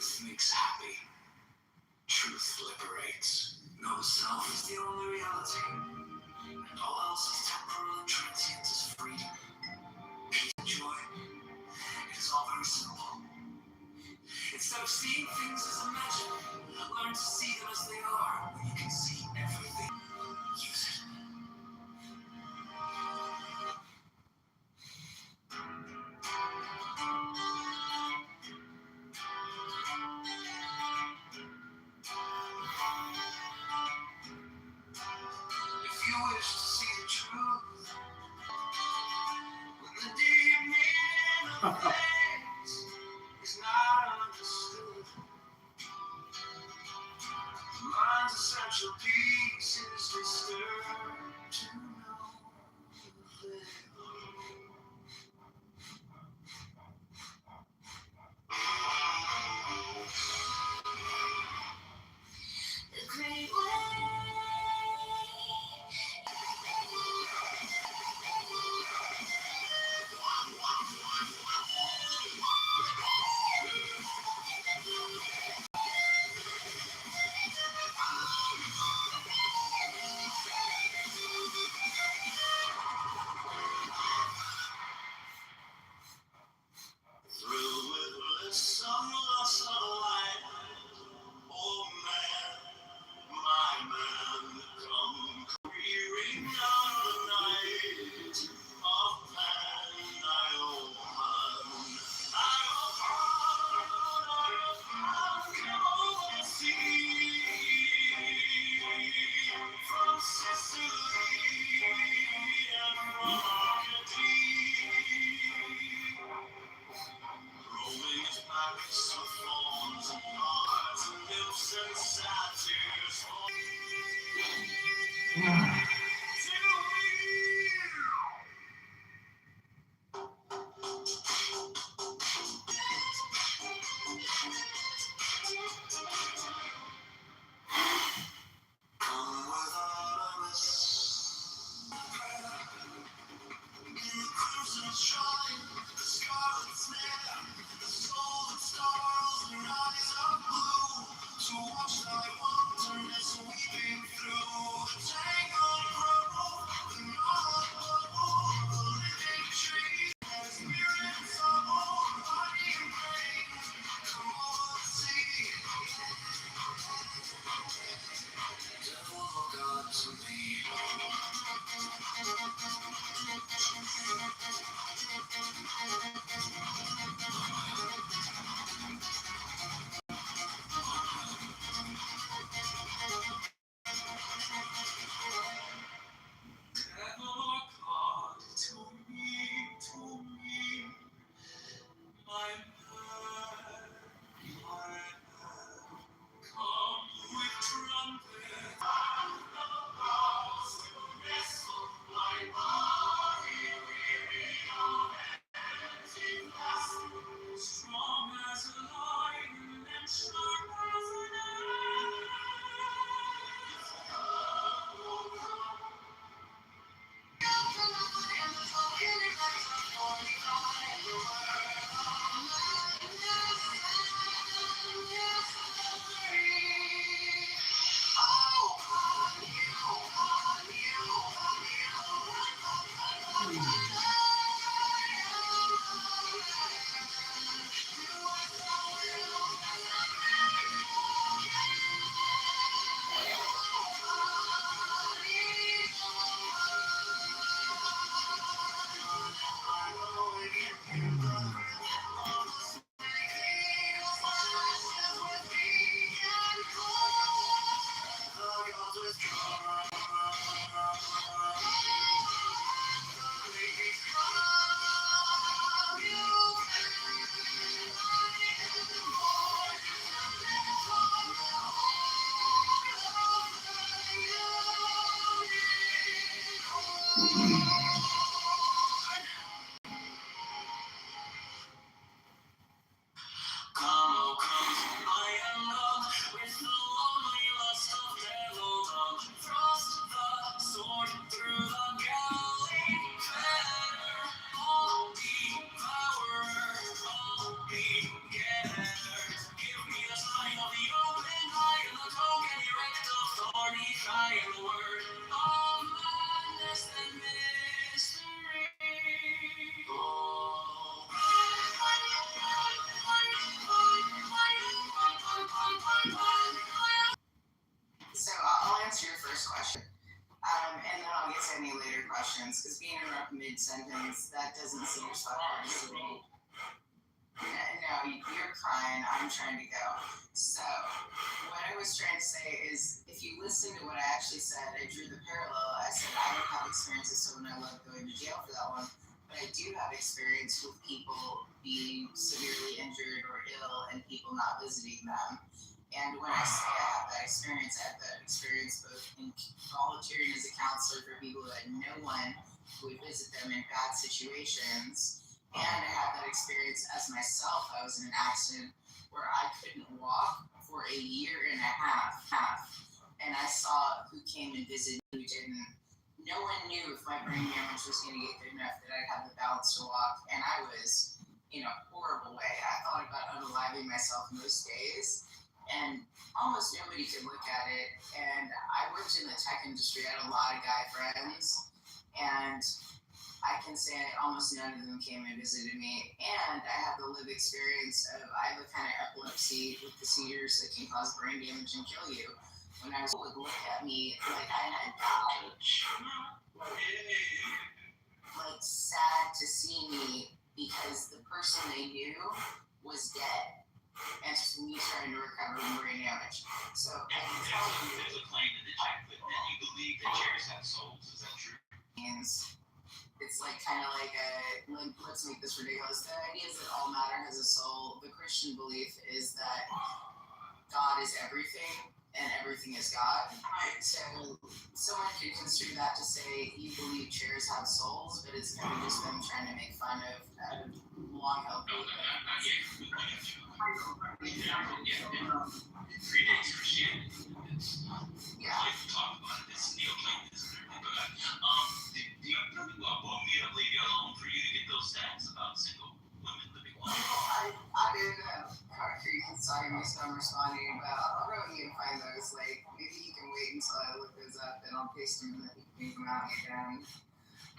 Truth makes happy. Truth liberates. No self is the only reality, and all else is temporal and transient as freedom, peace, and joy. It is all very simple. Instead of seeing things as imagined, learn to see them as they are. When you can see everything, use it. If you wish to see the truth, when the deep meaning of things is not understood, the mind's essential peace is disturbed to know the great way. Through with bliss on the loss of light. Oh man, my man, come careering out of the night of man, I owe man. I owe man, come over the sea. From Sicily and from Arcady. Rolling his backs with thorns and bars and nymphs and satyrs. Come with Artemis in the crimson shine, the scarlet snare, the golden stars, their eyes are blue. To watch thy wonders weeping through the tangle. mid-sentence, that doesn't seem responsible. No, you're crying. I'm trying to go. So, what I was trying to say is, if you listen to what I actually said, I drew the parallel. I said I don't have experience with someone I love going to jail for that one, but I do have experience with people being severely injured or ill and people not visiting them. And when I say I have that experience both in volunteering as a counselor for people who had no one who would visit them in bad situations. And I had that experience as myself. I was in an accident where I couldn't walk for a year and a half. And I saw who came and visited, who didn't. No one knew if my brain damage was going to get good enough that I'd have the balance to walk. And I was in a horrible way. I thought about unaliving myself in those days. And almost nobody could look at it. And I worked in the tech industry. I had a lot of guy friends. And I can say almost none of them came and visited me, and I have the lived experience of I have a kind of epilepsy with the seizures that can cause brain damage and kill you. When I would look at me like I had died, like sad to see me because the person they knew was dead, and just me trying to recover from brain damage. So I can tell you, there's a claim in the check that you believe that chairs have souls. Is that true? It's like kind of like let's make this ridiculous. The idea is that all matter has a soul. The Christian belief is that God is everything and everything is God. So someone could construe that to say you believe chairs have souls, but it's kind of just them trying to make fun of long held belief. It predates Christianity. Yeah. Like we talked about it, it's Neoplatonism and everything. But do you really want me to leave you alone for you to get those stats about single women living alone? I didn't know. Sorry, Miss, I'm responding, but I'll go and find those. Like, maybe you can wait until I look those up, and I'll paste them and then you can take them out again.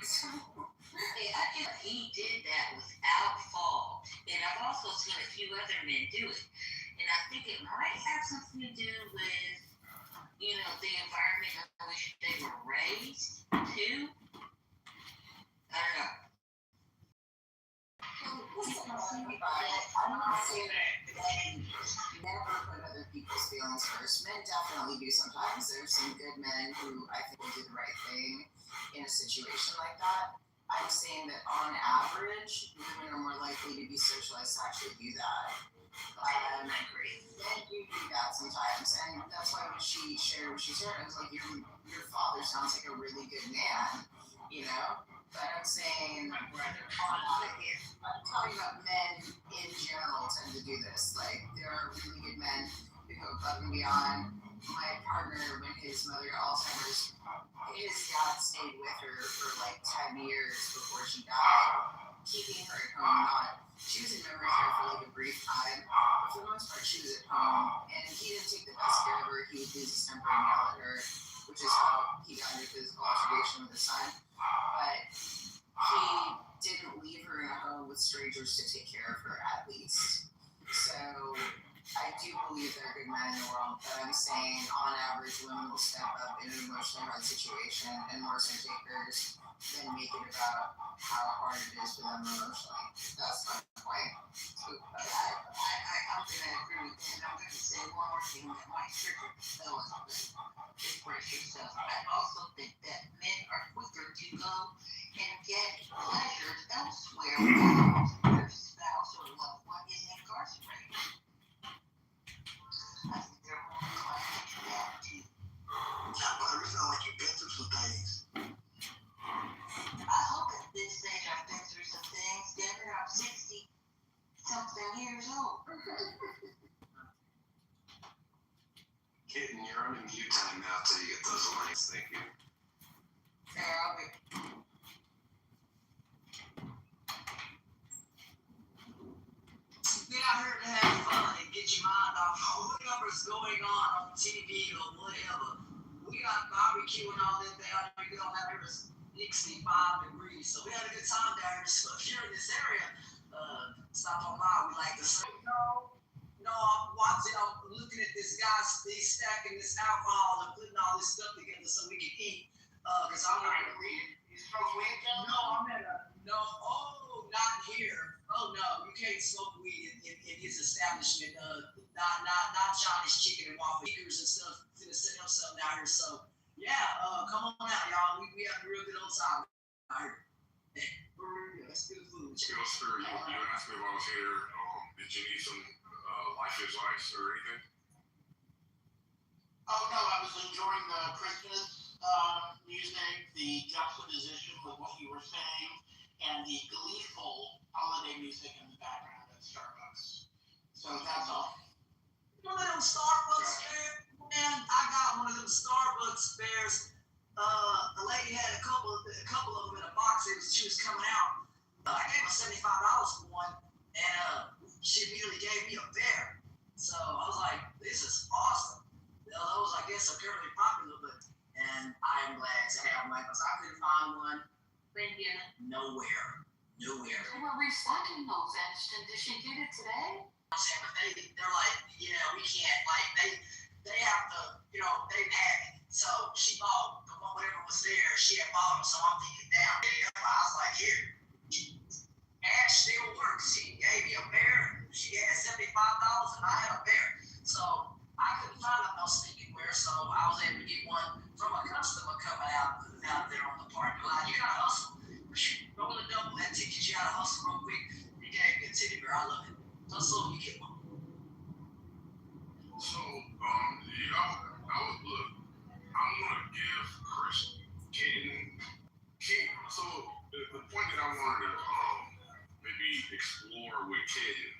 Hey, I think he did that without fault, and I've also seen a few other men do it, and I think it might have something to do with, you know, the environment in which they were raised, too. I don't know. I'm not saying that never put other people's feelings first. Men definitely do sometimes. There's some good men who I think will do the right thing in a situation like that. I'm saying that on average, women are more likely to be socialized to actually do that. I agree. Men do that sometimes, and that's why when she shared what she shared, I was like, your father sounds like a really good man, you know? But I'm saying, I'm talking about men in general tend to do this. Like, there are really good men who go above and beyond. My partner, when his mother got Alzheimer's, his dad stayed with her for like 10 years before she died, keeping her at home. She was in memory care for like a brief time, but for the most part, she was at home. And he didn't take the best care of her. He would use his temper and yell at her, which is how he got into physical altercation with his son. But he didn't leave her in a home with strangers to take care of her, at least. So I do believe there are good men in the world, but I'm saying on average, women will step up in an emotionally hard situation and more so takers than make it about how hard it is for them emotionally. That's my point. I'm going to agree with that. I'm going to say one more thing that might trigger fellas, but express yourself. I also think that men are quicker to go and get pleasures elsewhere while their spouse or loved one is incarcerated. I think they're more inclined to do that too. Yeah, but you sound like you've been through some things. I hope at this stage I've been through some things. Denver, I'm 60 something years old. Kitten, you're on a mute time now till you get those lines. Thank you. Yeah, I'll be. Get out here to have fun and get your mind off whatever's going on TV or whatever. We got barbecue and all that down here. We don't have here 65 degrees. So we had a good time down here. So if you're in this area, stop on by. We like to say, no, I'm watching. I'm looking at this guy. He's stacking this alcohol and putting all this stuff together so we can eat. Because I'm not going to read it. You smoke weed, Joe? No, I'm at a no. Oh, not here. Oh no, you can't smoke weed in his establishment. Not Johnny's Chicken and Waffle Makers and stuff. Finna set him something out here. So yeah, come on out, y'all. We have a real good old time out here. For real, that's good food. You know, sir, you asked me if I was here. Did you need some life advice or anything? Oh no, I was enjoying the Christmas music, the juxtaposition with what you were saying, and the gleeful holiday music in the background at Starbucks. So that's all. One of them Starbucks bears, man. I got one of them Starbucks bears. The lady had a couple of them in a box. She was coming out. I gave her $75 for one, and she immediately gave me a bear. So I was like, this is awesome. Those, I guess, are currently popular, and I am glad to have one because I couldn't find one. Nowhere. They were recycling those, Ashton. Did she get it today? But they're like, yeah, we can't. Like they have to, they've had it. So she bought the one, whatever was there. She had bought them, so I'm thinking, damn. I was like, here, Ash still works. She gave me a bear. She had $75, and I had a bear. So I couldn't find no sneaking wear, so I was able to get one from a customer coming out there on the parking lot. You gotta hustle. Roll a double that ticket. You gotta hustle real quick. They gave me a teddy bear. I love it. Hustle, you get one. So, I would look. I'm gonna give Chris Kitten. So the point that I wanted to maybe explore with Kitten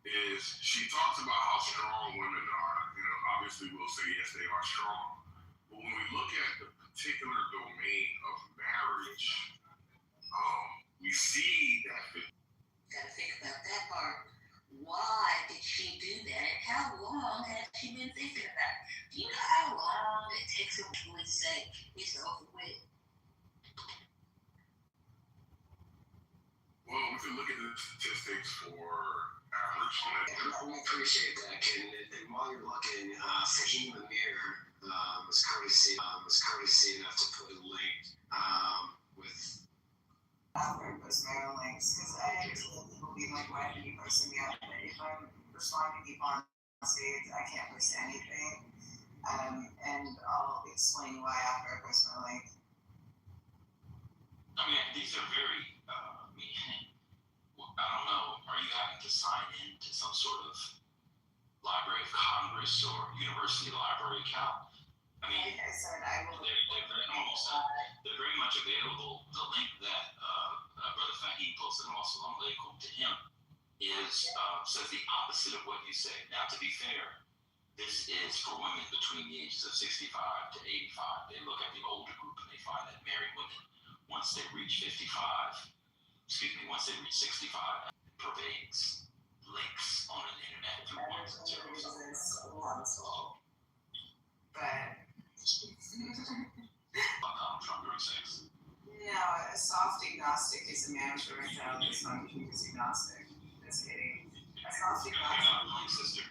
is she talks about how strong women are. Obviously we'll say yes, they are strong. But when we look at the particular domain of marriage, we see that. Gotta think about that part. Why did she do that? And how long has she been thinking about it? Do you know how long it takes her to say it's over with? Well, we can look at the statistics for average I appreciate that, Ken. And while you're looking, Fahim Amir was courtesy enough to put a link with. Post my own links because I understand people being like, why did you post them yet? But if I'm responding to people on stage, I can't post anything. And I'll explain why after I post my link. I mean, these are very, I don't know, are you having to sign in to some sort of Library of Congress or University Library account? I mean, Like I said, I will. they're very much available. The link that Brother Fahim posted, and also to him, says the opposite of what you say. Now, to be fair, this is for women between the ages of 65 to 85. They look at the older group and they find that married women, once they reach 65, once they reach 65, pervades links on the internet through ones and zeros. But Trump during sex. no, a soft agnostic is a man with a child that's not is agnostic. Just kidding. A soft agnostic.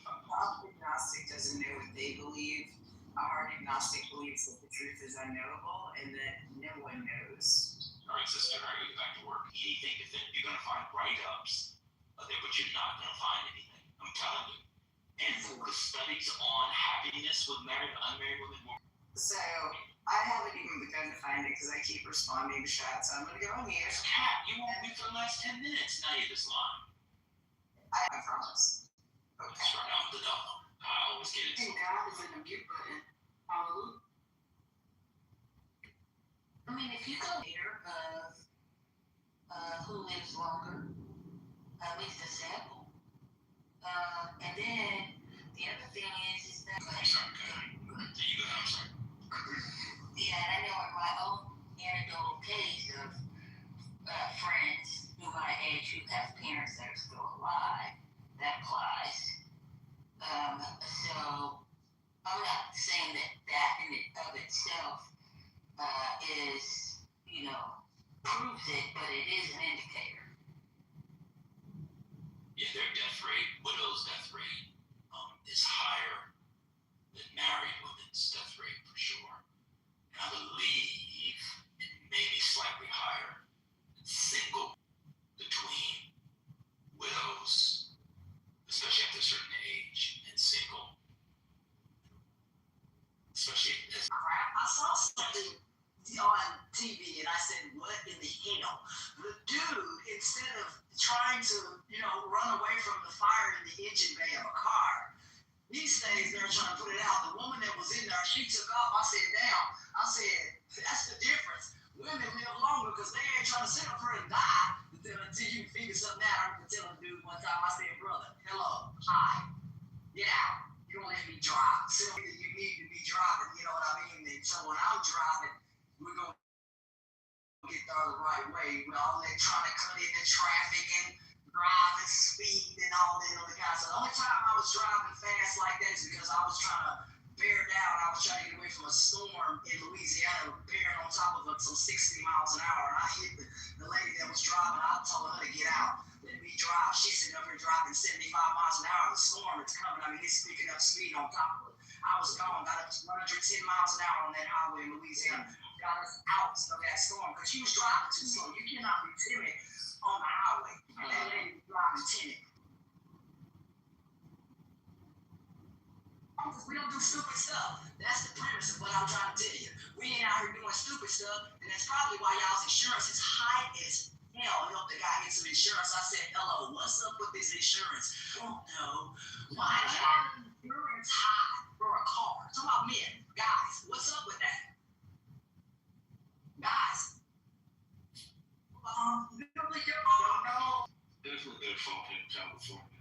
Soft agnostic doesn't know what they believe. A hard agnostic believes that the truth is unknowable and that no one knows. All right, sister, I gotta get back to work. Anything is that you're gonna find write-ups there, but you're not gonna find anything. I'm telling you. And the studies on happiness with married and unmarried women. So I haven't even begun to find it because I keep responding to shots. So I'm gonna go on mute. Cat, you won't be for the last 10 minutes. Now you're this line. I promise. Okay. That's right. I'm the dumb. I always get into it. God is in the mute button. Hallelujah. I mean, if you go here of who lives longer, at least a sample. And then the other thing is that. I'm sorry, go ahead. You go ahead, I'm sorry. Yeah, and I know in my own anecdotal case of friends who my age who have parents that are still alive, that applies. So I'm not saying that in and of itself is, proves it, but it is an indicator. Yeah, their death rate, widow's death rate, is higher than married women's death rate for sure. And I believe it maybe slightly higher. Single between widows, especially after a certain age, and single, especially as I saw something on TV and I said, what in the hell? The dude, instead of trying to, run away from the fire in the engine bay of a car, he stays there trying to put it out. The woman that was in there, she took off. I said, damn. I said, that's the difference. Women live longer because they ain't trying to sit up here and die until you figure something out. I remember telling a dude one time, I said, brother, hello, hi, get out. You don't let me drive. So you need to be driving, you know what I mean? And so when I'm driving, we're going to get there the right way. We're all trying to cut into traffic and drive and speed and all that other kind of stuff. The only time I was driving fast like that is because I was trying to bear down. I was trying to get away from a storm in Louisiana, bearing on top of some 60 miles an hour. And I hit the lady that was driving. I told her to get out. Let me drive. She's sitting up here driving 75 miles an hour. The storm is coming. I mean, it's picking up speed on top of it. I was gone, got up to 110 miles an hour on that highway in Louisiana. Got us out of that storm because she was driving too slow. You cannot be timid on the highway. And that lady was driving timid. We don't do stupid stuff. That's the premise of what I'm trying to tell you. We ain't out here doing stupid stuff, and that's probably why y'all's insurance is high as hell. I helped the guy get some insurance. I said, hello, what's up with this insurance? Oh no. Why is your insurance high for a car? Talk about men, guys. What's up with that? Guys. You don't think your car? No. Definitely their fault in California.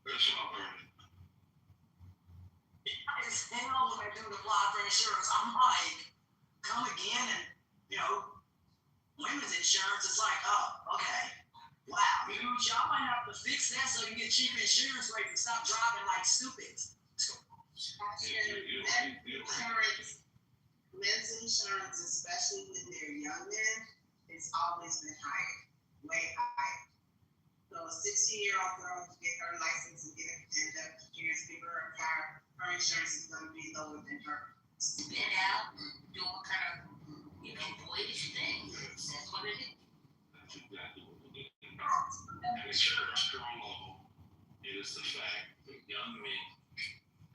That's what I'm learning. It's hell when they do apply for insurance. I'm like, come again and, women's insurance, it's like, oh, okay. Wow, y'all might have to fix that so you get cheaper insurance rates and stop driving like stupids. Men's insurance, especially when they're young men, it's always been higher, way higher. So a 16-year-old girl to get her license and end up years, give her a car, her insurance is going to be lower than her. Been out doing kind of, boyish things. That's what it is. That's exactly what it is. And it's a strong level. It is the fact that young men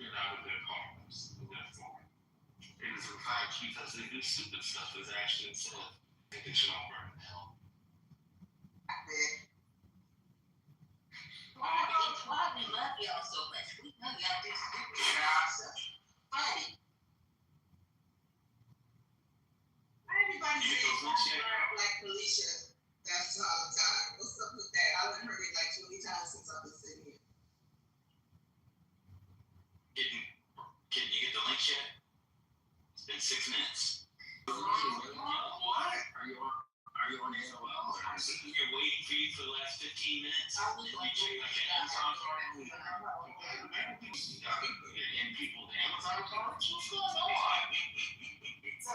get out of their cars in their form. It is the fact because they do stupid stuff, as Ashton said, they should all burn in hell. Why we love y'all so much? We love y'all do stupid stuff. Funny. Everybody says like Felicia. That's all the time. What's up with that? I haven't heard it like 20 times since I've been sitting here. Can you get the link yet? It's been 6 minutes. What? Are you on AOL? I'm sitting here waiting for you for the last 15 minutes. I was And like, you check like an Amazon card. And people with Amazon cards? What's going on? So,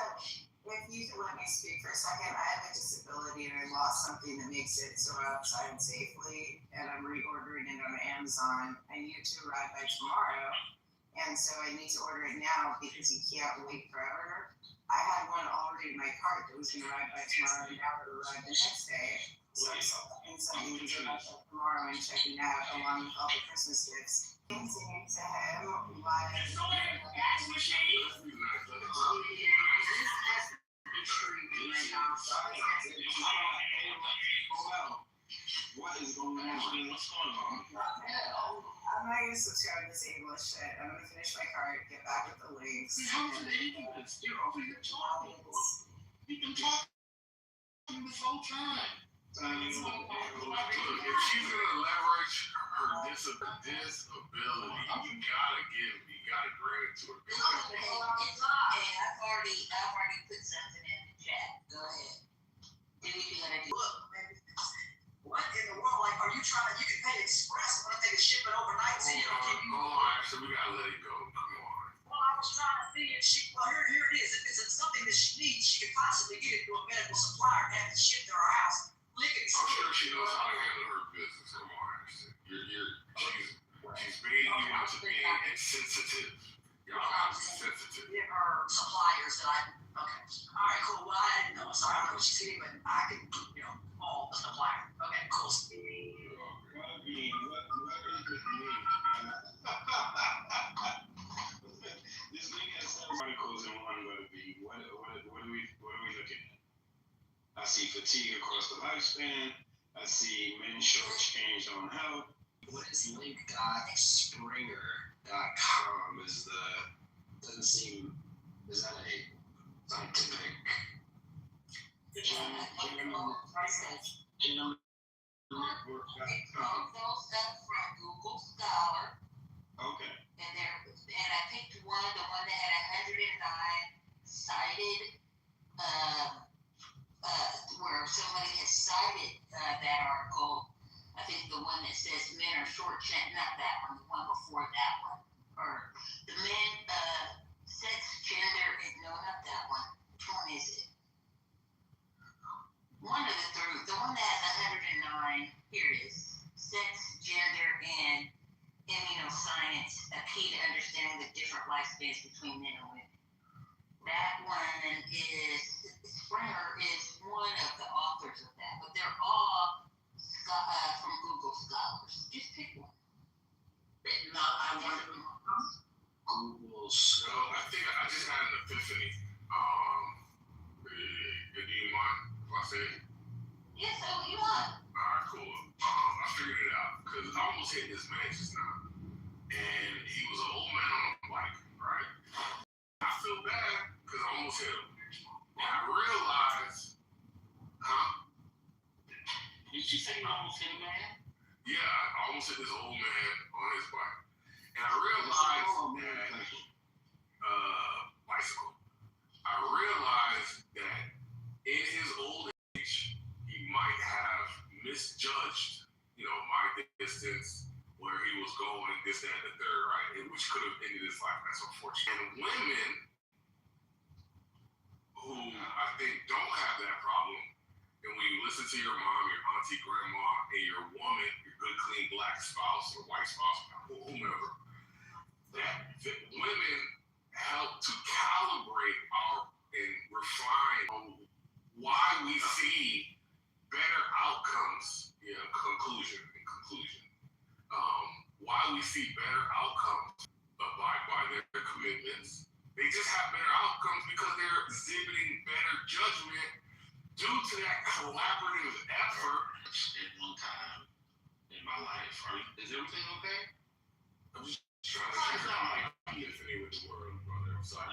if you let me speak for a second, I have a disability and I lost something that makes it so outside and safely, and I'm reordering it on Amazon. I need it to arrive by tomorrow, and so I need to order it now because you can't wait forever. I had one already in my cart that was going to arrive by tomorrow, and now it'll arrive the next day. So I'm selecting something to arrive by tomorrow and checking out along with all the Christmas gifts. Singing to him while What is going on? What's going on? I'm not going to subscribe to this ableist shit. I'm going to finish my cart, get back with the links. You're over here talking. You've been talking this whole time. If you can leverage her disability, you gotta bring it to her. I've already put something in the chat. Go ahead. Do what you gotta do. Look, man, what in the world? Like, are you trying to, you can pay express, but they can ship it overnight to you. So we gotta let it go. Come on. Well, I was trying to see if she, here it is. If it's something that she needs, she could possibly get it to a medical supplier and have it shipped to her house. I'm sure she knows how to handle her business. Come on. She's being insensitive. Y'all are sensitive. Give her suppliers that I Okay. All right, cool. Well, I didn't know, so I don't know what she's getting, but I can, all apply her. Okay, cool. I mean, what does this mean? This thing has several articles in one letter B. What are we looking at? I see fatigue across the lifespan. I see men shortchanged on health. What is link.springer.com doesn't seem, is that a scientific Network.com? Those up from Google Scholar. Okay. And I picked the one that had 109 cited, where somebody has cited that article. I think the one that says men are shortchanged, not that one, the one before that one. Or the men, sex, gender, no, not that one. Which one is it? One of the three, the one that has 109, here it is. Sex, gender, and immunoscience, a key to understanding the different lifespans between men and women. That one is, Springer is one of the authors of that, but they're all from Google Scholars. Just pick one. Google. So I think I just had an epiphany. Do you mind if I say it? Yes, so what you want? Alright, cool. I figured it out because I almost hit this man just now. And he was an old man on a bike, right? I feel bad because I almost hit him. And I realized, Did you say you almost hit a man? yeah, I almost hit this old man on his bike. And I realized that, bicycle. I realized that in his old age, he might have misjudged, my distance, where he was going, this, that, and the third, right? And which could have ended his life. That's unfortunate. And women who I think don't have that problem, and when you listen to your mom, your auntie, grandma, and your woman, your good, clean black spouse or white spouse, whomever, that women help to calibrate and refine why we see better outcomes. Conclusion. Why we see better outcomes abide by their commitments. They just have better outcomes because they're exhibiting better judgment due to that collaborative effort. At one time in my life, is everything okay? I'm just trying to figure out my epiphany with the world, brother. I'm sorry.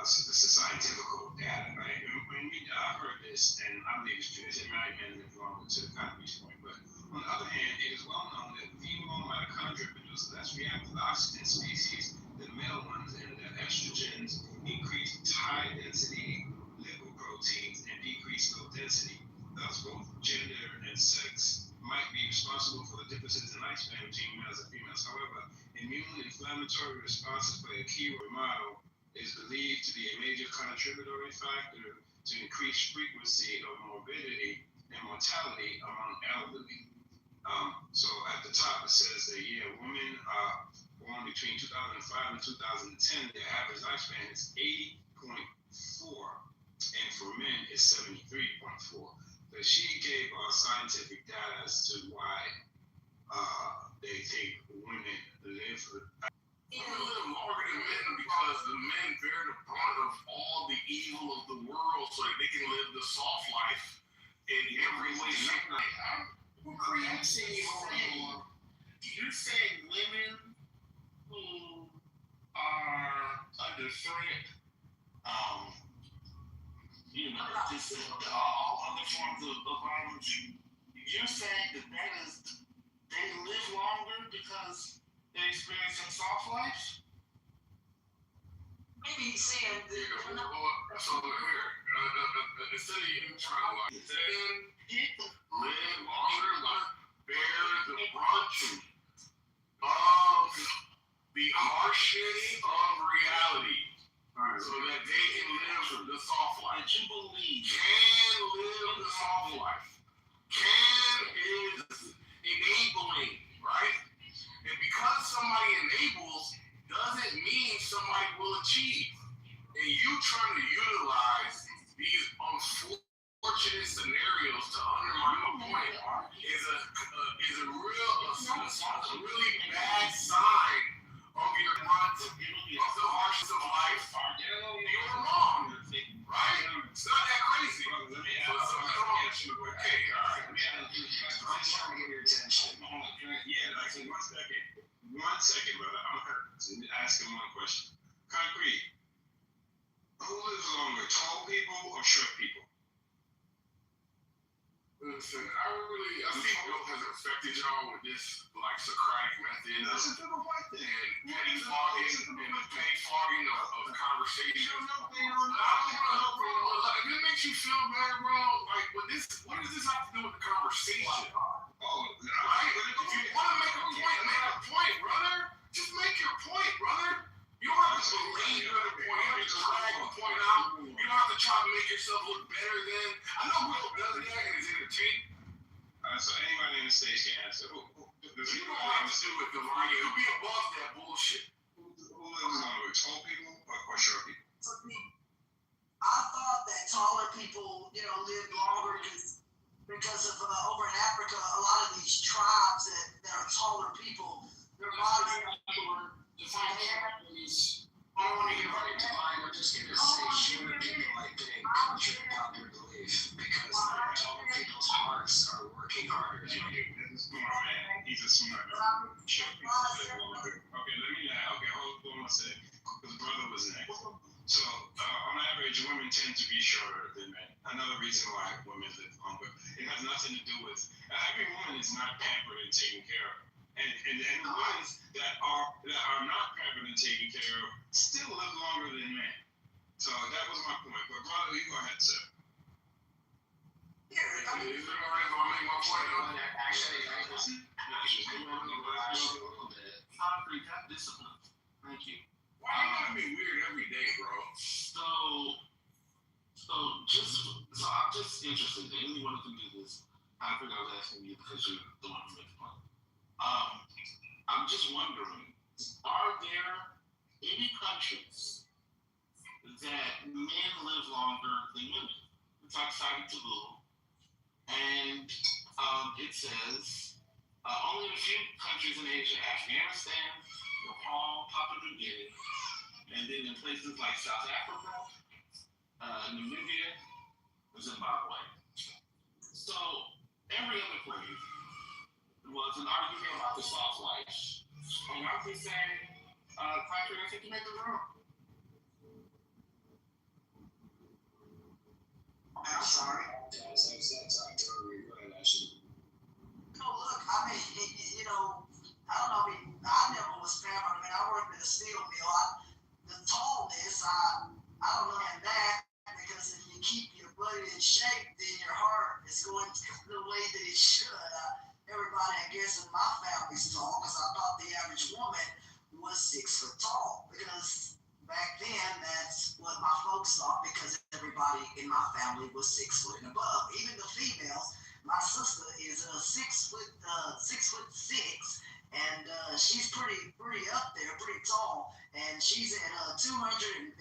So this is scientific data, right? When I heard this, and I believe it's true, it might have been wrong to the concrete point, but on the other hand, it is well known that female mitochondria produce less reactive oxygen species than male ones, and that estrogens increase high density lipoproteins and decrease low density. Thus, both gender and sex might be responsible for the differences in lifespan between males and females. However, immune inflammatory responses play a key role. Model is believed to be a major contributory factor to increased frequency of morbidity and mortality among elderly. So at the top it says that women born between 2005 and 2010, their average lifespan is 80.4, and for men is 73.4. But she gave scientific data as to why they think women live longer than men because the men bear the brunt of all the evil of the world so that they can live the soft life in every way, shape, or form. Who creates evil? You're saying women who are under threat, just all other forms of violence. You're saying that is they live longer because they're experiencing soft lives? Maybe he's saying So here, instead of you trying to live longer, bear the brunt of the harshness of reality, so that they can live the soft life. That you believe Can live the soft life. Can is enabling, right? And because somebody enables doesn't mean somebody will achieve. And you trying to asking 1 second. 1 second, brother. I'm gonna ask him one question. Concrete. Who lives longer, tall people or short people? Listen, I think Bill has affected y'all with this like Socratic method That's a typical white thing. and petty flogging of conversation. They don't know. If it makes you feel bad, bro, like what does this have to do with the conversation? Right? If you want to make a point, brother. Just make your point, brother. You don't have to believe you're the point. You don't have to drag the point out. You don't have to try to make yourself look better than. I know Will does that and is entertaining. So anybody in the stage can answer. Who does You don't have to do it, though. You could be above that bullshit. Who lives longer, tall people or short people? For me, I thought that taller people, lived longer because of over in Africa, a lot of these tribes that are taller people, their bodies are Define families. I don't want to get right into mine. I'm just going to say human people like being contrary to popular belief because taller people's hearts are working harder than you. He's a smart man. He's a smart man. Short people live longer. Okay, let me now. Okay, hold on a sec. Because brother was next. So, on average, women tend to be shorter than men. Another reason why women live longer. It has nothing to do with every woman is not pampered and taken care of. And the ones that are not pampered and taken care of still live longer than men. So that was my point. But brother, you go ahead, sir. Actually, Concrete, that discipline. Thank you. Why you gotta be weird every day, bro? So I'm just interested. Anyone can do this. I figured I was asking you because you're the one who makes the point. I'm just wondering, are there any countries that men live longer than women? It's outside of Taboo, and it says only in a few countries in Asia: Afghanistan, Nepal, Papua New Guinea, and then in places like South Africa, Namibia, and Zimbabwe. So every other place was an argument about the soft life. And I'm just saying, Patrick, I think you made the wrong. I'm sorry. that I totally go ahead, Ashley. No, look, I don't know. I never was pampered. I worked at a steel mill. The tallness, I don't know that because if you keep your body in shape, then your heart is going the way that it should. Everybody, I guess, in my family's tall because I thought the average woman was 6 foot tall because back then that's what my folks thought because everybody in my family was 6 foot and above. Even the females. My sister is 6 foot 6, and she's pretty up there, pretty tall, and she's at 250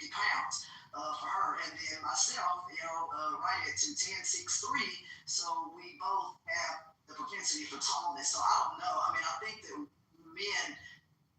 pounds for her, and then myself, right at 210, 6'3", so we both have the propensity for tallness. So I don't know. I think that men,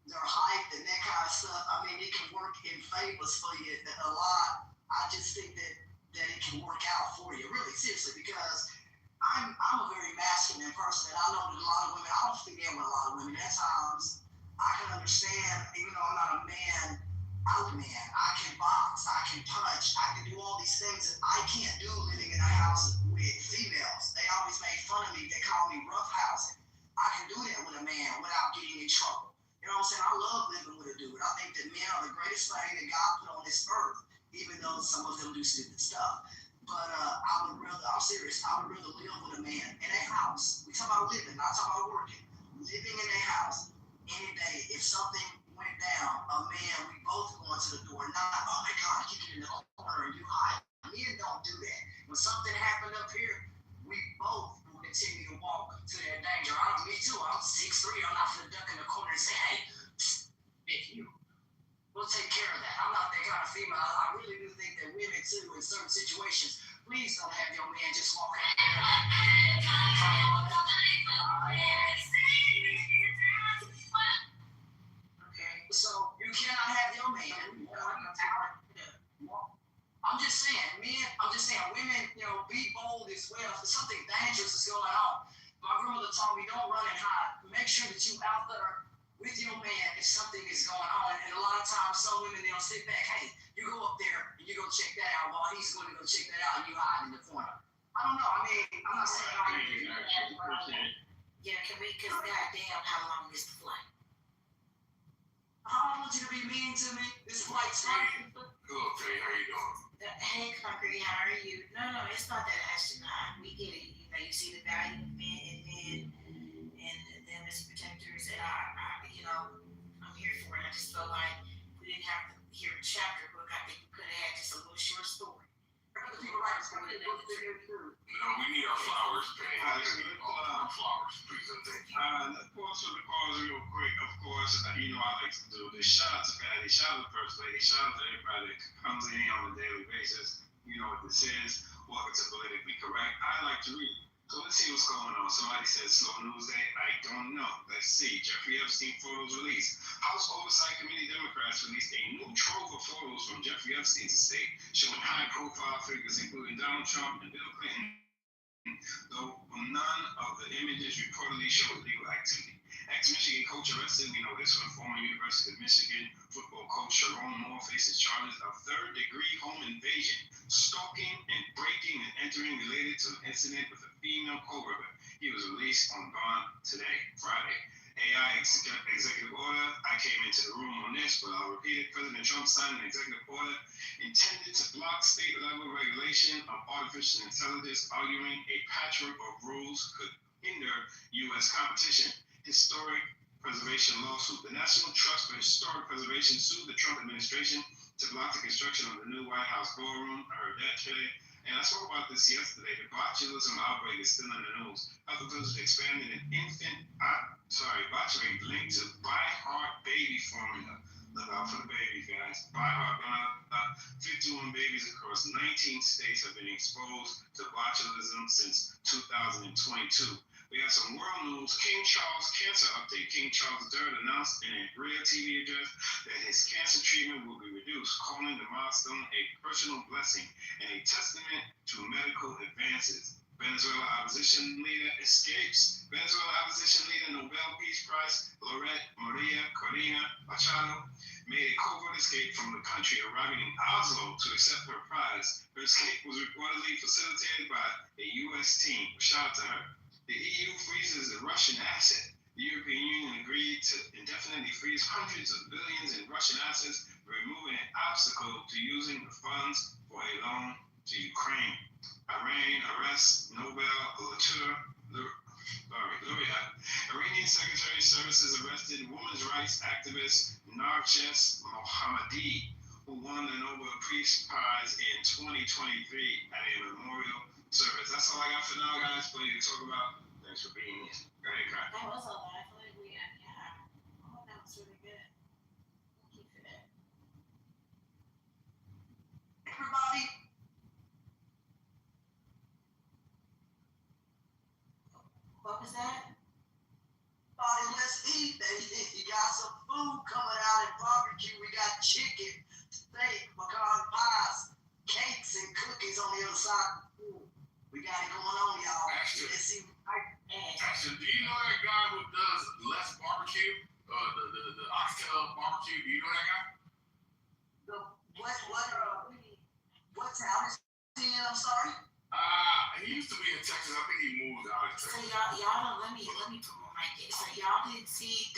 their height and that kind of stuff, it can work in favors for you a lot. I just think that it can work out for you, really, seriously, because I'm a very masculine person, and I know that a lot of women, I don't fit in with a lot of women. At times, I can understand, even though I'm not a man, I'm a man. I can box, I can punch, I can do all these things that I can't do living in a house with females. They always make fun of me. They call me roughhousing. I can do that with a man without getting in trouble. You know what I'm saying? I love living with a dude. I think that men are the greatest thing that God put on this earth, even though some of them do stupid stuff. But I'm serious, I would rather live with a man in a house. We talk about living, not talking about working. Living in a house any day. If something went down, a man, we both go into the door, not, oh my God, you get in the corner and you hide. Men don't do that. When something happened up here, we both will continue to walk to that danger. Me too, I'm 6'3", I'm not gonna duck in the corner and say, hey, it's you. We'll take care of that. I'm not that kind of female. I really do think that women too, in certain situations, please don't have your man just walk out there. Okay, so you cannot have your man. I'm just saying, women, be bold as well. If something dangerous is going on. My grandmother taught me, don't run and hide. Make sure that you out there with your man if something is going on. And a lot of times, some women, they'll sit back. Hey, you go up there and you go check that out while he's going to go check that out and you hide in the corner. I don't know. I mean, I'm not saying I do that. Yeah, can we, because goddamn, how long is the flight? I don't want you to be mean to me. This flight's fine. Hello, Faye. How you doing? Hey, Concrete, how are you? No, it's not that astronaut. We get it. You know, you see the value of men and them as protectors, and I, you know, I'm here for it. I just felt like we didn't have to hear a chapter book. I think we could have had just a little short story. Other people write stories. No, we need our flowers, Faye. We need all our flowers, please and thank you. Pause for the cause real quick. Of course, you know I like to do this. Shout out to Patty, shout out to First Lady, shout out to everybody that comes in on a daily basis. You know what this is. Welcome to Politically Correct. I like to read. So let's see what's going on. Somebody said slow news day. I don't know. Let's see. Jeffrey Epstein photos released. House Oversight Committee Democrats released a new trove of photos from Jeffrey Epstein's estate showing high-profile figures including Donald Trump and Bill Clinton, though none of the images reportedly showed legal activity. Ex-Michigan coach arrested. We know this one. Former University of Michigan football coach Sharon Moore faces charges of third-degree home invasion, stalking, and breaking and entering related to an incident with a female co-worker. He was released on bond today, Friday. AI executive order. I came into the room on this, but I'll repeat it. President Trump signed an executive order intended to block state-level regulation of artificial intelligence, arguing a patchwork of rules could hinder U.S. competition. Historic preservation lawsuit. The National Trust for Historic Preservation sued the Trump administration to block the construction of the new White House ballroom. I heard that today. And I spoke about this yesterday. The botulism outbreak is still in the news. Health officials expanded an botulism linked to ByHeart baby formula. Look out for the babies, guys. ByHeart, 51 babies across 19 states have been exposed to botulism since 2022. We have some world news. King Charles cancer update. King Charles III announced in a rare TV address that his cancer treatment will be reduced, calling the milestone a personal blessing and a testament to medical advances. Venezuela opposition leader escapes. Venezuela opposition leader Nobel Peace Prize laureate Maria Corina Machado made a covert escape from the country, arriving in Oslo to accept her prize. Her escape was reportedly facilitated by a U.S. team. Shout out to her. The EU freezes a Russian asset. The European Union agreed to indefinitely freeze hundreds of billions in Russian assets, removing an obstacle to using the funds for a loan to Ukraine. Iran arrests Nobel laureate. Iranian Secretary of Services arrested women's rights activist Narges Mohammadi, who won the Nobel Peace Prize in 2023 at a memorial service. That's all I got for now, guys. Plenty to talk about. Thanks for being here. Go ahead, Kai. That was all that. I feel like that was really good. Thank you for that. Everybody, What was that? let's eat, baby. You got some food coming out at barbecue. We got chicken, steak, pecan pies, cakes, and cookies on the other side. We got it going on, y'all. Actually, do you know that guy who does less barbecue? The oxtail barbecue. Do you know that guy? What town is he in? I'm sorry. He used to be in Texas. I think he moved out of So Texas. y'all don't let me put my mic in. So y'all didn't see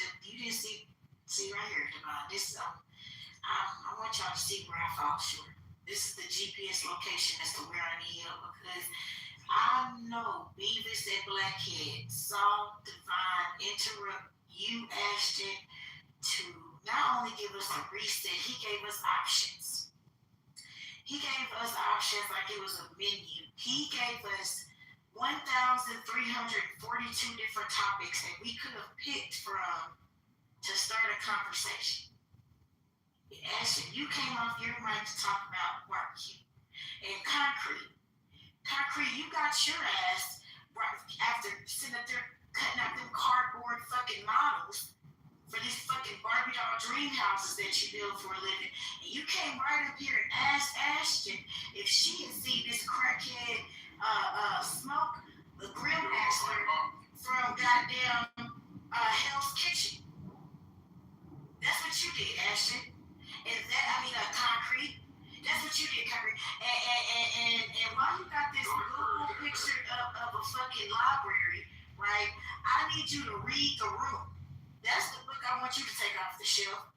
right here, Devon. This I want y'all to see where I fall short. This is the GPS location as to where I need help, because I know Beavis and Blackhead saw Divine interrupt you, Ashton, to not only give us a reset, he gave us options. He gave us options like it was a menu. He gave us 1,342 different topics that we could have picked from to start a conversation. Ashton, you came off your mic to talk about barbecue and concrete. Concrete, you got your ass right after sitting up there cutting out them cardboard fucking models for these fucking Barbie doll dream houses that you build for a living. And you came right up here and asked Ashton if she had seen this crackhead Smoke, the grill master from goddamn Hell's Kitchen. That's what you did, Ashton. And that, I mean, concrete. That's what you did, concrete. And while you got this Google picture of a fucking library, right? I need you to read The Room. That's the book I want you to take off the shelf.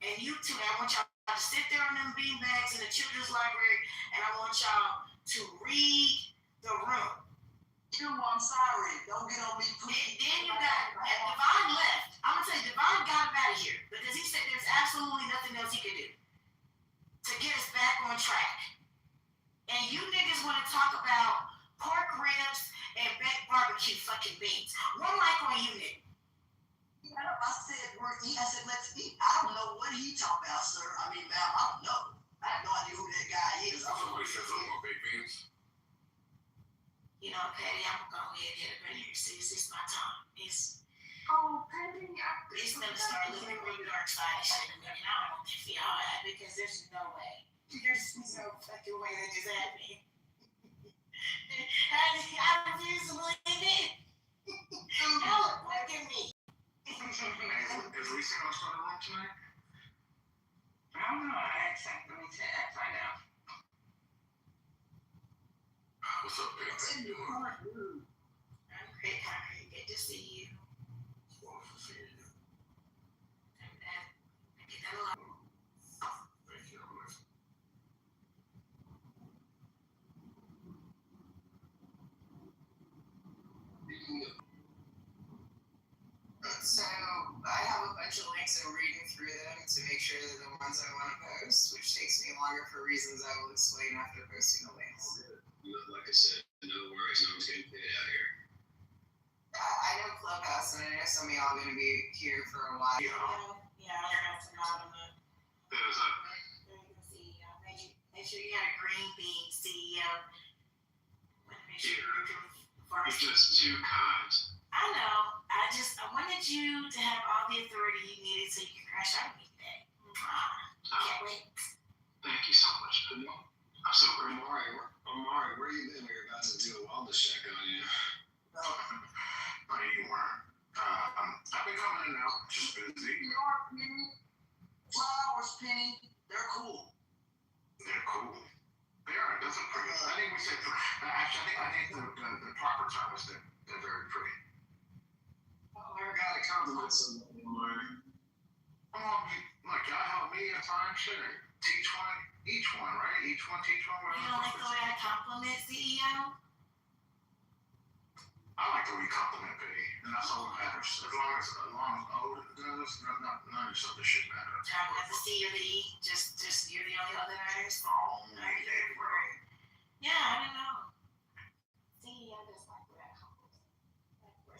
And you too, I want y'all to sit there on them beanbags in the children's library, and I want y'all to read The Room. I'm sorry. Don't get on me. Then you got Devon left. I'm gonna tell you, Devon got him out of here because he said there's absolutely nothing else he could do to get us back on track. And you niggas want to talk about pork ribs and baked barbecue fucking beans. One mic on you, nigga. I said, let's eat. I don't know what he talking about, sir. I mean, ma'am, I don't know. I have no idea who that guy is. Somebody said something about baked beans. You know, Patty, I'm gonna go ahead and hit it right here. See, it's my time. It's Patty, it's gonna start looking real dark side shit in a minute. I don't know if y'all at because there's no way. There's no fucking way that just happened. I refuse to believe it. Don't look at me. Is Lisa gonna start a room tonight? I don't know. I find out. What's up, baby? How you doing? I'm great, Harry. Good to see you. Wonderful seeing you. I get that a lot. Thank you. So I have a bunch of links and I'm reading through them to make sure that the ones I want to post, which takes me longer for reasons I will explain after posting the links. Like I said, in other words, no one's getting paid out here. I know Clubhouse and I know some of y'all are going to be here for a while. Yeah, I got some out of it. There's a CEO. Make sure you got a green bean CEO. Make sure you're You're just too kind. I know. I wanted you to have all the authority you needed so you can crash out with that. Can't wait. Thank you so much. I'm so Amari, where you been? We're about to do a wellness check on you. no, you weren't. I've been coming in and out, just busy. Flowers, Penny. They're cool. They're cool. They are. Those are pretty. I think we said. Actually, I think the proper term is that they're very pretty. I gotta compliment somebody, Amari. Look, y'all help me at times. Sure. Teach one, each one, right? Each one, teach one. You don't like the way I compliment CEO? I like the way you compliment Penny, and that's all that matters. As long as none of this other shit matters. I don't have to see or the E. Just you're the only other matters. Oh, right. Yeah, I don't know. CEO does like the way I compliment.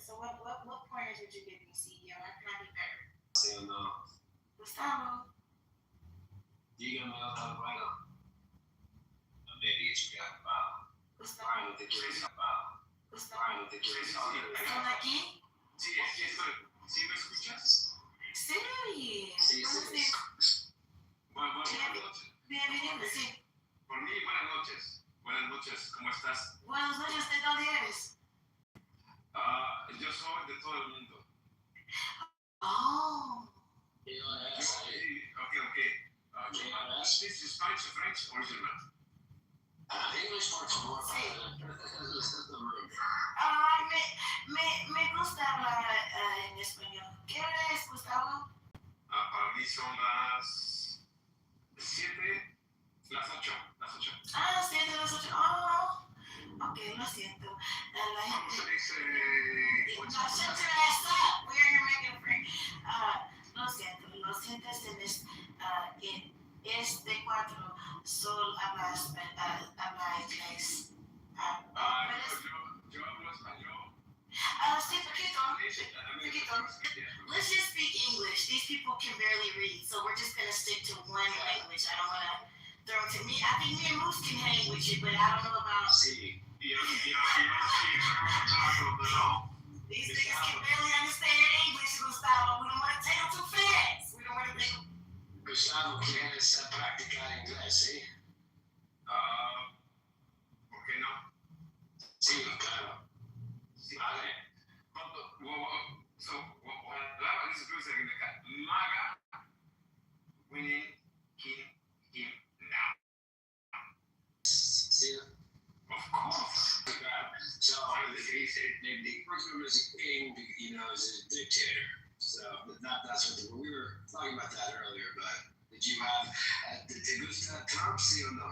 So what pointers would you give me, CEO? I can be better. Saying, Gustavo. you gonna know how to write them? Maybe it's got about. Gustavo. Brian with the grace about. Brian with the grace on it. ¿Están aquí? Sí, es que estoy. ¿Sí me escuchas? Sí. Sí, Buenos sí. días. Buenas noches. Bienvenido, sí. Por mí, buenas noches. Buenas noches, ¿cómo estás? Buenas noches, ¿de dónde eres? Yo soy de todo el mundo. Oh. Okay. Speak Spanish or French or German? English, por favor. This is the room. Me gusta hablar en español. ¿Qué hora es, Gustavo? Para mí son las 7, las 8. Ah, 7 de las 8. Oh, ok, lo siento. La ¿Cómo se gente... dice? Shut your ass up. We are here making a friend. Lo siento, en este cuadro solo habla inglés. Yo hablo español. Sí, poquito. Let's just speak English. These people can barely read, so we're just gonna stick to one language. I don't wanna throw it to me. I think me and Moose can hang with you, but I don't know about... Sí. These niggas can barely understand English, Gustavo. We don't want to take them too fast. We don't want to take them... Gustavo, ¿quieres practicar inglés, sí? ¿Por qué no? Sí, claro. Vale. say in the cat, MAGA, we need him now. See, Of course. so the first one was a king, you know, is a dictator. So that's what we were talking about that earlier. But did you have te gusta Trump? Sí o no?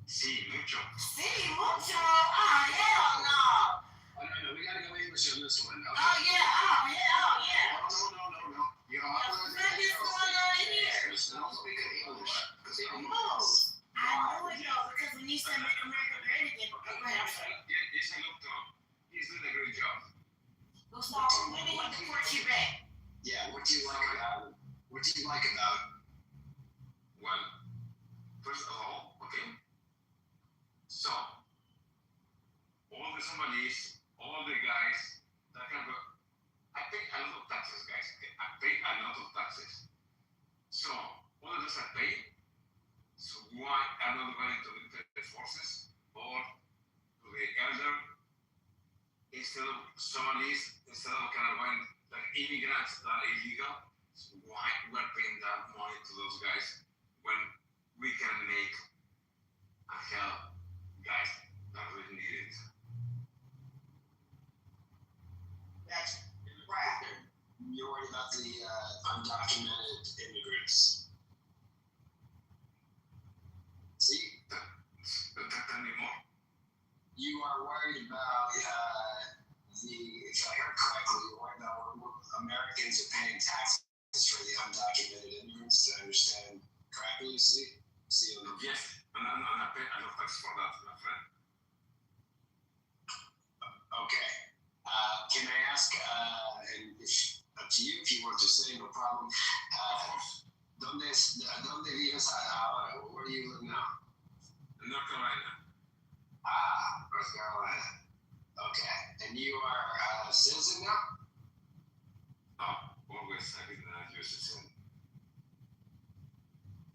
Sí, mucho. See, mucho. Oh, hell no. Oh, no, we gotta go English on this one. Okay? Oh, yeah. Oh, hell yeah. No. You know, What's going on in here? don't speak English. Oh, I know it though, because when you said make America great again, go ahead, I'm sorry. Yes, I love Trump. He's doing a great job. Gustavo, when did he deport you back? Yeah, what do you like about it? What do you like about it? Well, first of all, okay. So, all the Somalis, all the guys that can go. I pay a lot of taxes, guys. Okay? I pay a lot of taxes. So, all of this I pay. So, why I'm not going to the forces or to the elder instead of Somalis, instead of kind of going like immigrants that are illegal? So why we're paying that money to those guys when we can make and help guys that really need it? That's right. You're worried about the undocumented immigrants. See, Tell me more. you are worried about if I heard correctly, you're worried about what Americans are paying taxes for the undocumented immigrants. To understand correctly, see, Yes, and I pay a lot of tax for that, my friend. okay. Can I ask, and if up to you, if you want to say, no problem. Of course, ¿Dónde vives ahora? Where do you live now? North Carolina. North Carolina. Okay. And you are a citizen now? Always I've been a US citizen.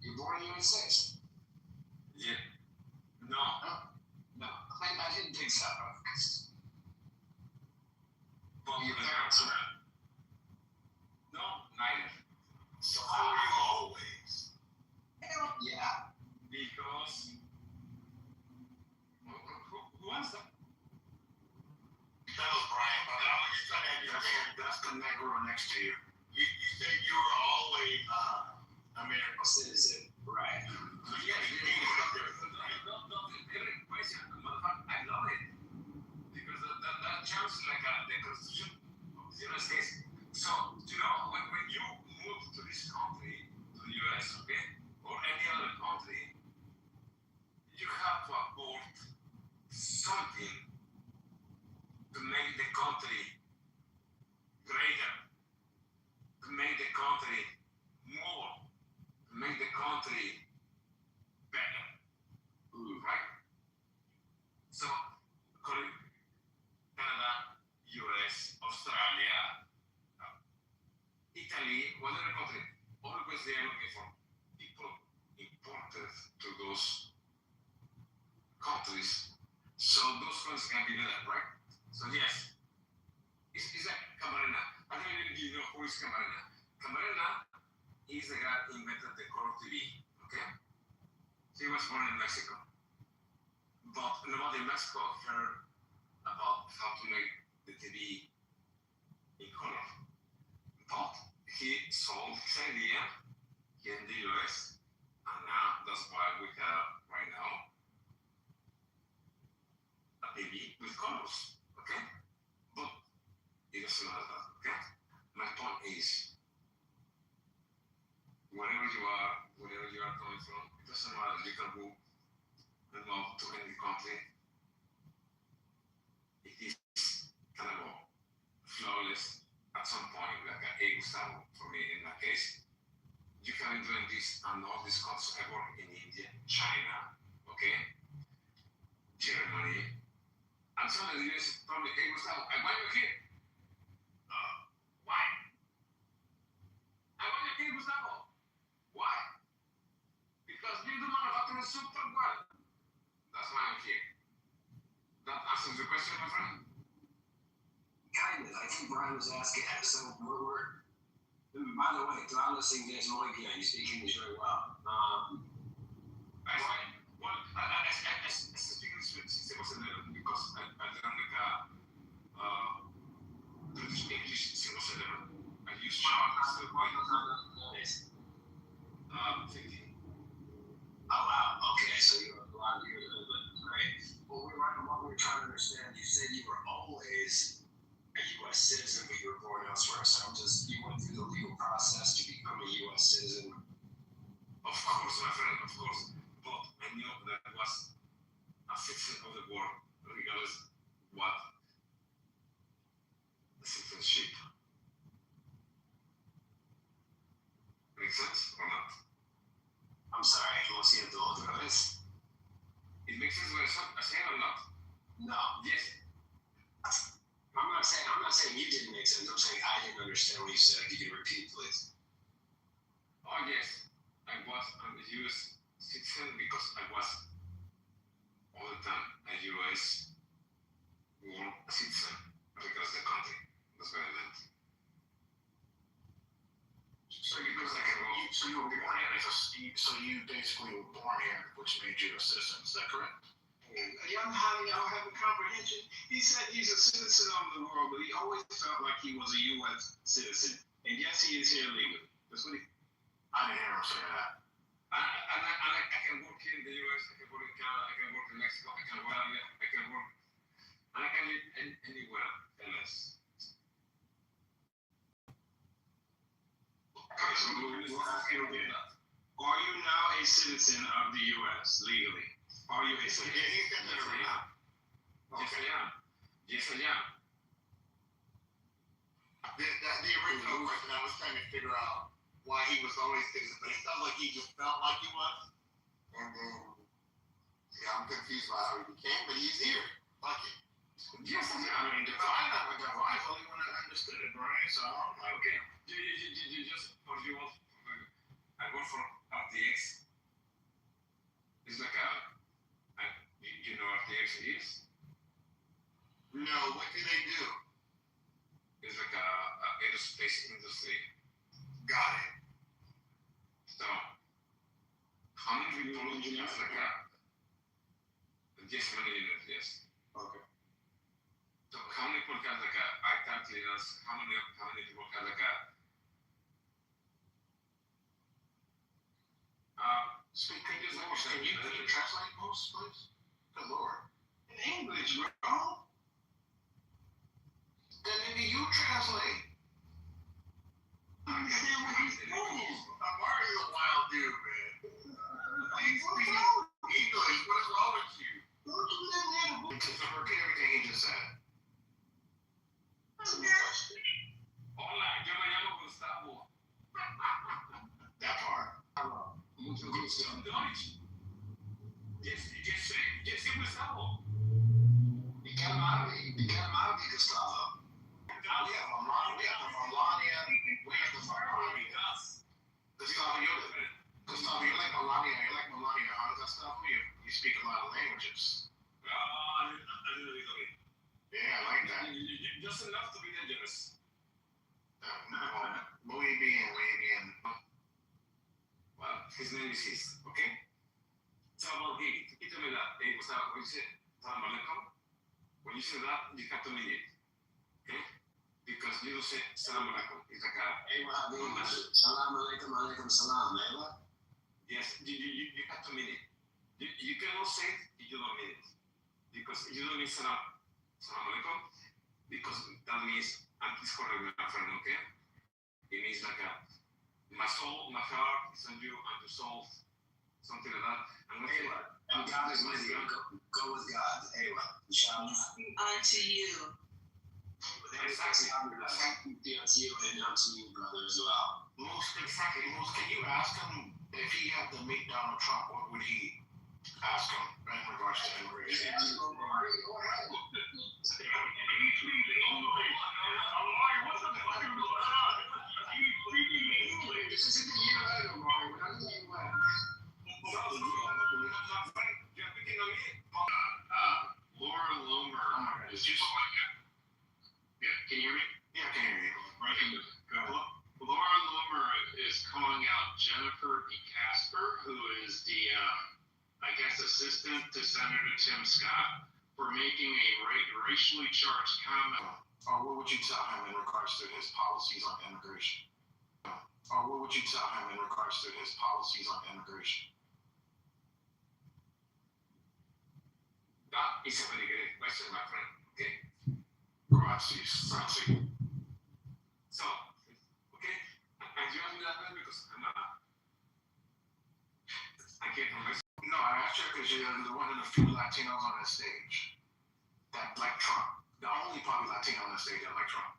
You're born in the United States? Yeah. No. No. I didn't think so. But Your parents are. No, neither. So how are you always? Yeah. Because who wants that? That was Brian, but I was just trying to understand. That's the Negro next to you. You said you were always American. Citizen. Right. So yes, every question, motherfucker, I love it. Because that sounds like the Constitution of the United States. So, you know, when you move to this country, to the US, okay, or any other country, you have to afford something to make the country greater, to make the country more, to make the country better. Right? So, Canada, US, Australia, Italy, whatever country, always they are looking for people imported to those countries. So those countries can be better, right? So yes, it's like Camarena. I don't even you know who is Camarena. Camarena is the guy who invented the color TV, okay? He was born in Mexico. But nobody in Mexico heard about how to make the TV in color. But he sold his idea here in the US, and now that's why we have right now a TV with colors, okay? But it doesn't matter that, okay? My point is, wherever you are coming from, it doesn't matter. You can move to any country. It is kind of flawless at some point, like a Gustavo for me in my case. You have been doing this and all these countries. I work in India, China, okay, Germany. And some of the US probably, hey Gustavo, I want you here. Why? I want you here, Gustavo. Why? Because you do manufacturing super well. That's why I'm here. That answers the question, my friend? Kind of. I think Brian was asking. So By the way, claro, sin inglés muy bien. You speak English very well. I speak since I was 11 because I learned British English since I was 11. I used to 15. Oh wow. Okay, so you're a lot of years older. Great. Well, what we're trying to understand, you said you were always a U.S. citizen, but you were born elsewhere. So you went through the legal process to become a U.S. citizen. Of course, my friend, of course. But I knew that I was a citizen of the world, regardless what the citizenship. Makes sense or not? I'm sorry, lo siento otra vez. It makes sense what I'm saying or not? No. Yes. I'm not saying you didn't make sense. I'm saying I didn't understand what you said. If you can repeat, please. Oh yes, I was a U.S. citizen because I was all the time a U.S. born citizen because the country. That's what I meant. So you were born here. So you basically were born here, which made you a citizen. Is that correct? Y'all have a comprehension. He said he's a citizen of the world, but he always felt like he was a U.S. citizen. And yes, he is here legally. That's what he. I didn't hear him say that. I can work here in the U.S. I can work in Canada. I can work in Mexico. I can work here. I can work, and I can live anywhere else. Okay, so are you now a citizen of the U.S. legally? Are you a citizen? Yeah, he's got that already. Yes, I am. Yes, I am. The original question, I was trying to figure out why he was always citizen, but it sounds like he just felt like he was. And then, yeah, I'm confused by how he became, but he's here. Fuck it. Yes, I am. I mean, divine's only when I understood it, Brian, so I'm like, Okay, you just, what do you want? I work for RTX. It's like you know what RTX is? no, what do they do? It's like a aerospace industry. Got it. So, how many people have like yes, many units, yes. Okay. So, how many people have like ITAR clearance? How many people have like Speak English. Can you translate most, please? Good Lord. In English, bro. Then maybe you translate. I understand what he's saying. Mario's a wild dude, man. He speaks English. What is wrong with you? Don't you live there? Repeat everything he just said. Hola, yo me llamo Gustavo. That part. Mucho gusto. Deutsch. Yes, Gustavo. You got him out of me, Gustavo. We have Melania. Gustavo, you're like Melania. You're like Melania, huh, Gustavo? You speak a lot of languages. A little bit. Yeah, I like that. Just enough to be dangerous. Muy bien. Well, his name is his, okay? So, okay, quítame that. Gustavo, when you say Salam Alaikum, when you say that, you have to mean it, okay? Because you don't say Salam Alaikum. It's like Salam alaikum, alaikum salam, Aywa. yes, you have to mean it. You cannot say it if you don't mean it. Because you don't mean Salam Alaikum, because that means, and please correct me, my friend, okay? It means like my soul, my heart is on you, and your soul, something like that. And God is with you. Go with God. Aywa. Inshallah. Unto you. Exactly. Unto you and unto you, brother, as well. Exactly. Can you ask him if he had to meet Donald Trump, what would he ask him in regards to immigration? This isn't the year later, Mario. We're not in the U.S. Laura Lomer is just like that. Yeah, can you hear me? Yeah, I can hear you. Right. Laura Jennifer E. Casper, who is the, I guess, assistant to Senator Tim Scott, for making a racially charged comment. Or what would you tell him in regards to his policies on immigration? Or what would you tell him in regards to his policies on immigration? That is a very great question, my friend. Okay. Gracias. So, okay, and you asked me that question because I came from Mexico. No, I asked you because you're the one of the few Latinos on the stage that like Trump. The only probably Latino on the stage that like Trump.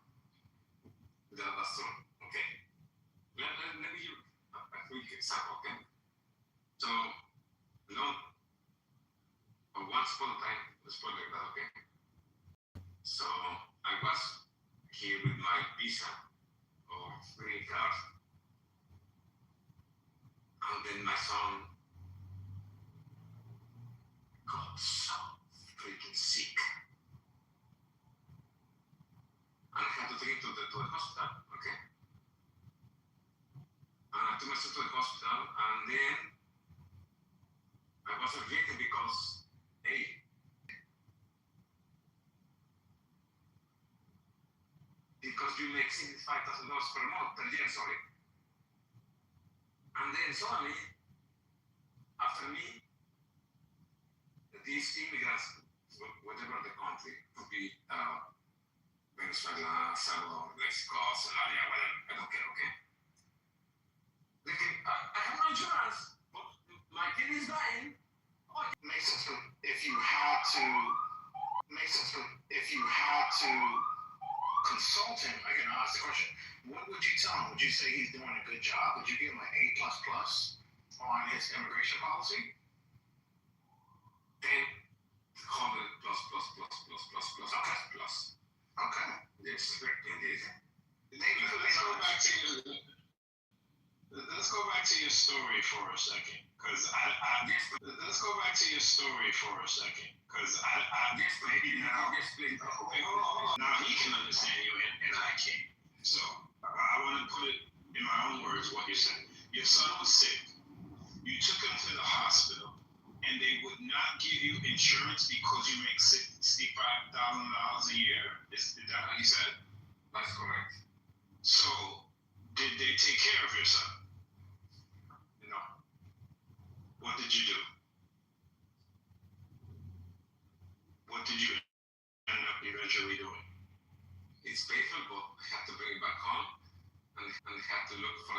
That's true. Okay. Let me give you a quick example, okay? So, once upon a time, let's put it like that, okay? So, I was here with my visa or green card, and then my son got so freaking sick. And I had to take him to the hospital, okay? And I took my son to the hospital, and then I was rejected because, hey, because you make $65,000 per year, sorry. And then suddenly, after me, these immigrants, whatever the country, could be Venezuela, Salvador, Mexico, Somalia, whatever, I don't care, okay? I have no insurance, but my kid is dying. Oh, Makes sense, but if you had to consult him, I can ask the question, what would you tell him? Would you say he's doing a good job? Would you give him an A++ on his immigration policy? then 100 plus. Okay. Yes, indeed. Let's go back to your story for a second, because let's go back to your story for a second, because Yes, maybe now. Yes, please. Okay, hold on. Now he can understand you and I can't. So I want to put it in my own words what you said. Your son was sick. You took him to the hospital, and they would not give you insurance because you make $65,000 a year. Is that what you said? That's correct. So did they take care of your son? No. What did you do? What did you end up eventually doing? It's painful, but I have to bring it back home and have to look for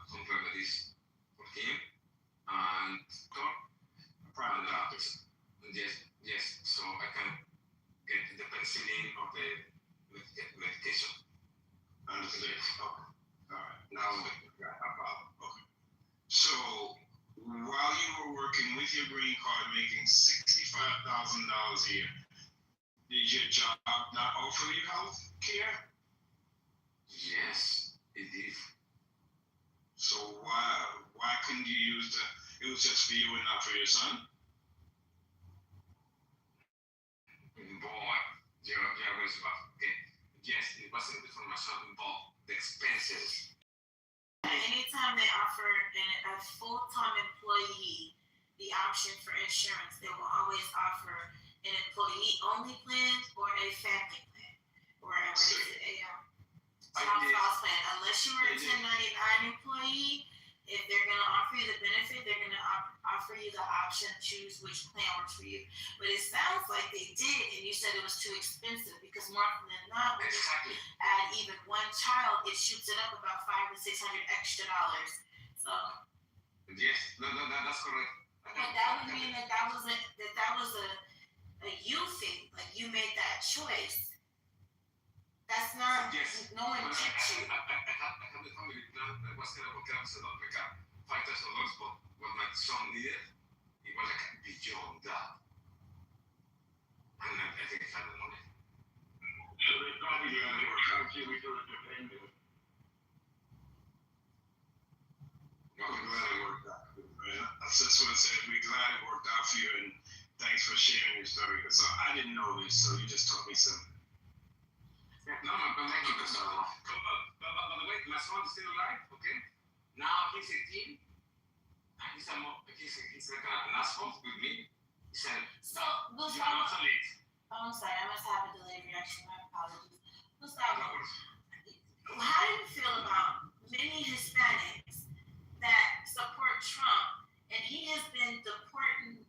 something like this for him and private doctors. Yes, so I can get the penicillin or the medication. Understood. Okay. All right. Now I follow. Okay. So while you were working with your green card, making $65,000 a year, did your job not offer you health care? Yes, it did. So why couldn't you use it was just for you and not for your son? Boy, yeah, okay. Yes, it wasn't for my son, but the expenses. Anytime they offer a full-time employee the option for insurance, they will always offer an employee-only plan or a family plan, or a spouse plan. Unless you are a 1099 employee, if they're going to offer you the benefit, they're going to offer you the option to choose which plan works for you. But it sounds like they did, and you said it was too expensive because more often than not, when Exactly. you add even one child, it shoots it up about $500 to $600 extra. So. Yes, no, that's correct. But that would mean that was a you thing. Like you made that choice. That's not. Yes. No one tipped you. I have the family plan that was kind of $5,000, but what my son needed, it was like beyond that. And I think I had the money. So they probably work out here. We do it dependent. I'm glad it worked out. I just want to say we're glad it worked out for you, and thanks for sharing your story. So I didn't know this, so you just taught me something. No, thank you, because by the way, my son is still alive, okay? Now he's 18, and he's not supposed with me. He said, So, I'm Gustavo, not late. oh, I'm sorry, I must have a delayed reaction. My apologies. Gustavo, No worries. how do you feel about many Hispanics that support Trump, and he has been deporting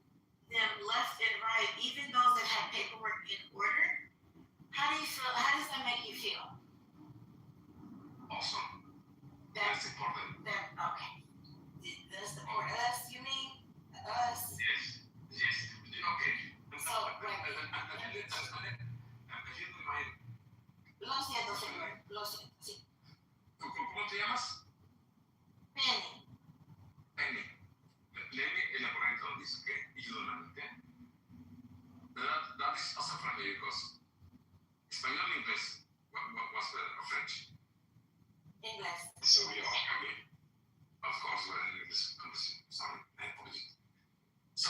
them left and right, even those that have paperwork in order? How do you feel? How does that make you feel? Awesome. That That's important. that okay? Does support us? You mean us? Yes. Okay. So, right. If you don't mind, Lo siento, señor. Lo siento. Sí. ¿cómo te llamas? Penny. Penny. Let me elaborate on this, okay? If you don't mind, okay? That is also from me because Español, English, what's better, or French? English. So we are again. Of course, we're in English conversation. Sorry, I apologize. So,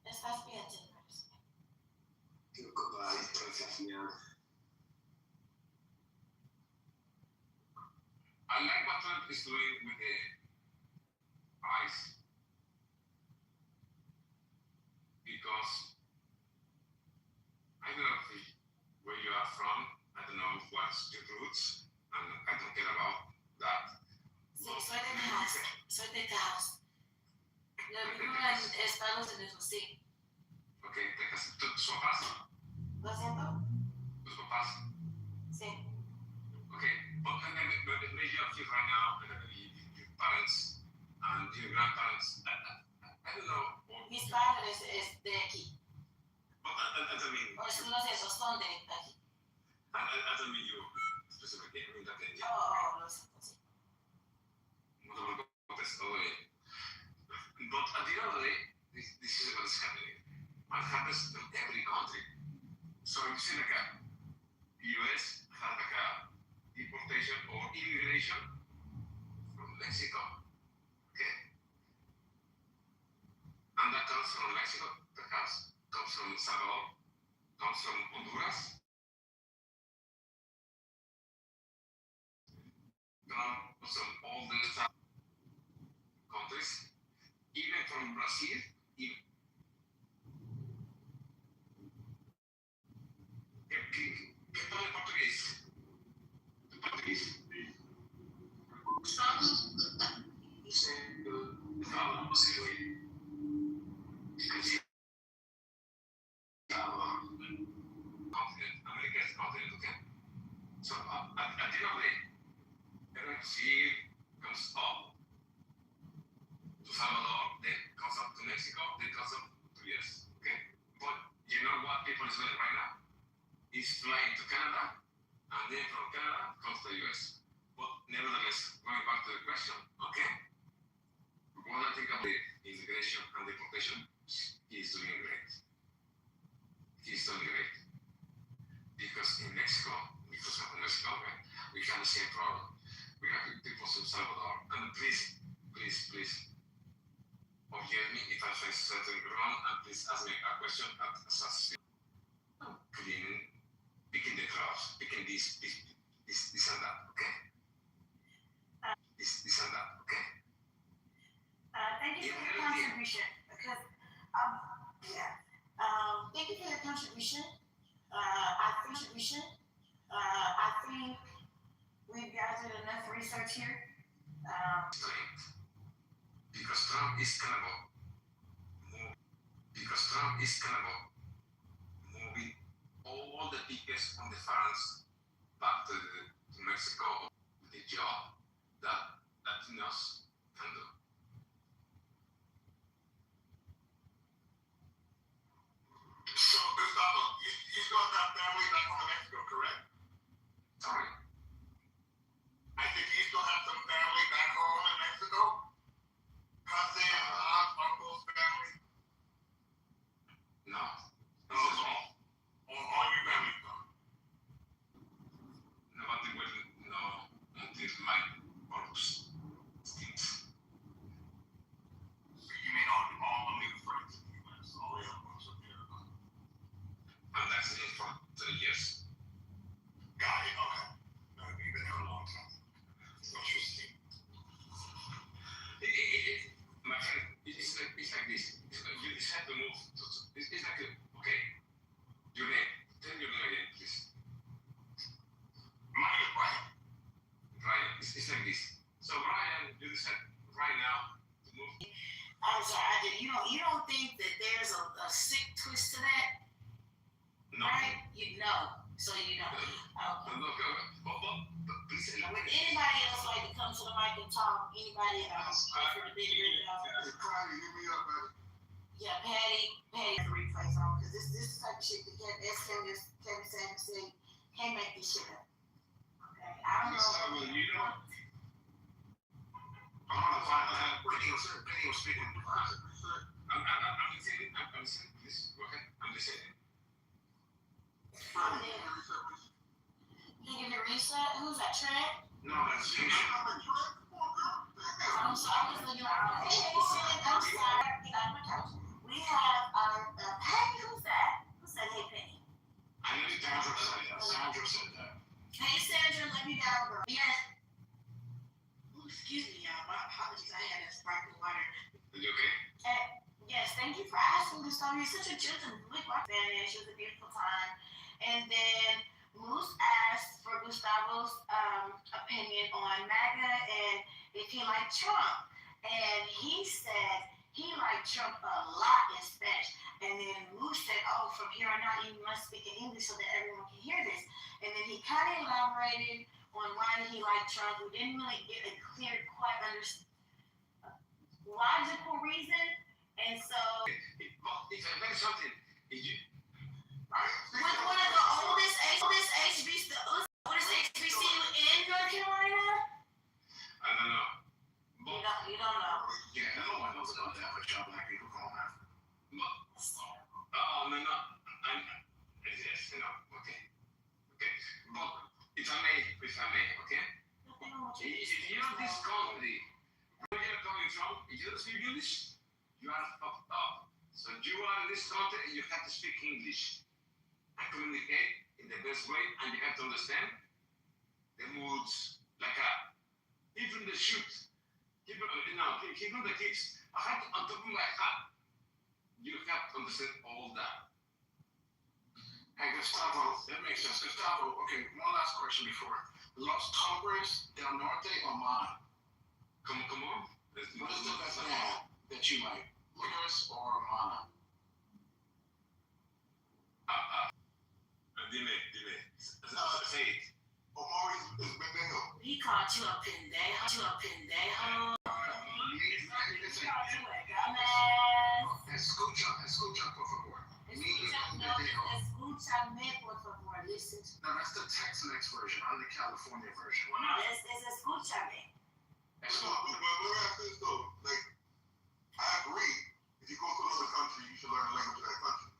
Estás bien, señor. Goodbye, gracias, señor. I like what Trump is doing with the ICE because I don't know where you are from. I don't know what's your roots, and I don't care about that. Sí, soy de Texas. Soy de Texas. Yo vivo en Estados Unidos, sí. Okay, Texas. ¿Tus papás? ¿Lo siento? Tus papás? Sí. Okay, but maybe you feel right now, your parents and your grandparents. I don't know. Mis padres es de aquí. But I don't mean. Lo siento, son de aquí. I don't mean you specifically. I mean that in Lo siento, sí. But at the end of the day, this is what is happening. What happens in every country. So you see like a US has like a deportation or immigration from Mexico. Okay. And that comes from Mexico, perhaps comes from Salvador, comes from Honduras, comes from all these countries, even from Brazil. ¿Qué tal el portugués? ¿El portugués? Continent, America is continent, okay? So at the end of the day, everyone see comes up to Salvador, then comes up to Mexico, then comes up to US, okay? But you know what people is doing right now? Is flying to Canada, and then from Canada comes to the US. But nevertheless, going back to the question, okay? What I think about the immigration and deportation, he's doing great. He's doing great. Because in Mexico, right, we have the same problem. We have people from Salvador, and please, forgive me if I say something wrong, and please ask me a question as cleaning, picking the crops, picking this and that, okay? This and that, okay? Thank you for your contribution. Because, thank you for your contribution. I think we've gathered enough research here. Because Trump is kind of moving all the tickets on the farms back to Mexico with the job that Latinos can do. So, Gustavo, you still have family back home in Mexico, correct? Sorry. I think you still have some family back home in Mexico? Cousins, aunts, uncles, family? No. All your family's gone. Nobody will know until my corpse stinks. So you mean all the new friends in the U.S., all the other ones up there? And that's it for 3 years. Got it, okay. No, you've been there a long time. Interesting. it's like this. So Ryan, you decide right now to move. I'm sorry, I did. You don't think that there's a sick twist to that, No. right? You know, so you know. Okay. But please, Would anybody else like to come to the mic and talk? Anybody else? For the big red dog. Yeah, Patty, the replays on because this type of shit that Kevin Sanders said can't make this shit up. Okay, I don't know. You know, Penny was speaking. I'm saying this. Go ahead. I'm just saying. Can you give me a reset? Who's that, Trent? No, that's you. I'm sorry, I was looking at my hey, I'm sorry, get out of my couch. We have Penny, who's that? Who said hey, Penny? I know Sandra said that. Sandra said that. Hey, Sandra, let me down, girl. Yes. Ooh, excuse me, y'all. My apologies. I had that sparkling water. Are you okay? Yes, thank you for asking, Gustavo. You're such a gentleman. Look, my Spanish. It was a beautiful time. And then Moose asked for Gustavo's opinion on MAGA and if he liked Trump. And he said he liked Trump a lot in Spanish. And then Moose said, oh, from here on out, you must speak in English so that everyone can hear this. And then he kind of elaborated on why he liked Trump. We didn't really get a clear, quite logical reason. And so, If I learn something, with one of the oldest HBCs in North Carolina? I don't know. You don't know. Yeah, no one knows about that, but y'all black people call that. No. Yes, okay. But if I may, okay? If you're this country, where you're coming from, if you don't speak English, you are fucked up. So you are in this country and you have to speak English and communicate in the best way, and you have to understand the moods, like even the shoot. Even the kids, I'm talking like that. You have to understand all that. Hey, Gustavo, that makes sense. Gustavo, okay, one last question before. Los Hombres del Norte or Mana? Come on. What is the best band that you like? Licorice or Mana? Dime. Say it. Omari is pendejo. He called you a pendejo. Escucha, por favor. Escúchame, por favor. Listen to No, that's the Tex-Mex version. I'm the California version. Es escúchame. But let me ask this though. Like, I agree. If you go to another country, you should learn the language of that country.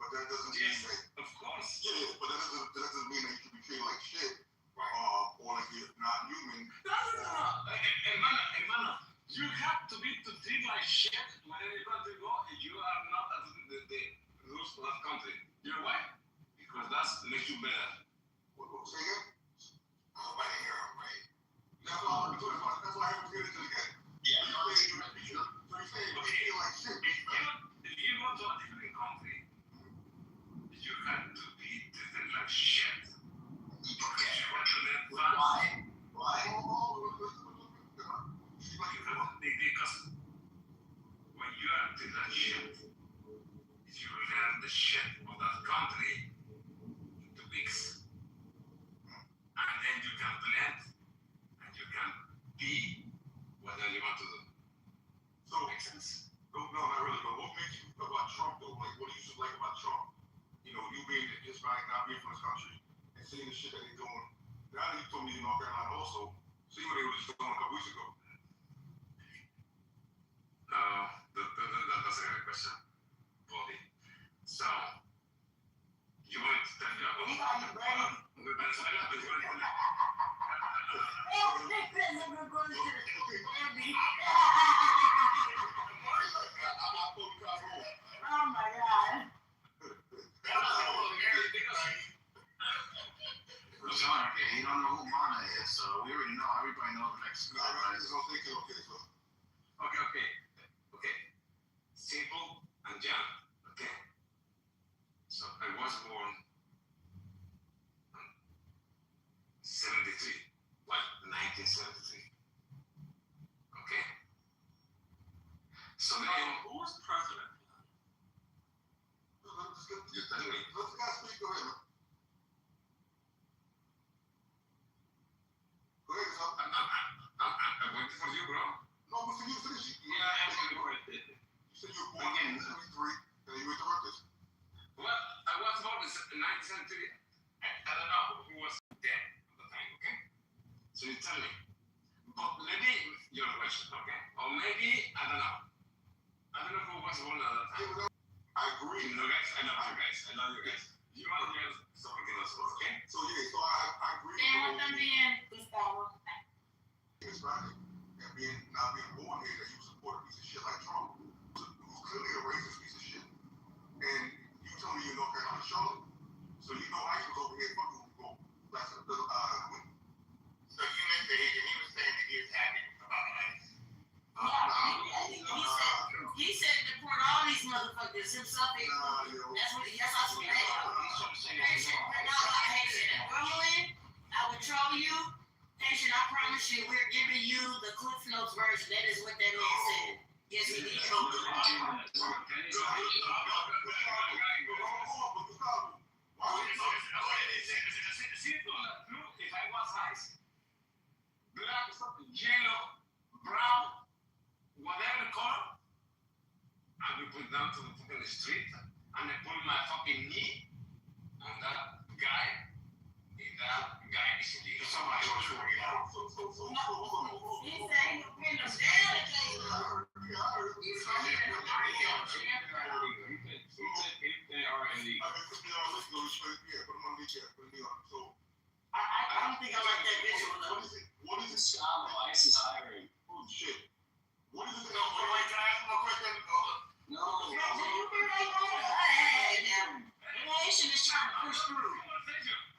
But that doesn't mean that. Of course. Yeah, but that doesn't mean that you should be treated like shit. Right. Or like you're not human. No. Hermano, you have to treat like shit whenever you go to go. You are not the rules of that country. You know why? Because that makes you better. What say again? Oh, right here, right. That's why I haven't figured it again. Yeah. So you're saying you feel like shit. If you go to a different country, you have to be treated like shit. Because you want to learn fast. Why? Because when you are to that shit, you learn the shit of that country in 2 weeks. And then you can blend and you can be whatever you want to do. So, Makes sense? no, not really. But what makes you about Trump though? Like, what do you like about Trump? You know, you being Hispanic, not being from this country, and seeing the shit that they're doing. Now that you told me you're in North Carolina also, see what they were just doing a couple weeks ago. That's a good question, Bobby. So, you want to tell me about Oh my God. He don't know who Mana is, so we already know. Everybody knows Mexico. Okay. Simple and young. Okay. So I was born in 73, like 1973. question, okay? Or maybe, I don't know. I don't know who was one other time. I agree. You know, guys, I love you guys. I love you guys. You are here, so we can also, okay? So yeah, so I agree. Then what them being Gustavo? It's right. And not being born here that you support a piece of shit like Trump, who's clearly a racist piece of shit. And you tell me you're North Carolina Charlotte. So you know ICE was over here fucking with people. That's a little So you meant that he was saying that he was happy about ICE. He said deport all these motherfuckers himself. That's what he. That's how he said. Haitian, I would troll you. Haitian, I promise you, we're giving you the Cliff Notes version. That is what that man said. Yes, he did. If I was ICE, black, yellow, brown, whatever color, I will put down to the fucking street and I put my fucking knee on that guy. If that guy is illegal, somebody else will get out. He said he was putting them down. I don't think I like that visual though. What is this? ICE is hiring. Oh shit. What is this? No, wait, can I ask him a question? No. Haitian is trying to push through. Go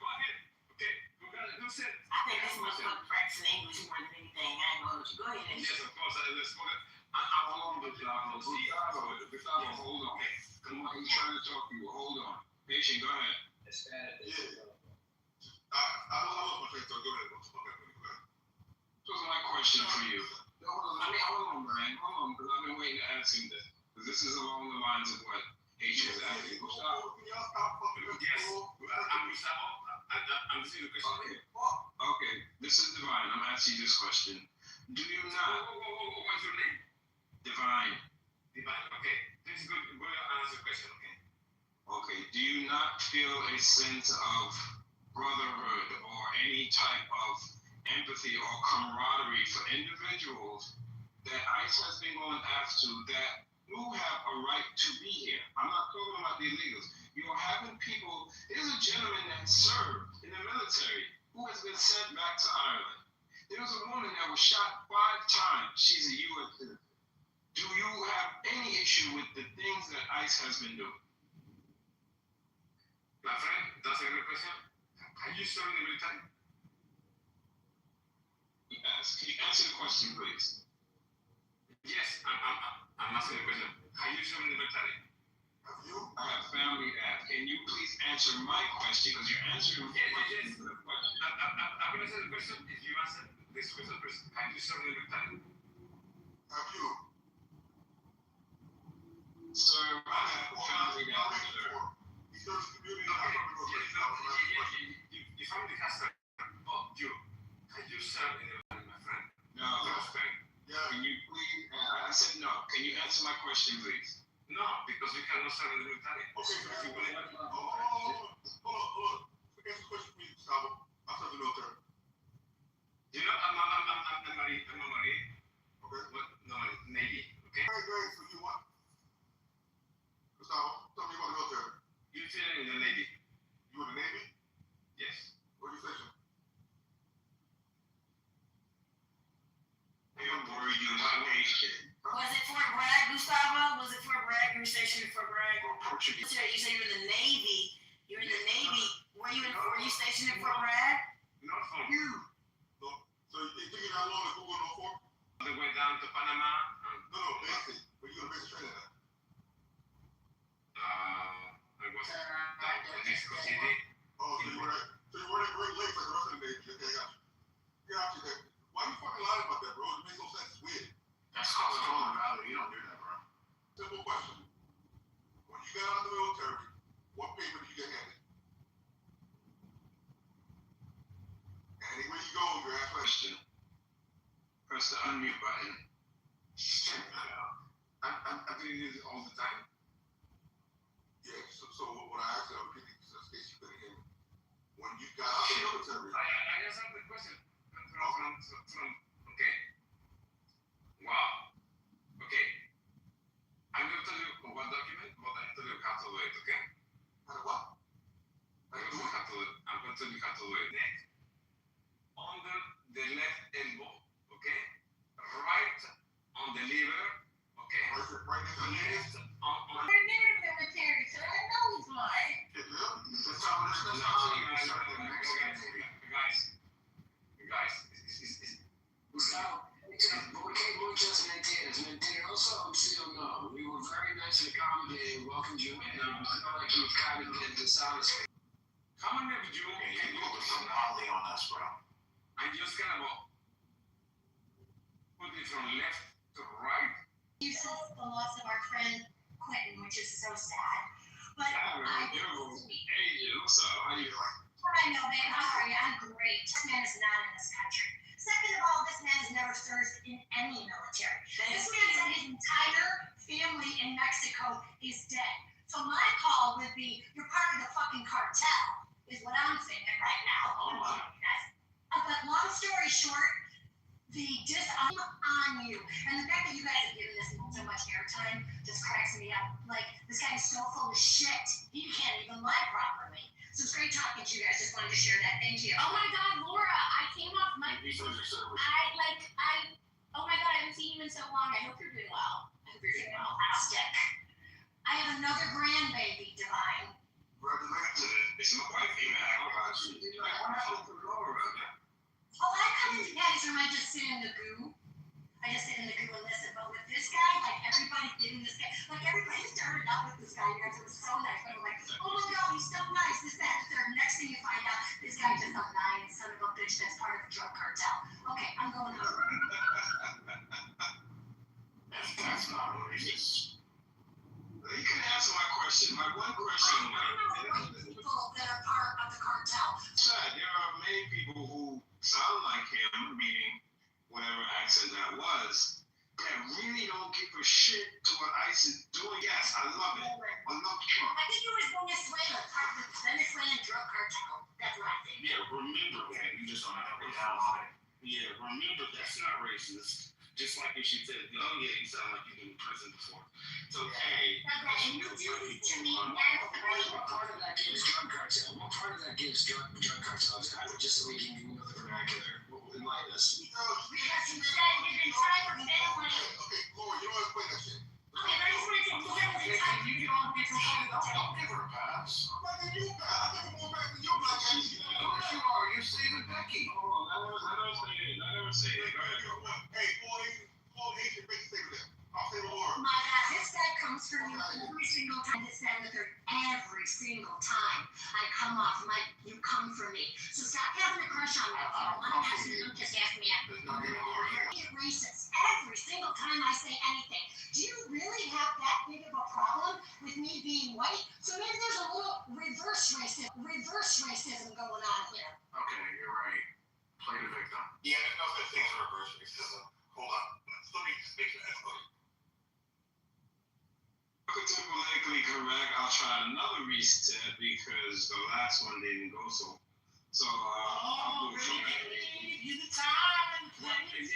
ahead. Okay, we're gonna do it. I think this motherfucker practicing English more than anything. I ain't gonna let you go ahead and Yes, of course. Let's go ahead. Hold on, Gustavo, hold on. Come on, he's trying to talk to you. Hold on. Patient, go ahead. I don't know what to go ahead. This was my question for you. Hold on, Brian. Hold on, because I've been waiting to ask him this. Because this is along the lines of what H is asking. Gustavo. Y'all stop fucking with Yes, me. I'm Gustavo. I'm listening to the question. Okay, this is Divine. I'm asking you this question. Do you not, What's your name? Divine, Divine. Okay, this is good. Go ahead and answer the question, okay? okay, do you not feel a sense of brotherhood or any type of empathy or camaraderie for individuals that ICE has been going after that who have a right to be here? I'm not talking about the illegals. You're having people, there's a gentleman that served in the military who has been sent back to Ireland. There was a woman that was shot 5 times. She's a U.S. citizen. Do you have any issue with the things that ICE has been doing? My friend, that's a good question. Are you serving the military? Yes. Can you answer the question, please? Yes, I'm asking the question. Are you serving the military? Have you? I have family that. Can you please answer my question? Because you're answering Yes. the question. I'm going to answer the question. If you answer this question first, are you serving the military? Have you? Sir, I have family that. He serves the community. The family has served, but you, can you serve in the military, my friend? No. Yeah. Can you please? I said no. Can you answer my question, please? No, because we cannot serve in the military. Okay, so If you want to- hold on. Answer the question, please, Gustavo. I serve the military. You know, I'm a Marine, Okay. but no, Navy, okay? Great. So you what? Gustavo, tell me about the military. You're in the Navy. You in the Navy? Yes. Where you stationed? Were you not Haitian? Was it Fort Bragg, Gustavo? Was it Fort Bragg? You were stationed in Fort Bragg? Or Portuguese? You said you were in the Navy. You were in the Navy. Were you stationed in Fort Bragg? Not from You. So you think you're not long to Google no for? all the way down to Panama. No, basic. But you go to basic training at. I was down to Mexico City. Oh, so you were at Great Lakes like the rest of the Navy. Okay, got you there. Why you fucking lying about that, bro? It makes no sense. It's weird. That's called stolen value. You don't do that, bro. Simple question. When you got out of the military, what paper did you get handed? And anywhere you go, you're asked Question. Press the unmute button. I'm doing this all the time. Yeah, so what I asked you, I'm repeating because that's case you couldn't hear me. When you got out of the military, I answered the question from okay. away. Neck, under the left elbow, okay? Right on the liver, okay? Right next to the head. Left on I'm in the military, so I know he's lying. Guys, So, we just maintained. Also, still we were very nice and accommodating, welcomed you in. I feel like you kind of did dishonest. how many of you You put some gnarly on us, bro. I just kind of put it from left to right? You saw the loss of our friend Quentin, which is so sad. But I Hey, what's up? How you doing? I know, babe. How are you? I'm great. This man is not in this country. Second of all, this man has never served in any military. This man said his entire family in Mexico is dead. So my call would be, you're part of the fucking cartel, is what I'm thinking right now. Oh my. But long story short, the I'm on you. And the fact that you guys have given this so much airtime just cracks me up. Like, this guy is so full of shit. He can't even lie properly. So it's great talking to you guys. Just wanted to share that. Thank you. Oh my God, Laura, I came off my. Oh my God, I haven't seen you in so long. I hope you're doing well. I hope you're doing well. Fantastic. I have another grandbaby, Divine. It's my wife, Oh, I come to Daddy's room. I just sit in the goo. I just sit in the goo and listen. But with this guy, like everybody giving this guy, like everybody started out with this guy. You guys, it was so nice. But I'm like, oh my God, he's so nice. This, that, the third. Next thing you find out, this guy just a lying son of a bitch that's part of a drug cartel. Okay, I'm going home. That's not racist. You can answer my question. My one question. I know people that are part of the cartel. Sad. There are many people who sound like him, meaning whatever accent that was, that really don't give a shit to what ICE is doing. Yes, I love it. I love Trump. I think he was Venezuela, part of the Venezuelan drug cartel. That's what I think. Yeah, remember that. You just don't have to down on it. Yeah, remember that's not racist. Just like if she said, oh yeah, you sound like you've been in prison before. It's okay. And you do this to me, that's the way. What part of that gives drug cartel? What part of that gives drug cartel? Just so we can know the vernacular. Enlighten us. Because he said his entire family. Okay, Laura, you don't explain that shit. Okay, but I just wanted to look at his entire You don't give her a pass. I'm not giving you back. I'm giving more back than you, black ass. Of course you are. You're saving Becky. Oh, I never say it. Go ahead. Hey, Paul Haitian, make a statement there. I'll say the Laura. My God, this guy comes for you every single time. This, that, and the third. Every single time I come off mic, you come for me. So stop having a crush on me. If you want to ask me, don't just ask me out. There's nothing wrong here. You're racist every single time I say anything. Do you really have that big of a problem with me being white? So maybe there's a little reverse racism going on here. Okay, you're right. Play the victim. Yeah, there's no such thing as reverse racism. Hold on. Let me just make sure that's clear. To politically correct, I'll try another reset because the last one didn't go so. So I'll go from that. You the time and place.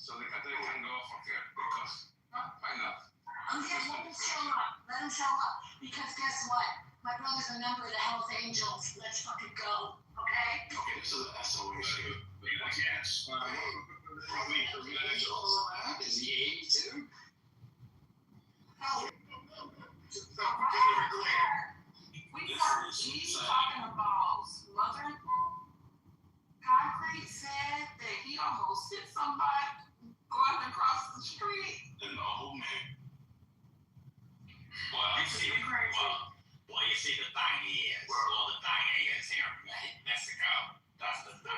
So the cartel can go from here because why not? Let him show up. Because guess what? My brother's a member of the Hells Angels. Let's fucking go. Okay? Okay, so the SOA issue. Yes. Is he 82? He's talking about mother-in-law. Concrete said that he almost hit somebody going across the street. And the whole man. Well, you see, the thing is here in Mexico. That's the thing.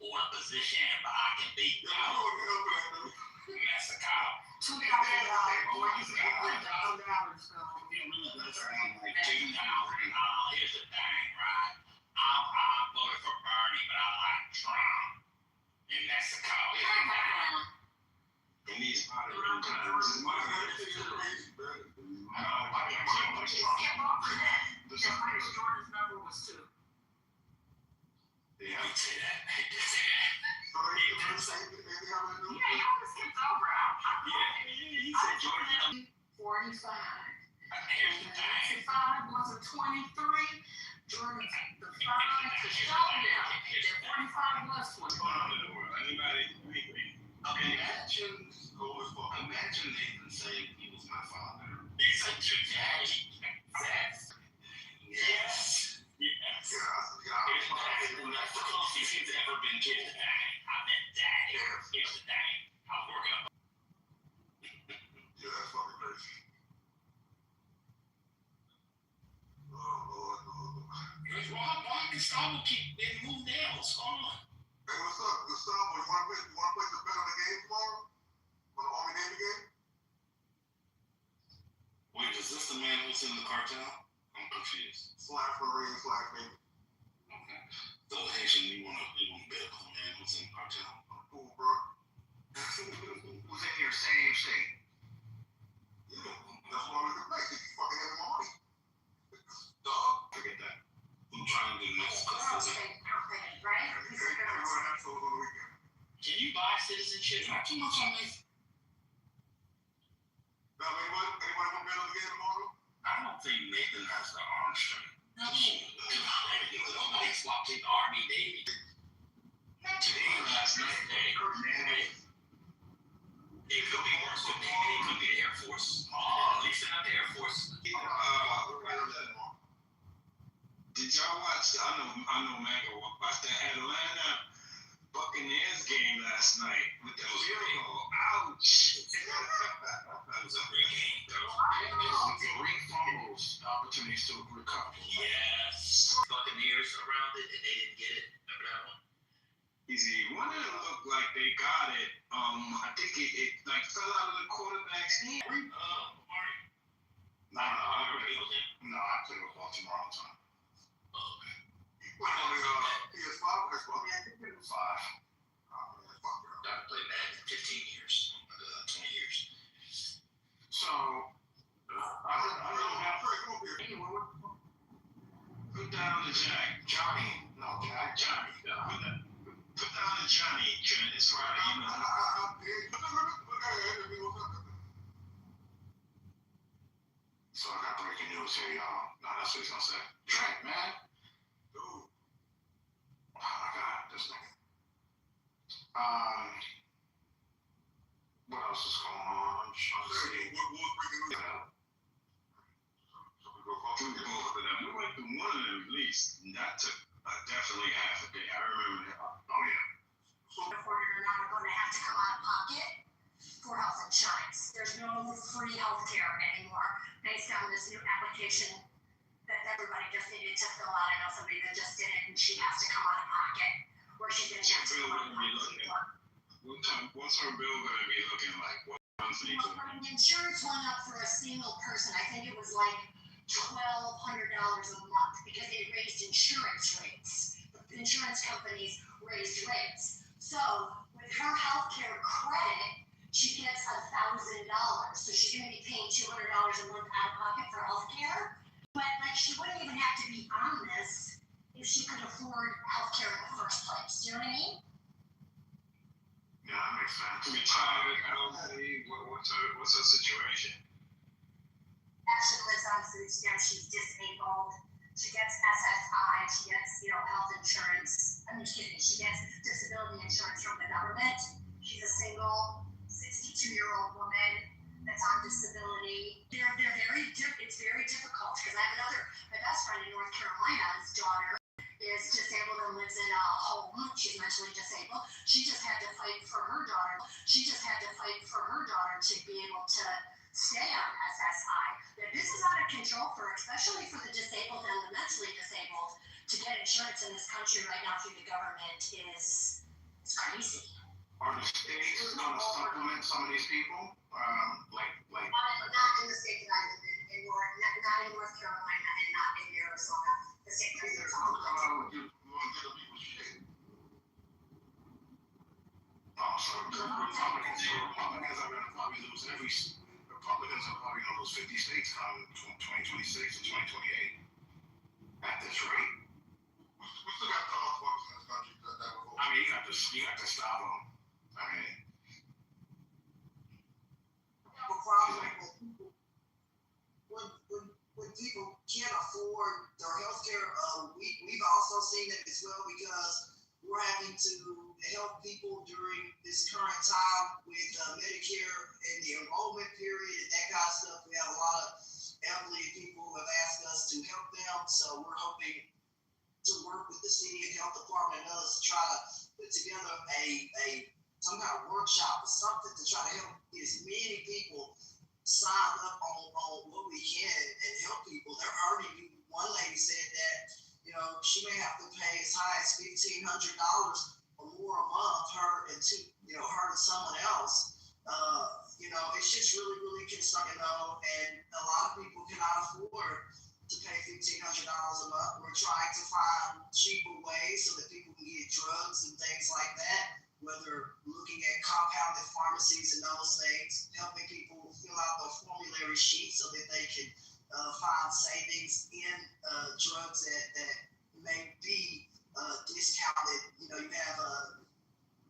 Or a position, but I can be Mexico. $2,000. Here's the thing, right? I I voted for Bernie, but I like Trump in Mexico. In these modern times, it's My modern. head is crazy, man. I don't like Trump. Jordan's number was 2. Yeah, I say that. I did say that. So they can say anything I'm gonna do. Yeah, y'all just skipped over. Yeah, he said Jordan. 45. Here's the thing. 65 was a 23. Jordan the 5 to show them. Then 45 was 20. Hold on to the world. Anybody? Imagine, imagine Nathan saying he was my father. He's like your daddy. Yes. Yes. Yes. And that's the closest he's ever been to the daddy. I meant daddy. Here's the daddy. I'm working up. Yeah, that's fucking crazy. Oh, Lord. Why Gustavo keep getting moved down? What's going on? Hey, what's up, Gustavo? You wanna play the bet on the game tomorrow? On the Army Navy game? Wait, is this the man who's in the cartel? I'm confused. /Marine /Navy. Okay. So Haitian, you wanna bet on the man who's in the cartel? I'm cool, bro. Who's in your same state? Yeah, that's why we can play. You fucking have the money. Dog, forget that. I'm trying to do Mexico. Right? Everyone has those on the weekend. Can you buy citizenship? Not too much on this. Now, anybody want to bet on the game tomorrow? I don't think Nathan has the arm strength. No. Nobody swapped in Army, Navy. Today, last night, it could be worse with Navy. It could be the Air Force. At least they're not the Air Force. Did y'all watch? I know Maggie watched that Atlanta Buccaneers game last night with the field goal. Ouch! That was a great game, though. Great fumbles, opportunities to recover. Yes. Buccaneers around it, and they didn't get it. Remember that one? Easy. One of them looked like they got it. I think it like fell out of the quarterback's hand. Marty. No, I play with Baltimore all the time. Okay. You put on the PS5 or Xbox? Yeah, I think it was 5. Oh, man, fuck that. I've played Madden 15 years. 20 years. So, I don't have. Come over here. Put down the Jack. Johnny. No, Jack. Johnny. Put down the Johnny. Trent. It's Friday. You know. So I got breaking news here, y'all. No, that's what he's gonna say. Trent, man. Dude. Oh my God, this nigga. What else is going on? I'm trying to see. What breaking news? So we go for We went through one of them at least. That took definitely half a day. I remember that. Oh yeah. Afford it or not, are going to have to come out of pocket for health insurance. There's no free health care anymore based on this new application that everybody just needed to fill out. I know somebody that just did it and she has to come out of pocket where she's going to have to come out of pocket. What's her bill going to be looking like? What monthly? The insurance went up for a single person. I think it was like $1,200 a month because they raised insurance rates. The insurance companies raised rates. So with her healthcare credit, she gets $1,000. So she's going to be paying $200 a month out of pocket for healthcare. But like she wouldn't even have to be on this if she could afford healthcare in the first place. Do you know what I mean? Yeah, that makes sense. Retired, elderly. What's her situation? Actually lives on food stamps. She's disabled. She gets SSI. She gets, health insurance. She gets disability insurance from the government. She's a single 62-year-old woman that's on disability. It's very difficult because I have my best friend in North Carolina's daughter is disabled and lives in a home. She's mentally disabled. She just had to fight for her daughter. To be able to stay on SSI. This is out of control especially for the disabled and the mentally disabled. To get insurance in this country right now through the government is crazy. Are the states going to supplement some of these people? Not in the state that I live in, not in North Carolina and not in Arizona. The same Hey, person. there's no come out and get other people's shit. So Republicans are going to probably lose Republicans are probably going to lose 50 states come 2026 and 2028. At this rate. We still got the motherfuckers in this country that will vote. I mean, you got to stop them. I mean, The problem with people, when people can't afford their health care, we've also seen it as well because we're having to help people during this current time with Medicare and the enrollment period and that kind of stuff. We have a lot of elderly people who have asked us to help them, so we're hoping to work with the city and health department and others to try to put together some kind of workshop or something to try to help as many people sign up on what we can and help people. They're hurting. One lady said that, she may have to pay as high as $1,500 or more a month, her and someone else. It's just really, really concerning, and a lot of people cannot afford to pay $1,500 a month. We're trying to find cheaper ways so that people can get drugs and things like that, whether looking at compounded pharmacies and those things, helping people fill out the formulary sheet so that they can find savings in drugs that may be discounted. You have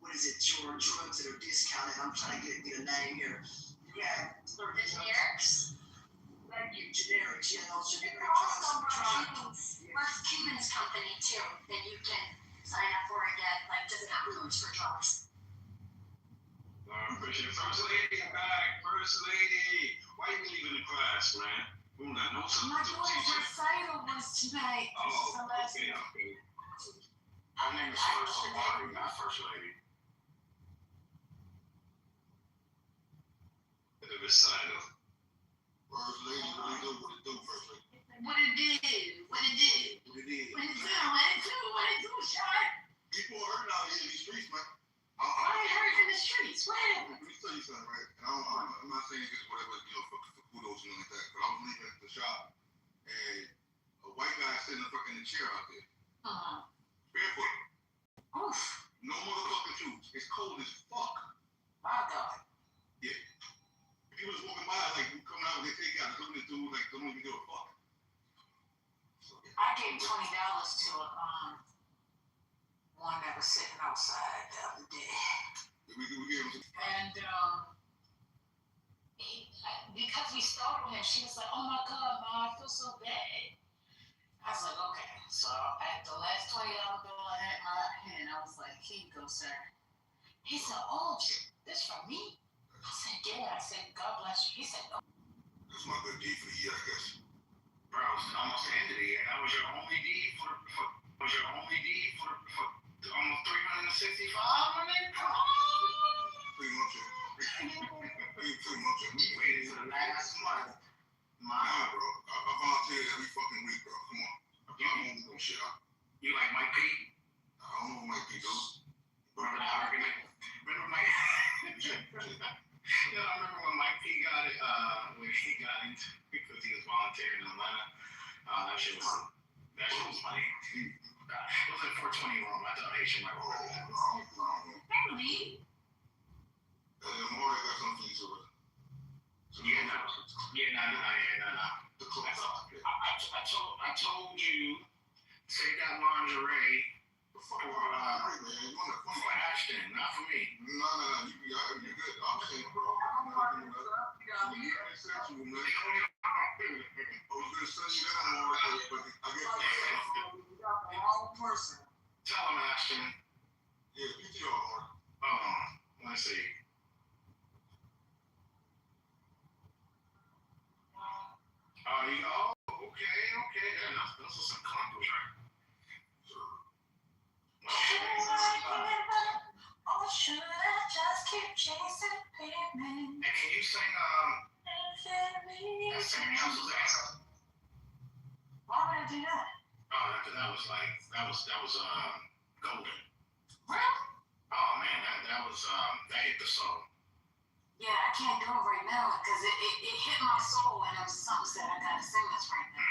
your drugs that are discounted. I'm trying to get a name here. You have The generics. generics, those generic drugs. Where's Cuban's company too? That you can sign up for and get doesn't have loans for drugs. First lady, back. First lady. Why you leaving the class, man? No My daughter's recital was tonight. Oh, Celeste. okay. her name is First Lady, not First Lady. The recital. First lady, what it do, first lady? What it do? What it is. Shot. People are hurting out here in these streets, man. I ain't heard in the streets. What happened? Let me tell you something, right? And I'm not saying it's whatever, for kudos and like that, but I was leaving the shop, and a white guy sitting in the chair out there, barefoot, Oof. no motherfucking shoes. It's cold as fuck. My God. People just walking by, coming out with their takeout, looking at dude, don't even give a fuck. I gave $20 to one that was sitting outside the other day. We gave him And because we startled him, she was like, "Oh my God, Ma, I feel so bad." I was like, "Okay." So at the last $20 bill I had in my hand, I was like, "Here you go, sir." He said, "Oh, this from me?" I said, "Yeah." I said, "God bless you." He said, "No." That's my good deed for the year, I guess. Bro, it's almost the end of the year. That was your only deed for almost 365, my nigga. Come on. Pretty much it. Pretty much it. We waited for the last month. Nah, bro. I volunteer every fucking week, bro. Come on. I don't do no shit. You like Mike P? I don't know what Mike P do. Remember the argument? Remember Mike? I remember when Mike P got it, when he got into because he was volunteering in Atlanta. That shit was funny. It was in 420 room. I thought Haitian might work. Really? And then more, I got something for you to No. The clothes off. I told you, take that lingerie for Ashton, not for me. No, you're good. I'm saying, bro. It's sexual, man. I was gonna send you that more, but I get The wrong person. Tell him, Ashton. Yeah, PTR, Mark. Let's see. Okay. Those are some combos, right? Or should I just keep chasing pavement? And can you sing that same House's Ass? Why would I do that? That was golden. Really? Oh man, that hit the soul. Yeah, I can't do it right now because it hit my soul and it was something said I gotta sing this right now.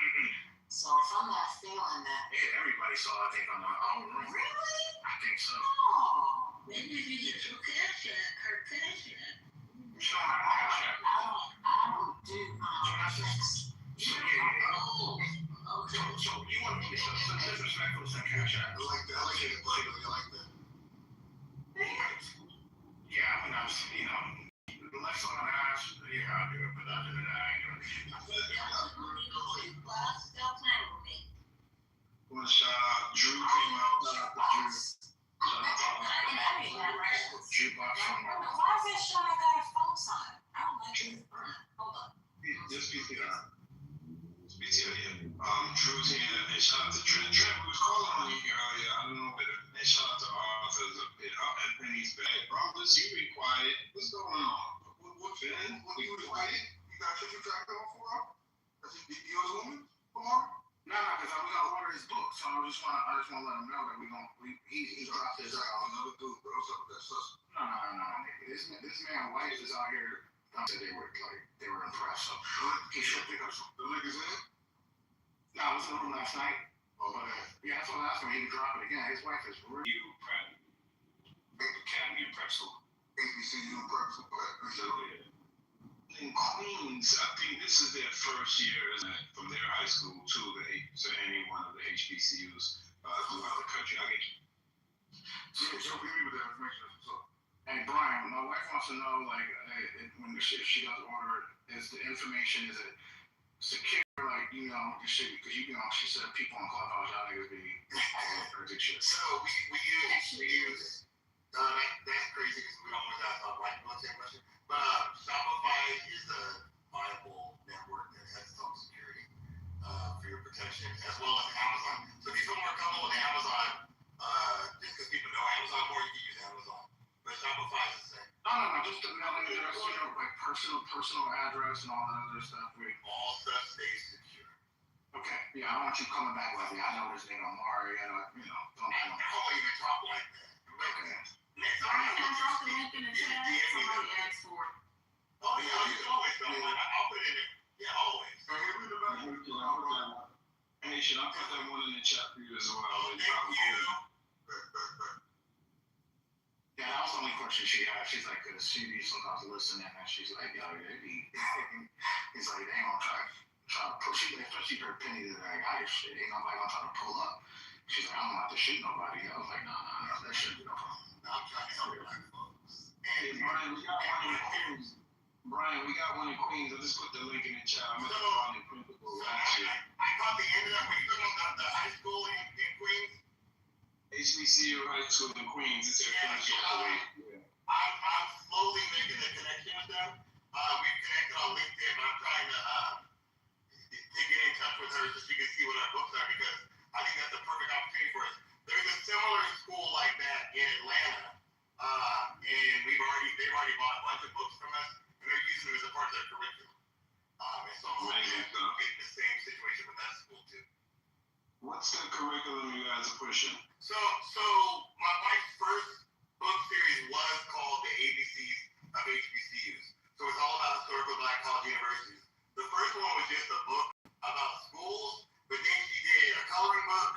So if I'm not feeling that, Yeah, everybody saw, I think, on our room. really? I think so. Oh, When did you get your cushion? Her cushion? You know, I don't I don't do checks. So, Oh, okay. so you want to be so disrespectful to send cash out? I like that. I like that. I like that. Yeah, I mean, I was, you know, unless someone asks, yeah, I'll do it, but other than that, I ain't gonna do it. Stop playing with me. I want to shout out Drew came out. Shout out to Drew. Jukebox from Why is that showing I got a phone sign? I don't like this. Hold on. Just PTR. Yeah. Drew's here, and shout out to Trent. Trent, we was calling on you earlier. I don't know, but and shout out to Arthur's up there. And Penny's back. Brothers, you be quiet. What's going on? What you was quiet? You got your track on for her? Does he you was a woman tomorrow? No, because I was gonna order his book, so I just wanna let him know that he dropped his Another dude, bro. What's up with that sister? No, nigga. This man's wife is out here. Said they were impressed. So he should pick up some. The link is in? No, I was in the room last night. But yeah, that's what I asked him. He can drop it again. His wife is really Prep. Academy of Prep School. HBCU prep school. In Queens, I think this is their first year, isn't it? From their high school to any one of the HBCUs throughout the country. I get you. So give me with that information. So, Hey Brian, my wife wants to know, like, when if she does order, is the information, is it secure, like, you know, because you know, she said people on Clubhouse, y'all niggas be crazy shit. So we use that's crazy because we don't want to talk about military question. But Shopify is a viable network that has its own security for your protection, as well as Amazon. So if you feel more comfortable with Amazon, just because people know Amazon more, you can use Amazon. But Shopify is the same. No, just the mailing address, you know, like personal address and all that other stuff. All stuff stays secure. Okay, yeah, I want you coming back with me. I know this nigga Amari, you know, don't I don't even talk like that. Okay. Next All right, time, can I drop the link in the chat? Somebody asked for it. oh yeah, you can always go. I'll put it in there. Yeah, always. Nation, I'll put that one in the chat for you as well. Oh, thank you. Yeah, that was the only question she had. She's like, because she be sometimes listening, and she's like, yo, they be, he's like, they ain't gonna try to push you, especially her Penny that I shit, ain't nobody gonna try to pull up. She's like, I don't have to shoot nobody. I was like, no, that shouldn't be no problem. I'm trying to help black folks. Hey, Brian, we got one in Queens. Brian, we got one in Queens. I just put the link in the chat. I'm at the one in Principal last year. I caught the end of that when you talking about the high school in Queens. HBCU High School in Queens. It's their first year. I'm slowly making the connection with them. We've connected on LinkedIn, but I'm trying to get in touch with her so she can see what our books are, because I think that's a perfect opportunity for us. There's a similar school like that in Atlanta, and they've already bought a bunch of books from us, and they're using them as a part of their curriculum. And so I'm getting the same situation with that school too. What's the curriculum you guys are pushing? So my wife's first book series was called The ABCs of HBCUs. So it's all about historical black college universities. The first one was just a book about schools, but then she did a coloring book,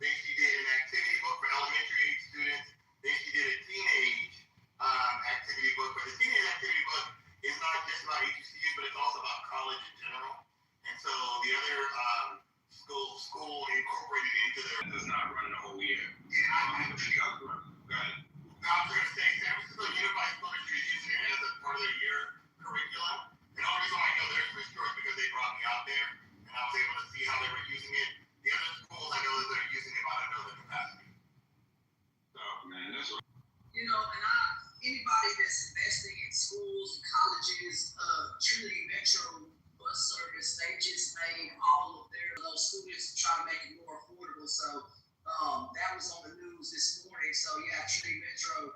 then she did an activity book for elementary age students, then she did a teenage activity book. But the teenage activity book is not just about HBCUs, but it's also about college in general. And so the other school incorporated into their Does not run the whole year. yeah, Go ahead. I was going to say, San Francisco Unified School District is using it as a part of their year curriculum. And the only reason I know theirs for sure is because they brought me out there, and I was able to see how they were using it. The other schools, I know that they're using it, but I don't know the capacity. Oh, man, that's what. You know, and anybody that's investing in schools and colleges, Trinity Metro bus service, they just made all of those students try to make it more affordable. So that was on the news this morning. So yeah, Trinity Metro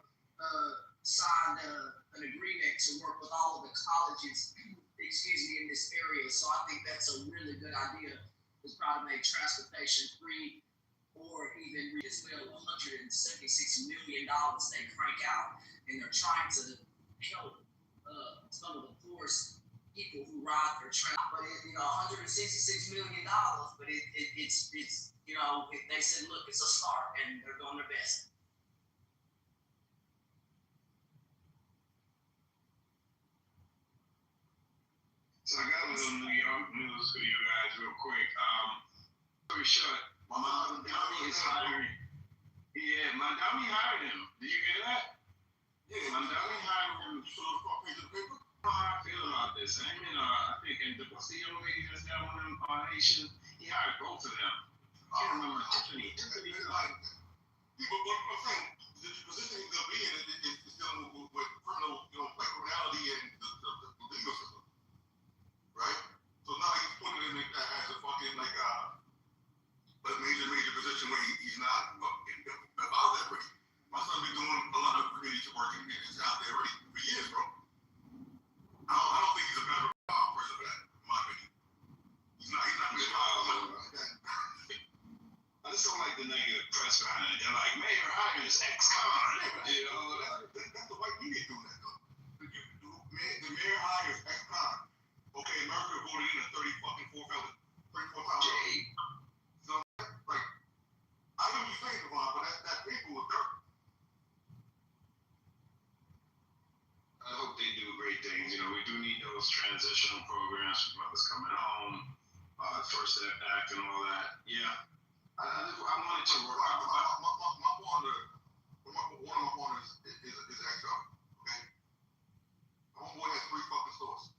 signed an agreement to work with all of the colleges, in this area. So I think that's a really good idea. It's probably make transportation free, or even as well $176 million they crank out, and they're trying to help some of the poorest people who ride their train. But $166 million. But it's they said, look, it's a start, and they're doing their best. So I got a little New York news for you guys real quick. Very short. Mondami is hiring. Yeah, Mondami hired him. Did you hear that? Yeah, Mondami hired him. You saw the front page of the paper? I don't know how I feel about this. I mean, I think, and what's the young lady that's down with him, Haitian? He hired both of them. I can't remember Tiffany. It's like, people, what I'm saying, the position he's going to be in is dealing with criminal, like criminality and the legal system, right? So now he's putting it in as a fucking, like, a major position where he's not about that already. My son been doing a lot of community work and it's out there already for years, bro. I don't think he's a better person for that, in my opinion. He's not really like that. I just don't like the negative press behind it. They're like, Mayor hires ex-con. You know, that's the white media doing that, though. The mayor hires ex-con. Okay, America voted in a 34 felon. 34 times. So, like, I know you're saying, Devon, but that paper was dirt. I hope they do great things. You know, we do need those transitional programs for brothers coming home, First Step Act and all that. Yeah. I wanted to work out. One of my partners is ex-con, okay? My homeboy has 3 fucking stores.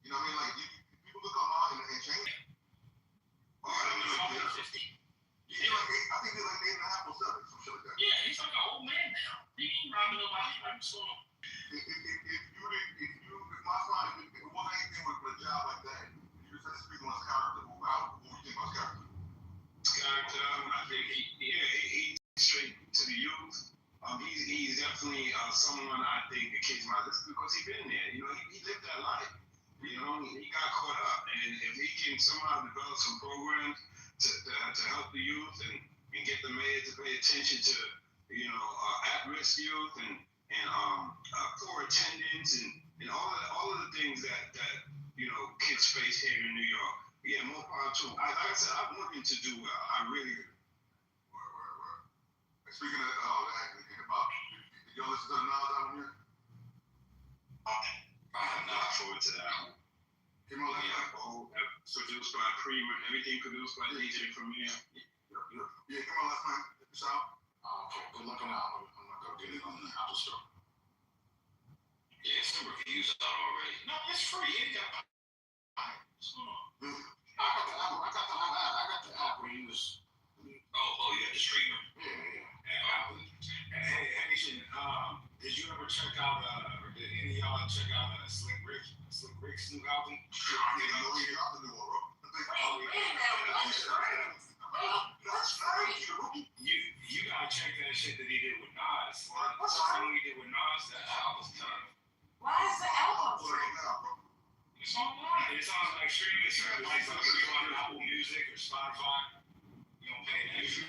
You know what I mean? Like, people look online and change it. Oh, I don't know. 50. Yeah, I think they're like 8.5 or 7, some shit like that. Yeah, he's like an old man now. He ain't robbing nobody. I'm so. If my son, if it wasn't anything with a job like that, you just had to speak on his character. What do you think about his character? I think he's straight to the youth. He's definitely someone I think the kids might listen to because he's been there. You know, he lived that life. You know, he got caught up, and if he can somehow develop some programs to help the youth and get the mayor to pay attention to, you know, at-risk youth and poor attendance and all of the things that you know kids face here in New York. Yeah, more power to him. Like I said, I'm looking to do well. I really. Speaking of that, about did y'all listen to the Nas album yet? I have not forward to that. Came out last night. Produced by Prima, everything produced by DJ Premier. Yeah, came out last night. It's out. Okay, good looking out. I'm not gonna get it on the Apple Store. Yeah, some reviews out already. No, it's free. It got. What's going on? I got the app where you was. Oh, you got the streamer. Yeah. Hey, Haitian, did you ever check out, or did any of y'all check out Slick Rick's new album? Sure, I didn't know he got the new one, bro. What's free? You gotta check that shit that he did with Nas. What's free? He did with Nas, that album's done. Why is the album free? It's online. It's on like streaming service. Like if you on Apple Music or Spotify, you don't pay an extra.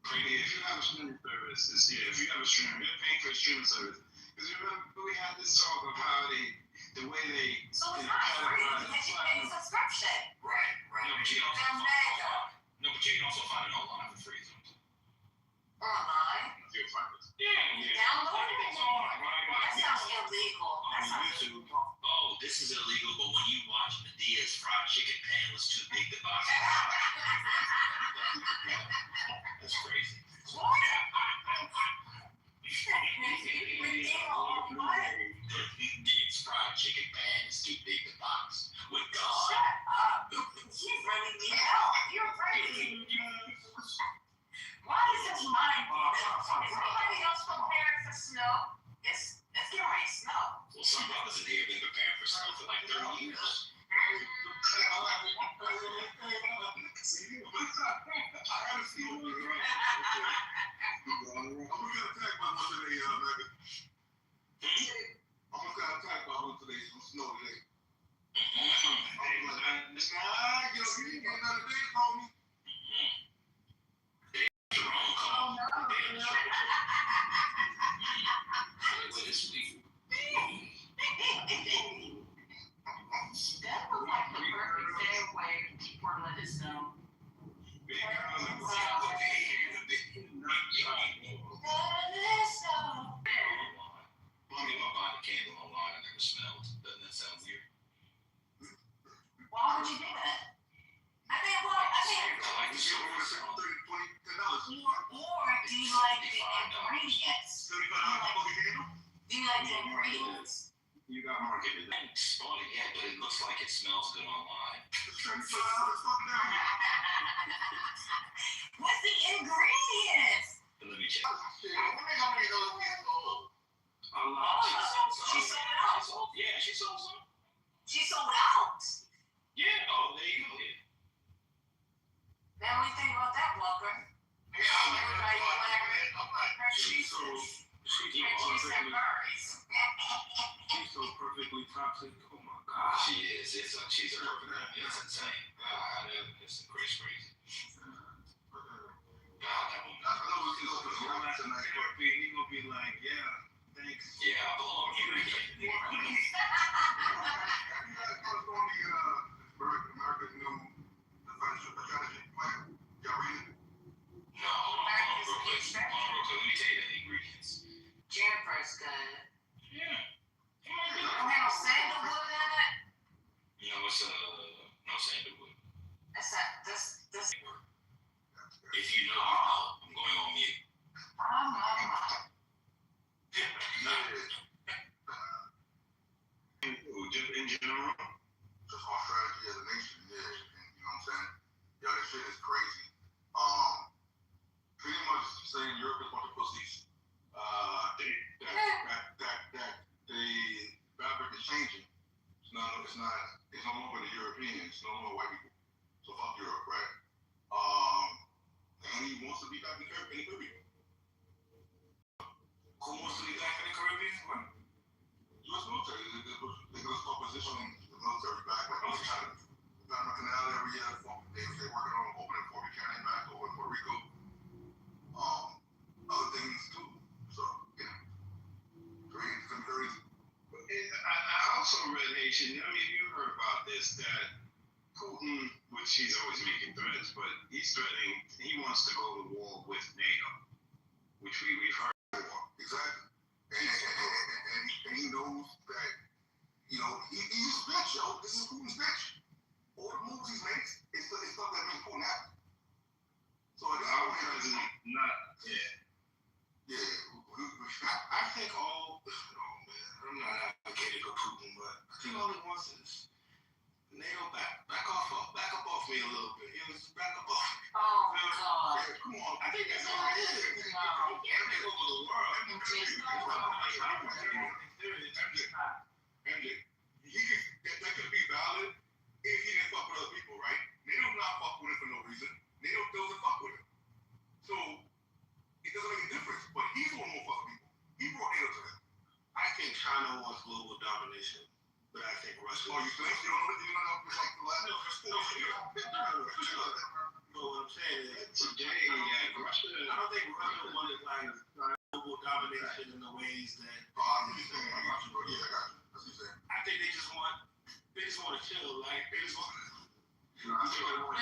If you have a streaming service, if you have a streaming, you're paying for a streaming service. Because remember, we had this talk of how the way they. So it's not free. It's a subscription. Right. No, but you can also find it online for free. Online? You'll find it. Yeah. Download it. It's online. That sounds illegal. Oh, this is illegal, but when you watch Medea's fried chicken pan was too big to box. That's crazy. What? Medea's fried chicken pan is too big to box. With God. Shut up. You're bringing me out. You're crazy. Why is this mine? Is anybody else preparing for snow? It's getting ready to snow. Well, some brothers in here have been preparing for snow for like 30 years. You got marketed. I haven't bought it yet, but it looks like it smells good online. What's the ingredients? But let me check. I wonder how many of those we sold. A lot. She sold out. Yeah, she sold some. She sold out. Yeah. Oh, there you go. Yeah. Now we think about that, Walker. Yeah, I'm like, she's so perfectly toxic. Oh my God. She's a perfect woman. It's insane. It's crazy. God, that woman. I know we can go for the whole night tonight, but he gonna be like, yeah, thanks. Yeah, I belong here. You guys on the American New Defense Strategy Plan? Y'all read it? No, hold on real quick. Let me tell you the ingredients. Jennifer's good. Yeah. Don't have no sandalwood in it. You know what's no sandalwood? That's. If you know, I'm going on mute. Just in general. Just our strategy as a nation, yeah. And, you know what I'm saying? Yeah, this shit is crazy. Pretty much saying Europe is a bunch of pussies. That the fabric is changing. It's no longer the Europeans, it's no longer white people. So fuck Europe, right? And he wants to be back in the Caribbean. Who wants to be back in the Caribbean? What? U.S. military, they're going to start positioning the military back. Like, the Panama Canal area, they're working on opening Fort Buchanan back over in Puerto Rico. Other things too. So, yeah. Crazy. I also read, Nation, I mean, you heard about this, that Putin, which he's always making threats, but he's threatening, he wants to go to war with NATO, which we've heard before. Exactly. And he knows that, you know, he's a bitch, yo. This is Putin's bitch. All the moves he makes, it's stuff that makes Putin happy. So Our president, not, yeah. I think I'm not advocating for Putin, but I think all he wants is NATO back up off me a little bit. Back up off me. Oh, God. Yeah, come on. I think that's all it is. No. He can't take over the world. MJ, that could be valid if he didn't fuck with other people, right? NATO not fuck with him for no reason. NATO doesn't fuck with him. So it doesn't make a difference. But he's the one who fuck with people. He brought NATO to him. I think China wants global domination, but I think Russia. Oh, you think? You don't know if it's like the last? No, for sure. But what I'm saying is, today, Russia, I don't think Russia wanted like global domination in the ways that. Oh, I know what you're saying. I got you, bro. Yeah, I got you. That's what you're saying. I think they just want to chill. Like they just want. I don't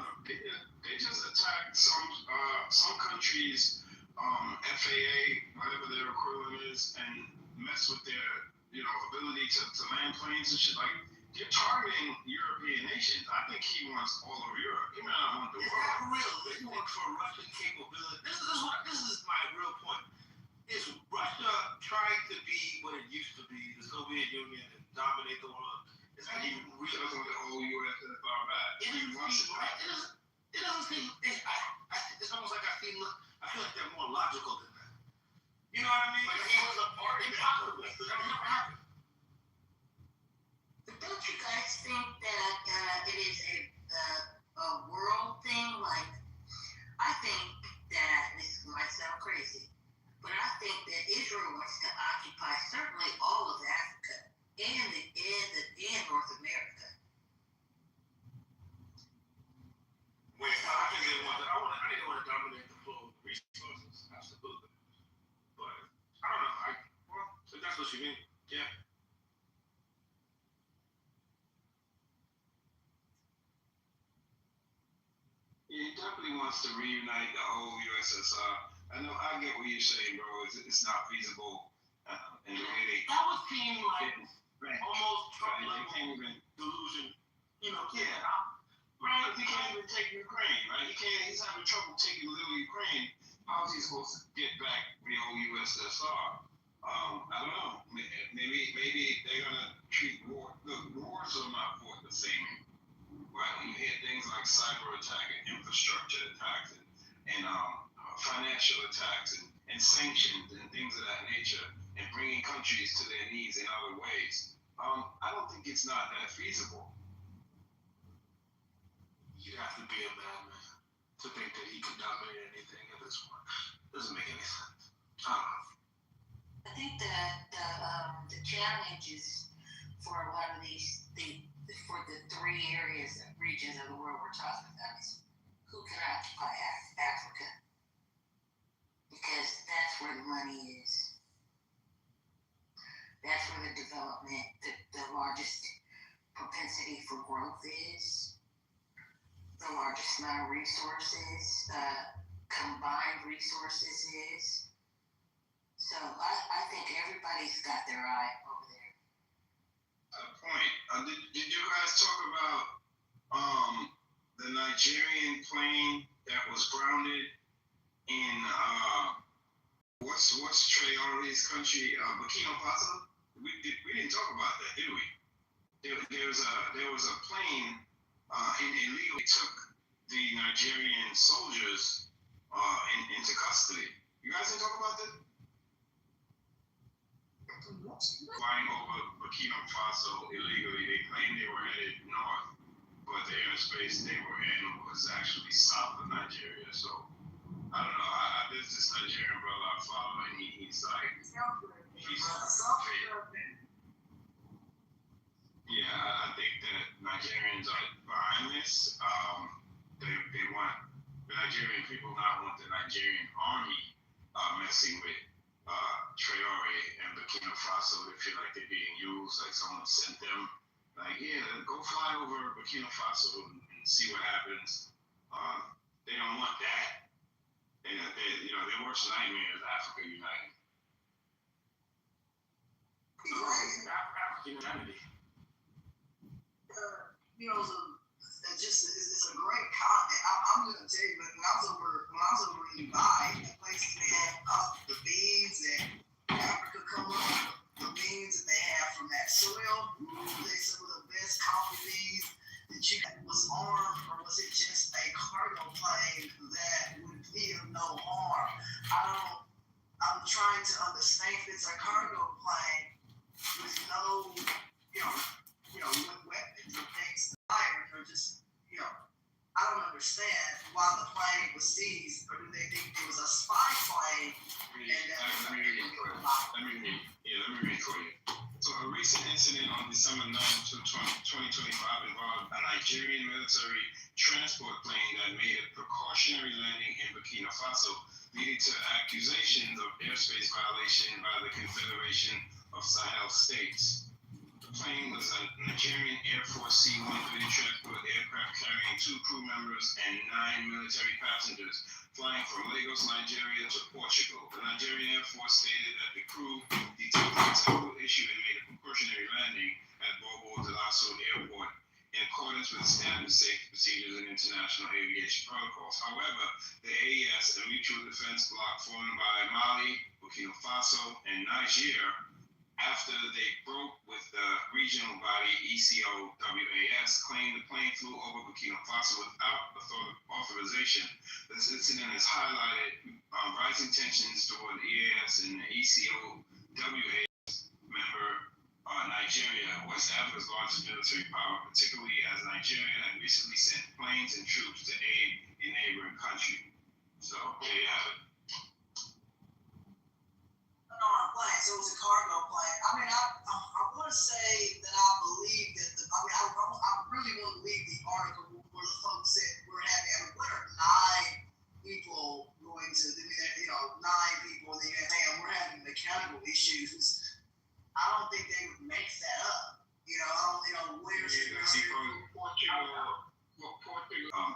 know. They just attacked some countries' FAA, whatever their equivalent is, and mess with their ability to land planes and shit. Like you're targeting European nations. I think he wants all of Europe. He might not want the It's world. not real. They want for Russian capability. This is my real point. Is Russia trying to be what it used to be, the Soviet Union, and dominate the world? It's not even real. He doesn't want the whole U.S. that far back. It doesn't seem. It's almost like I feel like they're more logical than that. You know what I mean? Like he was a part of it. That never happened. But don't you guys think that it is a world thing? Like, I think that this might sound crazy, but I think that Israel wants to occupy certainly all of Africa and North America. Wait, I think they want. I think they want to dominate the flow of resources. Absolutely. But I don't know. So that's what you mean? Yeah. He definitely wants to reunite the whole USSR. I get what you're saying, bro. It's not feasible. And the way they That would seem like right. almost Trump They can't even delusion. You know, right. He can't even take Ukraine, right? He's having trouble taking little Ukraine. How is he supposed to get back the whole USSR? I don't know. Maybe some are for the same. Right? When you hear things like cyber attack and infrastructure attacks and financial attacks and sanctions and things of that nature, and bringing countries to their knees in other ways, I don't think it's not that feasible. You'd have to be a madman to think that he could dominate anything at this point. Doesn't make any sense. I don't know. I think the challenge is for a lot of for the three regions of the world we're talking about is who can occupy Africa, because that's where the money is. That's where the development, the largest propensity for growth is, the largest amount of resources, combined resources is. So I think everybody's got their eye over there. Point. Did you guys talk about the Nigerian plane that was grounded in what's Traore's country, Burkina Faso? We didn't talk about that, did we? There was a plane illegally took the Nigerian soldiers into custody. You guys didn't talk about that? Flying over Burkina Faso illegally, they claimed they were headed north, but the airspace they were in was actually south of Nigeria. So I don't know. There's this Nigerian brother I follow, and he's yeah. I think that Nigerians are behind this. They want the Nigerian people not want the Nigerian army messing with Traore and Burkina Faso. They feel like they're being used, like someone sent them, like, yeah, go fly over Burkina Faso and see what happens. They don't want that. Their worst nightmare is Africa united. African unity. It's a great continent. I'm gonna tell you, when I was over in Dubai, the places they have the beans that Africa come up, the beans that they have from that soil, they some of the best coffee beans that you was armed, or was it just a cargo plane that would feel no harm? I'm trying to understand if it's a cargo plane with no, weapons or things fired, or just, I don't understand why the plane was seized, or do they think it was a spy plane? Let me read for you. So a recent incident on December 9th, 2025 involved a Nigerian military transport plane that made a precautionary landing in Burkina Faso, leading to accusations of airspace violation by the Confederation of Sahel States. The plane was a Nigerian Air Force C-130 transport aircraft carrying 2 crew members and 9 military passengers, flying from Lagos, Nigeria to Portugal. The Nigerian Air Force stated that the crew detected a technical issue and made a precautionary landing at Bobo Dioulasso Airport in accordance with standard safety procedures and international aviation protocols. However, the AES, a mutual defense bloc formed by Mali, Burkina Faso, and Niger, after they broke with the regional body ECOWAS, claimed the plane flew over Burkina Faso without authorization. This incident has highlighted rising tensions toward EAS and the ECOWAS member Nigeria, West Africa's largest military power, particularly as Nigeria had recently sent planes and troops to aid a neighboring country. So there you have it. Plane, so it was a cargo plane. I mean, I want to say that I believe that I really want to believe the article where the folks said we're having, what are 9 people going to, 9 people, and then we're having mechanical issues. I don't think they would make that up. Where's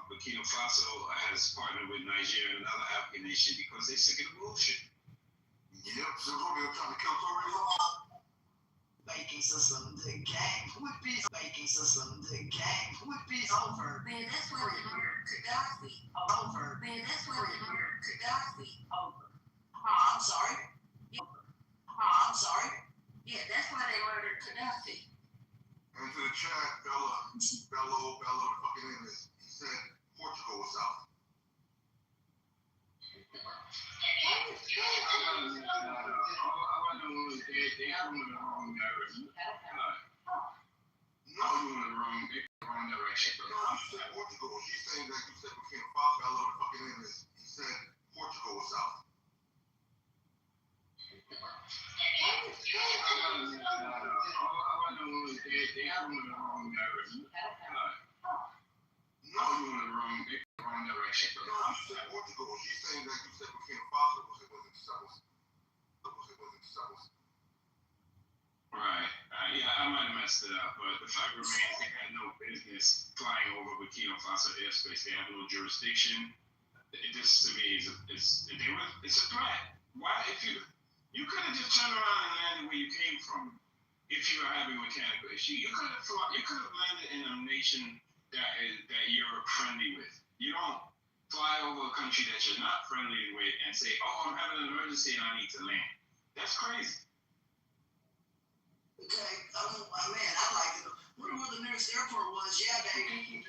Burkina Faso has partnered with Nigeria and another African nation because they're sick of the bullshit. Yep, so they're trying to kill Tory. Banking system, the game would be over. Man, that's why they murdered Gaddafi. Over. Man, that's why they murdered Gaddafi. Over. I'm sorry. Yeah, that's why they murdered Gaddafi. And to the chat, Bella, fucking name is, he said Portugal was south. They have them in the wrong direction. No, you in the wrong direction. No, you said Portugal. She's saying that you said Burkina Faso. Bella, the fucking name is, he said Portugal was south. They have them in the wrong direction. No, you in the wrong direction. No, you said Portugal. She's saying that you said Burkina Faso was in south. Right. Yeah, I might have messed it up, but the fact remains they had no business flying over Burkina Faso airspace. They have no jurisdiction. This to me it's a threat. Why, if you could have just turned around and landed where you came from if you were having a mechanical issue. You could have landed in a nation that you're friendly with. You don't fly over a country that you're not friendly with and say, "Oh, I'm having an emergency and I need to land." That's crazy. Okay, man, I like it. Wonder where the nearest airport was. Yeah, baby.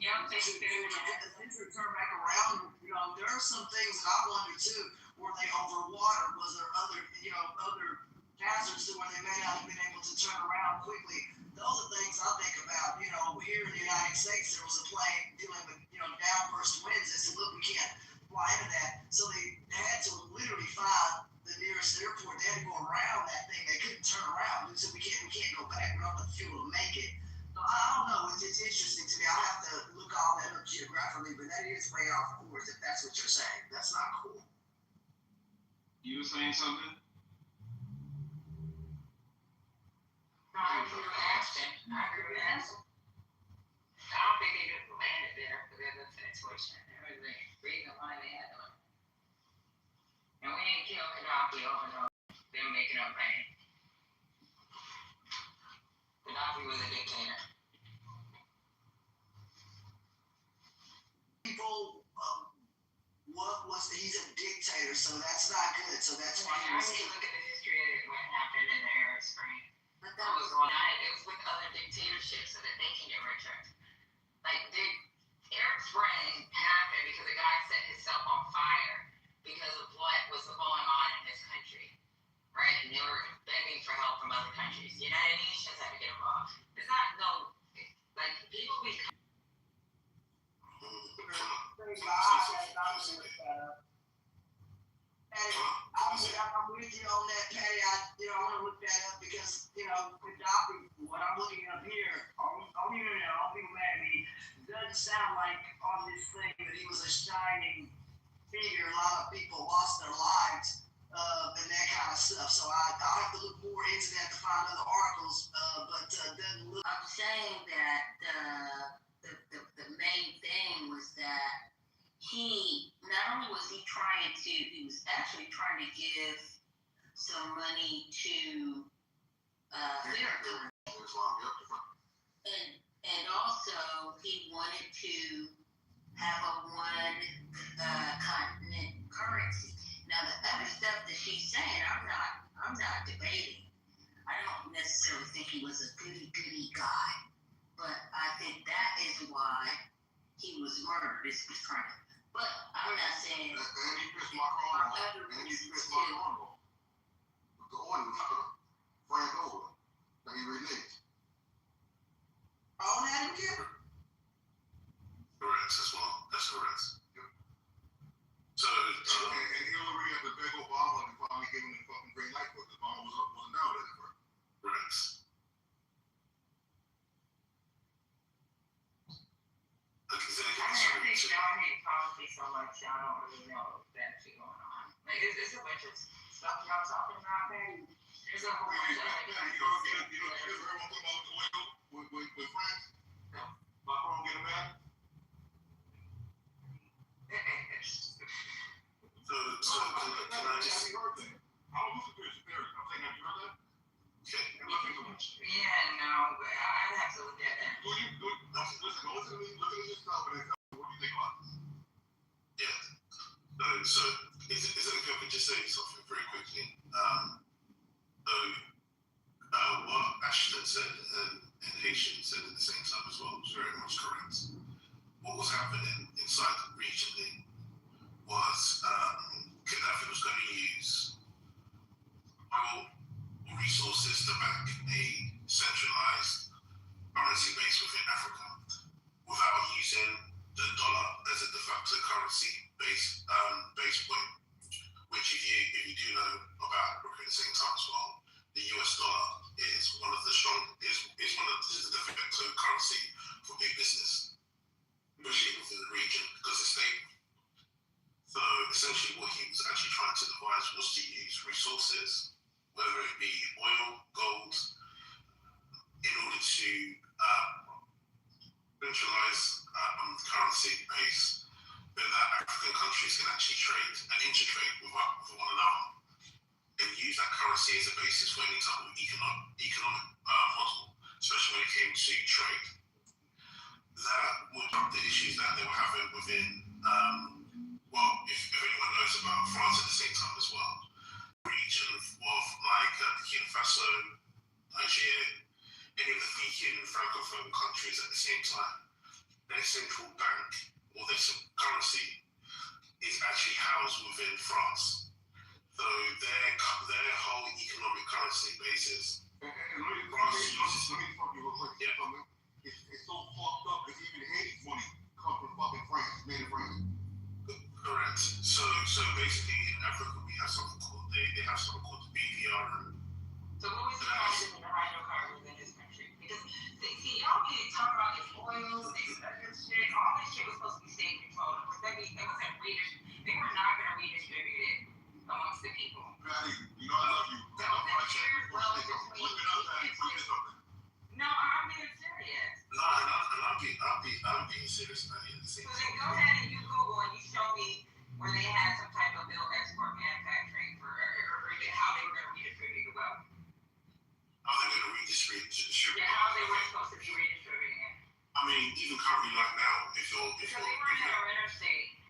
Yeah, They should turn back around. You know, there are some things that I wonder too. Were they over water? Was there other hazards to where they may not have been able to turn around quickly? Those are things I think about. You know, here in the United States, there was a plane dealing with downburst winds. They said, look, we can't fly into that. So they had to literally find the nearest airport. They had to go around that thing. They couldn't turn around. They said, we can't go back. We don't have the fuel to make it. So I don't know. It's interesting to me. I'll have to look all that up geographically, but that is way off course if that's what you're saying. That's not cool. You were saying something? I agree with Ashton. I don't think they could have landed there because of the situation. There was a reason why they had to. And we didn't kill Gaddafi over them making up rain. Gaddafi was a dictator. People, he's a dictator, so that's not good. So that's why I need to look at the history of what happened in the Arab Spring. But that was it was with other dictatorships so that they can get richer. Like the Arab Spring happened because a guy set himself on fire because of what was going on in his country, right? And they were begging for help from other countries. The United Nations had to get involved. It's not people become. I'm with you on that, Patty. I want to look that up because, Gaddafi, what I'm looking up here, all people mad at me, doesn't sound like on this thing that he was a shining figure. A lot of people lost their lives and that kind of stuff. So I'll have to look more into that to find other articles, but doesn't look. I'm saying that the main thing was that he was actually trying to give some money to and also he wanted to have a one continent currency. Now the other stuff that she's saying, I'm not debating. I don't necessarily think he was a goody guy, but I think that is why he was murdered. But I'm not saying. And he pissed Macron off. And he pissed Macron off. The oil framed over. And he reneged. All that again? Correct as well. That's correct. Yep. So and he already had to beg Obama to finally give him the fucking green light because Obama wasn't out at first. Correct. I think y'all hate policy so much, y'all don't really know that shit going on. Like, it's a bunch of stuff y'all talking about there. There's a whole bunch of other You ever heard one talk about the oil with France? No. Macron get him back? So can I just... I don't listen to his theory. I'm saying, have you heard that? Okay. Listen to much. Yeah, no, but I'd have to look at that. Listen to me, look at this stuff and tell me what you think about this. Yeah. So is it okay if we just say something very quickly? What Ashton said and Haitian said at the same time as well was very much correct. What was happening inside the region was Gaddafi was going to use oil resources to back a centralized currency base within Africa without using the dollar as a de facto currency base point, which if you do know about Africa at the same time as well, the US dollar is one of the is the de facto currency for big business, especially within the region because it's stable. So essentially what he was actually trying to devise was to use resources, whether it be oil, gold, in order to centralize currency base that African countries can actually trade and integrate with one another and use that currency as a basis for any type of economic model, especially when it came to trade. That would up the issues that they were having within, if anyone knows about France at the same time as well, region of like Burkina Faso, Nigeria, any of the speaking francophone countries at the same time, their central bank or their currency is actually housed within France. So their whole economic currency basis. It's so fucked up because even Haiti's money comes from fucking France, made in France. Correct. So basically in Africa we have something called they have something called the BVR. So what was the problem with the hydrocarbons in this country? Because see y'all need to talk about this oil, this shit, all this shit was supposed to be state controlled. It wasn't they were not gonna redistribute it amongst the people. Patty, you know I love you. No, I'm being serious. No, I'm being serious. So then go ahead and you Google and you show me where they had some type of bill export manufacturing for or how they were going to redistribute the wealth. How they going to redistribute? Yeah, how they were supposed to be redistributing it. I mean, even currently, like now, because they weren't in our interstate.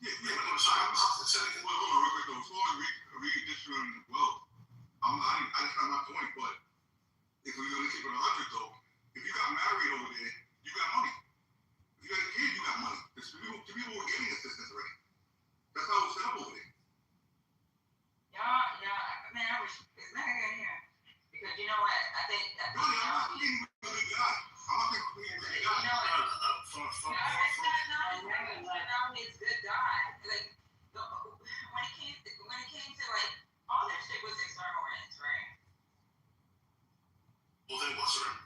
Yeah, I'm sorry. Real quick though, as far as redistributing wealth, I just not my point, but if we're going to keep it 100 though, if you got married over there, you got money. If you got a kid, you got money. The people were getting assistance already. That's how it was set up over there. Yeah, man, I wish it's not in here. Because you know what? I think I'm not being a good guy. I'm not being a good guy. You know what? It's good guy. Like when it came to like all that shit was external rents, right? Well, then what's right?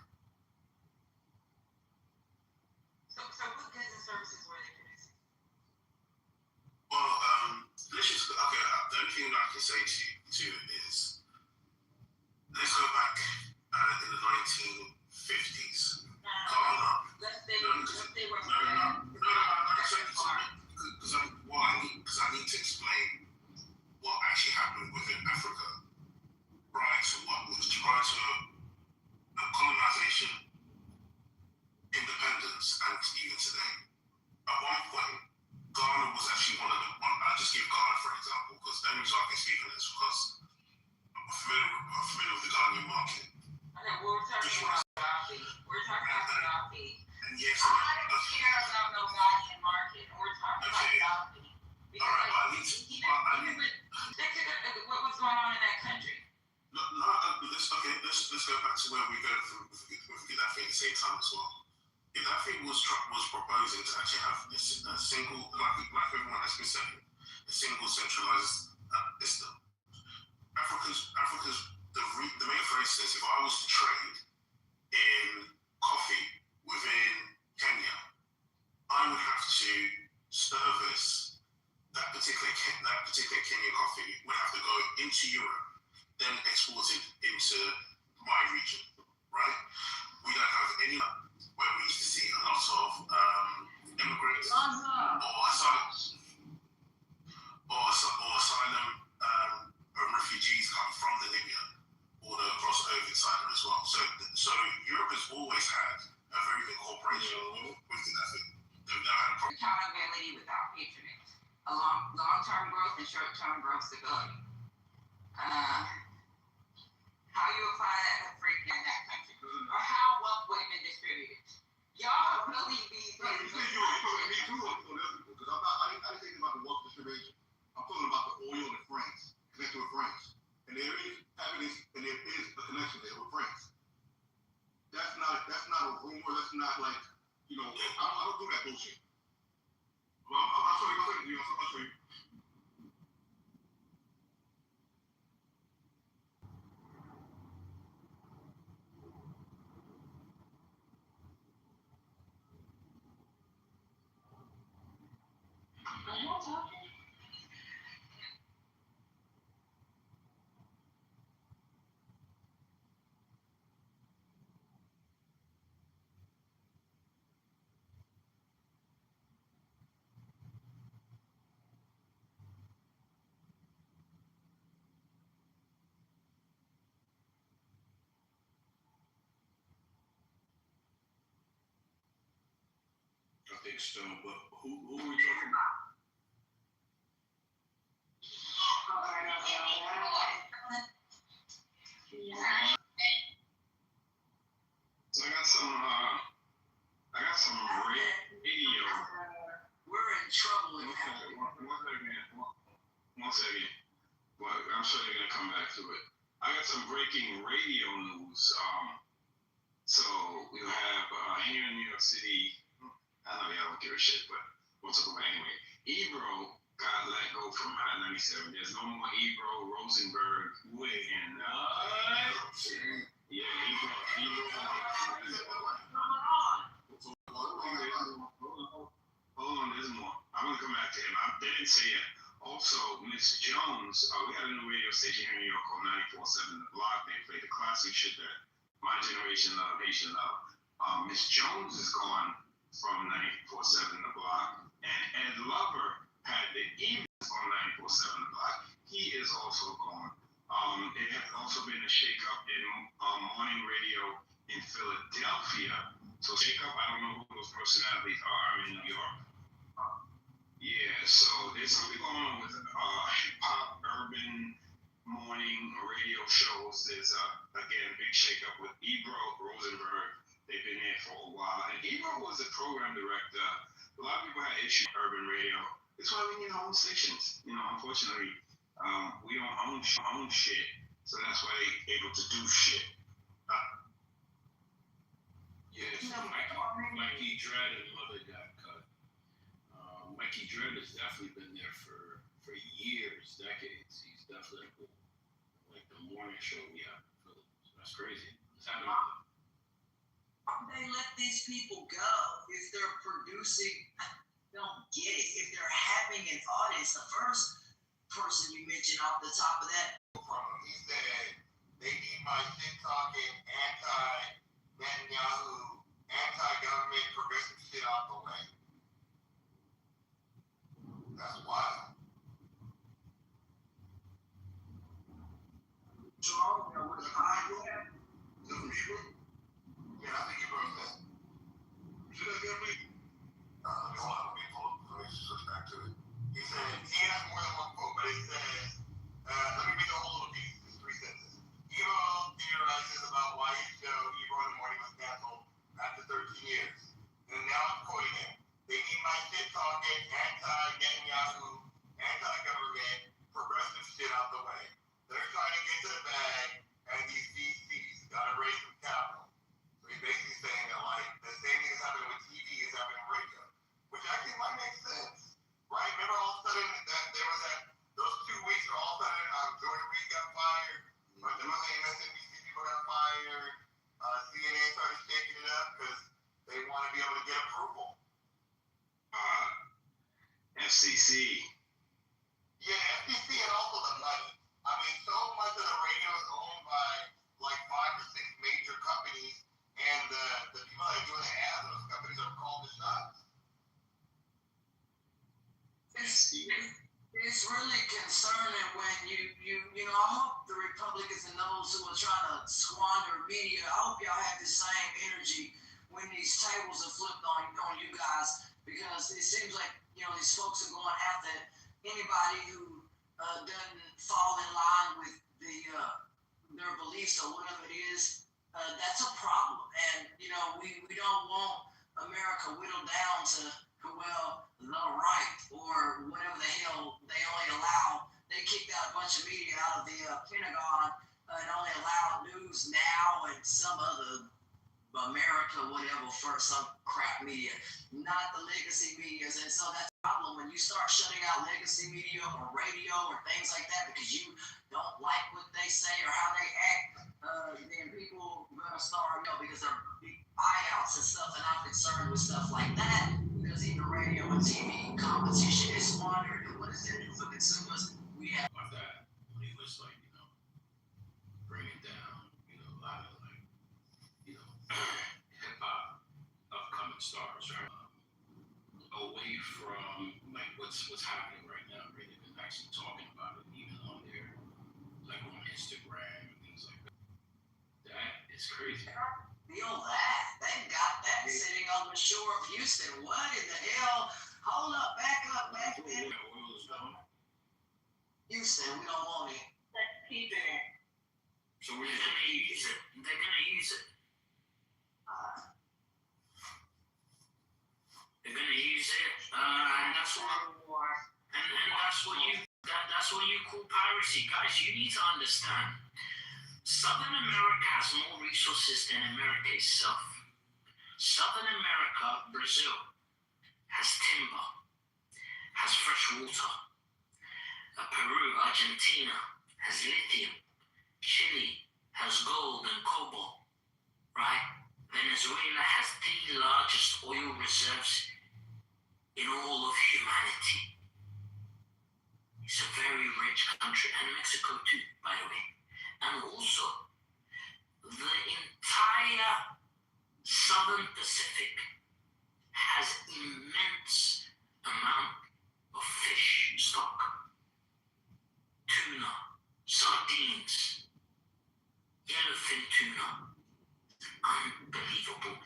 So what goods and services were they producing? Well, let's just okay. The only thing that I can say to you is let's go back in the 1950s. Let's say we're because I need to explain what actually happened within Africa prior to colonization, independence, and even today. At one point, Ghana was actually I'll just give Ghana for example, because the only reason I can speak on this because I'm familiar with the Ghanaian market. Okay, we're talking about Gaddafi. And yes, I don't care about no Ghanaian market. We're talking about Gaddafi. All right, but I need what was going on in that country? Let's go back to where we go with Gaddafi at the same time as well. Gaddafi was proposing to actually have a single, like everyone has been saying, a single centralized system. Africa's the main, for instance, if I was to trade in coffee within Kenya, I would have to service that particular Kenyan coffee would have to go into Europe, then exported into my region, right? We don't have any where we used to see a lot of immigrants or asylum refugees come from the Libya border across over inside as well. So Europe has always had a very good cooperation with Gaddafi. They've never had a problem. Accountability without patronage. Long-term growth and short-term growth stability. How you apply that in that country means, and there is a connection there with friends. That's not a rumor. That's not like, I don't do that bullshit. I'll show you. I'll show you. I think so, but who are we talking about? So I got some radio. We're in trouble in One second. Well, I'm sure they're gonna come back to it. I got some breaking radio news. So we have here in New York City. I know y'all don't give a shit, but we'll talk about it anyway. Ebro got let go from Hot 97. There's no more Ebro, Rosenberg, and yeah, Ebro. Hold on, there's more. I'm gonna come back to him. They didn't say it. Also, Miss Jones, we had a new radio station here in New York called 94.7 The Block. They play the classic shit that my generation love, Haitian love. Miss Jones is gone from 94.7 The Block, and Ed Lover had the evenings on 94.7 The Block. He is also gone. There has also been a shakeup in morning radio in Philadelphia. So shakeup, I don't know who those personalities are. I'm in New York. Yeah, so there's something going on with hip-hop, urban morning radio shows. There's, again, a big shakeup with Ebro, Rosenberg. They've been there for a while. And Ebro was a program director. A lot of people had issues with urban radio. It's why we need our own stations. Unfortunately, we don't own shit. So that's why they're able to do shit. Mikey Dread and Mother got cut. Mikey Dread has definitely been there for years, decades. He's definitely like the morning show we have in Philly. That's crazy. What's happening? They let these people go if they're producing. Don't get it. If they're having an audience, the first person you mentioned off the top of that. He said they need my shit talking, anti-Netanyahu, anti-government, progressive shit out the way. That's wild. So I don't know what the high you have. Is it Hebrew? Yeah, I think he wrote that. Should I get me? Let me switch back to it. He said, he has more than one quote, but he says, let me read the whole little piece. It's 3 sentences. Evo theorizes about why his show, Evo in the Morning, was canceled after 13 years. And now I'm quoting him. They need my shit talking, anti-Netanyahu, anti-government, progressive shit out the way. They're trying to get to the bag, and these VCs gotta raise some capital. So he's basically saying that, like, the same thing is happening with TV is happening in radio, which actually might make sense, right? Remember all of a sudden that there was those 2 weeks where all of a sudden Jordan Reed got fired, but the other MSNBC people got fired, CNN started shaking it up because they want to be able to get approval. FCC. Yeah, FCC and also the money. I mean, so much of the radio is owned by like 5 or 6 major companies, and the people that are doing the ads of those companies are called the shots. It's really concerning when I hope the Republicans and those who are trying to squander media, I hope y'all have the same energy when these tables are flipped on you guys, because it seems like, these folks are going after anybody who doesn't fall in line with their beliefs or whatever it is. That's a problem. And, we don't want America whittled down to, the right or whatever the hell they only allow. They kicked out a bunch of media out of the Pentagon and News Now and some other America, whatever, for some crap media, not the legacy medias. And so that's the problem when you start shutting out legacy media or radio or things like that because you don't like what they say or how they act. Then people are gonna start, because they're big buyouts and stuff, and I'm concerned with stuff like that because even radio and TV competition is squandered. And what does that do for consumers? We have About that, when he was like, bringing down, a lot of hip hop upcoming stars, right? Away from like what's happening right now, really been actually talking about it, even on their like on Instagram and things like that. That is crazy. Feel that. They got that sitting on the shore of Houston. What in the hell? Hold up, back then. Where oil is going. Houston, we don't want it. Let's keep it. So we're They're gonna use it. They're gonna use it. They're gonna use it, and that's what. And that's what you call piracy, guys. You need to understand. Southern America has more resources than America itself. Southern America, Brazil, has timber, has fresh water. Peru, Argentina has lithium. Chile has gold and cobalt, right? Venezuela has the largest oil reserves in all of humanity. It's a very rich country, and Mexico too, by the way. And also, the entire Southern Pacific has immense amount of fish stock. Tuna, sardines, yellowfin tuna. Unbelievable.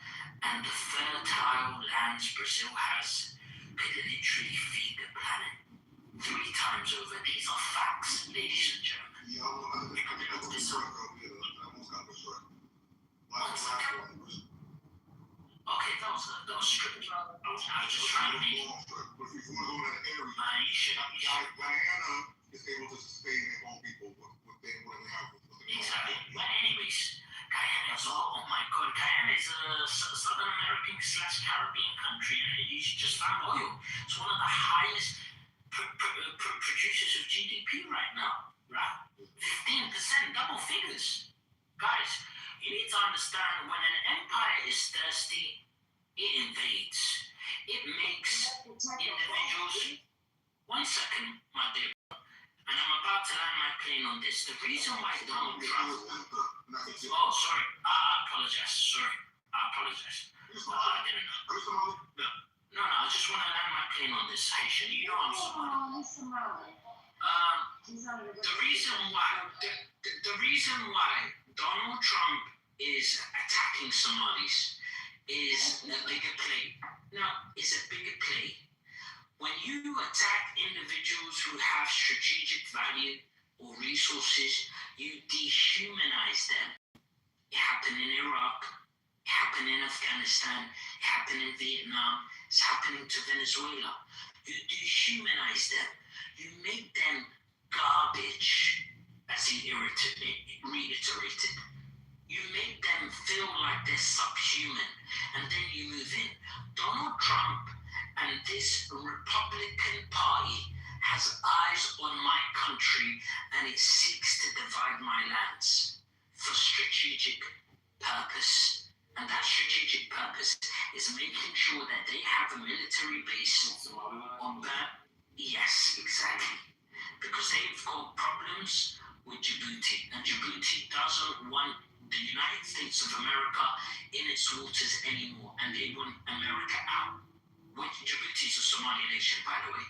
And the fertile lands Brazil has could literally feed the planet 3 times over. These are facts, ladies and gentlemen. Yeah, I almost got Okay, that was strict. I was just trying to be. But if you want to go to that area, Man, you should. Guyana is able to sustain their own people what they have with the Exactly. But anyways, Guyana is my God, Guyana is a Southern American / Caribbean country, and you just found oil. It's one of the highest producers of GDP right now, right? 15%, double figures. Guys, you need to understand when an empire is thirsty, it invades. It makes individuals. 1 second, my dear. And I'm about to land my plane on this. The reason why Donald Trump. Oh, sorry. I apologize. Sorry. I apologize. I didn't know. No, I just want to land my plane on this, Haitian. You know I'm Somali. The reason why Donald Trump is attacking Somalis is a bigger play. Now, is a bigger play. When you attack individuals who have strategic value or resources, you dehumanize them. It happened in Iraq, it happened in Afghanistan, it happened in Vietnam, it's happening to Venezuela. You dehumanize them. You make them garbage, as he reiterated. You make them feel like they're subhuman, and then you move in. Donald Trump and this Republican Party has eyes on my country, and it seeks to divide my lands for strategic purpose. And that strategic purpose is making sure that they have a military base on that. Yes, exactly. Because they've got problems with Djibouti, and Djibouti doesn't want the United States of America in its waters anymore, and they want America out. Which Djibouti is a Somali nation, by the way.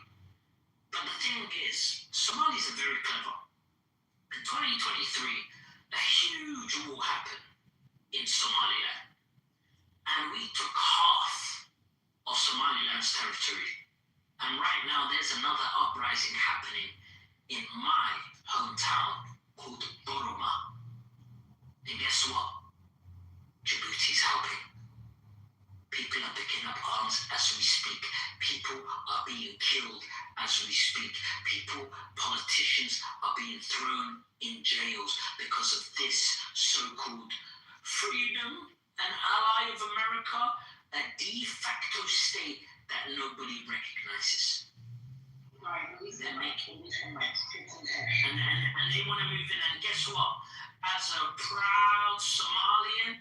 But the thing is, Somalis are very clever. In 2023, a huge war happened in Somaliland, and we took half of Somaliland's territory. And right now, there's another uprising happening in my hometown called Boroma. And guess what? Djibouti's helping. People are picking up arms as we speak. People are being killed as we speak. Politicians are being thrown in jails because of this so-called nobody recognizes. Right, at least They're making, some like tips and and they want to move in. And guess what? As a proud Somalian,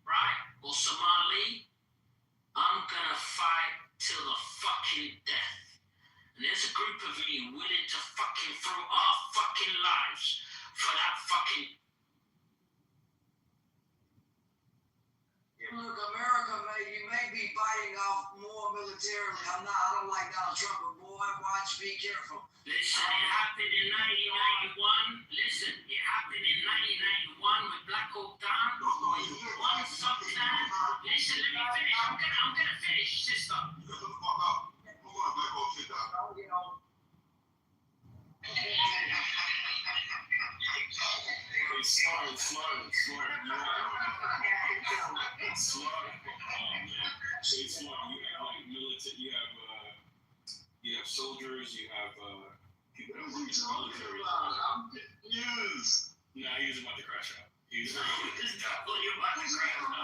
right, or Somali, I'm gonna fight till the fucking death. And there's a group of you willing to fucking throw our fucking lives for that fucking. Look, America you may be biting off more militarily. I don't like Donald Trump, but boy, watch, be careful. Listen, it happened in 1991. Listen, it happened in 1991 with Black Hawk Down. One sometime. Listen, let me finish. I'm gonna finish, sister. You shut the fuck up. Hold on, Black Hawk shit down. Smart. Say smart. You have like military. You have soldiers. You have people that work in the military. Yes. Nah, he's about to crash out. He's You're about to crash out.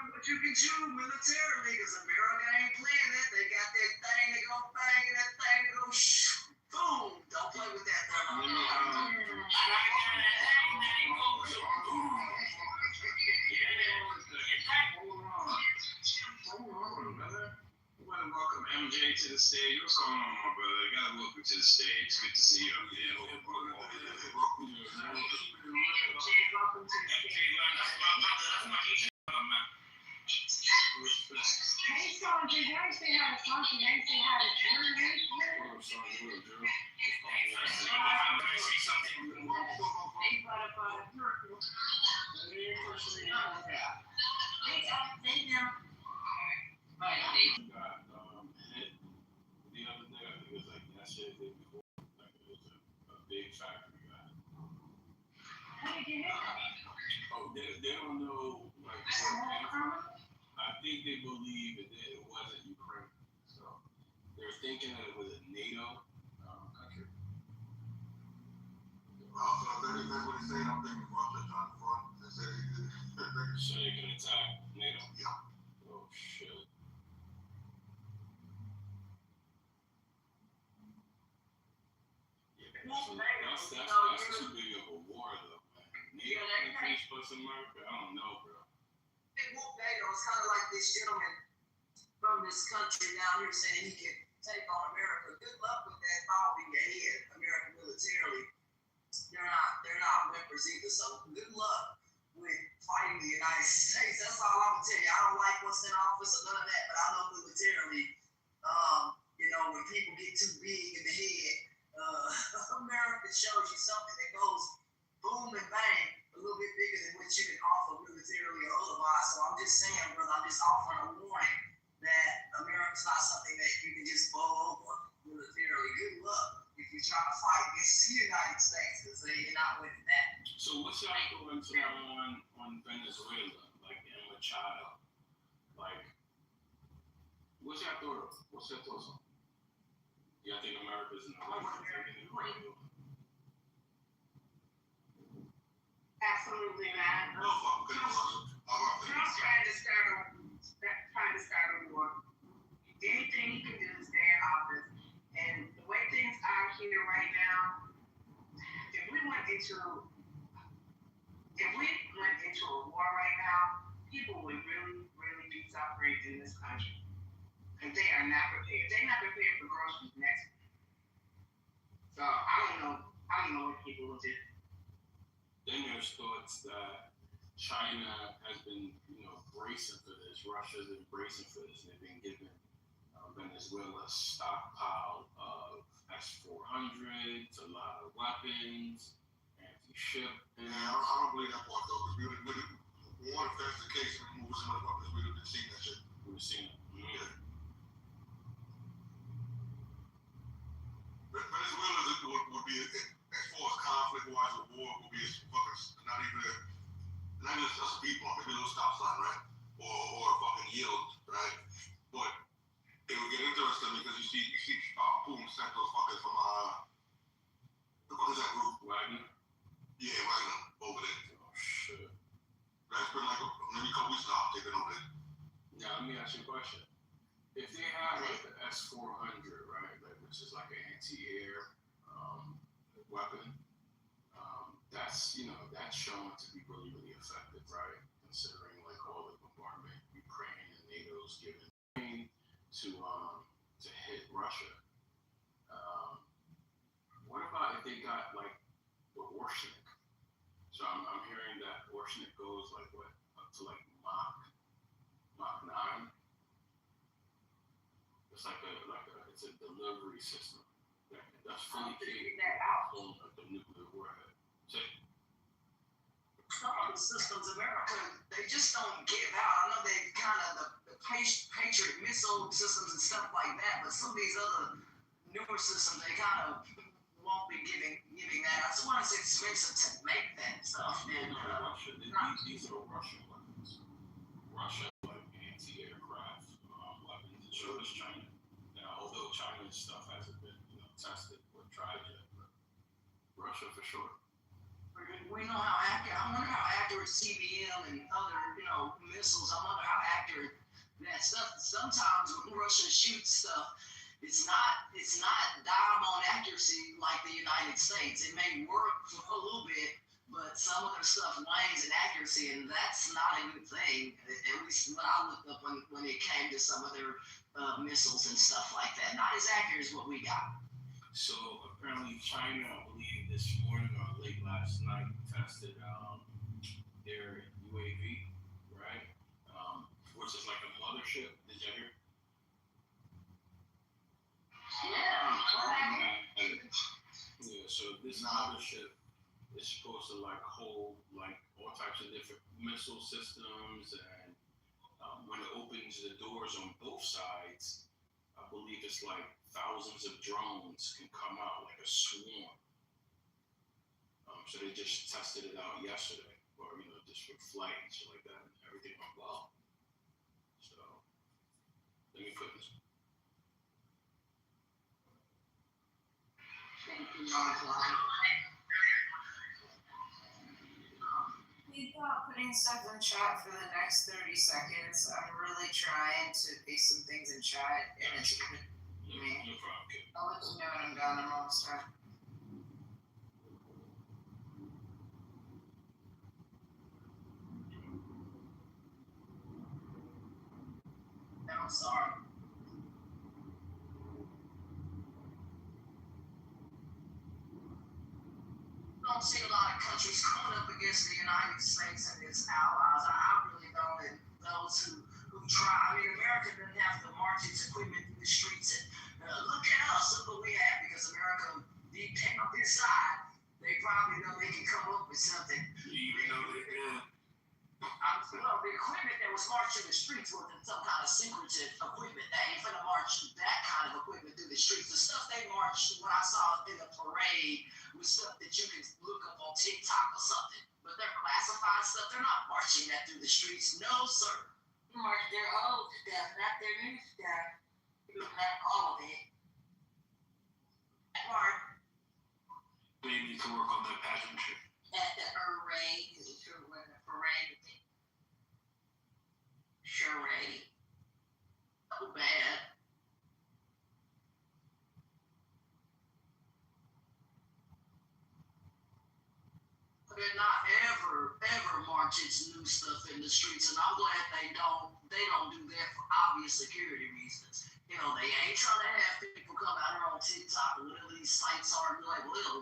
But you can choose militarily because America ain't playing that. They got that thing they gonna bang and that thing they gonna boom. Don't play with that, brother. Welcome MJ to the stage. What's going on, my brother? I gotta welcome to the stage. Good to see you up there. Hey, Sergeant, you ain't say how to function, you ain't say how to jury. They brought up a miracle. The other day, I think it was like yesterday, the day before, like it was a big factory guy. How did you know? Oh, they don't know, like, I think they believe that it wasn't Ukraine. So they're thinking that it was a NATO country. So if that's what he said, I'm thinking Russia trying to front and say they did it. So they can attack NATO? Yeah. Oh, shit. That's too big of a war, though, man. NATO countries plus America? I don't know, bro. They won't NATO. It's kind of like this gentleman from this country down here saying he can take on America. Good luck with that thought in your head, America militarily. They're not members either. So good luck with fighting the United States. That's all I'm gonna tell you. I don't like what's in office or none of that, but I know militarily, when people get too big in the head, America shows you something that goes boom and bang a little bit bigger than what you can offer militarily or otherwise. So I'm just saying, brother, I'm just offering a warning that America's not something that you can just bowl over militarily. Good luck if you're trying to fight against the United States, because you're not winning that. So what's your influence on Venezuela, like in Machado? Like, what's your thoughts on? Yeah, I think America's in the right for taking it. Absolutely not. No fucking Russia. Trump's trying to start a war. Anything he can do to stay in office. And the way things are here right now, if we went into a war right now, people would really, really be suffering in this country. And they are not prepared. They're not prepared for groceries next week. So I don't know what people will do. Then there's thoughts that China has been, bracing for this. Russia's been bracing for this. They've been giving Venezuela a stockpile of S-400s, a lot of weapons, anti-ship. Yeah, I don't believe that part though. Because if that's the case, we move some of the weapons, we would have seen that shit. We would have seen it. Yeah. Venezuela would be, as far as conflict-wise, a war would be not even just a speed bump, maybe a little stop sign, right? Or a fucking yield, right? But it would get interesting because you see Putin sent those fuckers from the fuck is that group? Wagner? Yeah, Wagner over there. Oh shit. That's been like maybe a couple weeks now. They've been over there. Now let me ask you a question. If they have like the S-400, right, like which is like an anti-air weapon, that's that's shown to be really, really effective, right? Considering like all the bombardment Ukraine and NATO's given to hit Russia. What about if they got like the Orsnik? So I'm hearing that Orsnik goes like what up to like Mach 9. It's like it's a delivery system that's fully capable of the nuclear warhead. So, some of the systems, America, they just don't give out. I know they kind of the Patriot missile systems and stuff like that, but some of these other newer systems, they kind of won't be giving that. That's why it's expensive to make that stuff. And these are Russian weapons. Russia like anti-aircraft weapons, and so is China. Now, although China's stuff hasn't been tested or tried yet, but Russia for sure. We know how accurate. I wonder how accurate CBM and other, missiles. I wonder how accurate that stuff. Sometimes when Russia shoots stuff, it's not diamond accuracy like the United States. It may work for a little bit, but some of their stuff wanes in accuracy, and that's not a good thing. At least when I looked up when it came to some of their missiles and stuff like that. Not as accurate as what we got. So apparently China, I believe this morning or late last night, tested their UAV, right? Which is like a mothership. Did you hear? Yeah, so this mothership is supposed to like hold like all types of different missile systems, and when it opens the doors on both sides, I believe it's like thousands of drones can come out like a swarm. So they just tested it out yesterday, or just for flight and shit like that, and everything went well. So let me put this. We thought putting stuff in chat for the next 30 seconds. I'm really trying to paste some things in chat, and it's giving me. No problem, kid. I'll let you know when I'm done. I'm almost done. I'm sorry. Don't see a lot of countries coming up against the United States and its allies. I really don't. And those who try. I mean, America doesn't have to march its equipment through the streets and look at us, look what we have, because America came up this side. They probably know they can come up with something. Even though they can. Well, the equipment that was marching the streets wasn't some kind of secretive equipment. They ain't gonna march that kind of equipment through the streets. The stuff they marched, what I saw in the parade, was stuff that you can look up on TikTok or something. But they're classified stuff. They're not marching that through the streets. No, sir. March their old stuff, not their new stuff. Not all of it. Mark. They need to work on that pageantry. At the parade, because it sure wasn't a parade. Charade. Oh, bad. They're not ever march its new stuff in the streets, and I'm glad they don't do that for obvious security reasons. They ain't trying to have people come out here on TikTok and whatever these sites are and be like, well,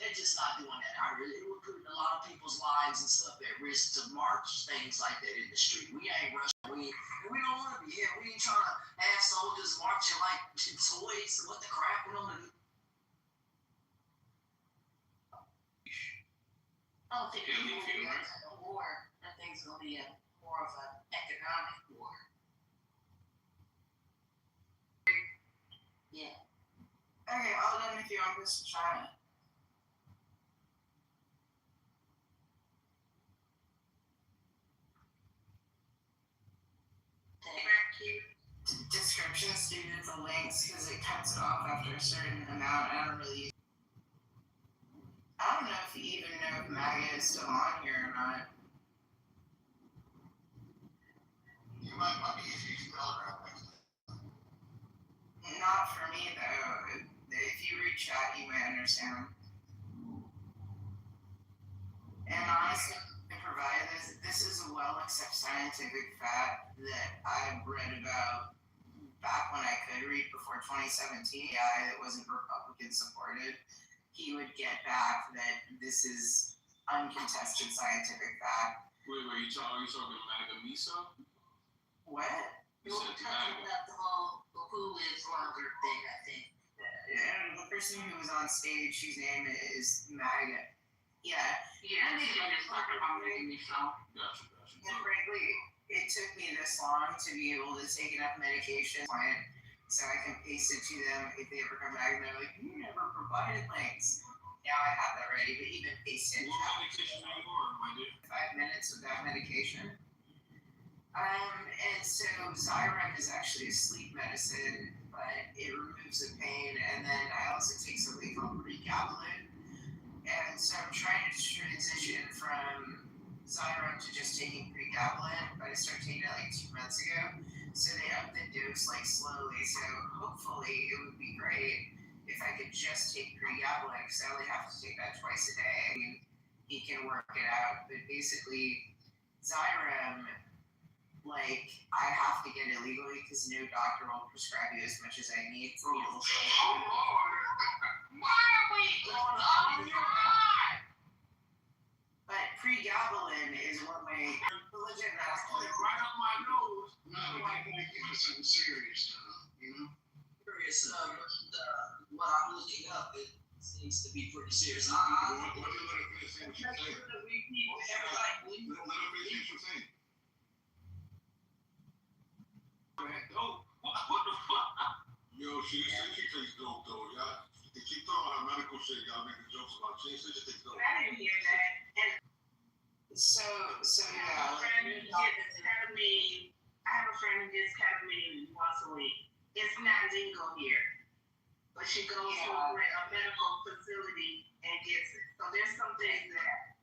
they're just not doing that. It would put a lot of people's lives and stuff at risk to march things like that in the street. We ain't rushing. We don't want to be here. We ain't trying to have soldiers marching like toys. What the crap we don't want to do? I don't think it's going to be a war. I think it's going to be more of an economic war. Yeah. Okay, all done if you want this to China. Thank you. Descriptions, do links because it cuts it off after a certain amount. I don't know if you even know if MAGA is still on here or not. You might be easy to spell around next time. Not for me though. If you read chat, you might understand. And honestly, I provide this is a well-accepted scientific fact that I've read about back when I could read before 2017. Yeah, it wasn't Republican supported. He would get back that this is uncontested scientific fact. Wait, you talking MAGA Miso? What? You were talking about the whole who lives longer thing, I think. And the person who was on stage, whose name is MAGA. Yeah. Yeah, I think I was talking about making me so. Gotcha. And frankly, it took me this long to be able to take enough medication so I can paste it to them if they ever come back and they're like, you never provided links. Now I have that ready, but even paste it. What medication are you on, my dear? 5 minutes of that medication. And so Xyrem is actually a sleep medicine, but it removes the pain. And then I also take something called pregabalin. And so I'm trying to transition from Xyrem to just taking pregabalin, but I started taking it like 2 months ago. So they upped the dose like slowly. So hopefully it would be great if I could just take pregabalin, because I only have to take that twice a day. I mean, he can work it out. But basically, Xyrem, like, I have to get it legally because no doctor will prescribe you as much as I need. Oh, Lord. Why are we going on your But pregabalin is one way. Religion right up my nose. No, I think it's something serious now, you know? Curious, what I'm looking up, it seems to be pretty serious. What you let her finish saying what you're saying? Everybody believe Let her finish what you're saying. What the fuck? Yo, she takes dope though, y'all. They keep talking about medical shit, y'all making jokes about. She said she takes dope. I didn't hear that. So I have a friend who gets ketamine. I have a friend who gets ketamine once a week. It's not legal here, but she goes to a medical facility and gets it. So there's some things that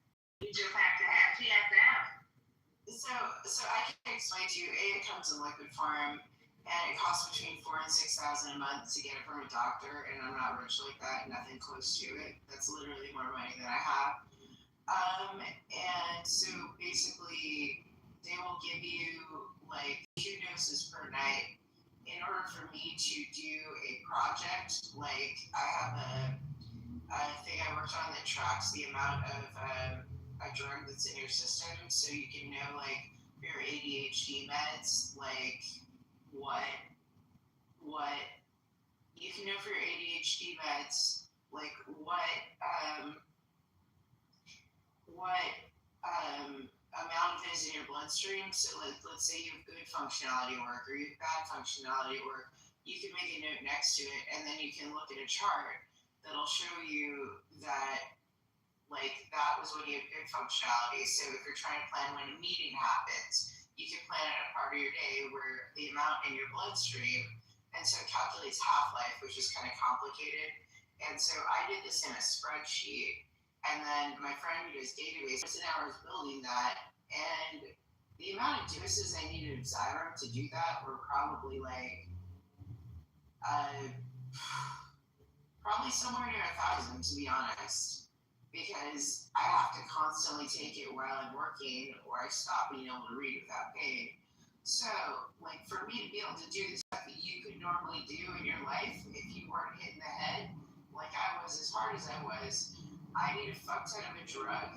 you just have to have. She has to have it. So I can explain to you, it comes in liquid form, and it costs between $4,000 and $6,000 a month to get it from a doctor, and I'm not rich like that, nothing close to it. That's literally more money than I have. And so basically, they will give you like 2 doses per night. In order for me to do a project, like I have a thing I worked on that tracks the amount of a drug that's in your system, so you can know like your ADHD meds, like what you can know for your ADHD meds, like what amount of it is in your bloodstream. So like, let's say you have good functionality work or you have bad functionality work, you can make a note next to it, and then you can look at a chart that'll show you that like that was when you have good functionality. So if you're trying to plan when a meeting happens, you can plan at a part of your day where the amount in your bloodstream, and so it calculates half-life, which is kind of complicated. And so I did this in a spreadsheet, and then my friend who does database spent hours building that, and the amount of doses I needed of Xyrem to do that were probably like probably somewhere near 1,000, to be honest, because I have to constantly take it while I'm working, or I stop being able to read without pain. So, like, for me to be able to do the stuff that you could normally do in your life if you weren't hit in the head, like I was, as hard as I was, I need a fuck ton of a drug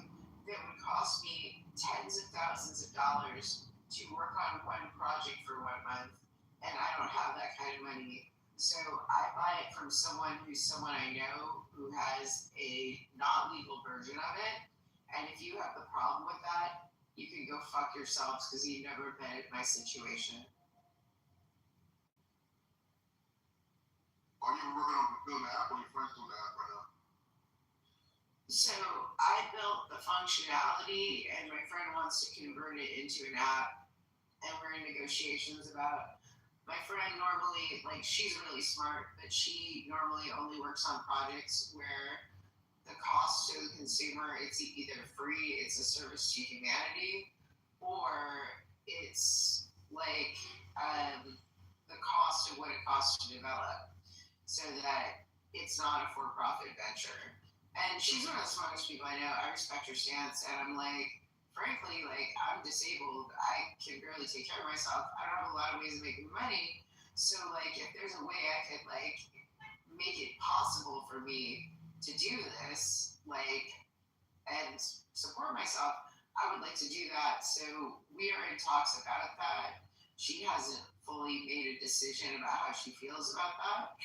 that would cost me tens of thousands of dollars to work on one project for 1 month, and I don't have that kind of money. So I buy it from someone who's someone I know who has a not legal version of it. And if you have the problem with that, you can go fuck yourselves because you've never been in my situation. Are you working on building the app or your friends doing the app right now? So I built the functionality and my friend wants to convert it into an app, and we're in negotiations about. My friend normally, like, she's really smart, but she normally only works on projects where the cost to the consumer, it's either free, it's a service to humanity, or it's like the cost of what it costs to develop, so that it's not a for-profit venture. And she's one of the smartest people I know. I respect her stance, and I'm like, frankly, like, I'm disabled. I can barely take care of myself. I don't have a lot of ways of making money. So, like, if there's a way I could, like, make it possible for me to do this, like, and support myself, I would like to do that. So we are in talks about that. She hasn't fully made a decision about how she feels about that.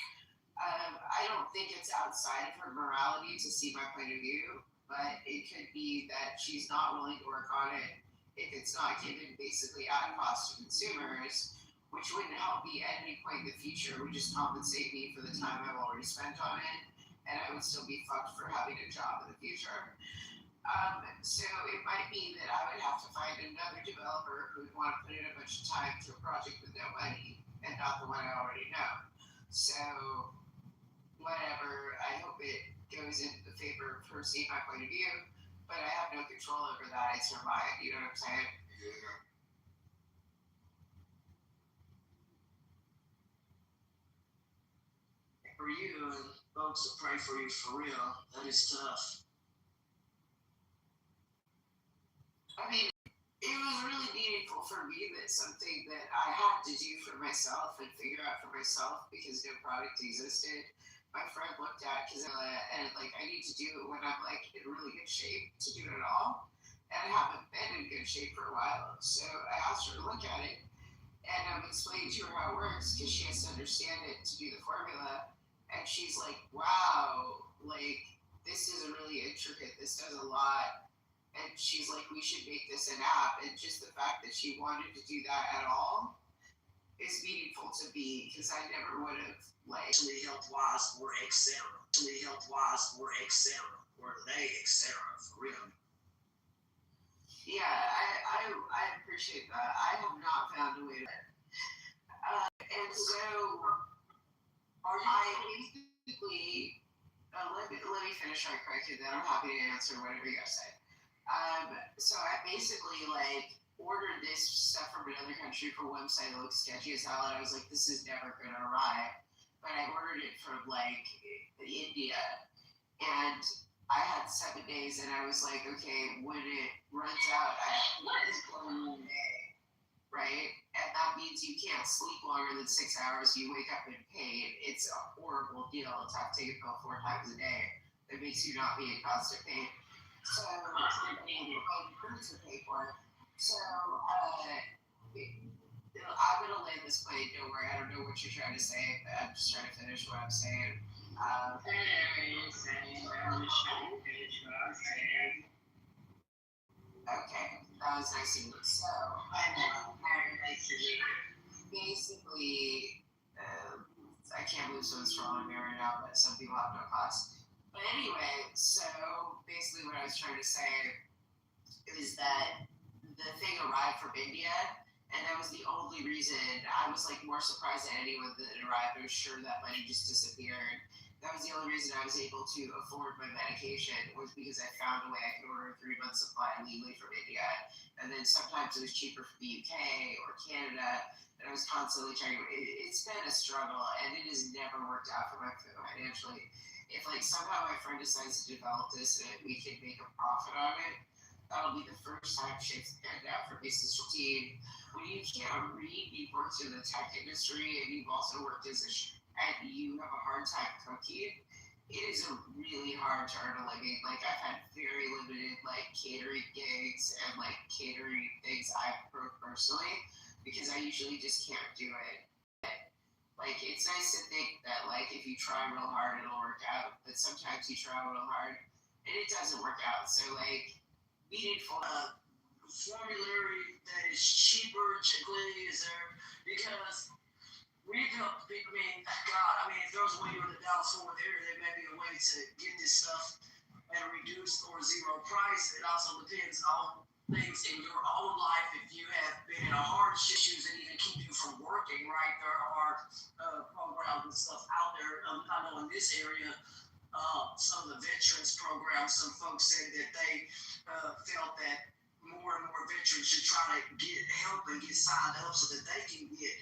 I don't think it's outside of her morality to see my point of view, but it could be that she's not willing to work on it if it's not given basically at cost to consumers, which wouldn't help me at any point in the future. It would just compensate me for the time I've already spent on it, and I would still be fucked for having a job in the future. So it might mean that I would have to find another developer who would want to put in a bunch of time to a project with no money, and not the one I already know. So whatever, I hope it goes in the favor of her seeing my point of view, but I have no control over that. It's her mind, you know what I'm saying? Yeah. For you, and folks will pray for you for real. That is tough. I mean, it was really meaningful for me that something that I had to do for myself and figure out for myself because no product existed. My friend looked at because and like I need to do it when I'm like in really good shape to do it at all, and I haven't been in good shape for a while. So I asked her to look at it, and I'm explaining to her how it works because she has to understand it to do the formula. And she's like, "Wow, like this is really intricate. This does a lot." And she's like, "We should make this an app." And just the fact that she wanted to do that at all is meaningful to me because I never would have, like, Mentally health wise or etc. Mentally health wise or etc. Or they etc. For real. yeah, I appreciate that. I have not found a way to. And so I basically, let me finish my quick, and then I'm happy to answer whatever you guys say. So I basically like ordered this stuff from another country for a website that looked sketchy as hell, and I was like, this is never gonna arrive. But I ordered it from like India, and I had 7 days, and I was like, okay, when it runs out, I have one day, right? And that means you can't sleep longer than 6 hours. You wake up in pain. It's a horrible deal to have to take a pill 4 times a day. That makes you not be in constant pain. So I'm to pay for it. So I'm gonna land this plane. Don't worry. I don't know what you're trying to say, but I'm just trying to finish what I'm saying. Okay, that was nice of you. So basically, I can't believe someone's trolling me right now, but some people have no class. But anyway, so basically what I was trying to say is that the thing arrived from India, and that was the only reason. I was like more surprised than anyone that it arrived. I was sure that money just disappeared. That was the only reason I was able to afford my medication, was because I found a way I could order a 3-month supply legally from India. And then sometimes it was cheaper from the UK or Canada, and I was constantly trying. It's been a struggle, and it has never worked out for my financially. If like somehow my friend decides to develop this and we can make a profit on it, that'll be the first time shit's panned out for business team. When you can't read, you've worked in the tech industry, and you've also worked as and you have a hard time cooking, it is really hard to earn a living. Like I've had very limited like catering gigs and like catering things I've personally, because I usually just can't do it. Like it's nice to think that like if you try real hard it'll work out, but sometimes you try real hard and it doesn't work out. So like meaningful formulary that is cheaper typically is there because if there was a way to go to Dallas Fort Worth area, there may be a way to get this stuff at a reduced or zero price. It also depends on things in your own life. If you have been in a hardship issues that even keep you from working, right? There in this area, some of the veterans programs, some folks said that they felt that more and more veterans should try to get help and get signed up so that they can get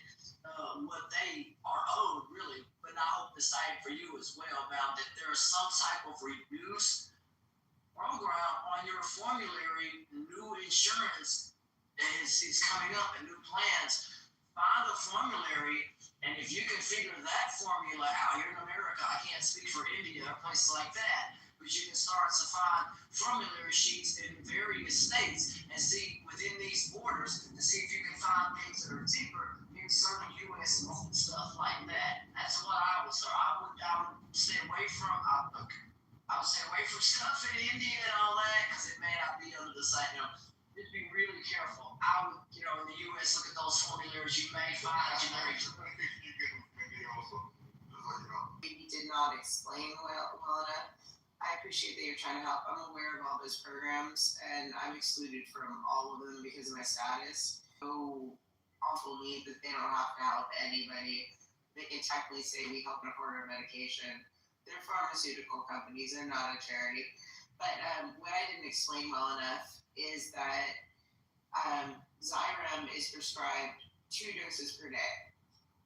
what they are owed, really. But I hope the same for you as well, about that there is some type of reduced program on your formulary. New insurance is coming up and new plans. Find a formulary, and if you can figure that formula out here in America, I can't speak for India or places like that, but you can start to find formulary sheets in various states and see within these borders to see if you can find things that are cheaper in certain U.S. stuff like that. That's what I would start. I would stay away from. I would stay away from stuff in India and all that because it may not be under the site. Just be really careful. I would, in the U.S. look at those formulators. You may find generic. Maybe did not explain well enough. I appreciate that you're trying to help. I'm aware of all those programs, and I'm excluded from all of them because of my status. So awful need that they don't have to help anybody. They can technically say we help and afford our medication. They're pharmaceutical companies. They're not a charity. But what I didn't explain well enough is that Xyrem is prescribed 2 doses per day.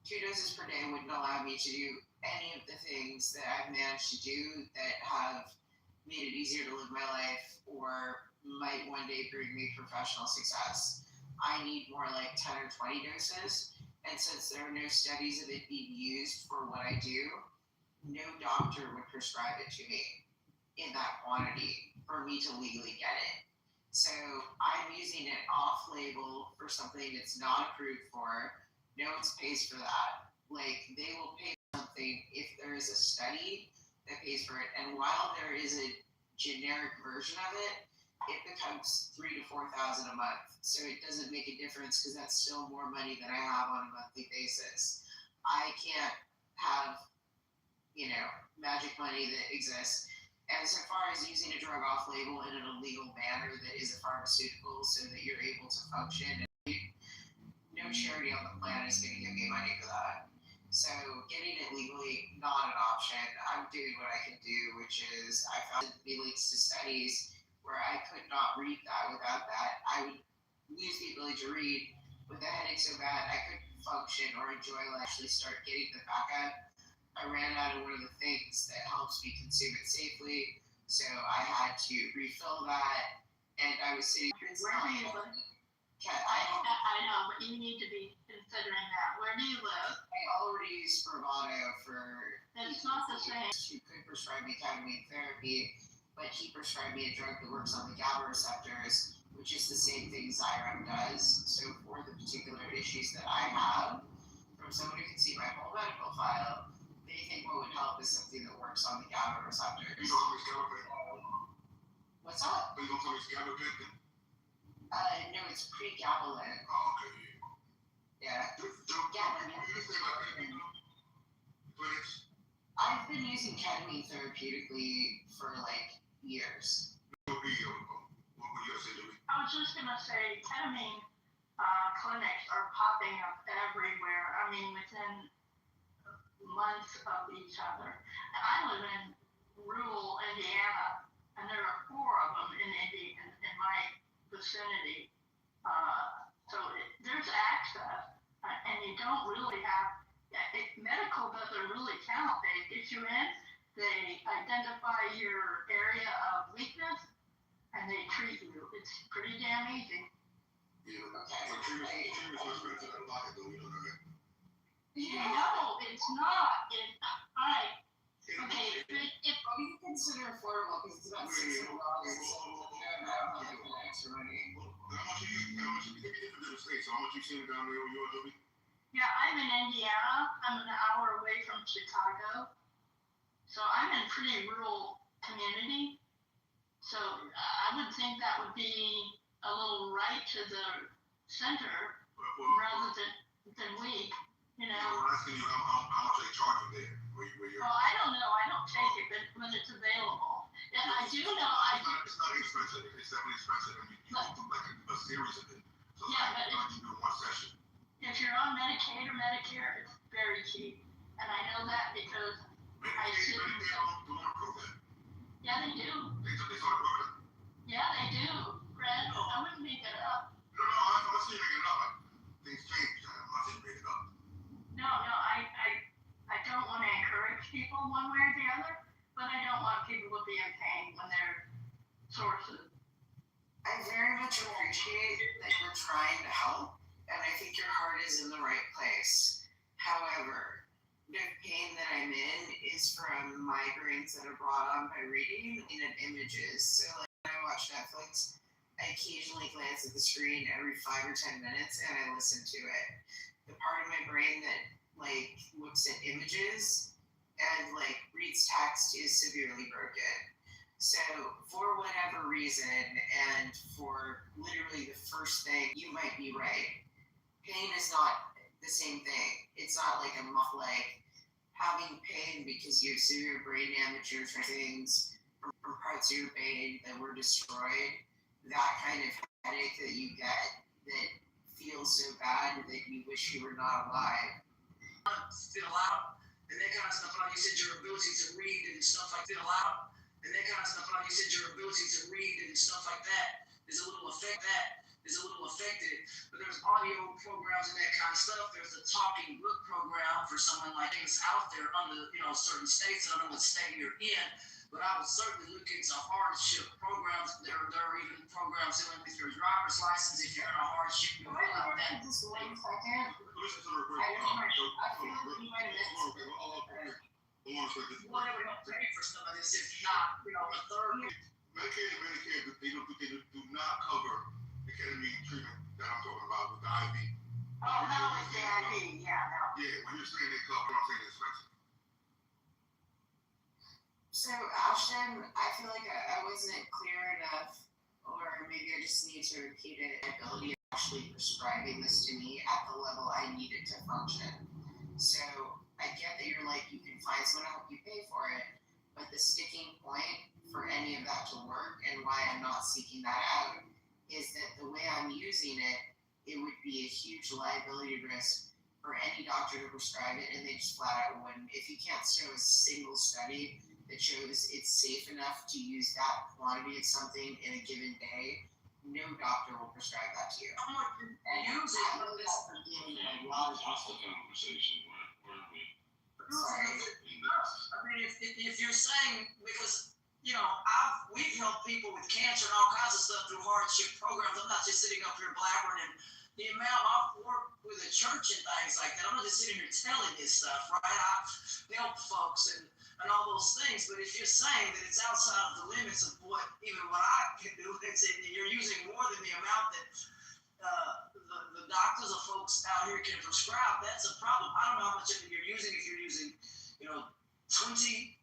2 doses per day wouldn't allow me to do any of the things that I've managed to do that have made it easier to live my life or might one day bring me professional success. I need more like 10 or 20 doses. And since there are no studies of it being used for what I do, no doctor would prescribe it to me in that quantity for me to legally get it. So I'm using it off-label for something it's not approved for. No one pays for that. Like, they will pay something if there is a study that pays for it. And while there is a generic version of it, it becomes $3,000 to $4,000 a month. So it doesn't make a difference because that's still more money than I have on a monthly basis. I can't have, magic money that exists. And so far as using a drug off-label in an illegal manner that is a pharmaceutical so that you're able to function, no charity on the planet is going to give me money for that. So getting it legally, not an option. I'm doing what I can do, which is I found the links to studies where I could not read that without that. I would lose the ability to read with the headache so bad I couldn't function or enjoy life, actually start getting the back up. I ran out of one of the things that helps me consume it safely, so I had to refill that, and I was sitting. Where do you live? I know, but you need to be considering that. Where do you live? I already use Spravato for. It's not the same. He could prescribe me ketamine therapy, but he prescribed me a drug that works on the GABA receptors, which is the same thing Xyrem does. So for the particular issues that I have, from someone who can see my whole medical file, they think what would help is something that works on the GABA receptors. You know how much gabapentin? What's up? You know how much gabapentin? No, it's pre-gabapentin. Oh, okay. Yeah. Gabapentin. I've been using ketamine therapeutically for like years. What were you saying to me? I was just going to say ketamine clinics are popping up everywhere. I mean, within months of each other. And I live in rural Indiana, and there are 4 of them in my vicinity. There's access, and you don't really have. Medical doesn't really count. They get you in, they identify your area of weakness, and they treat you. It's pretty damn easy. Yeah, but treatment's more expensive than a pocket, though, you know that. No, it's not. Alright. Okay, if we can consider affordable because it's about $600. And I don't have to pay extra money. How much you get from different states? How much you seeing down there where you are, Libby? yeah, I'm in Indiana. I'm an hour away from Chicago. So I'm in pretty rural community. So I would think that would be a little right to the center rather than weak. I'm asking you how much they charge you there, where you're. Well, I don't know. I don't take it, but when it's available. Yeah, I do know. It's not expensive. It's definitely expensive, and you do like a series of it. So yeah, it's not like you do one session. If you're on Medicaid or Medicare, it's very cheap, and I know that because Medicaid don't approve that. Yeah, they do. They don't approve it. Yeah, they do. Fred, I wouldn't make it up. No, I'm not saying make it up. Things change. I'm not saying make it up. No, I don't want to encourage people one way or the other, but I don't want people to be in pain when they're sources. I very much appreciate that you're trying to help, and I think your heart is in the right place. However, the pain that I'm in is from migraines that are brought on by reading and images. So, like, when I watch Netflix, I occasionally glance at the screen every 5 or 10 minutes, and I listen to it. The part of my brain that, like, looks at images and, like, reads text is severely broken. So, for whatever reason, and for literally the first thing, you might be right. Pain is not the same thing. It's not like having pain because you have severe brain damage or things from parts of your brain that were destroyed. That kind of headache that you get that feels so bad that you wish you were not alive. Feel out and that kind of stuff. Like you said, your ability to read and stuff like feel out. And that kind of stuff, like you said, your ability to read and stuff like that is a little affected. But there's audio programs and that kind of stuff. There's a talking book program for someone like things out there under, certain states. I don't know what state you're in, but I would certainly look into hardship programs. There are even programs dealing with your driver's license if you're in a hardship. You fill out that. Just 1 second. Listen to her. I feel like you might have missed Whatever you pay for some of this, if not, a third. Medicaid and Medicare, they do not cover the ketamine treatment that I'm talking about with the IV. Oh, no, it's the IV. Yeah, no. Yeah, when you're saying they cover, I'm saying it's expensive. So, Ashton, I feel like I wasn't clear enough, or maybe I just need to repeat it. Ability of actually prescribing this to me at the level I need it to function. So, I get that you're like, you can find someone to help you pay for it, but the sticking point for any of that to work and why I'm not seeking that out is that the way I'm using it, it would be a huge liability risk for any doctor to prescribe it, and they just flat out wouldn't. If you can't show a single study that shows it's safe enough to use that quantity of something in a given day, no doctor will prescribe that to you. I'm not And using I know that from dealing with a lot of Hostile conversation. Where are we? Sorry. I mean, if you're saying, because, we've helped people with cancer and all kinds of stuff through hardship programs. I'm not just sitting up here blabbering, and the amount I've worked with a church and things like that. I'm not just sitting here telling this stuff, right? I help folks and all those things. But if you're saying that it's outside of the limits of what I can do, and you're using more than the amount that the doctors or folks out here can prescribe, that's a problem. I don't know how much of it you're using. If you're using, 20,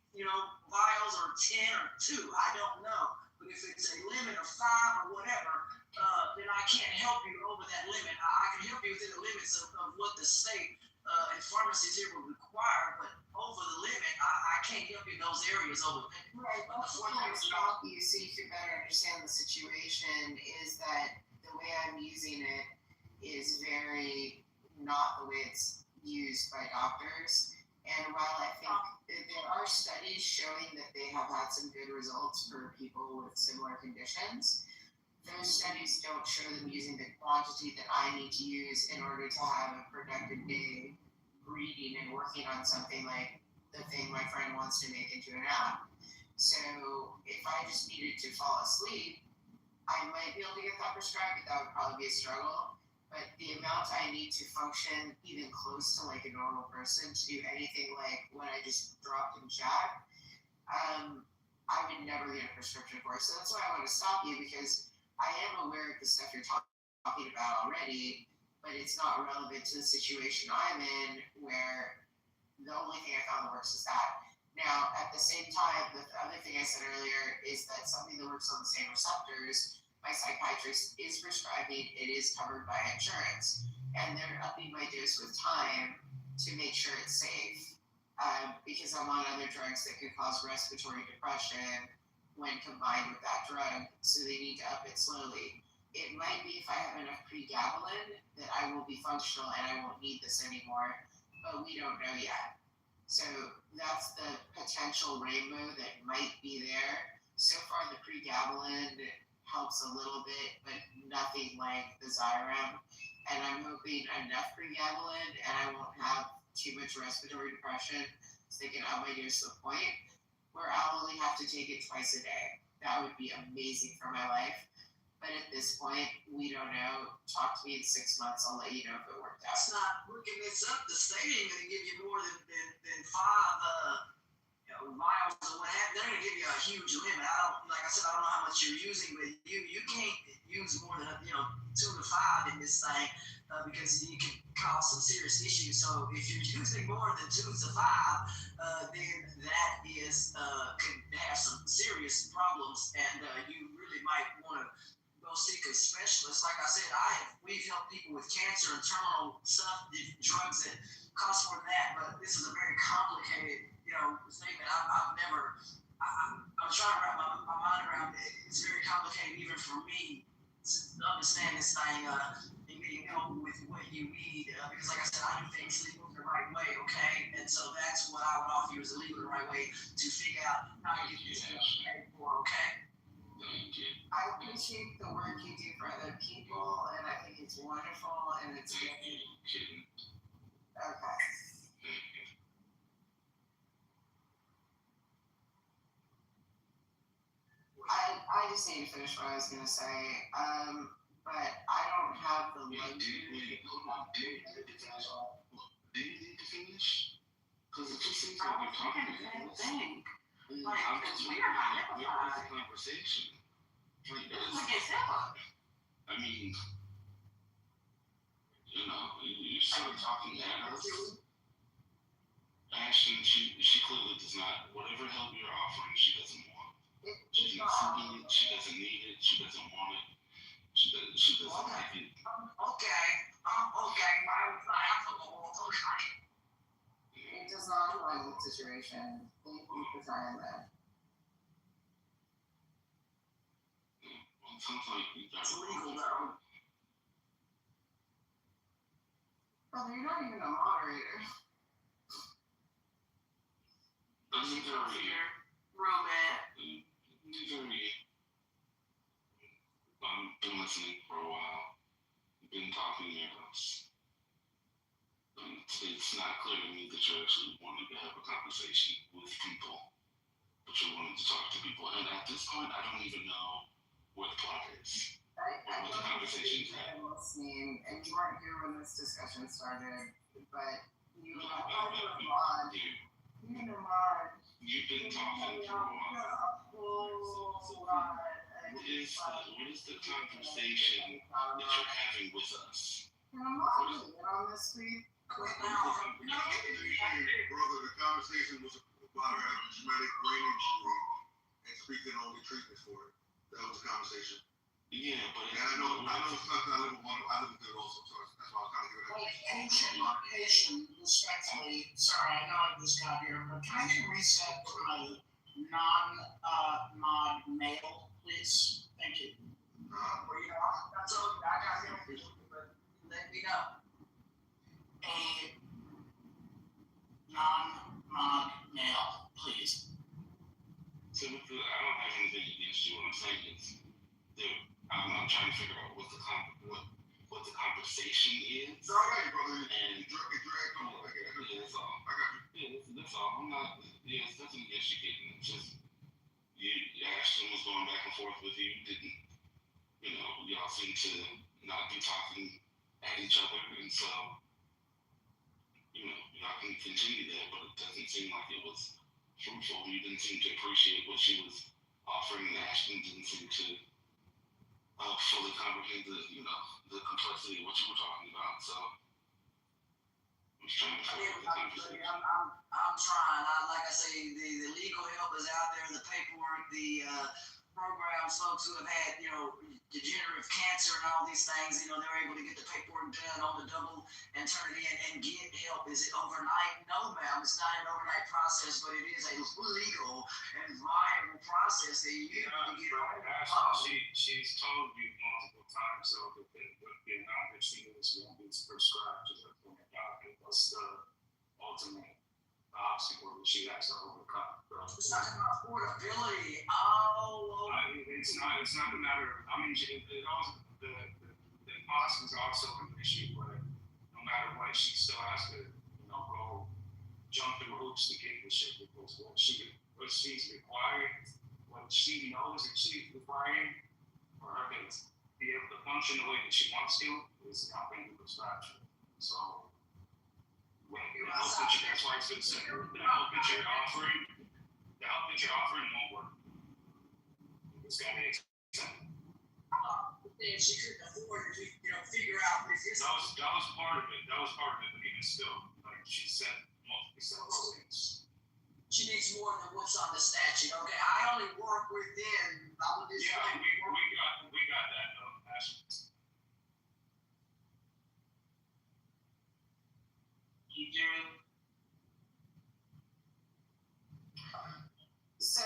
vials or 10 or 2, I don't know. But if it's a limit of 5 or whatever, then I can't help you over that limit. I can help you within the limits of what the state and pharmacies here will require, but over the limit, I can't help you in those areas over the limit. Right, but before I stop you so you can better understand the situation is that the way I'm using it is very not the way it's used by doctors. And while I think there are studies showing that they have had some good results for people with similar conditions, those studies don't show them using the quantity that I need to use in order to have a productive day reading and working on something like the thing my friend wants to make into an app. So if I just needed to fall asleep, I might be able to get that prescribed, but that would probably be a struggle. But the amount I need to function even close to like a normal person to do anything like what I just dropped in chat, I would never get a prescription for it. So that's why I want to stop you, because I am aware of the stuff you're talking about already, but it's not relevant to the situation I'm in, where the only thing I found that works is that. Now, at the same time, the other thing I said earlier is that something that works on the same receptors, my psychiatrist is prescribing, it is covered by insurance, and they're upping my dose with time to make sure it's safe, because I'm on other drugs that could cause respiratory depression when combined with that drug, so they need to up it slowly. It might be if I have enough pregabalin that I will be functional and I won't need this anymore, but we don't know yet. So that's the potential rainbow that might be there. So far, the pregabalin helps a little bit, but nothing like the Xyrem. And I'm hoping enough pregabalin and I won't have too much respiratory depression, so they can up my dose to the point where I'll only have to take it twice a day. That would be amazing for my life. But at this point, we don't know. Talk to me in 6 months. I'll let you know if it worked out. It's not working this up. The state ain't gonna give you more than 5 miles or what have. They're gonna give you a huge limit. Like I said, I don't know how much you're using, but you can't use more than 2 to 5 in this thing because you can cause some serious issues. So if you're using more than 2 to 5, then that is could have some serious problems, and you really might want to go seek a specialist. Like I said, we've helped people with cancer and terminal stuff, drugs that cost more than that, but this is a very complicated, statement. I'm trying to wrap my mind around it. It's very complicated even for me to understand this thing and getting help with what you need, because like I said, I do things legal the right way, okay? And so that's what I would offer you as a legal the right way to figure out how to get this stuff paid for, okay? I appreciate the work you do for other people, and I think it's wonderful, and it's good. Okay. I just need to finish what I was going to say, but I don't have the luxury. Do you need to finish? Because it just seems like you're talking about thing. I'm just wondering, where was the conversation? I mean, you start talking at us. Ashton, she clearly does not, whatever help you're offering, she doesn't want. She's not seeking it, she doesn't need it, she doesn't want it, she doesn't like it. Okay, okay. It does not like the situation. Thank you for trying that. Well, it sounds like you got It's legal though. Brother, you're not even a moderator. That's very, I've been listening for a while. You've been talking to us. It's not clear to me that you're actually wanting to have a conversation with people, but you're wanting to talk to people. And at this point, I don't even know where the plot is. I What the conversation's at. Listening, and you weren't here when this discussion started, but you were mod. You've been talking for a while. What is the conversation that you're having with us? On this week. Brother, the conversation was about her having traumatic brain injury and speaking on the treatments for it. That was the conversation. Yeah, but and I know it's not that I live with it also, so that's why I was kind of giving it. Patient, respectfully, sorry, I know I just got here, but can I get reset to my non-mod male, please? Thank you. I told you, I got help for you, but let me know. A non-mod male, please. So I don't have anything against you. What I'm saying is, I'm trying to figure out what the conversation is. It's all right, brother. And you drag on. Yeah, that's all. I got you. Yeah, that's all. I'm not. Yeah, it's nothing against you, Kaden. It's just Ashton was going back and forth with you. Didn't y'all seem to not be talking at each other, and so y'all can continue that, but it doesn't seem like it was fruitful. You didn't seem to appreciate what she was offering, and Ashton didn't seem to fully comprehend the complexity of what you were talking about. So I'm just trying to figure out the conversation. I'm trying. Like I say, the legal help is out there, the paperwork, the programs, folks who have had, degenerative cancer and all these things, they're able to get the paperwork done on the double and turn it in and get help. Is it overnight? No, ma'am. It's not an overnight process, but it is a legal and viable process that you need to get on. She's told you multiple times, so that the non-vaccines won't be prescribed to her from a doctor. What's the ultimate option? she has to overcome. It's not about affordability. Oh, It's not a matter of, I mean, it also, the cost is also an issue, but no matter what, she still has to, go jump through hoops to get the shit, because what she's required, what she knows that she's requiring for her to be able to function the way that she wants to is not going to be prescribed. So, that's why it's been said, the help that you're offering won't work. It's got to be accepted. then she couldn't afford to, figure out if it's. That was part of it. But even still, like she said, multiple things. She needs more than what's on the statute. Okay, I only work within. Yeah, we got that aspect. You do. So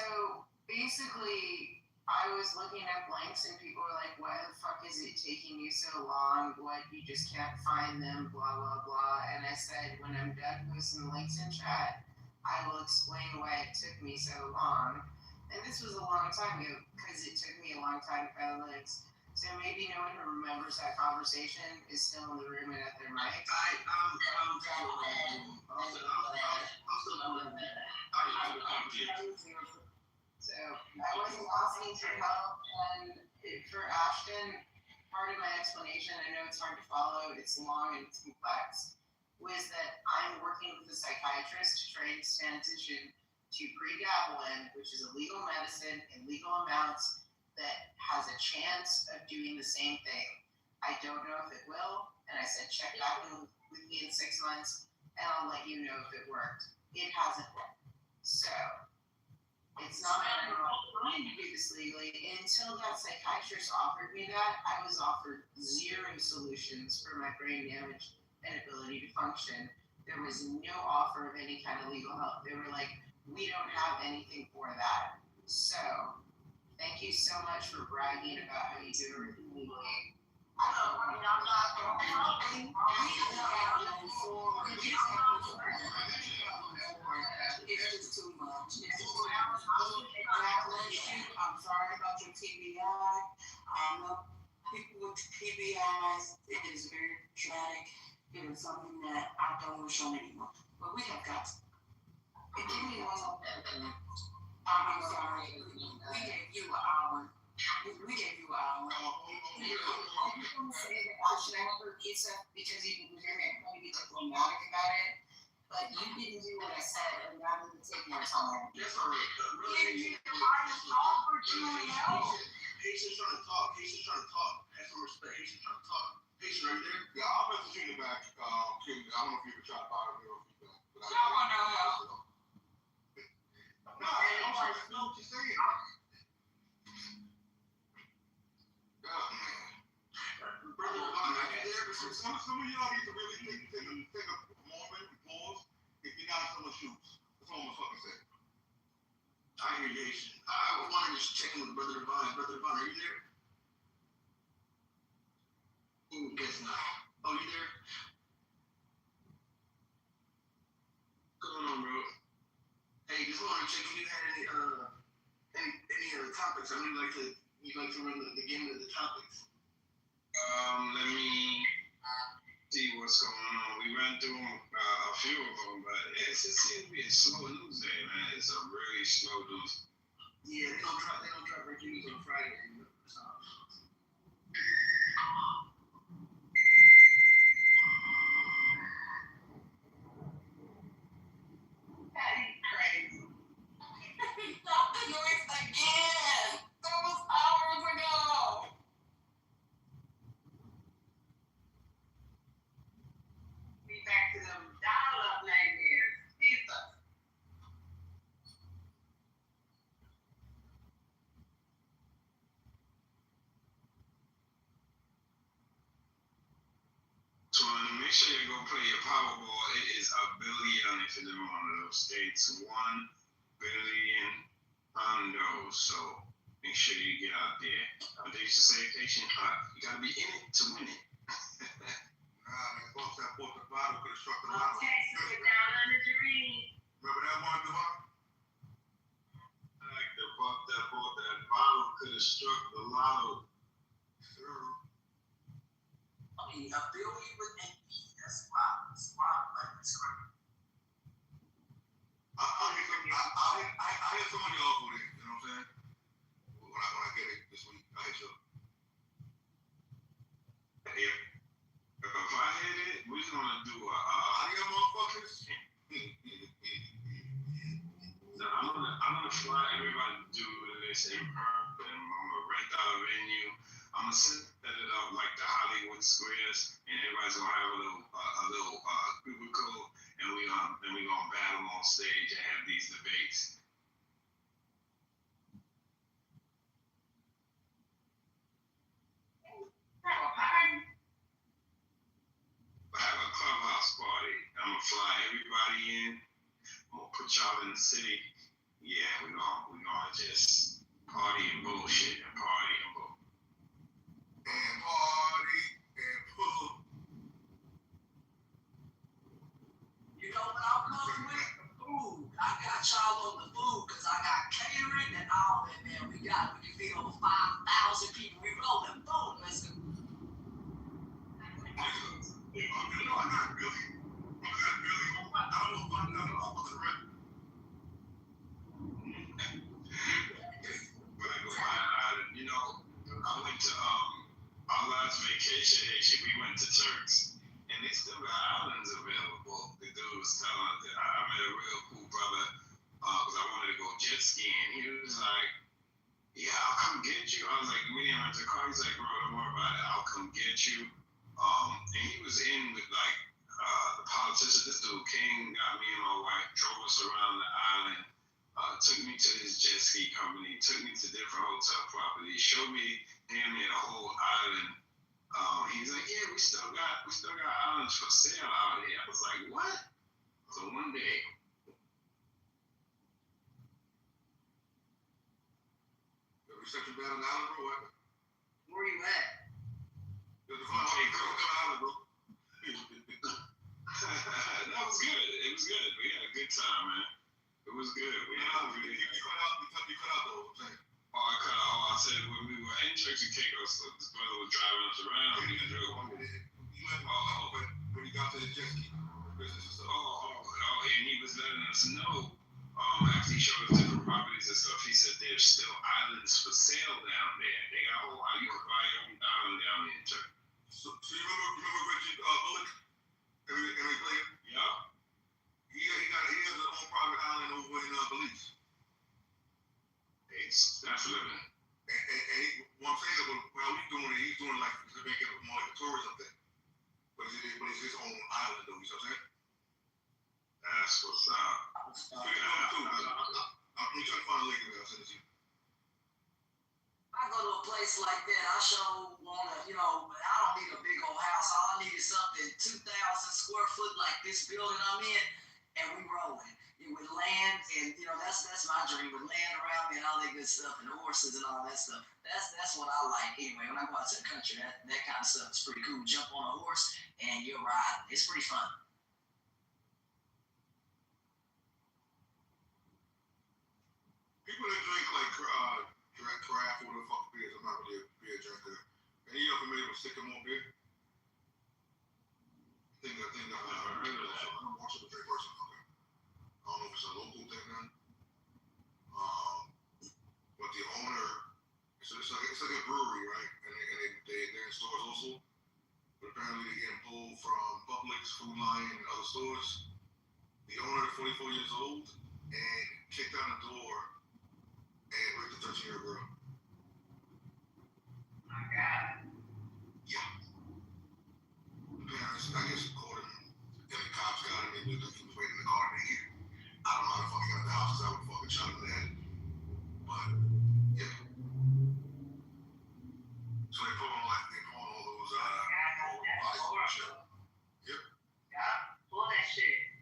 basically, I was looking up links and people were like, why the fuck is it taking you so long? What, you just can't find them, blah, blah, blah. And I said, when I'm done posting links in chat, I will explain why it took me so long. And this was a long time ago because it took me a long time to find the links. So maybe no one who remembers that conversation is still in the room and at their mic. So I wasn't asking for help, and for Ashton, part of my explanation, I know it's hard to follow, it's long and it's complex, was that I'm working with a psychiatrist to try and transition to pregabalin, which is a legal medicine in legal amounts that has a chance of doing the same thing. I don't know if it will, and I said check back with me in 6 months, and I'll let you know if it worked. It hasn't worked. So it's not that I'm trying to do this legally. Until that psychiatrist offered me that, I was offered 0 solutions for my brain damage and ability to function. There was no offer of any kind of legal help. They were like, we don't have anything for that. So thank you so much for bragging about how you do everything legally. I'm not helping. It's just too much. I'm sorry about your TBI. I know people with TBIs, it is very traumatic. It is something that I don't wish on anyone. But we have got to. Give me one more. I'm sorry. We gave you an hour. We gave you an hour. I'm saying that I should have heard pizza because you can hear me. I'm trying to be diplomatic about it. But you didn't do what I said, and rather than take more time. That's all right. Patient's trying to talk. Have some respect. Patient's trying to talk. Patient right there. Yeah, I'll message you in the back. King, I don't know if you ever try to buy a real feedback. No, I know. No, I'm trying to know what you're saying. God, man. Brother, some of y'all need to really take a moment, pause, and get out of someone's shoes. That's all I'm fucking saying. I hear you, Haitian. I wanted to just check in with Brother Devon. Brother Devon, are you there? Guess not. Oh, you there? What's going on, bro? Hey, just wanted to check if you had any other topics. I know you'd like to run the game of the topics. Let me see what's going on. We ran through a few of them, but it seems to be a slow news day, man. It's a really slow news. Yeah, they don't drop breaking news on Friday. So. Crazy. Stop the noise again. That was hours ago. Be back to them dial-up nightmares. Pizza. So make sure you go play your Powerball. It is $1 billion if you're in one of those states. $1 billion hundo. So make sure you get out there. They used to say, patient, you gotta be in it to win it. Man, folks that bought the bottle could have struck the lotto. Texas is down under the ring. Remember that one, Devon? Like the buck that bought that bottle could have struck the lotto. I mean, $1 billion with AP, that's wild. That's wild. Like, that's crazy. I hit some of y'all for it, you know what I'm saying? When I get it this week, I hit you. If I hit it, we're gonna do a How you motherfuckers? No, I'm gonna fly everybody to do this in person. I'm gonna rent out a venue. I'm gonna set it up like the Hollywood Squares, and everybody's gonna have a little cubicle, and we gonna battle on stage and have these debates. Have a clubhouse party. I'm gonna fly everybody in. I'm gonna put y'all in the city. Yeah, we gonna just party and bullshit and party and bull. And party and pull. You know what I'm coming with? The food. I got y'all on the food because I got catering and all that, man. We can feed over 5,000 people. We rolling food. Let's go. I got Billy. I don't know what's the rest. But I go island. You know, I went to our last vacation. Actually, we went to Turks, and they still got islands available. The dude was telling us that I met a real cool brother because I wanted to go jet skiing. He was like, "Yeah, I'll come get you." I was like, "We didn't rent a car." He's like, "Bro, don't worry about it. I'll come get you." And he was in with like the politician. This dude came, got me and my wife, drove us around the island, took me to his jet ski company, took me to different hotel properties, showed me damn near the whole island. He's like, "Yeah, we still got islands for sale out here." I was like, "What?" So one day. Reception bad on the island, bro? What? Where you at? There's a fun island, bro. That was good. It was good. We had a good time, man. It was good. We had a really good time. You cut out though, I'm saying. I cut out. I said when we were in Turkey, Caicos, this brother was driving us around. When you got to the jet ski business and stuff. And he was letting us know. After he showed us different properties and stuff, he said there's still islands for sale down there. They got a whole island. You can buy every island down there in Turkey. So you remember Reggie Bullock? Every player? Yeah. He has his own private island over in Belize. That's living. And what I'm saying is, while he's doing like to make it more like a tourism thing. But it's his own island, though. You know what I'm saying? That's what's up. I'm trying to find a link to it. I'll send it to you. I go to a place like that, I sure wanna, I don't need a big old house. All I need is something 2,000 square foot like this building I'm in, and we rolling. With land, and that's my dream, with land around me and all that good stuff, and horses and all that stuff. That's what I like anyway. When I go out to the country, that kind of stuff is pretty cool. Jump on a horse and you're riding. It's pretty fun. People that drink like craft or whatever the fuck beers, I'm not really a beer drinker. Any of you familiar with Sycamore beer? I don't watch it with drink person. I don't know if it's a local thing then. But the owner, it's like a brewery, right? And they're in stores also. But apparently they're getting pulled from Publix, Food Lion, and other stores. The owner is 44 years old and kicked down the door and raped a 13-year-old girl. My God. Yeah. The parents, I guess, caught him, and the cops got him, and he was waiting in the car naked. I don't know how the fuck he got in the house, because I would fucking shot him in the head. But, yeah. So they put on all those, bodies and shit. Yep. Yeah, pull that shit.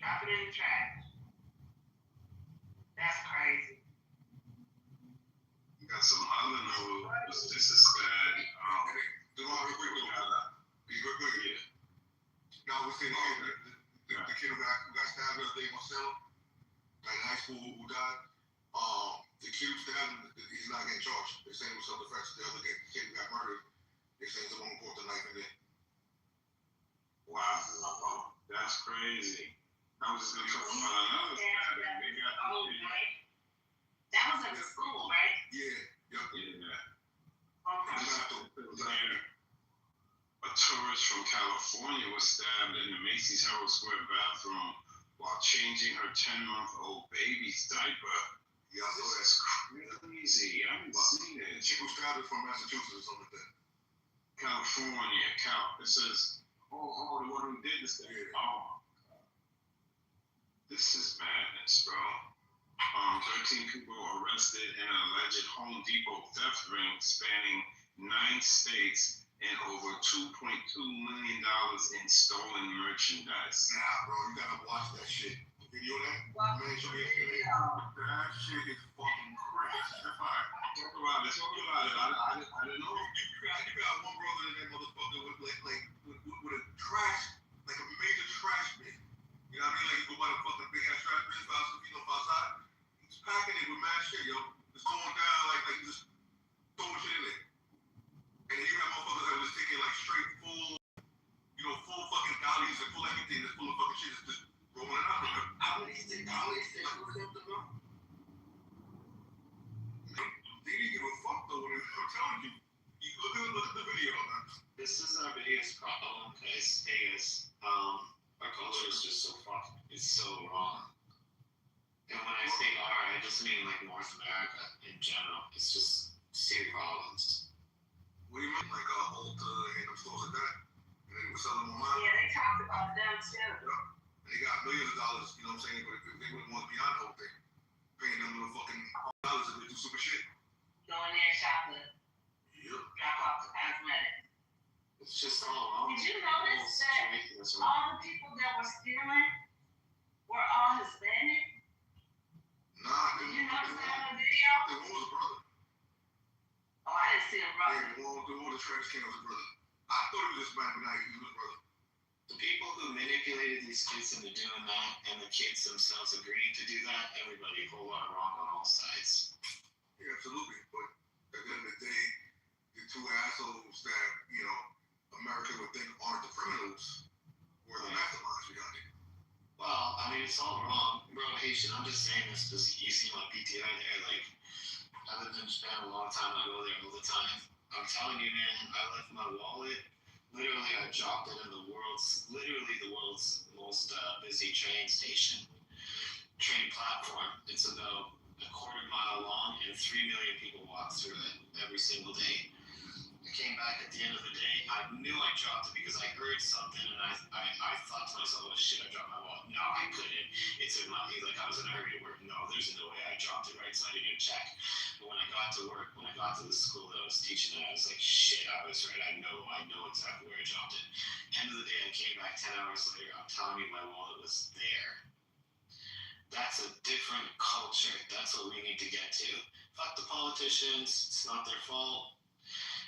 Drop it in the trash. That's crazy. You got some other news. This is sad. Real quick. Yeah. Now, we're saying the kid who got stabbed the other day in Salem, like in high school who died. The kid who stabbed him, he's not getting charged. They're saying it was self-defense. The other kid who got murdered, they're saying someone brought the knife in there. Wow, that's crazy. I was just gonna talk about another stabbing. They got the kid. That was at the school, right? Yeah. Yep. Okay. A tourist from California was stabbed in the Macy's Herald Square bathroom while changing her 10-month-old baby's diaper. Yeah, I saw that. That's crazy. I haven't seen it. She was stabbed from Massachusetts or something like that. California, it says, the one who did this thing. Yeah. Oh, this is madness, bro. 13 people arrested in an alleged Home Depot theft ring spanning 9 states and over $2.2 million in stolen merchandise. Nah, bro, you gotta watch that shit. The video of that? Man, show me that shit is fucking crazy. Talk about it. I didn't know. You got one brother in that motherfucker with a trash, like a major trash bin. You know what I mean? Like you go buy the fucking big ass trash bin outside. He's packing it with mad shit, yo. It's going down like he just throwing shit in there. And then you got motherfuckers that was taking like straight full fucking dollies and full everything that's full of fucking shit that's just rolling it out there. How many dollies they put up the road? They didn't give a fuck though. I'm telling you. Look at the video, man. This is our biggest problem because our culture is just so fucked. It's so wrong. And when I say our, I just mean like North America in general. It's just serious problems. What do you mean? Like Ulta and them stores like that? And they were selling them online? Yeah, they talked about them too. And they got millions of dollars, you know what I'm saying? But if they wouldn't want beyond the whole thing, paying them little fucking dollars if they do super shit. Go in there and shop it. Yep. Drop off the cosmetics. It's just all wrong. Did you notice that all the people that were stealing were all Hispanic? Nah, Did you notice that on the video? They one was a brother. Oh, I didn't see him, brother. Yeah, the one with the trash can was a brother. I thought he was Hispanic, but nah, he was a brother. The people who manipulated these kids into doing that and the kids themselves agreeing to do that, everybody a whole lot wrong on all sides. Yeah, absolutely. But at the end of the day, the two assholes that, America would think aren't the criminals were the masterminds behind it. Well, I mean, it's all wrong. Bro, Haitian, I'm just saying this because you see my PTI there. Like, I lived in Japan a long time. I go there all the time. I'm telling you, man, I left my wallet. Literally, I dropped it in the world's most busy train station. Train platform. It's about a quarter mile long and 3 million people walk through it every single day. I came back at the end of the day. I knew I dropped it because I heard something and I thought to myself, oh shit, I dropped my wallet. No, I couldn't. It's like I was in a hurry to work. No, there's no way I dropped it, right? So I didn't even check. But when I got to work, when I got to the school that I was teaching at, I was like, shit, I was right. I know exactly where I dropped it. End of the day, I came back 10 hours later. I'm telling you, my wallet was there. That's a different culture. That's what we need to get to. Fuck the politicians. It's not their fault.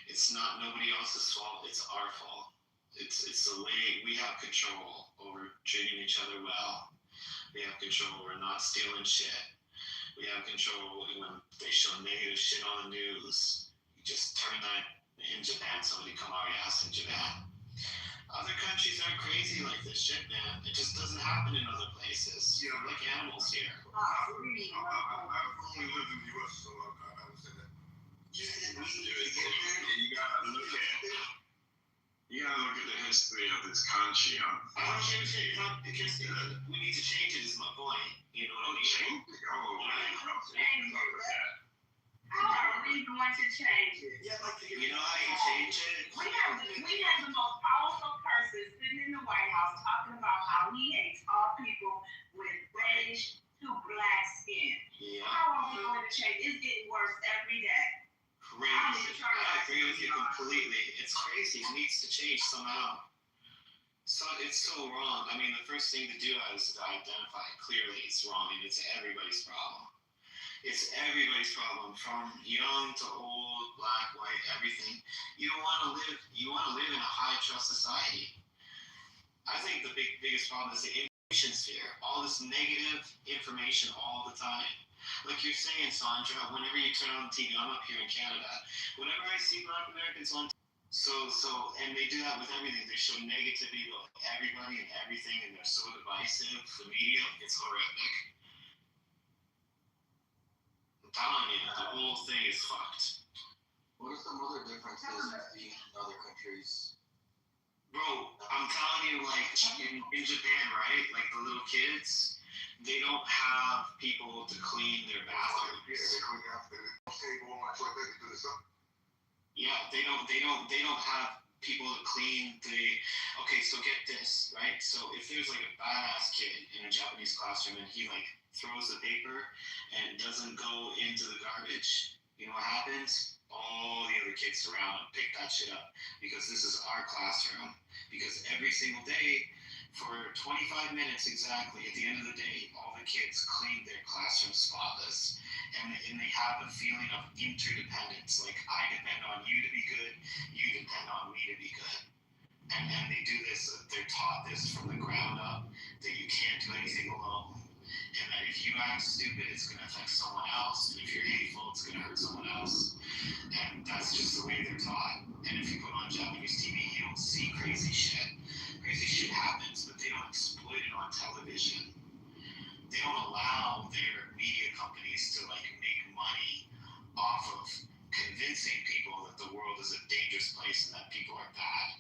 It's not nobody else's fault. It's our fault. It's the way we have control over treating each other well. We have control over not stealing shit. We have control when they show negative shit on the news. You just turn that in Japan. Somebody come out your ass in Japan. Other countries aren't crazy like this shit, man. It just doesn't happen in other places. Yeah, like animals here. I've only lived in the U.S., so I would say that. You gotta look at the history of this country. I want to change it because we need to change it. Is my point. You know what I mean? Change it? How are we going to change it? You know how you change it? We have the most powerful person sitting in the White House talking about how he hates all people with reddish to black skin. Yeah. How are we going to change? It's getting worse every day. Crazy. I agree with you completely. It's crazy. It needs to change somehow. So it's so wrong. I mean, the first thing to do is to identify clearly it's wrong, and it's everybody's problem. It's everybody's problem, from young to old, black, white, everything. You want to live in a high trust society. I think the biggest problem is the attention sphere, all this negative information all the time. Like you're saying, Sandra, whenever you turn on the TV, I'm up here in Canada, whenever I see Black Americans on and they do that with everything. They show negativity about everybody and everything, and they're so divisive. The media, it's horrific. I'm telling you, the whole thing is fucked. What are some other differences you see in other countries? Bro, I'm telling you, like in Japan, right? Like the little kids, they don't have people to clean their bathrooms. Yeah, they don't have people to clean okay, so get this, right? So if there's like a badass kid in a Japanese classroom and he like throws the paper and doesn't go into the garbage, you know what happens? All the other kids surround him, pick that shit up, because this is our classroom. Because every single day, for 25 minutes exactly, at the end of the day, all the kids clean their classroom spotless. And they have a feeling of interdependence. Like, I depend on you to be good, you depend on me to be good. And they do this, they're taught this from the ground up, that you can't do anything alone. And that if you act stupid, it's going to affect someone else. And if you're hateful, it's going to hurt someone else. And that's just the way they're taught. And if you put on Japanese TV, you don't see crazy shit. Crazy shit happens, but they don't exploit it on television. They don't allow their media companies to like make money off of convincing people that the world is a dangerous place and that people are bad.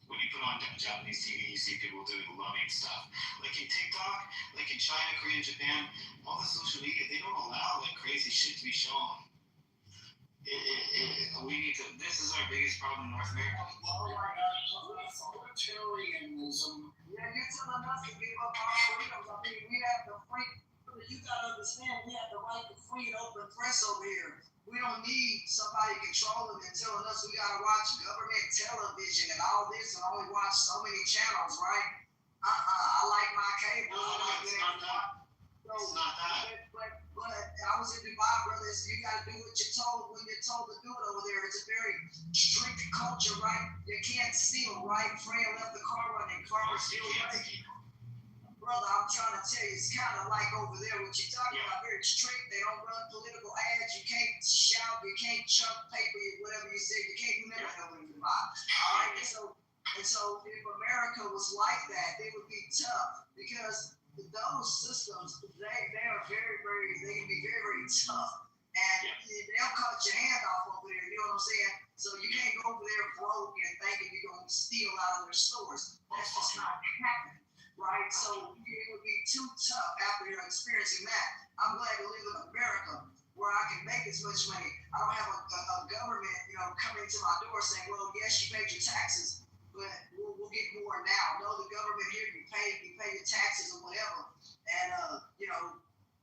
When you put on Japanese TV, you see people doing loving stuff. Like in TikTok, like in China, Korea, Japan, all the social media, they don't allow like crazy shit to be shown. This is our biggest problem in North America. Oh my gosh, authoritarianism. Yeah, you're telling us to give up our freedoms. I mean, we have the free, you gotta understand, we have the right to free and open press over here. We don't need somebody controlling and telling us we gotta watch government television and all this and only watch so many channels, right? I like my cable. No, it's not that. It's not that. But I was in Dubai, brothers. You gotta do what you're told when you're told to do it over there. It's a very strict culture, right? You can't steal, right? Freya left the car running. Car was still running. Brother, I'm trying to tell you, it's kind of like over there what you're talking about. Very strict. They don't run political ads. You can't shout. You can't chunk paper. Whatever you say, you can't do nothing over in Dubai. All right. And so if America was like that, it would be tough because those systems, they are very, very, they can be very, very tough. And they'll cut your hand off over there, you know what I'm saying? So you can't go over there broke and thinking you're going to steal out of their stores. That's just not happening, right? So it would be too tough after you're experiencing that. I'm glad to live in America where I can make this much money. I don't have a government, coming to my door saying, well, yes, you paid your taxes, but we'll get more now. No, the government here, you pay your taxes or whatever. And,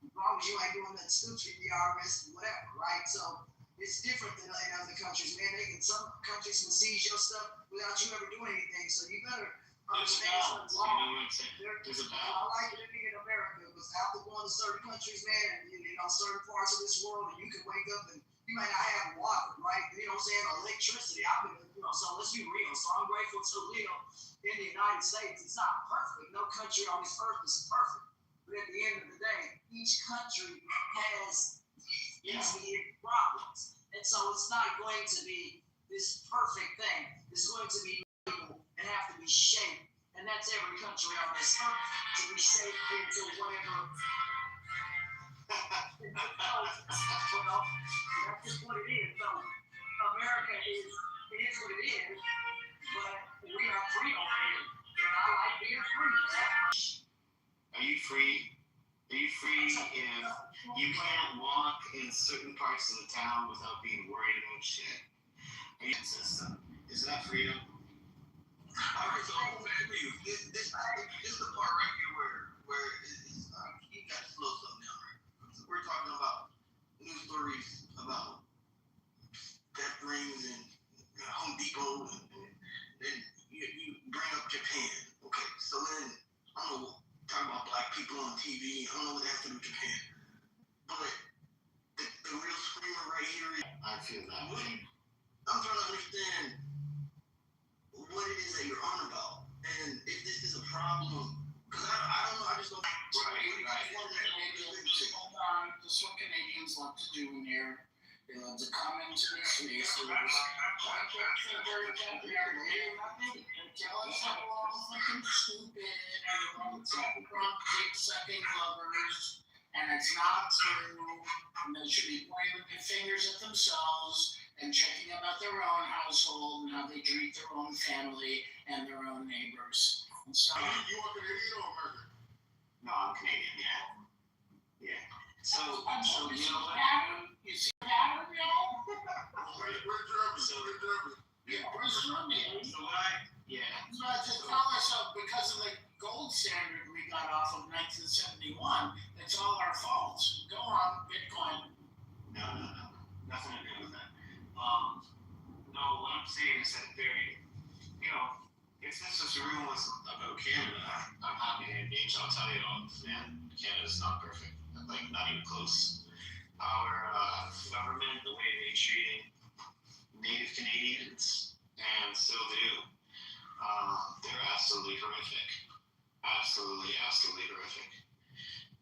as long as you ain't doing that stupid, the IRS, whatever, right? So it's different than in other countries, man. Some countries can seize your stuff without you ever doing anything. So you better understand something wrong. I like living in America because after going to certain countries, man, certain parts of this world, and you can wake up and you might not have water, right? You know what I'm saying? Electricity. So let's be real. So I'm grateful to live in the United States. It's not perfect. No country on this earth is perfect. But at the end of the day, each country has its problems. And so it's not going to be this perfect thing. It's going to be people and have to be shaped. And that's every country on this earth to be shaped into whatever. Well, that's just what it is. So America is what it is, but we are free over here. And I like being free. Are you free? Are you free if you can't walk in certain parts of the town without being worried about shit? Are you system? Is that freedom? Alright, so this is the part right here where it's, you got to slow something down, right? So we're talking about news stories about theft rings and Home Depot, and then you bring up Japan. Okay, so then I'm gonna talk about black people on TV. I don't know what that has to do with Japan, but the real screamer right here is I feel that way. I'm trying to understand what it is that you're on about, and if this is a problem. Because I don't know, I hold on, this is what Canadians love to do in here. They love to come into these spaces. Tell us that we're all fucking stupid and we're all drunk, dick-sucking lovers, and it's not true. And they should be pointing their fingers at themselves and checking about their own household and how they treat their own family and their own neighbors. And so, You are Canadian or American? No, I'm Canadian, yeah. So you you see know the what? pattern? You see the pattern, y'all? We're German. We're German. Yeah, where's Germany? So what yeah. But to tell ourselves because of the gold standard we got off of 1971, it's all our fault. Go on, Bitcoin. No. Nothing to do with that. No, what I'm saying is that if this is a room about Canada, I'm happy to engage. I'll tell you, man, Canada's not perfect. Like, not even close. Our government, the way they treat Native Canadians, and still do, they're absolutely horrific. Absolutely horrific.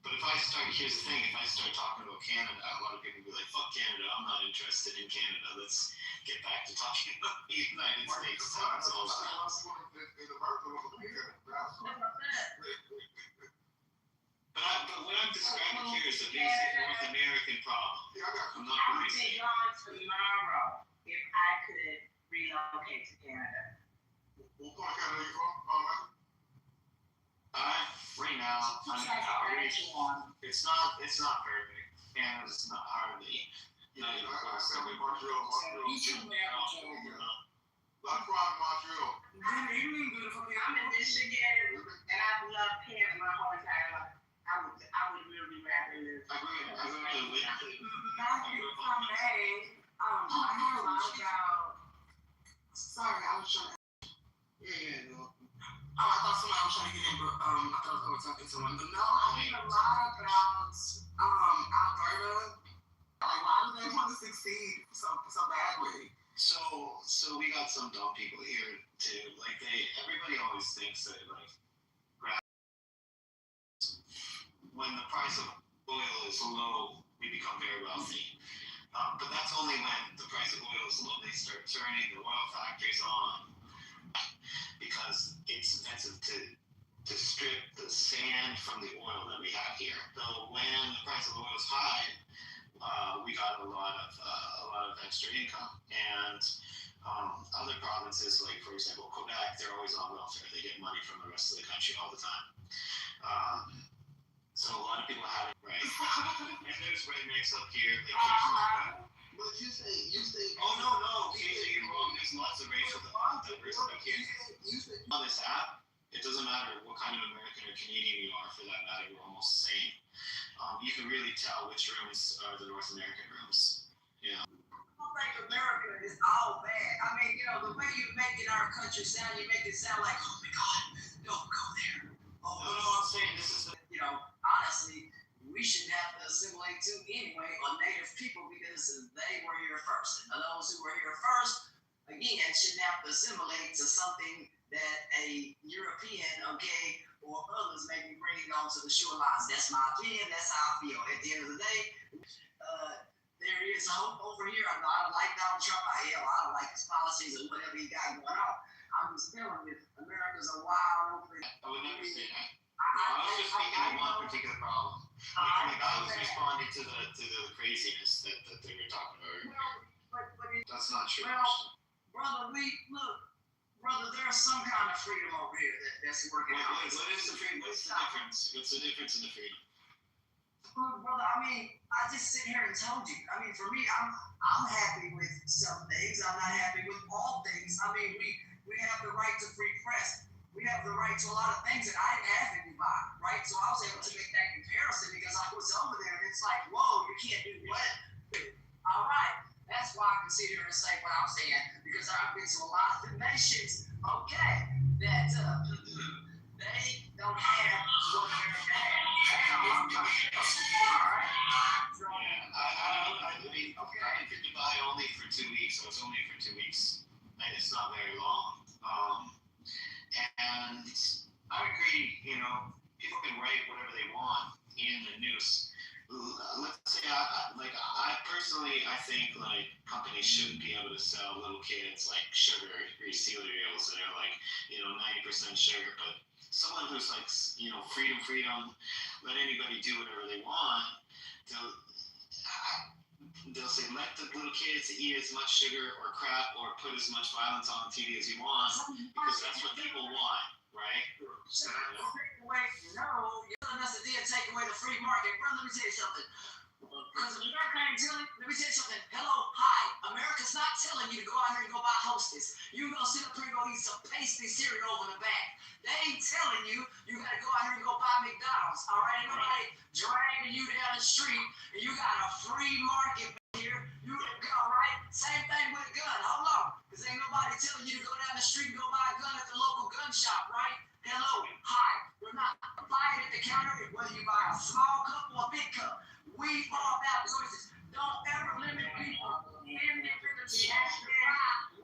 But here's the thing, if I start talking about Canada, a lot of people will be like, fuck Canada, I'm not interested in Canada. Let's get back to talking about the United States. But what I'm describing here is a basic North American problem. I'm not I would crazy. be gone tomorrow if I could relocate to Canada. What part of Canada are you from? Right now, I'm in Calgary. It's not perfect. Canada's not hardly. I family in Montreal. You should imagine. Lot of crime in Montreal. Good evening, beautiful people. I'm in Michigan, and I've loved Canada my whole entire life. I would really rather live. I grew up in Whitney. Matthew, if I may, I hear a lot about. Sorry, I was trying. No. Oh, I thought somebody was trying to get in, but I thought I was talking to someone. But no, I hear a lot about Alberta. Like, why do they want to succeed so badly? So we got some dumb people here too. Like everybody always thinks that when the price of oil is low, we become very wealthy. But that's only when the price of oil is low. They start turning the oil factories on because it's expensive to strip the sand from the oil that we have here. So when the price of oil is high, we got a lot of extra income. And other provinces, like for example Quebec, they're always on welfare. They get money from the rest of the country all the time. So a lot of people have it right. And there's rednecks up here. But you say. Oh no, you're wrong. There's lots of racial diversity up here. On this app, it doesn't matter what kind of American or Canadian you are, for that matter, we're almost the same. You can really tell which rooms are the North American rooms. Yeah. I don't think America is all bad. I mean, the way you make it our country sound, you make it sound like, oh my God, don't go there. Oh, No, I'm saying this is honestly, we should have to assimilate to anyway on native people because they were here first. And those who were here first, again, shouldn't have to assimilate to something that a European, or others may be bringing onto the shorelines. That's my opinion. That's how I feel. At the end of the day, there is hope over here. I don't like Donald Trump. I don't like his policies or whatever he got going on. I'm just telling you, America's a wild open. I would never say that. I was just speaking of one particular problem. I was responding to the craziness that they were talking about. That's not true. Well, brother, there's some kind of freedom over here that's working out. What is the freedom? What's the difference? What's the difference in the freedom? Brother, I just sit here and told you. For me, I'm happy with some things. I'm not happy with all things. We have the right to free press. We have the right to a lot of things that I didn't have anybody, right? So I was able to make that comparison because I was over there and it's like, whoa, you can't do what? All right. That's why I can sit here and say what I'm saying because I've been to a lot of nations, that they don't have what America has. That's all I'm trying to say. All right? I could Dubai only for 2 weeks, so it's only for 2 weeks. And it's not very long. And I agree, people can write whatever they want in the I think like companies shouldn't be able to sell little kids like sugar or cereals that are like 90% sugar, but someone who's like freedom, let anybody do whatever they want. They'll say let the little kids eat as much sugar or crap or put as much violence on TV as you want because that's what people want, right? No, you're telling us to take away the free market. Bro, let me tell you something. Because let me tell you something. Hello, hi. America's not telling you to go out here and go buy Hostess. You gonna sit up here and go eat some pasty cereal over the back. They ain't telling you gotta go out here and go buy McDonald's. All right, ain't nobody dragging you down the street and you got a free market here. You all right? Same thing with a gun. Hold on, because ain't nobody telling you to go down the street and go buy a gun at the local gun shop, right? Hello, hi. We're not buying at the counter, whether you buy a small cup or a big cup. We are about choices. Don't ever limit people in their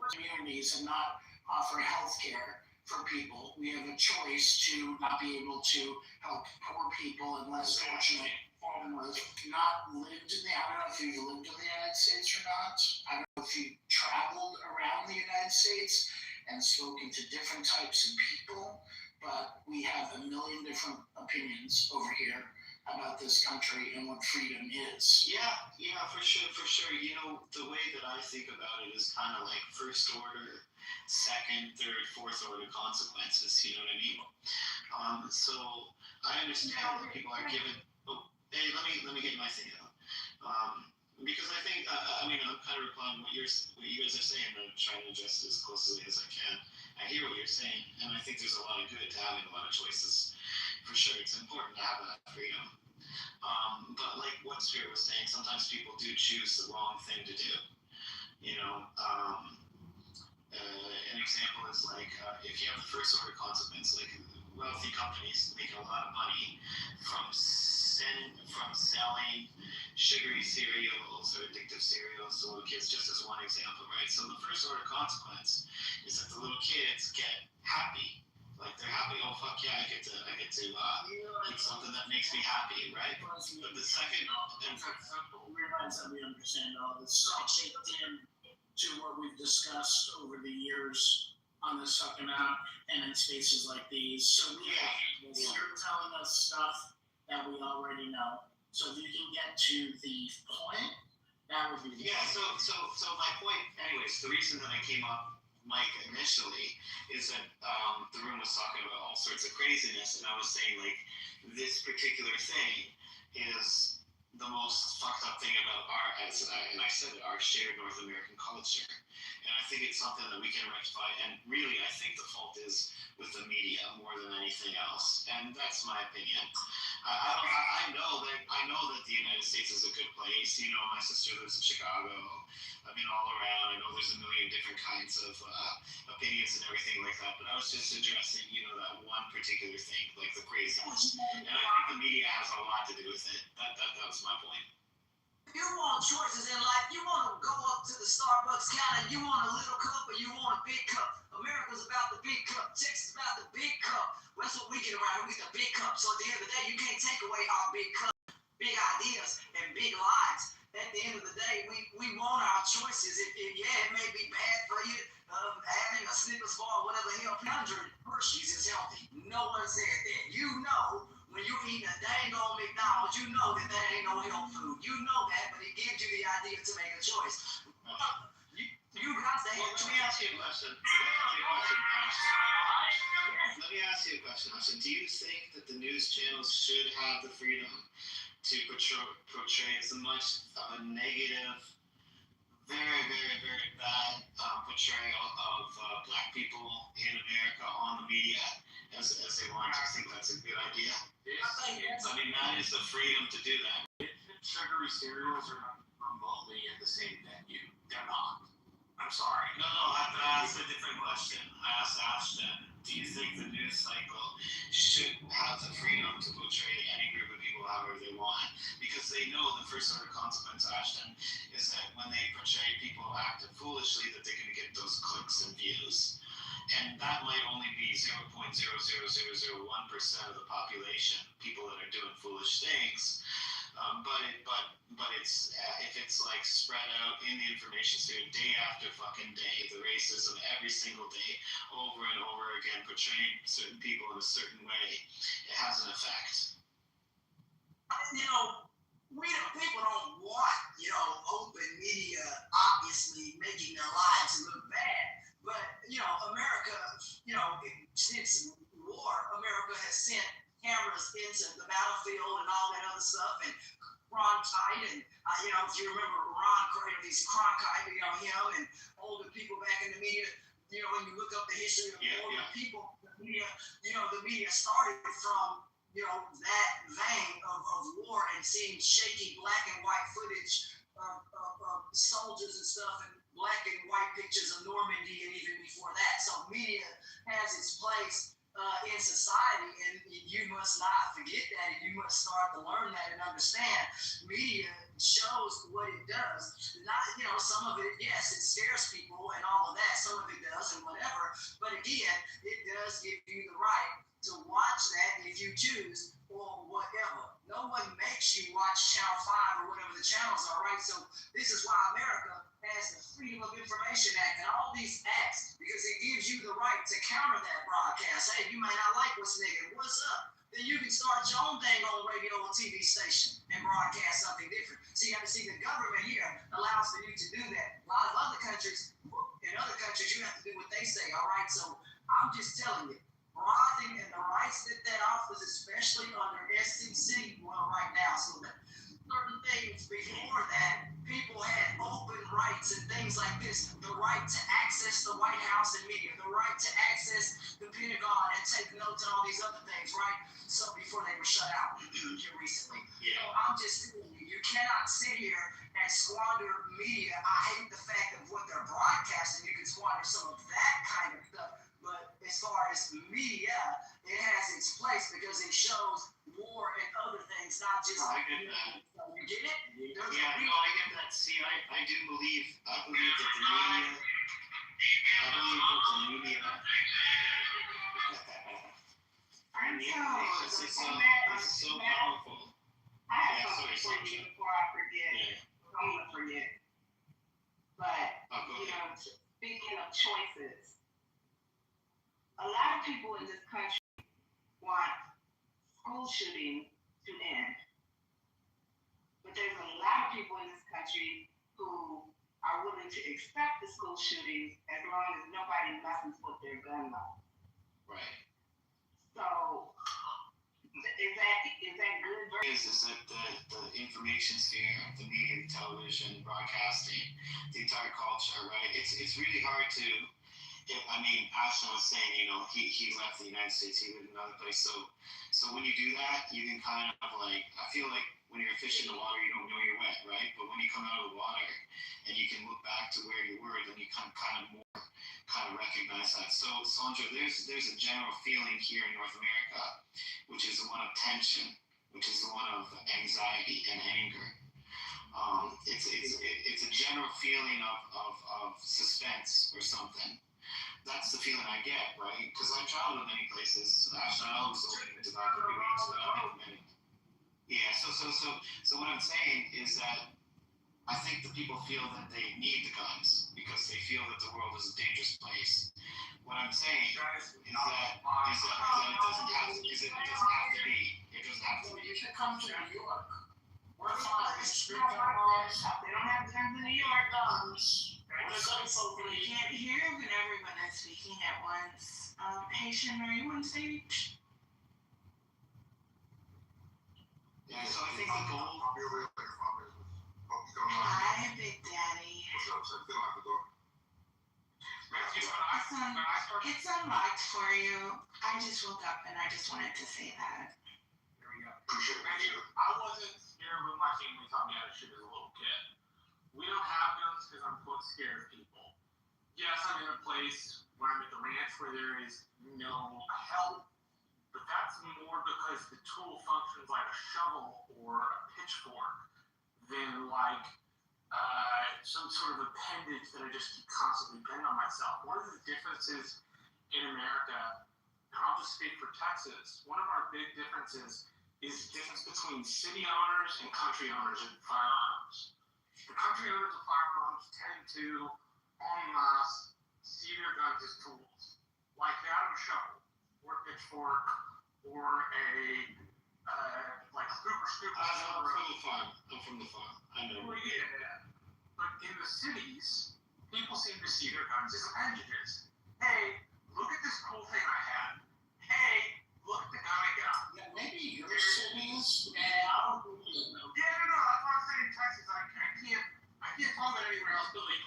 communities and not offer health care for people. We have a choice to not be able to help poor people and less fortunate families. Not lived in I don't know if you lived in the United States or not. I don't know if you traveled around the United States and spoken to different types of people, but we have a million different opinions over here about this country and what freedom is. Yeah, for sure. The way that I think about it is kind of like first order, second, third, fourth order consequences. You know what I mean? So I understand that people are given. Oh, hey, let me get my thing out. Because I think I'm kind of replying what you guys are saying, but I'm trying to address it as closely as I can. I hear what you're saying, and I think there's a lot of good to having a lot of choices. For sure, it's important to have that freedom. But like what Spirit was saying, sometimes people do choose the wrong thing to do. An example is like if you have the first order consequence, like wealthy companies make a lot of money from selling sugary cereals or addictive cereals to little kids, just as one example, right? So the first order consequence is that the little kids get happy. Like they're happy, oh fuck yeah, I get to eat something that makes me happy, right? But the second, realize that we understand all this stuff shaped in to what we've discussed over the years on this fucking app and in spaces like these. So you're telling us stuff that we already know. So if you can get to the point, that would be So my point, anyways, the reason that I came up, Mike, initially is that the room was talking about all sorts of craziness, and I was saying like this particular thing is the most fucked up thing about our shared North American culture, and I think it's something that we can rectify. And really, I think the fault is with the media more than anything else, and that's my opinion. I know that the United States is a good place. My sister lives in Chicago. I've been all around. I know there's a million different kinds of opinions and everything like that. But I was just addressing, that one particular thing, like the craziness. And I think the media has a lot to do with it. That was my point. You want choices in life. You want to go up to the Starbucks counter. You want a little cup or you want a big cup. America's about the big cup. Texas about the big cup. Well, that's what we get around. We get the big cup. So at the end of the day, you can't take away our big cup, big ideas, and big lives. At the end of the day, we want our choices. It may be bad for you having a Snickers bar, whatever the hell. 100 Hershey's is healthy. No one said that. When you're eating a dang on McDonald's, you know that ain't no health food. You know that, but it gives you the idea to make a choice. You got to have. Let me ask you a question. Austin. Do you think that the news channels should have the freedom to portray as much of a negative, very, very, very bad portrayal of black people in America on the media as they want? Do you think that's a good idea? That is the freedom to do that. Sugary cereals are not remotely in the same venue. They're not. I'm sorry. No, that's a different question. I asked Ashton, do you think the news cycle should have the freedom to portray any group of people however they want? Because they know the first order consequence, Ashton, is that when they portray people acting foolishly, that they're going to get those clicks and views. And that might only be 0.00001% of the population, people that are doing foolish things. But it's if it's like spread out in the information sphere day after fucking day, the racism every single day, over and over again, portraying certain people in a certain way, it has an effect. People don't want, open media obviously making their lives look bad. But, America, since war, America has sent cameras into the battlefield and all that other stuff, and Cronkite, and if you remember these Cronkite, him and older people back in the media, when you look up the history of older people, the media started from, that vein of war and seeing shaky black and white footage of soldiers and stuff, and black and white pictures of Normandy, and even before that. So media has its place in society, and you must not forget that, and you must start to learn that and understand. Media shows what it does. Not, some of it, yes, it scares people and all of that. Some of it does and whatever. But again, it does give you the right to watch that if you choose or whatever. No one makes you watch Channel 5 or whatever the channels are, right? So this is why America has the Freedom of Information Act and all these acts, because it gives you the right to counter that broadcast. Hey, you might not like what's negative. What's up? Then you can start your own thing on radio or TV station and broadcast something different. So you have to see the government here allows for you to do that. A lot of other countries, in other countries, you have to do what they say, all right? So I'm just telling you, broadening and the rights that offers, especially under SEC, well, right now, so that certain things before that, people had open rights and things like this. The right to access the White House and media, the right to access the Pentagon and take notes and all these other things, right? So before they were shut out here recently. So I'm just telling you, you cannot sit here and squander media. I hate the fact of what they're broadcasting. You can squander some of that kind of stuff. But as far as media, it has its place because it shows war and other things, not just. I get that. You get it? I get that. See, I do believe that the media. This is so powerful. I have something for you before I forget. I'm gonna forget. But speaking of choices, a lot of people in this country want school shootings to end. But there's a lot of people in this country who are willing to accept the school shootings as long as nobody messes with their gun law. Right. So is that good? Is that the information sphere, the media, the television, broadcasting, the entire culture, right? It's really hard to. Ashton was saying, he left the United States, he lived in another place. So when you do that, you can kind of I feel like when you're a fish in the water, you don't know you're wet, right? But when you come out of the water and you can look back to where you were, then you kind of recognize that. So Sandra, there's a general feeling here in North America, which is the one of tension, which is the one of anxiety and anger. It's a general feeling of suspense or something. That's the feeling I get, right? Because I've traveled to many places. Actually, I was open to about 3 weeks, but I don't think many. Yeah. So what I'm saying is that I think the people feel that they need the guns because they feel that the world is a dangerous place. What I'm saying is that it doesn't have to be. It doesn't have to be. You should come to New York. We're They fine. don't have guns in New York. You can't hear everyone that's speaking at once. Haitian, are you on stage? Yeah, so I think the goal. Hi, Big Daddy. It's unlocked for you. I just woke up and I just wanted to say that. Here we go. I wasn't scared when my family taught me how to shoot as a little kid. We don't have guns because I'm scared of people. Yes, I'm in a place where I'm at the ranch where there is no help, but that's more because the tool functions like a shovel or a pitchfork than like some sort of appendage that I just keep constantly bending on myself. One of the differences in America, and I'll just speak for Texas, one of our big differences is the difference between city owners and country owners of firearms. The country owners of firearms tend to, en masse, see their guns as tools, like that of a shovel, or a pitchfork, or a, like super stupid. I'm from the farm. I know. Well, yeah. But in the cities, people seem to see their guns as appendages. Hey, look at this cool thing I have. Hey, look at the gun I got. Yeah, maybe your cities, I don't really know. Yeah, no, that's what I'm saying in Texas. I can't talk about anywhere else, but like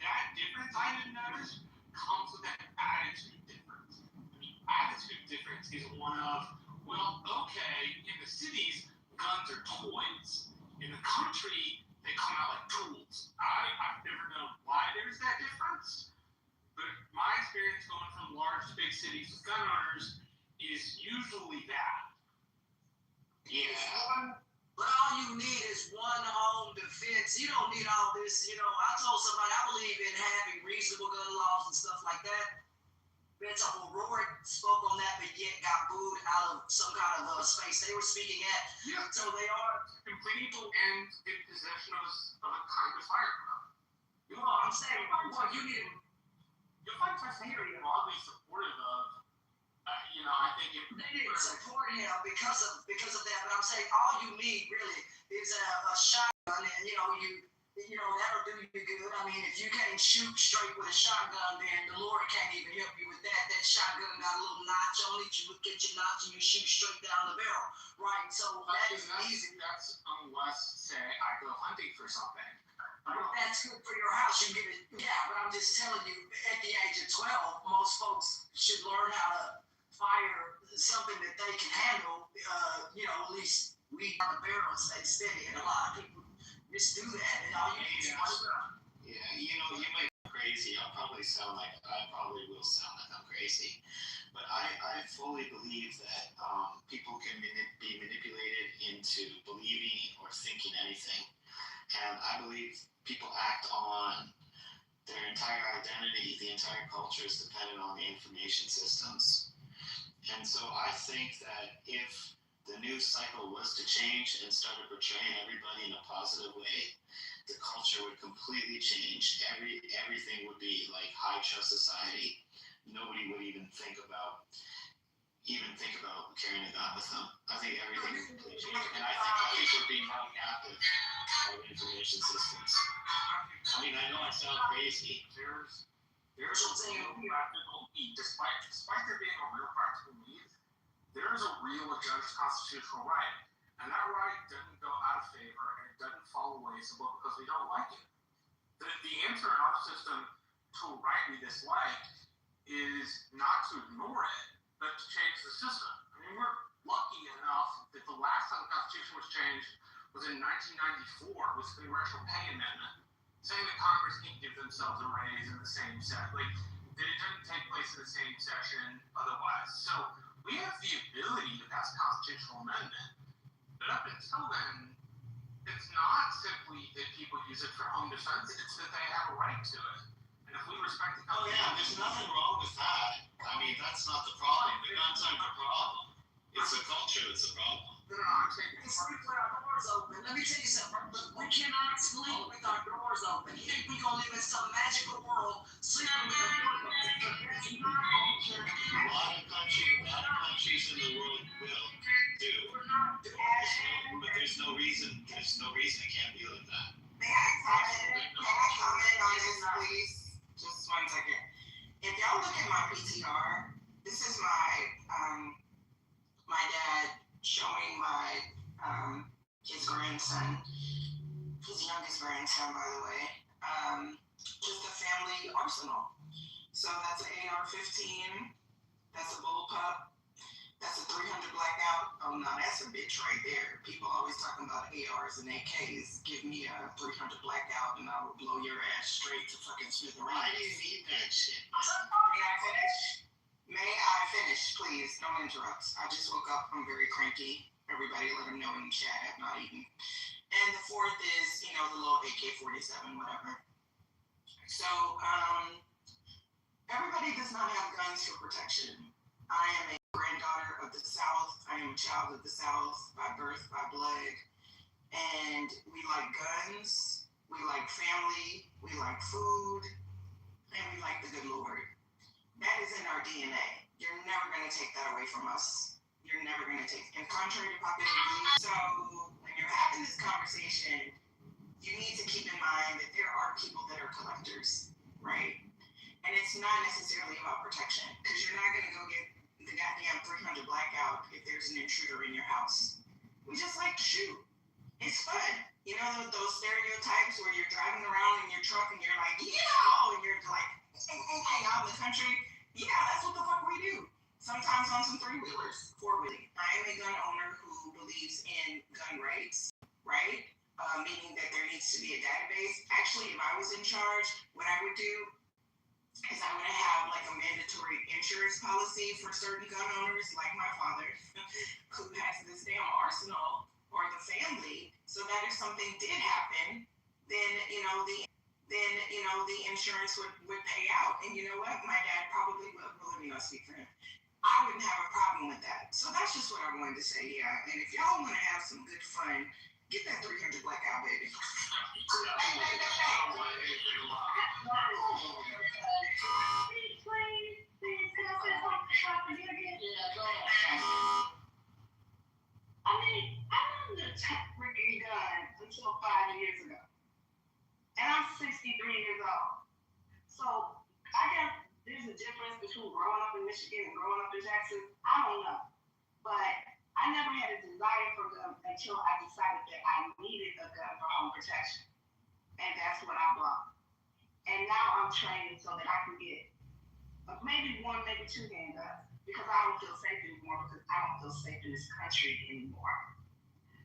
that difference I didn't notice comes with that attitude difference. The attitude difference is one of, well, okay, in the cities, guns are toys. In the country, they come out like tools. I've never known why there's that difference, but my experience going from large to big cities with gun owners is usually that. Yeah. But all you need is one home defense. You don't need all this. I told somebody I believe in having reasonable gun laws and stuff like that. Vince O'Rourke spoke on that, but yet got booed out of some kind of space they were speaking at. Yeah. So they are Complete and in possession of a kind of firearm. I'm saying, well, you need. You'll find Texas broadly supportive of. I think They didn't support him because of that, but I'm saying all you need really is a shotgun, and that'll do you good. I mean, if you can't shoot straight with a shotgun, then the Lord can't even help you with that. That shotgun got a little notch on it. You would get your notch and you shoot straight down the barrel, right? So that is easy. That's unless, say, I go hunting for something. That's good for your house. You get it, yeah. But I'm just telling you, at the age of 12, most folks should learn how to fire something that they can handle. At least we on the barrel and stay steady, and a lot of people just do that, and all you need is one gun. Yeah, you might be crazy. I probably will sound like I'm crazy, but I fully believe that people can be manipulated into believing or thinking anything, and I believe people act on their entire identity. The entire culture is dependent on the information systems, and so I think that if the news cycle was to change and started portraying everybody in a positive way, the culture would completely change. Everything would be like high trust society. Nobody would even think about carrying a gun with them. I think everything would completely change, and I think we're being held captive by the information systems. I mean, I know I sound crazy. There's a real practical need, despite there being a real practical need. There's a real judged constitutional right, and that right doesn't go out of favor and it doesn't fall away simply because we don't like it. The answer in our system to a right we dislike is not to ignore it, but to change the system. I mean, we're lucky enough that the last time the Constitution was changed was in 1994 with the Congressional Pay Amendment, saying that Congress can't give themselves a raise in the same set. Like, that it doesn't take place in the same session otherwise. So we have the ability to pass a constitutional amendment, but up until then, it's not simply that people use it for home defense, it's that they have a right to it. And if we respect the Oh yeah, there's nothing wrong with that. I mean, that's not the problem. The guns aren't the problem. It's the culture that's the problem. No, I'm saying It's sleep with our doors open. Let me tell you something. We cannot sleep with our doors open. You think we're going to live in some magical world sleeping with our doors open? That's not culture. A lot of countries in the world will do. We're not doing that. But there's no reason it can't be like that. May I comment on this, please? Just 1 second. If y'all look at my PTR, this is my dad showing his grandson, his youngest grandson, by the way, just a family arsenal. So that's an AR-15, that's a bullpup, that's a 300 blackout. Oh no, that's a bitch right there. People always talking about ARs and AKs. Give me a 300 blackout and I will blow your ass straight to fucking smithereens. Why do you need that shit? May I finish? May I finish, please? Don't interrupt. I just woke up. I'm very cranky. Everybody let them know in the chat I have not eaten. And the fourth is, the little AK-47, whatever. So, everybody does not have guns for protection. I am a granddaughter of the South. I am a child of the South by birth, by blood. And we like guns, we like family, we like food, and we like the good Lord. That is in our DNA. You're never going to take that away from us. You're never going to take it. And contrary to popular belief, so when you're having this conversation, you need to keep in mind that there are people that are collectors, right? And it's not necessarily about protection, because you're not going to go get the goddamn 300 blackout if there's an intruder in your house. We just like to shoot. It's fun. You know those stereotypes where you're driving around in your truck and you're like, yeah, and you're like, hey, out in the country. Yeah, that's what the fuck we do. Sometimes on some three-wheelers, four-wheeling. I am a gun owner who believes in gun rights, right? Meaning that there needs to be a database. Actually, if I was in charge, what I would do is I would have like a mandatory insurance policy for certain gun owners, like my father, who has this damn arsenal, or the family, so that if something did happen, then the insurance would pay out. And you know what? My dad probably would. Well, let me not speak for him. I wouldn't have a problem with that. So that's just what I wanted to say. Yeah. And if y'all want to have some good fun, get that 300 blackout, baby. I mean, I owned a freaking gun until 5 years ago. And I'm 63 years old. So I guess there's a difference between growing up in Michigan and growing up in Jackson. I don't know. But I never had a desire for them until I decided that I needed a gun for home protection. And that's what I bought. And now I'm trained so that I can get maybe one, maybe two handguns. Because I don't feel safe anymore, because I don't feel safe in this country anymore.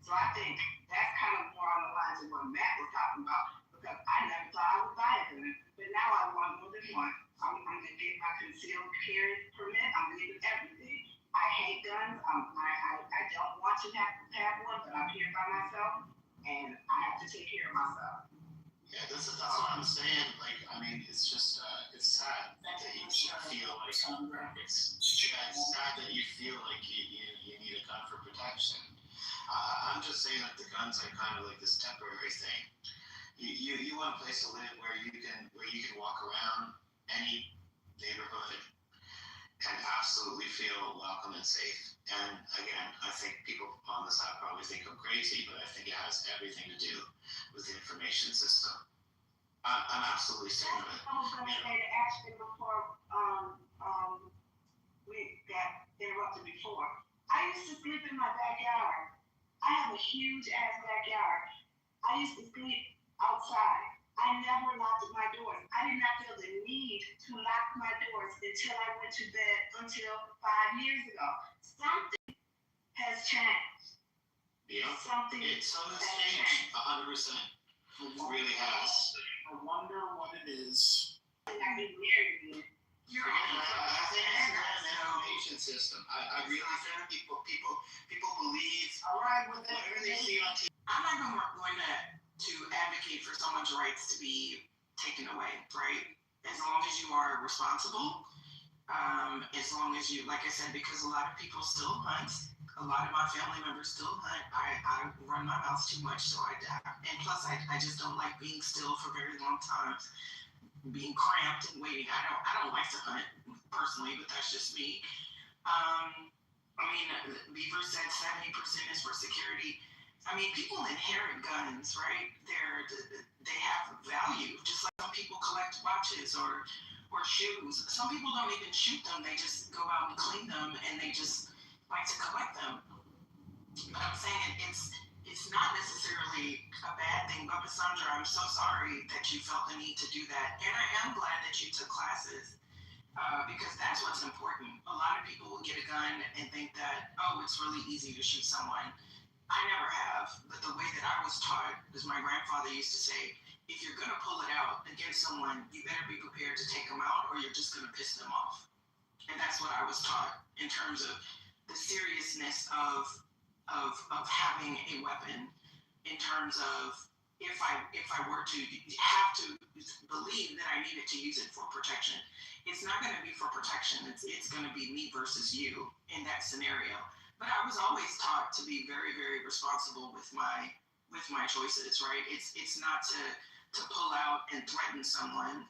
So I think that's kind of more on the lines of what Matt was talking about, because I never thought I would buy a gun, but now I want more than one. I'm going to get my concealed carry permit. I'm leaving everything. I hate guns. I don't want to have one, but I'm here by myself, and I have to take care of myself. Yeah, that's what I'm saying. Like, I mean, it's just, it's sad that you feel like it's sad that you feel like you need a gun for protection. I'm just saying that the guns are kind of like this temporary thing. You want a place to live where you can walk around any neighborhood and absolutely feel welcome and safe. And again, I think people on the side probably think I'm crazy, but I think it has everything to do with the information system. I'm absolutely certain of it. I was going to say that actually before we got interrupted before, I used to sleep in my backyard. I have a huge ass backyard. I used to sleep outside. I never locked my doors. I did not feel the need to lock my doors until I went to bed until 5 years ago. Something has changed. Yeah. Something has changed 100%. It really has. I wonder what it is. I get married again. I think it's an information system. I really think people believe whatever they see on TV. I'm not going to advocate for someone's rights to be taken away, right? As long as you are responsible, as long as you, like I said, because a lot of people still hunt. A lot of my family members still hunt. I run my mouth too much, so I die. And plus, I just don't like being still for very long times, being cramped and waiting. I don't like to hunt personally, but that's just me. I mean, Beaver said 70% is for security. I mean, people inherit guns, right? They have value, just like some people collect watches or shoes. Some people don't even shoot them; they just go out and clean them, and they just like to collect them. But I'm saying it's not necessarily a bad thing. But Cassandra, I'm so sorry that you felt the need to do that, and I am glad that you took classes because that's what's important. A lot of people will get a gun and think that, oh, it's really easy to shoot someone. I never have, but the way that I was taught, as my grandfather used to say, if you're gonna pull it out against someone, you better be prepared to take them out, or you're just gonna piss them off. And that's what I was taught in terms of the seriousness of having a weapon, in terms of if I were to have to believe that I needed to use it for protection, it's not going to be for protection. It's going to be me versus you in that scenario. But I was always taught to be very, very responsible with my choices, right? It's not to pull out and threaten someone.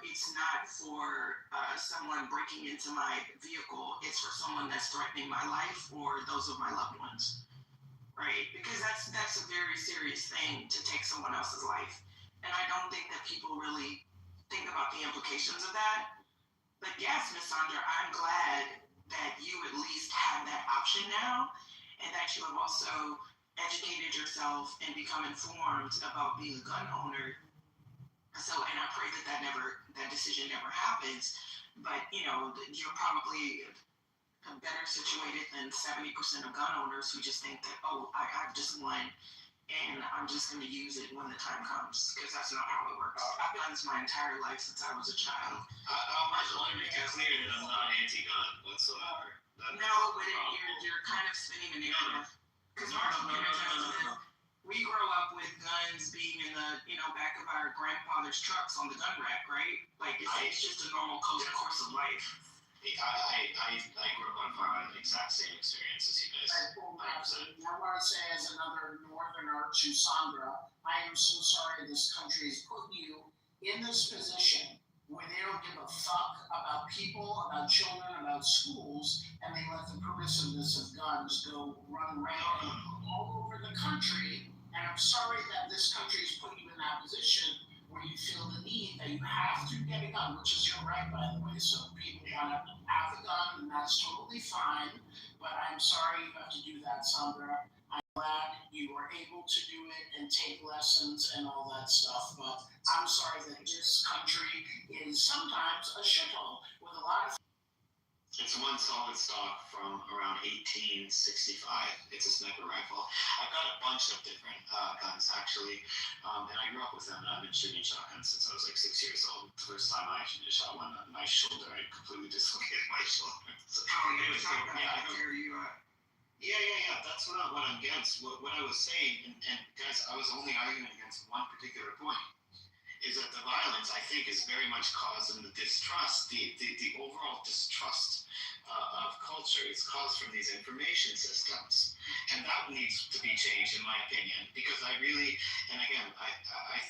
It's not for someone breaking into my vehicle. It's for someone that's threatening my life or those of my loved ones, right? Because that's a very serious thing to take someone else's life. And I don't think that people really think about the implications of that. But yes, Miss Sandra, I'm glad that you at least have that option now, and that you have also educated yourself and become informed about being a gun owner. So, and I pray that decision never happens. But you're probably better situated than 70% of gun owners who just think that, oh, I've just won and I'm just going to use it when the time comes, because that's not how it works. I've done this my entire life since I was a child. I want to make it clear that I'm not anti-gun whatsoever. No, but you're kind of spinning the narrative. Because No. we grow up with guns being in the back of our grandfather's trucks on the gun rack, right? Like it's just a normal course of life. I grew up on farm, the exact same experience as you guys. I want to say, as another northerner to Sandra, I am so sorry this country has put you in this position where they don't give a fuck about people, about children, about schools, and they let the permissiveness of guns go run rampant all over the country. And I'm sorry that this country has put you in that position where you feel the need that you have to get a gun, which is your right, by the way. So people want to have a gun, and that's totally fine. But I'm sorry you have to do that, Sandra. I'm glad you were able to do it and take lessons and all that stuff. But I'm sorry that this country is sometimes a shithole with a lot of. It's one solid stock from around 1865. It's a sniper rifle. I've got a bunch of different guns, actually, and I grew up with them. I've been shooting shotguns since I was like 6 years old. The first time I actually shot one on my shoulder, I completely dislocated my shoulder. So, yeah. That's what I'm against. What I was saying, and guys, I was only arguing against one particular point, is that the violence, I think, is very much caused in the distrust, the overall distrust of culture is caused from these information systems. And that needs to be changed, in my opinion, because I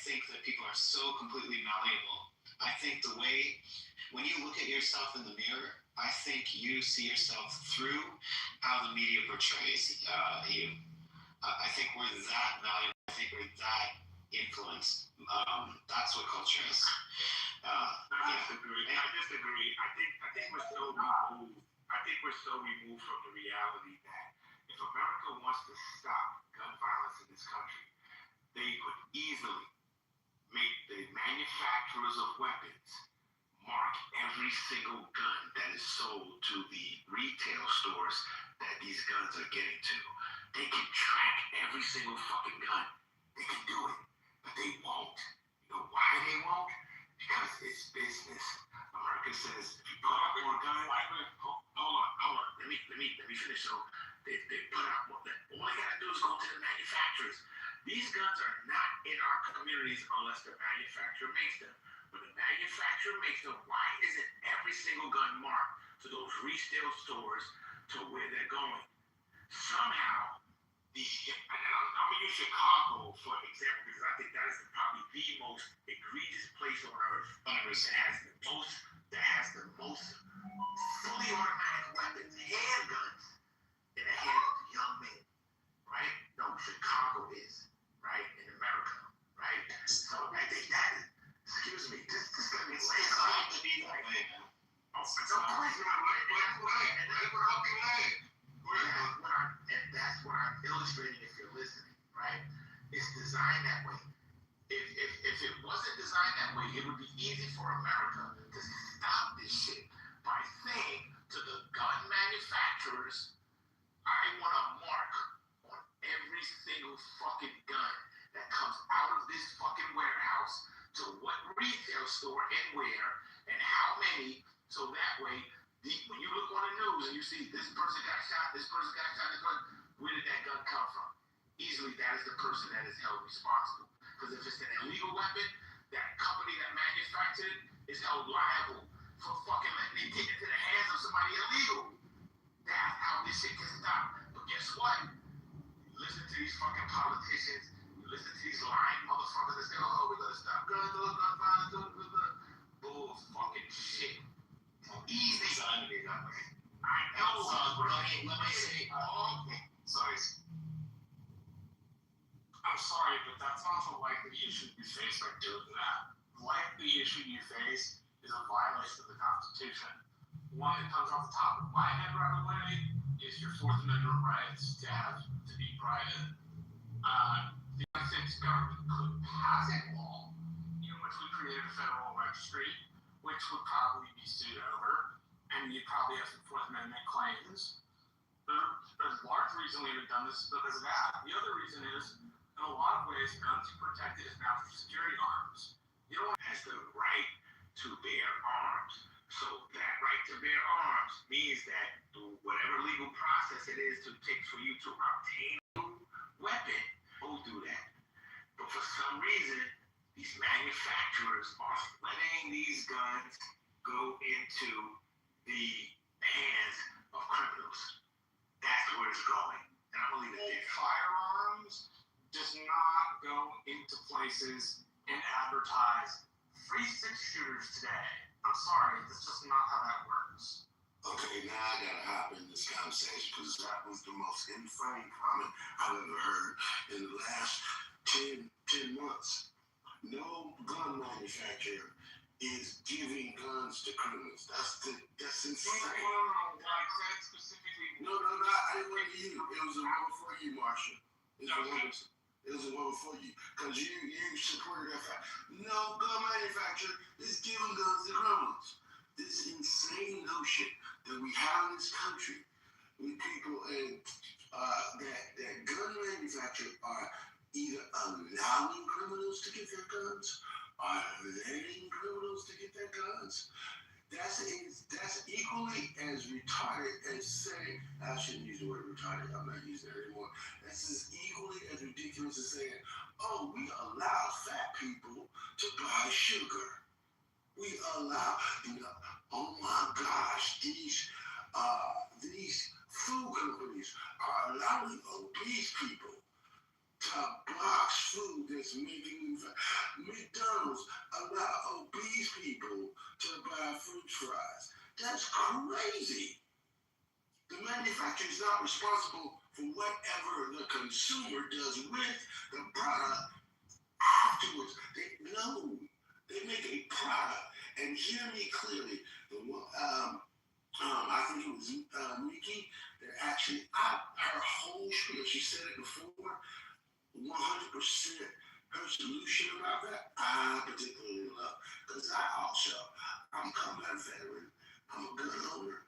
think that people are so completely malleable. I think the way, when you look at yourself in the mirror, I think you see yourself through how the media portrays you. I think we're that malleable. I think we're that influenced. That's what culture is. I disagree. I think we're so removed. I think we're so removed from the reality that if America wants to stop gun violence in this country, they could easily make the manufacturers of weapons mark every single gun that is sold to the retail stores that these guns are getting to. They can track every single fucking gun. They can do it, but they won't. You know why they won't? Because it's business. America says, if you put out more guns, hold on. Let me finish. So they put out more. All they gotta do is go to the manufacturers. These guns are not in our communities unless the manufacturer makes them. When the manufacturer makes them, why isn't every single gun marked to those retail stores to where they're going? Somehow, I'm gonna use Chicago for example because I think that is probably the most egregious place on earth that has the most fully automatic weapons, handguns, in the hands of young men, right? No, Chicago is, right, in America, right? So I think that is, excuse me, this gonna be It's to be that way, man. And that's what I'm illustrating if you're listening, right? It's designed that way. If it wasn't designed that way, it would be easy for America to stop this shit by saying to the gun manufacturers, I want a mark on every single fucking gun that comes out of this fucking warehouse to what retail store and where and how many, so that way when you look on the news and you see this person got shot, where did that gun come from? Easily that is the person that that is held responsible. Because if it's an illegal weapon, that company that manufactured it is held liable for fucking letting it get into the hands of somebody illegal. That's how this shit gets stopped. But guess what? You listen to these fucking politicians, you listen to these lying motherfuckers that say, oh, we're gonna stop gun violence, bull fucking shit. Easy. I know. Let me say, sorry. I'm sorry, but that's not the likely issue you face by doing that. The likely issue you face is a violation of the Constitution. One that comes off the top of my head right away is your Fourth Amendment rights to be private. The United States government could pass a law in which we created a federal registry, which would probably be sued over, and you'd probably have some Fourth Amendment claims. There's a large reason we haven't done this because of that. The other reason is, in a lot of ways, guns are protected as national security arms. You don't have the right to bear arms. So that right to bear arms means that whatever legal process it is to take for you to obtain a weapon, go do that. But for some reason, these manufacturers are letting these guns go into the hands of criminals. That's where it's going. And I believe that firearms does not go into places and advertise free six shooters today. I'm sorry, that's just not how that works. Okay, now I gotta hop in this conversation because that was the most insane comment I've ever heard in the last 10 months. No gun manufacturer is giving guns to criminals. That's insane. No, I said specifically. No, I didn't want you. It was a one for you, Marshall. It was a one for you. Because you supported that fact. No gun manufacturer is giving guns to criminals. This insane notion that we have in this country with people and that gun manufacturers are either allowing criminals to get their guns or letting criminals to get their guns. That's equally as retarded as saying, I shouldn't use the word retarded, I'm not using it anymore. That's as equally as ridiculous as saying, oh, we allow fat people to buy sugar. We allow, oh my gosh, these food companies are allowing obese people to box food that's making McDonald's allow obese people to buy French fries. That's crazy. The manufacturer is not responsible for whatever the consumer does with the product afterwards. They make a product, and hear me clearly. I think it was Nikki that actually, her whole spiel, she said it before, 100% her solution about that, I particularly love. Because I'm a combat veteran, I'm a gun owner,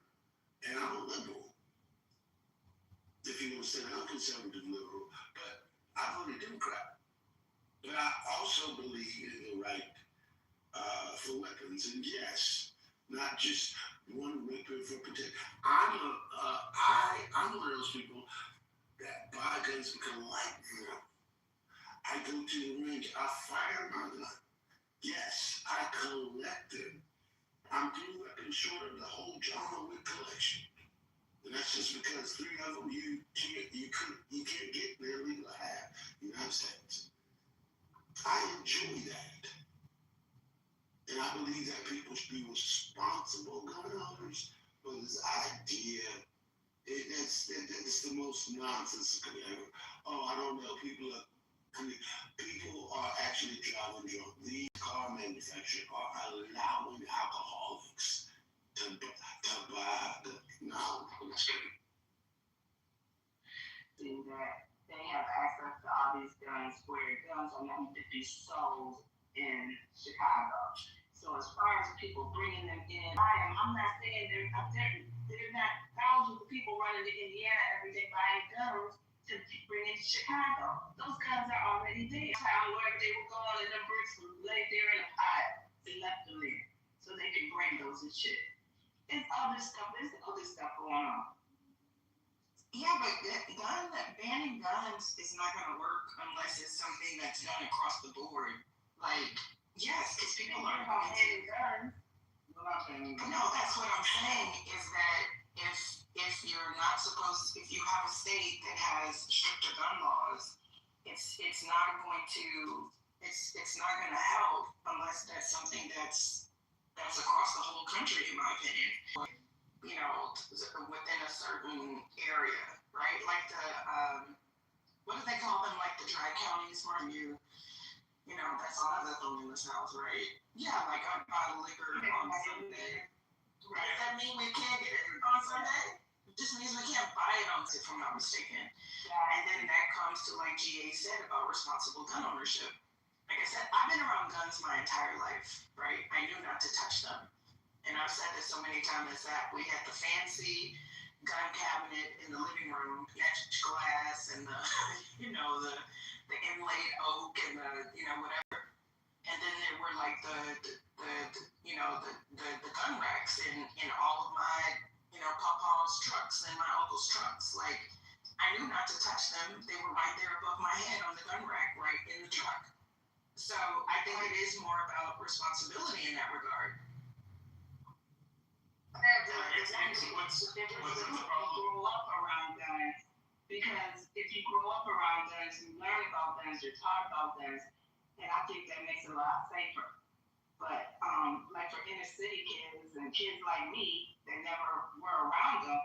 and I'm a liberal. If you want to say I'm conservative liberal, but I voted Democrat. But I also believe in the right for weapons, and yes, not just one weapon for protection. I'm one of those people that buy guns because I like them. I go to the range, I fire my gun. Yes, I collect them. I'm doing weapons short of the whole John Wick collection. And that's just because 3 of them you can't get their legal have in the United States. I enjoy that. And I believe that people should be responsible gun owners for this idea. It's the most nonsensical ever. Oh, I don't know. People are actually driving drunk. These car manufacturers are allowing alcoholics to buy. No, I'm not kidding. That they have access to all these guns where guns are known to be sold in Chicago. So as far as people bringing them in, I'm not saying there's not thousands of people running to Indiana every day buying guns to bring into Chicago. Those guns are already there. Wherever they were going, and the bricks would lay there in a pile. They left them there so they can bring those and shit. There's other stuff going on. Yeah, but gun banning guns is not going to work unless it's something that's done across the board. Like, yes, because people are going to. guns. No, that's what I'm saying is that if you're not supposed, if you have a state that has stricter gun laws, it's not going to help unless that's something that's across the whole country, in my opinion. You know, within a certain area, right? Like the what do they call them? Like the dry counties where you know, that's another thing in the South, right? Yeah, like I buy liquor on Sunday. Right. Does that mean we can't get it on Sunday? It just means we can't buy it on Sunday, if I'm not mistaken. And then that comes to, like GA said, about responsible gun ownership. Like I said, I've been around guns my entire life, right? I knew not to touch them. And I've said this so many times that we had the fancy gun cabinet in the living room, etched glass, and the, you know, the inlaid oak and the, you know, whatever. And then there were like the gun racks in all of my, you know, papa's trucks and my uncle's trucks. Like, I knew not to touch them. They were right there above my head on the gun rack, right in the truck. So I think it is more about responsibility in that regard. What's the problem? Grow up around guns, because if you grow up around guns, you learn about guns, you're taught about guns, and I think that makes it a lot safer. But like for inner city kids and kids like me that never were around them,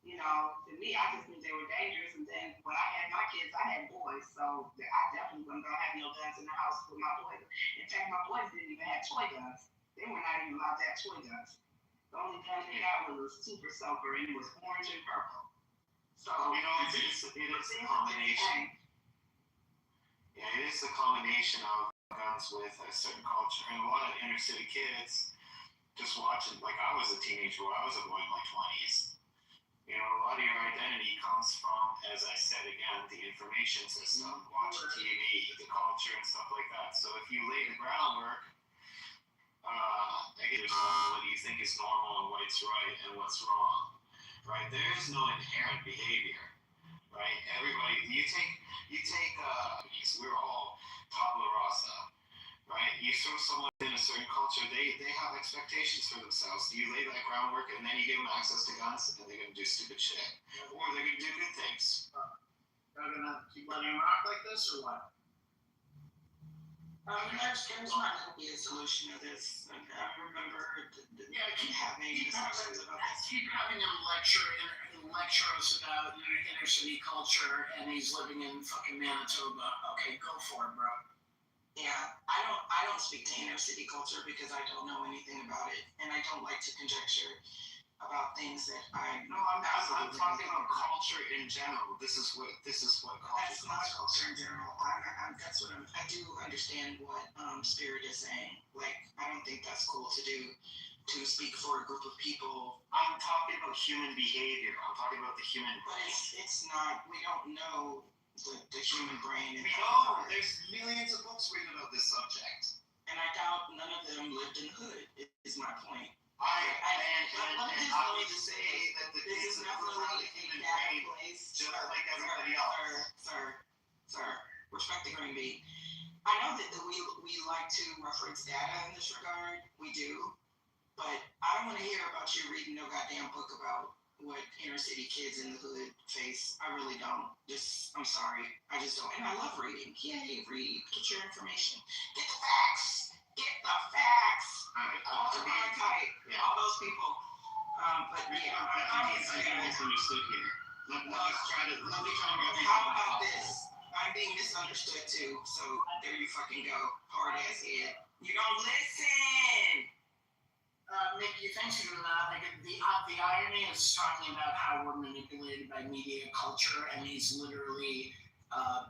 you know, to me, I just knew they were dangerous. And then when I had my kids, I had boys, so I definitely wasn't gonna have no guns in the house with my boys. In fact, my boys didn't even have toy guns. They were not even allowed to have toy guns. The only gun they got was a super soaker, and it was orange and purple. So you know, it is a combination. Yeah, it is a combination of guns with a certain culture, and a lot of inner city kids just watching. Like I was a teenager, I was a boy in my 20s. You know, a lot of your identity comes from, as I said again, the information system, watching TV, the culture, and stuff like that. So if you lay the groundwork. There's what you think is normal and what's right and what's wrong, right? There's no inherent behavior, right? Everybody, you take, we're all tabula rasa, right? You throw someone in a certain culture, they have expectations for themselves. You lay that groundwork and then you give them access to guns and they're going to do stupid shit. Or they're going to do good things. They're going to keep letting them rock like this or what? There's not going to be a solution to this. I remember having discussions about this. Keep having him lecture us about inner city culture, and he's living in fucking Manitoba. Okay, go for it, bro. Yeah, I don't speak to inner city culture because I don't know anything about it, and I don't like to conjecture about things that I know. I'm talking about culture in general. This is what culture. That's not culture in general. I do understand what Spirit is saying. Like, I don't think that's cool to do, to speak for a group of people. I'm talking about human behavior. I'm talking about the human brain. But it's not. We don't know the human brain. We know. There's millions of books written about this subject, and I doubt none of them lived in the hood. Is my point. I would say that the this is kids definitely a bad place. Just like everybody else. Sir, respect the green bean. I know that we like to reference data in this regard. We do. But I don't want to hear about you reading no goddamn book about what inner city kids in the hood face. I really don't. I'm sorry. I just don't. And I love reading. Yay, read. Get your information. Get the facts. Get the facts. All those people. But yeah, I'm misunderstood here. Let me try to. How about this? I'm being misunderstood too. So there you fucking go. Hard ass head. You don't listen. Mickey, thanks for that. Like the irony is talking about how we're manipulated by media culture, and he's literally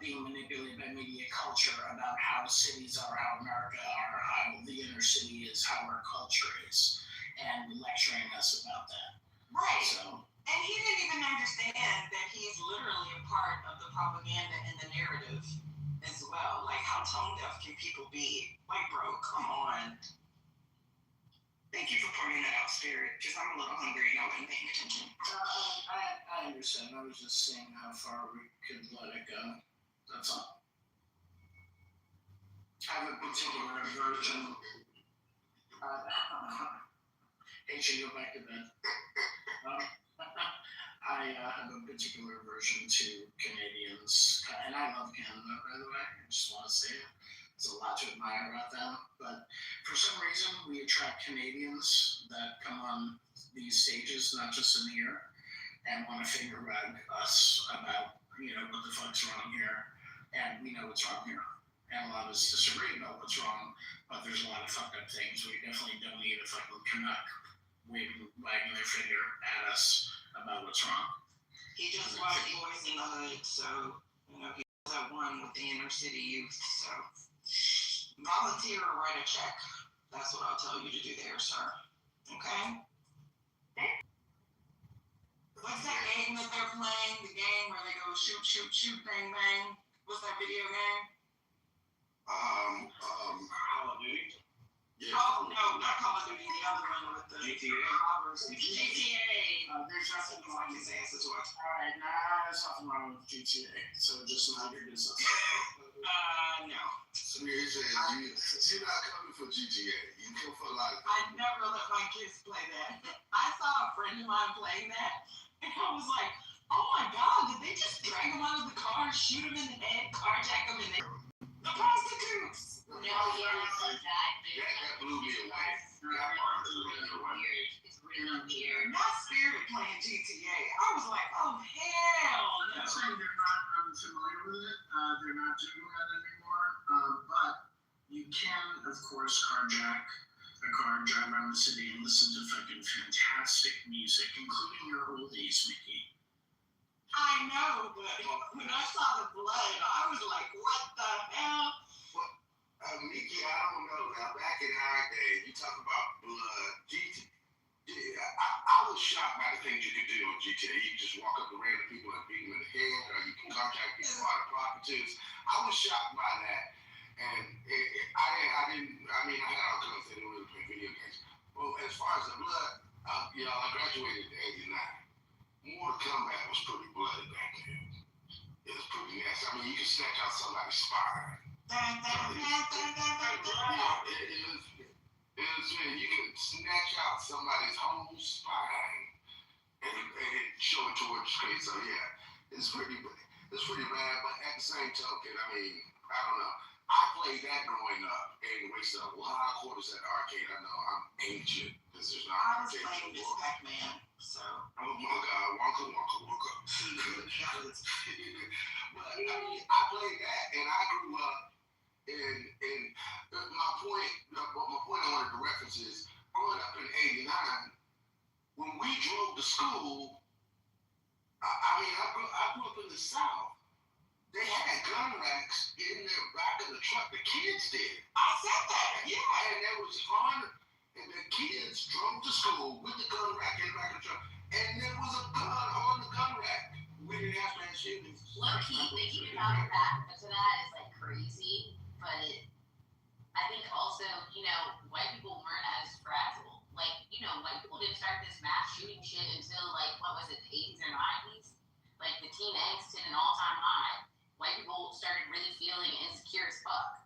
being manipulated by media culture about how cities are, how America are, how the inner city is, how our culture is, and lecturing us about that. Right. So, and he didn't even understand that he's literally a part of the propaganda and the narrative as well. Like, how tone deaf can people be? Like, bro, come on. They Thank you for pointing that out, Spirit, because I'm a little hungry and I wasn't paying attention. I understand. I was just seeing how far we could let it go. That's all. I have a particular version. Hey, should go back to bed. I have a particular aversion to Canadians, and I love Canada, by the way. I just want to say it. There's a lot to admire about them, but for some reason, we attract Canadians that come on these stages, not just in the year, and want to finger wag us about, what the fuck's wrong here, and we know what's wrong here. And a lot of us disagree about what's wrong, but there's a lot of fucked up things. We definitely don't need a fucking Canuck wagging their finger at us about what's wrong. He just like Boys in the Hood, so, he was that one with the inner city youth, so. Volunteer or write a check. That's what I'll tell you to do there, sir. Okay? What's that game that they're playing? The game where they go shoot, shoot, shoot, bang, bang. What's that video game? Call of Duty. Yeah. Oh, no, not Call of Duty, the other one with the GTA. robbers. GTA. There's nothing wrong Like with his ass is what? Alright, there's nothing wrong with GTA, so just mind your business. No. So you're saying you're not coming for GTA. You come for life. I never let my kids play that. I saw a friend of mine playing that, and I was like, oh my God, did they just drag him out of the car, shoot him in the head, carjack him, and the prostitutes? No, yeah, That blew me away. That part blew me away. it's really weird. Not Spirit playing GTA. I was like, oh hell no. I'm saying they're not unfamiliar with it. They're not doing that anymore. But you can, of course, carjack a car and drive around the city and listen to fucking fantastic music, including your oldies, Mickey. I know, but when I saw the blood, I was like, what the hell? Mickey, I don't know. Now, back in our day, you talk about blood. I was shocked by the things you could do on GTA. You can just walk up to random people and beat them in the head, or you can contact people out of prostitutes. I was shocked by that. And I had all kinds of things. I didn't really play video games. Well, as far as the blood, I graduated in 89. Mortal Kombat was pretty bloody back then. It was pretty nasty. I mean, you could snatch out somebody's spine. You could snatch out somebody's whole spine and show it to her straight. So yeah, it's pretty bad. But at the same token, I mean, I don't know. I played that growing up and wasted a lot of quarters at the arcade. I know I'm ancient. This is not. I was playing Miss Pac-Man, so. Oh my God, Wonka. But I mean, I played that and I grew up. And my point I wanted to reference is growing up in '89, when we drove to school, I grew up in the South. They had gun racks in the back of the truck. The kids did. I said that, yeah. And there was and the kids drove to school with the gun rack in the back of the truck. And there was a gun on the gun rack. We didn't have mass shootings. Low-key, thinking about that is like crazy, but I think also, white people weren't as fragile. Like, white people didn't start this mass shooting shit until, like, what was it, the 80s or 90s? Like, the teen angst hit an all-time high. White people started really feeling insecure as fuck.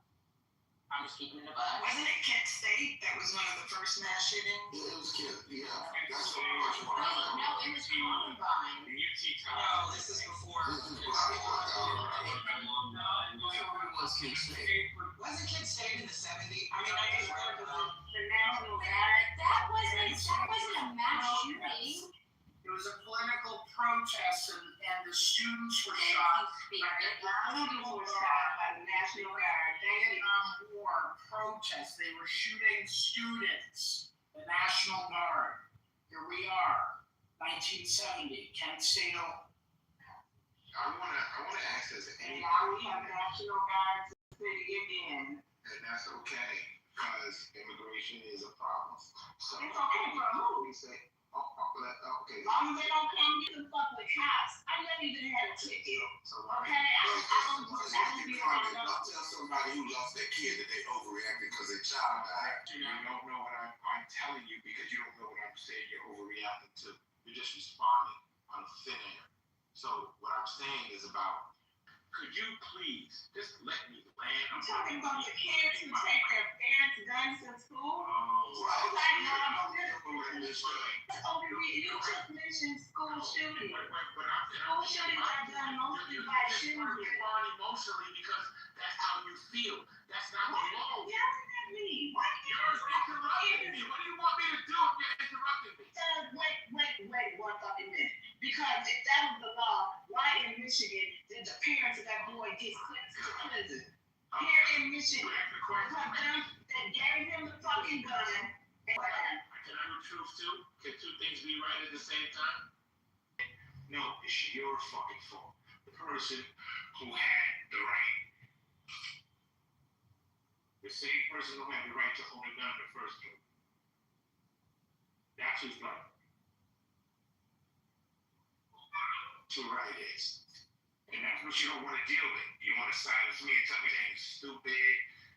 I'm just keeping it a buck. Wasn't it Kent State that was one of the first mass shootings? Yeah, it was Kent. Yeah. That's No, it was Columbine. The UT No, this is before. This is before. Wasn't Kent State in the 70s? I mean, I just heard of The National Guard. That wasn't a mass shooting. It was a political protest, and the students were shot. Students were shot by the National Guard. Vietnam War protest. They were shooting students. The National Guard. Here we are, 1970. Kent State. I wanna ask this. And now we have National Guard city again. And that's okay, because immigration is a problem. So It's okay for who? we say, okay. As long as they don't come get the fuck with cops. I never even had a ticket. So Okay, I don't be around Don't tell somebody who lost their kid that they overreacted because their child died. You don't know what I I'm telling you because you don't know what I'm saying. You're overreacting to. You're just responding on thin air. So what I'm saying is about. Could you please just let me land? I'm talking about the kids who take their parents' guns to school. Oh, You just mentioned school shootings. School shootings are done mostly by shooters. Respond emotionally because that's how you feel. That's not the law. Yelling at me. Why You're interrupting me. What do you want me to do if you're interrupting me? Wait 1 fucking minute. Because if that was the law, why in Michigan did the parents of that boy get sent to prison? Here in Michigan, that gave him the fucking gun. Can I do truth too? Can two things be right at the same time? No, it's your fucking fault. The person who had the right, the same person who had the right to hold a gun in the first place. That's who's black. To right is. And that's what you don't want to deal with. You want to silence me and tell me that it's stupid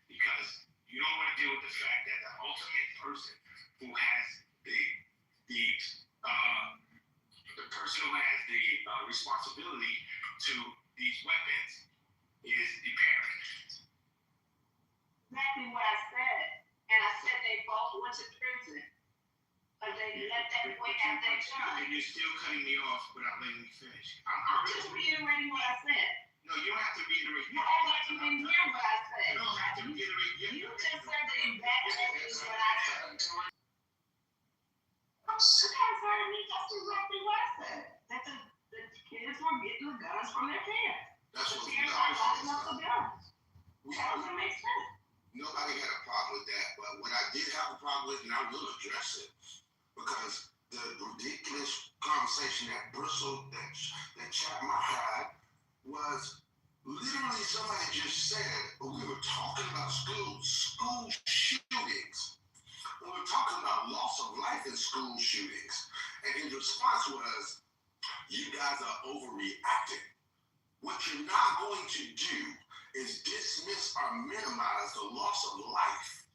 because you don't want to deal with the fact that the ultimate person who has the responsibility to these weapons is the parent. Exactly what I said. And I said they both went to prison. But they let that boy have that gun. And you're still cutting me off without letting me finish. I'm just reiterating what I said. No, you don't have to reiterate. You act like you didn't hear what I said. You don't have to reiterate. You just said the exact opposite what I said. You guys heard me. That's exactly what I said. That the kids were getting the guns from their parents. That's The what parents are locking up the guns. That doesn't make sense. Nobody had a problem with that, but what I did have a problem with, and I will address it, because the ridiculous conversation that bristled, that Chapman had, was literally somebody just said, we were talking about school shootings. We were talking about loss of life in school shootings. And his response was, you guys are overreacting. What you're not going to do is dismiss or minimize the loss of life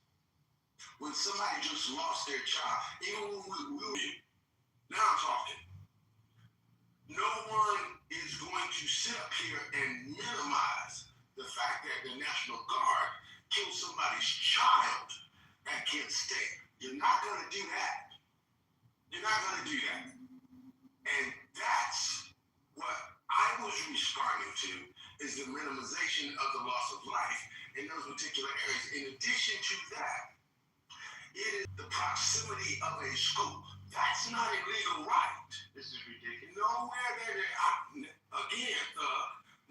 when somebody just lost their child. Even when now I'm talking. No one is going to sit up here and minimize the fact that the National Guard killed somebody's child at Kent State. You're not going to do that. You're not going to do that. And that's what I was responding to, is the minimization of the loss of life in those particular areas. In addition to that, it is the proximity of a school. That's not a legal right. This is ridiculous. Nowhere there,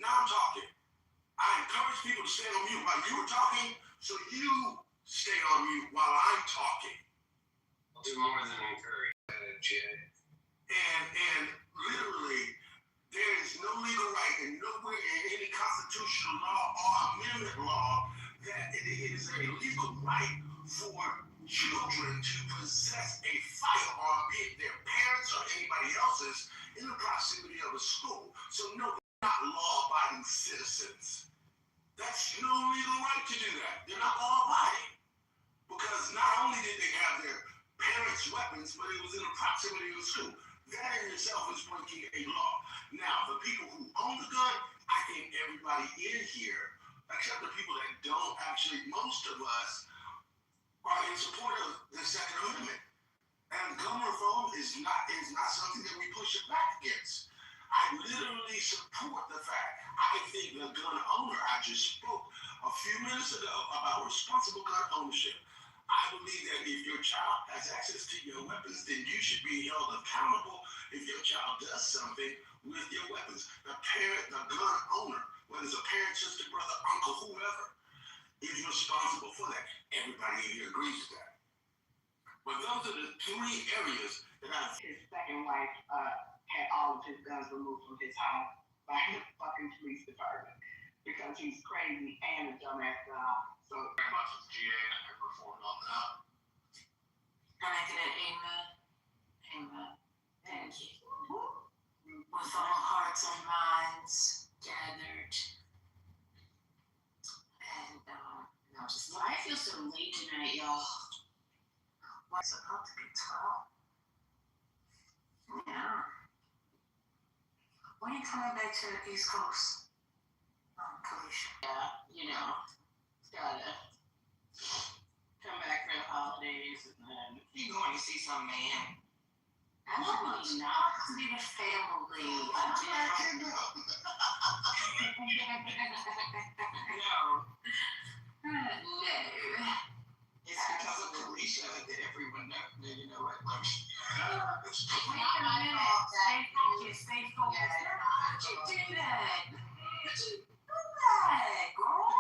now I'm talking. I encourage people to stay on mute while you were talking, so you stay on mute while I'm talking. Do more than encourage, Jay. And literally, there is no legal right and nowhere in any constitutional law or amendment law that it is a legal right for children to possess a firearm, be it their parents or anybody else's, in the proximity of a school. So no, they're not law-abiding citizens. That's no legal right to do that. They're not law-abiding. Because not only did they have their parents' weapons, but it was in the proximity of the school. That in itself is breaking a law. Now, the people who own the gun, I think everybody in here, except the people that don't actually, most of us are in support of the Second Amendment. And gun reform is not something that we push it back against. I literally support the fact, I think the gun owner, I just spoke a few minutes ago about responsible gun ownership. I believe that if your child has access to your weapons, then you should be held accountable if your child does something with your weapons. The gun owner, whether it's a parent, sister, brother, uncle, whoever, is responsible for that. Everybody in here agrees with that. But those are the three areas that His second wife had all of his guns removed from his home by the fucking police department because he's crazy and a dumbass guy. So very much as GA and I performed on that. And I get an amen. Amen. Thank you. With all hearts and minds gathered. And I feel so late tonight, y'all. what's about to be taught. Yeah. When are you coming back to the East Coast? Kalisha. Yeah, you know, gotta come back for the holidays and then you going to see some man. Absolutely not. To be with family. No. No. It's because of Kalisha that everyone knows. You know what? Wait a minute. Stay focused. How'd you do that? How'd you do that, girl?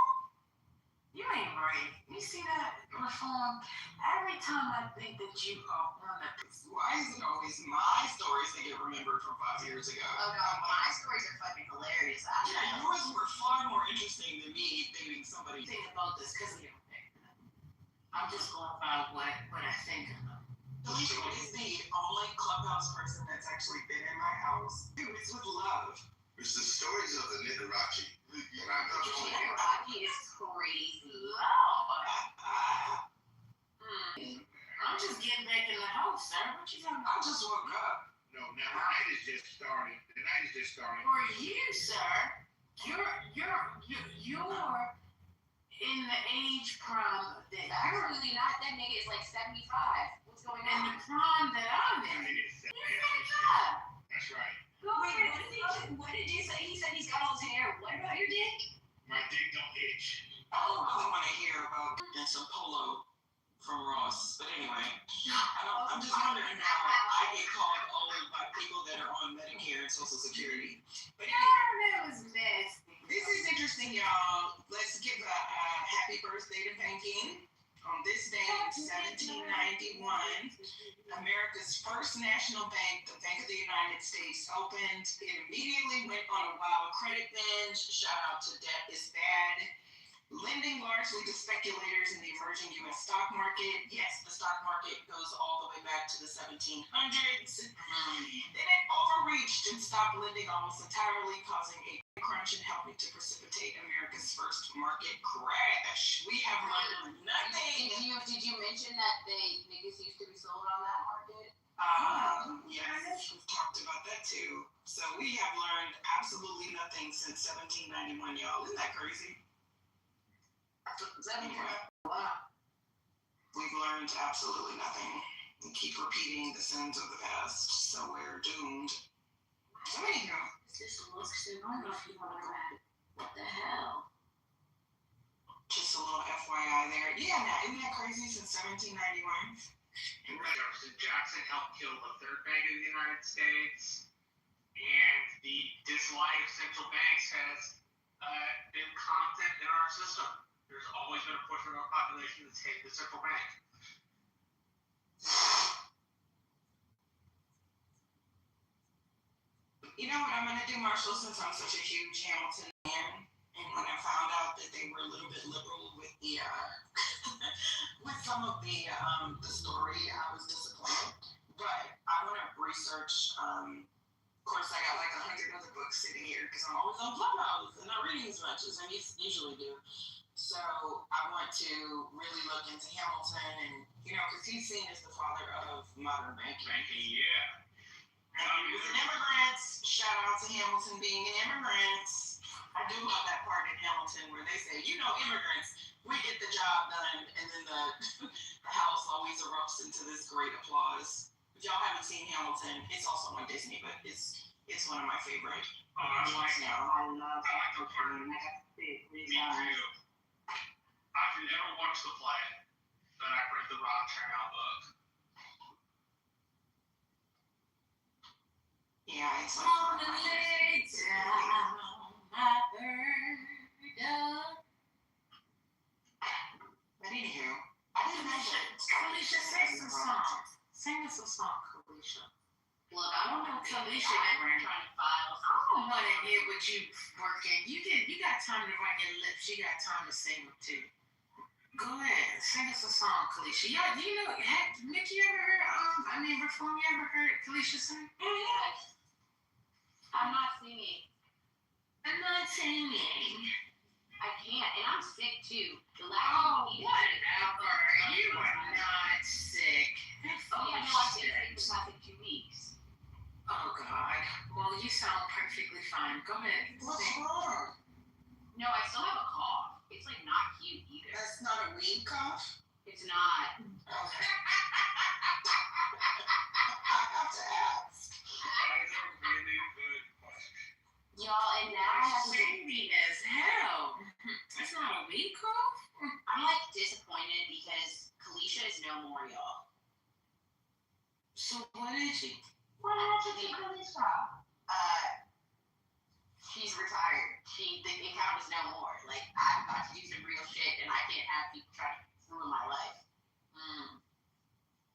You ain't right. You see that reform? Every time I think that you are on the... Why is it always my stories that get remembered from 5 years ago? Oh no, my stories are fucking hilarious. Yeah, yours were far more interesting than me dating somebody. Think about this because of your thing. I'm just going by what I think of. Kalisha is the only Clubhouse person that's actually been in my house. Dude, it's with love. It's the stories of the Nicaragua. Nicaragua is crazy. I'm just getting back in the house, sir. What you talking I about? just woke up. No, now the night is just starting. The night is just starting. For you, sir, you're in the age prime that Absolutely not. That nigga is like 75. What's going in the on? prime that I'm in. That's right. Wait, what did you say? He said he's got all his hair. What about your dick? My dick don't itch. I don't really want to hear about and some polo from Ross. But anyway, I'm just wondering how I get called old by people that are on Medicare and Social Security. But anyway, That was nasty. this is interesting, y'all. Let's give a happy birthday to banking. On this day in 1791, America's first national bank, the Bank of the United States, opened. It immediately went on a wild credit binge. Shout out to Debt is Bad. Lending largely to speculators in the emerging U.S. stock market. Yes, the stock market goes all the way back to the 1700s. Then it overreached and stopped lending almost entirely, causing a crunch and helping to precipitate America's first market crash. We have learned nothing. Did you mention that niggas used to be sold on that market? Yes, we've talked about that too. So we have learned absolutely nothing since 1791, y'all. Isn't that crazy? Wow. We've learned absolutely nothing. We keep repeating the sins of the past, so we're doomed. So anyhow, This looks I don't know if you want to go at it. What the hell? just a little FYI there. Yeah, now, isn't that crazy since 1791? Jefferson Jackson helped kill the third bank of the United States, and the dislike of central banks has been constant in our system. There's always been a portion of our population that's hated the central bank. You know what I'm going to do, Marshall, since I'm such a huge Hamilton fan, and when I found out that they were a little bit liberal with the with some of the story, I was disappointed. But I want to research. Of course, I got like 100 other books sitting here because I'm always on Clubhouse and not reading as much as I usually do. So I want to really look into Hamilton, and because he's seen as the father of modern banking. Yeah. He was an immigrant. Shout out to Hamilton being an immigrant. I do love that part in Hamilton where they say, immigrants, we get the job done, and then the house always erupts into this great applause. If y'all haven't seen Hamilton, it's also on Disney, but it's one of my favorite. I like now. I love the part. I have to see it 3 Me times. too. I've never watched the play, but I've read the Ron Chernow book. Yeah, it's On like the lay down, my bird. But anywho, I didn't know that. Kalisha, sing some song. Sing us a song, Kalisha. Look, I don't know Kalisha, I'm trying to file. I don't want to hear what you working. You got time to run your lips. You got time to sing them too. Go ahead, sing us a song, Kalisha. Y'all, do you know? Nick, you ever heard? Reform. You ever heard Kalisha sing? Yes. I'm not singing. I'm not singing. I can't, and I'm sick too. The last Whatever. You are not sick. Oh yeah, no, I've been sick for the past 2 weeks. Oh God. Well, you sound perfectly fine. Go ahead. What's wrong? No, I still have a cough. It's like not cute either. That's not a weed cough? It's not. Okay. I have to ask. Y'all, and now I have to. Sandy as hell. That's not a weed cough. I'm like disappointed because Kalisha is no more, y'all. So what is she? Why did you take this from? She's retired. The account is no more. Like, I'm about to do some real shit, and I can't have people try to ruin my life.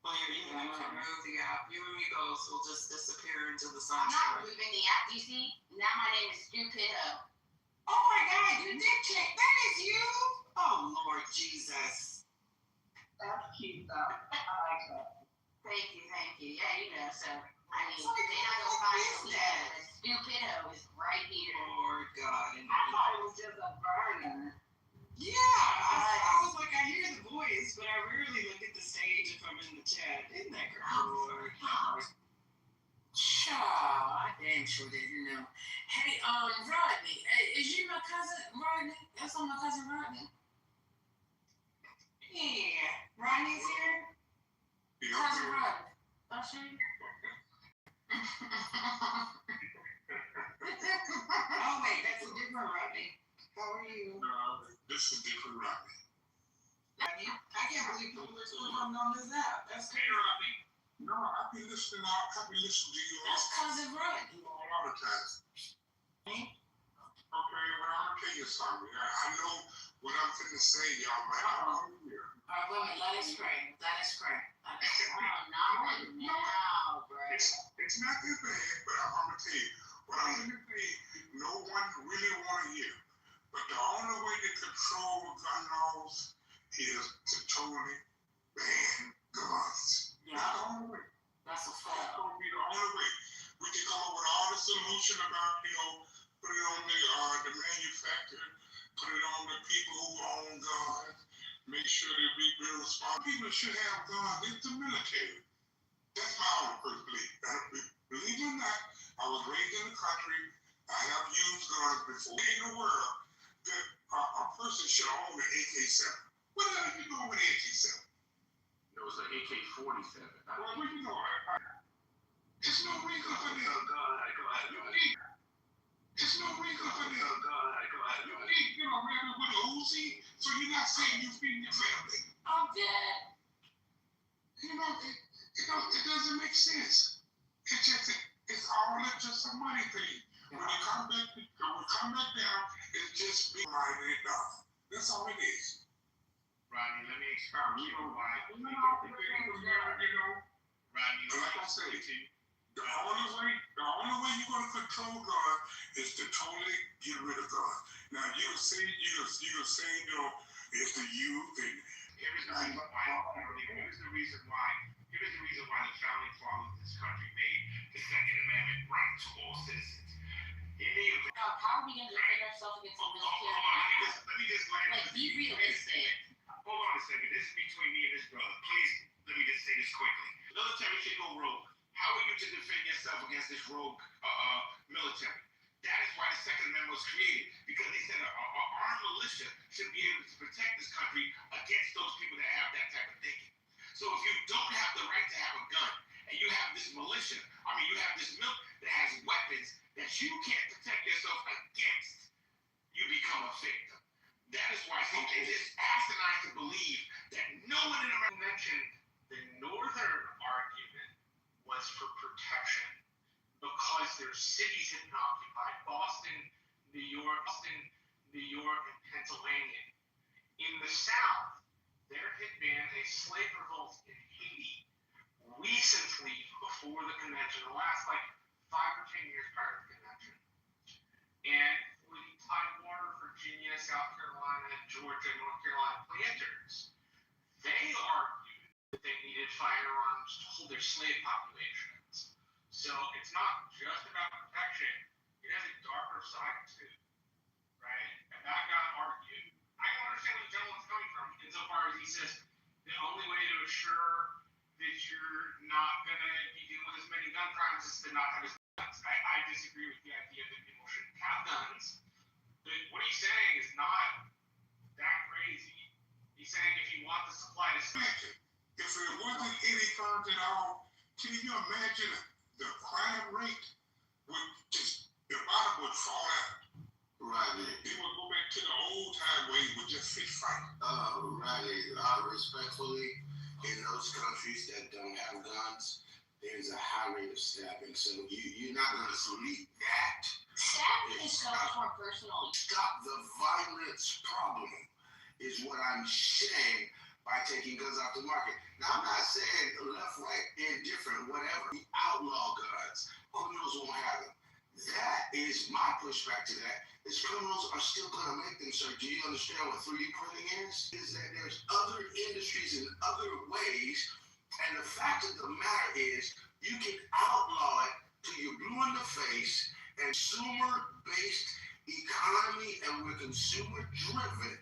Well, you can remove the app. You and me both will just disappear into the I'm not sunshine. removing the app, you see? Now my name is Stu Pitto. Oh my God, you did check. That is you? Oh Lord Jesus. That's cute though. I like that. Thank you. Yeah, you know, so, I mean, It's like, they're not what gonna find is Kalisha, that? but Stu Pitto is right here. Lord God. I thought it was just a burner. Yeah, I was like, I hear the voice, but I rarely look at the stage if I'm in the chat. Isn't that great? Child, I damn sure didn't know. Hey, Rodney, is you my cousin, Rodney? That's on my cousin Rodney. Yeah, Ronnie's here. Cousin Rodney. That's you? Oh wait, that's a different Rodney. How are you? No, this is different, Robbie. Rodney? I can't believe people are still coming on this app. That's Hey, Robbie. No, I've been listening to you That's cousin Rodney. a lot of times. Okay, well, I'm gonna tell you something. I know what I'm finna say, y'all might not want to hear. All right, women, let us pray. Let us pray. Oh, not now, bro. It's not that bad, but I'm gonna tell you what I'm gonna say. No one really want to hear. But the only way to control gun laws is to totally ban guns. Yeah. That's the only way. That's a That's fact. gonna be the only way. We can come up with all the solution about, put it on the manufacturer, put it on the people who own guns, make sure that we be responsible. People should have guns. It's the military. That's my own first belief. Believe it or not, I was raised in the country. I have used guns before. In the world, that a person should own an AK-7. What the hell are you doing with an AK-7? It was an AK-47. Well, where you going? There's no reason for that. Go ahead. There's no reason for that. Go ahead. You need, rather with a Uzi, so you're not saying you feeding your family. I'm dead. It doesn't make sense. It's all just a money thing. When you come back down, it's just being minded enough. That's all it is. Rodney, let me explain to you why. Rodney, Like I said, the only way you're gonna control guns is to totally get rid of guns. Now you can say it's the youth and Here's the reason why the founding fathers of this country made the Second Amendment right to all citizens. In the event, How are we going to defend ourselves against the military? let me just land. Like, be realistic. Hold on a second. This is between me and this brother. Please, let me just say this quickly. The military should go rogue. How are you to defend yourself against this rogue military? That is why the Second Amendment was created, because they said an armed militia should be able to protect this country against those people that have that type of thinking. So if you don't have the right to have a gun, and you have this militia, you have this milk that has weapons that you can't protect yourself against, you become a victim. That is why it is asinine to believe that no one in America mentioned the northern argument was for protection because their cities had been occupied. Boston, New York, and Pennsylvania. In the South, there had been a slave revolt in Haiti recently before the convention, the last 5 or 10 years prior to the convention. And for the Tidewater, Virginia, South Carolina, Georgia, North Carolina planters, they argued that they needed firearms to hold their slave populations. So it's not just about protection, it has a darker side too, right? And that got argued violent crimes is to not have guns. I disagree with the idea that people shouldn't have guns. But what he's saying is not that crazy. He's saying if you want the supply to Imagine if there wasn't any guns at all, can you imagine the crime rate would just, the bottom would fall out. Right. It would go back to the old time where it would just fit fight. Right. Respectfully, in those countries that don't have guns, there's a high rate of stabbing. So you're not going to sleep that. Stabbing is so much more personal. Stop the violence problem is what I'm saying by taking guns off the market. Now, I'm not saying left, right, indifferent, whatever. We outlaw guns. Criminals won't have them. That is my pushback to that. Is criminals are still going to make them, sir. Do you understand what 3D printing is? Is that there's other industries and other ways, and the fact of the matter is you can outlaw it till you're blue in the face, and consumer-based economy, and we're consumer-driven.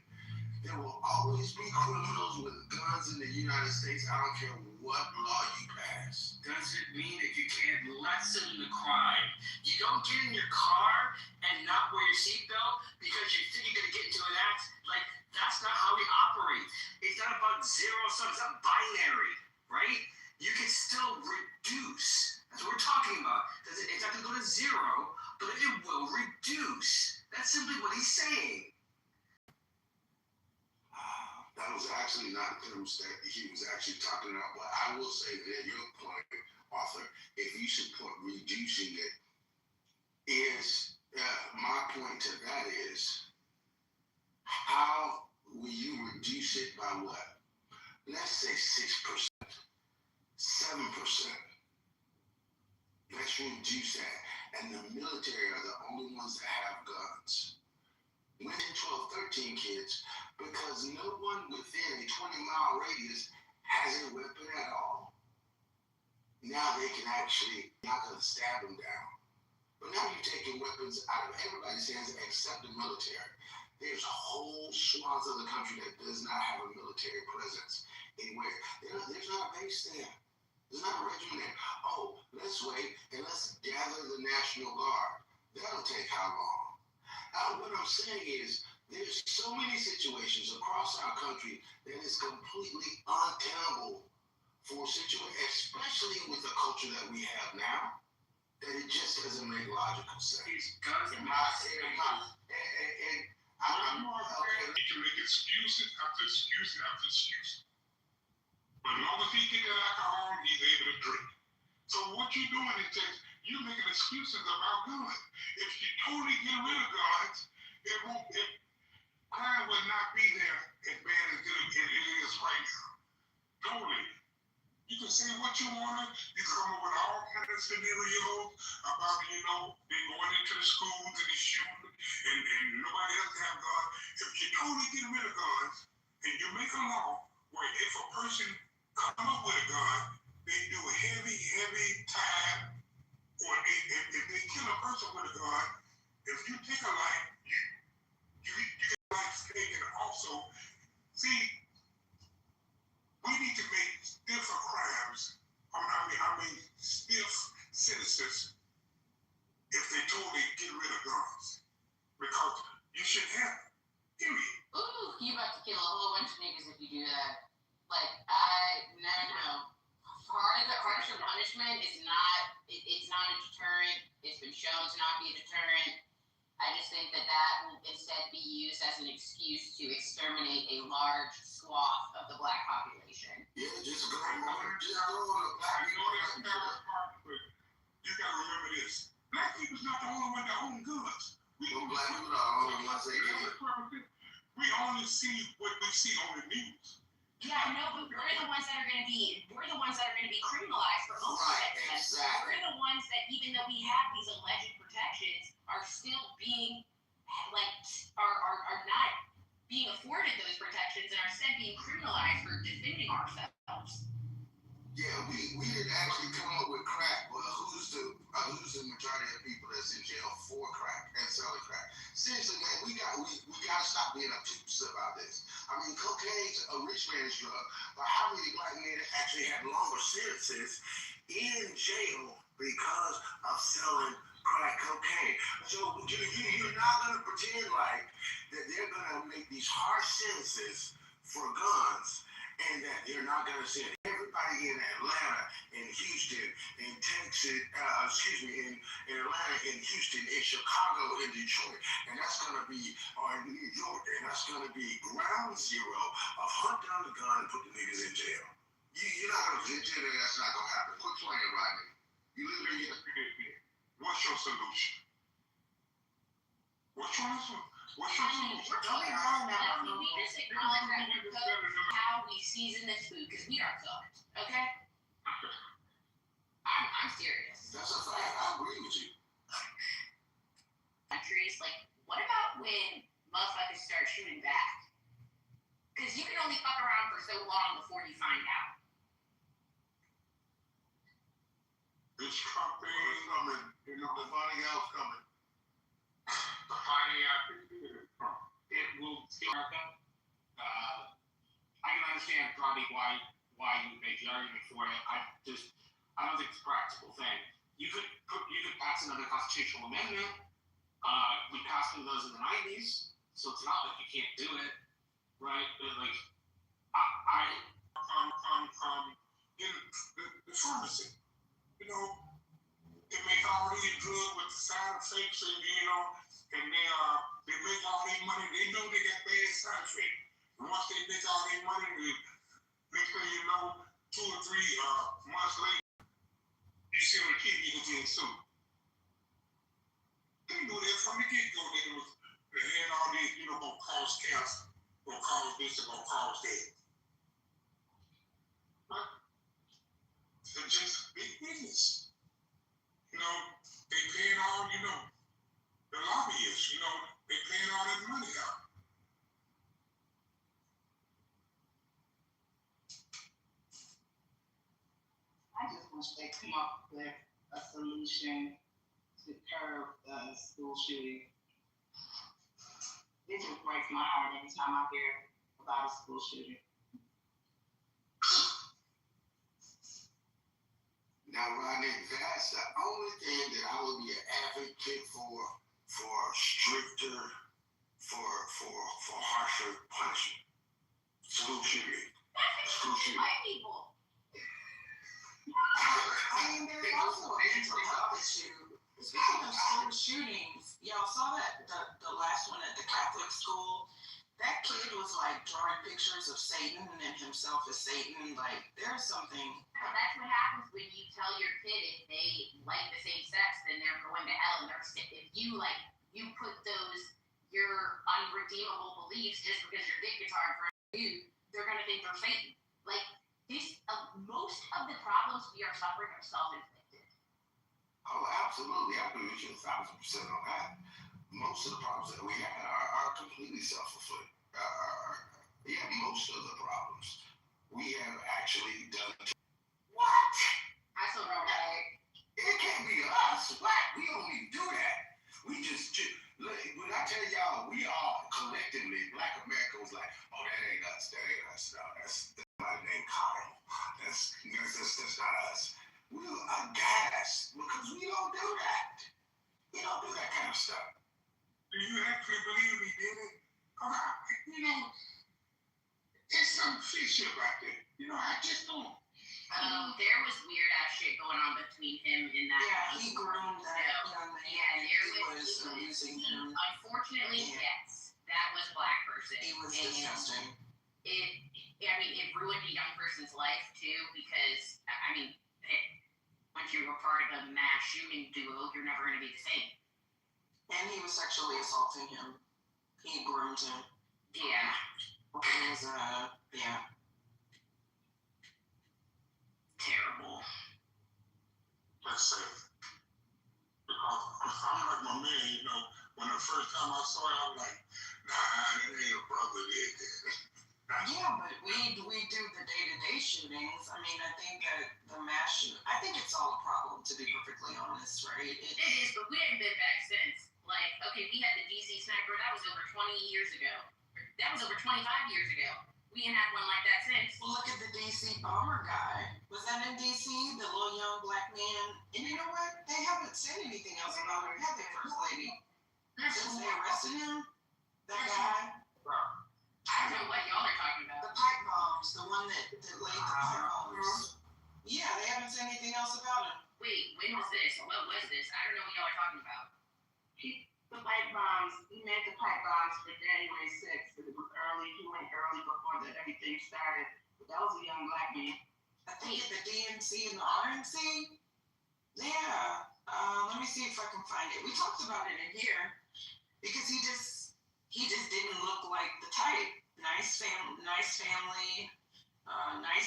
There will always be criminals with guns in the United States. I don't care what law you pass. Doesn't mean that you can't lessen the crime. You don't get in your car and not wear your seatbelt because you think you're going to get into an accident. Like, that's not how we operate. It's not about zero sum. It's not binary, right? You can still reduce. That's what we're talking about. It's not going to go to zero, but it will reduce. That's simply what he's saying. That was actually not terms that he was actually talking about, but I will say that your point, Arthur, if you support reducing it, is my point to that is how will you reduce it by what? Let's say 6%, 7%. Let's reduce that. And the military are the only ones that have guns. 10, 12, 13 kids, because no one within a 20-mile radius has a weapon at all. Now they can actually not going to stab them down. But now you're taking weapons out of everybody's hands except the military. There's whole swaths of the country that does not have a military presence anywhere. There's not a base there. There's not a regiment there. Oh, let's wait and let's gather the National Guard. That'll take how long? What I'm saying is, there's so many situations across our country that is completely untenable for situations, especially with the culture that we have now, that it just doesn't make logical sense. These guns You can make excuses after excuses after excuses. But as long as he get that alcohol, he's able to drink. So what you're doing is just, you're making excuses about guns. If you totally get rid of guns, crime would not be there as bad as it is right now. Totally. You can say what you want. You can come up with all kinds of scenarios about, they going into the schools and they shooting and nobody else have guns. If you totally get rid of guns and you make a law where if a person come up with a gun, they do a heavy time, or if they kill a person with a gun, if you take a life, you get life taken also. See, we need to make stiffer crimes. I mean, stiff sentences if they totally get rid of guns. Because you should have it. Period. Ooh, you about to kill a whole bunch of niggas if you do that. Like, no. Harsher punishment is not, it's not a deterrent. It's been shown to not be a deterrent. I just think that will instead be used as an excuse to exterminate a large swath of the black population. Yeah, just go on the black people. You gotta remember this. Black people's not the only one that own guns. Black people are the only ones that do. We only see what we see on the news. Yeah, no, but we're the ones that are going to be criminalized for most of it. Exactly. We're the ones that, even though we have these alleged protections, are still being, are not being afforded those protections and are instead being criminalized for defending ourselves. Yeah, we didn't actually come up with crack, but who's the majority of people that's in jail for crack and selling crack? Seriously, man, we gotta stop being obtuse about this. I mean, cocaine's a rich man's drug, but how many black men actually have longer sentences in jail because of selling crack cocaine. So you're not going to pretend like that they're going to make these harsh sentences for guns and that they're not going to send everybody in Atlanta, in Houston, in Texas, in Atlanta, in Houston, in Chicago, in Detroit, and that's going to be, or in New York, and that's going to be ground zero of hunt down the gun and put the niggas in jail. You're not going to pretend that that's not going to happen. Quit playing, Rodney. You literally what's your solution? What's your solution? Don't be wrong now. We just acknowledge that we're cooked, how we season this food, because we are cooked, okay? I'm serious. That's a fact. I agree with you. Countries, like, what about when motherfuckers start shooting back? Because you can only fuck around for so long before you find out. This Trump thing is coming. You know, the finding out's coming. The finding out, it will be America. I can understand probably why you make the argument for it. I don't think it's a practical thing. You could pass another constitutional amendment. We passed one of those in the 90s, so it's not like you can't do it, right? But like, In the pharmacy, you know, they make all these drugs with the side effects, and and they make all their money. They know they got bad side effects. And once they make all their money, next thing you know, 2 or 3 months later, you see on the TV you getting sued. They knew that from the get-go. They had all these, gonna cause cancer, gonna cause this, and gonna cause that. But they're just big business. They paying all, the lobbyists, they paying all that money out. I just wish they come up with a solution to curb school shooting. It just breaks my heart every time I hear about a school shooting. Now, Rodney, that's the only thing that I would be an advocate for stricter, for harsher punishment. School shooting. School shooting. White people. I mean, there's also a mental health issue. Speaking of school shootings, y'all saw that the last one at the Catholic school. That kid was like drawing pictures of Satan and himself as Satan. Like, there's something. That's what happens when you tell your kid if they like the same sex, then they're going to hell. And if you put those your unredeemable beliefs just because your dick is hard for you, they're gonna think they're Satan. Like this, most of the problems we are suffering are self-inflicted. Oh, absolutely. I agree with you 1,000% on that. Most of the problems that we have are completely self-inflicted. Most of the problems we have actually done. What? I still don't know. It can't be us. What? We don't even do that. We just when I tell y'all, we all collectively, Black America was like, oh, that ain't us. That ain't us. No, that's somebody named Carl. That's not us. We're aghast because we don't do that. We don't do that kind of stuff. Do you actually believe we did it? There's some fishy about that. I just don't. There was weird ass shit going on between him and that. Yeah, he groomed that young man. Yeah, he was abusing him. Unfortunately, yes, that was a Black person. He was disgusting. It ruined a young person's life too, because once you were part of a mass shooting duo, you're never going to be the same. And he was sexually assaulting him. He groomed him. Yeah. It was, yeah. Terrible. Let's say, because I'm like my man, when the first time I saw it, I was like, nah, that ain't a brother did that. Yeah, but we do the day-to-day shootings. I mean, I think that the mass shooting, I think it's all a problem, to be perfectly honest, right? It is, but we haven't been back since. Like, okay, we had the DC sniper, that was over 20 years ago. That was over 25 years ago. We ain't had one like that since. Look at the DC bomber guy. Was that in DC? The little young black man. And you know what? They haven't said anything else about him, have they, First Lady? Since they arrested him? That guy? I don't know what y'all are talking about. The pipe bombs. The one that laid the pipe bombs. Yeah, they haven't said anything else about him. Wait, when was this? What was this? I don't know what y'all are talking about. The pipe bombs, he made the pipe bombs for January 6th, but it was early. He went early before everything started. But that was a young black man. I think at the DNC and the RNC. Yeah. Let me see if I can find it. We talked about it in here because he just didn't look like the type. Nice family, nice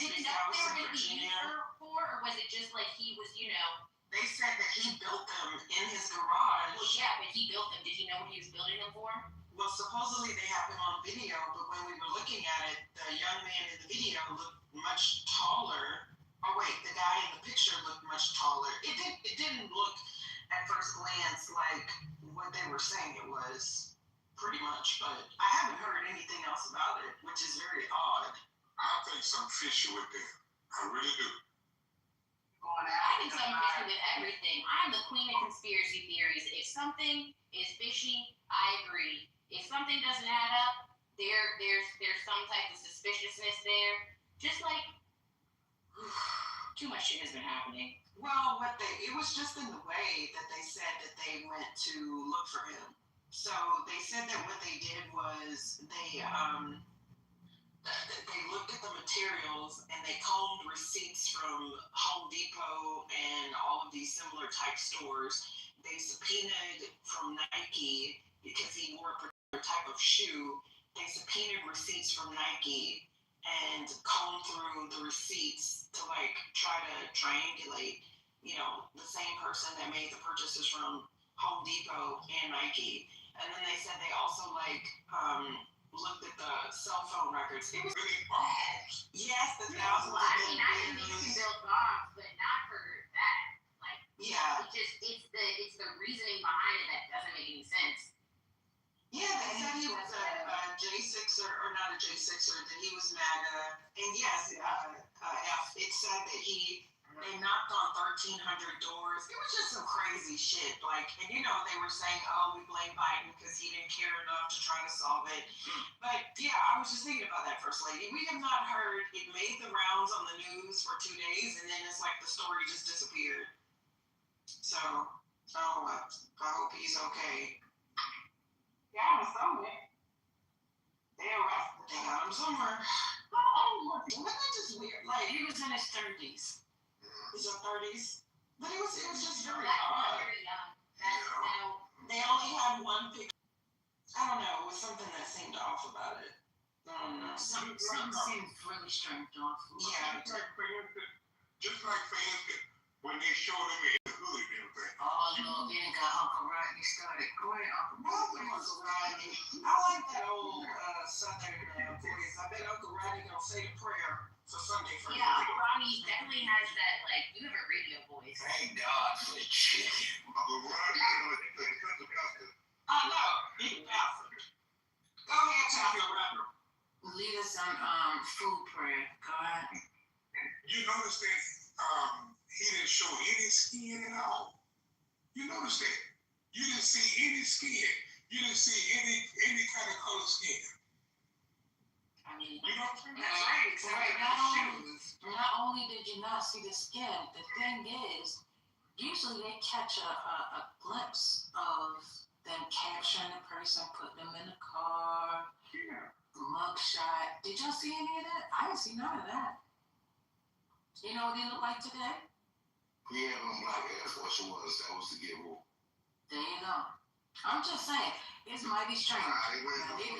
Did big you know house they were in going to be used Virginia. for, or was it just like he was, you know? They said that he built them in his garage. Well, yeah, but he built them. Did you know what he was building them for? Well, supposedly they have them on video, but when we were looking at it, the young man in the video looked much taller. Oh wait, the guy in the picture looked much taller. It didn't look at first glance like what they were saying it was, pretty much. But I haven't heard anything else about it, which is very odd. I think some fishy with them. I really do. I think something fishy with everything. I'm the queen of conspiracy theories. If something is fishy, I agree. If something doesn't add up, there's some type of suspiciousness there. Just like too much shit has been happening. Well, it was just in the way that they said that they went to look for him. So they said that what they did was they looked at the materials and they combed receipts from Home Depot and all of these similar type stores. They subpoenaed from Nike because he wore a particular type of shoe. They subpoenaed receipts from Nike and combed through the receipts to try to triangulate, the same person that made the purchases from Home Depot and Nike. And then they said they also looked at the cell phone records. It was Really bombs. yes, the thousands Well, I mean, I think you can build bombs, but not for that. Like, yeah. it's the reasoning behind it that doesn't make any sense. Yeah, they said he was a J6er, or not a J6er, that he was MAGA. And yes, it said that they knocked on 1,300 doors. It was just some crazy shit. And they were saying, oh, we blame Biden because he didn't care enough to try to solve it. But yeah, I was just thinking about that, First Lady. We have not heard, it made the rounds on the news for 2 days, and then it's like the story just disappeared. So, I hope he's okay. Yeah, somewhere. They arrested They got him somewhere. Oh, Wasn't that just weird? He was in his 30s. His 30s. But it was just very odd. Very young. That's They only had one picture. I don't know. It was something that seemed off about it. I don't know. Something seemed really strange off. Yeah. Just like fans, when they showed him in the hood and everything. Oh, then it got Uncle Rodney started. Go ahead, Uncle Rodney. Uncle Rodney. I like that old Southern voice. I bet Uncle Rodney gonna say the prayer for Sunday for yeah, Uncle Ronnie definitely has that, you have a radio voice. Thank God for the chicken. Uncle Rodney, I know. Big bastard. Go ahead, Taffy, rapper. Lead us on food prayer. Go ahead. You notice that he didn't show any skin at all. You notice that? You didn't see any skin. You didn't see any kind of color skin. I mean, You know? That's right. not only did you not see the skin, the thing is, usually they catch a glimpse of them capturing the person, putting them in the car, mugshot. Did y'all see any of that? I didn't see none of that. You know what they look like today? Yeah, them black Air Force Ones, that was to get woke. There you go. I'm just saying, it's mighty strange. They went up they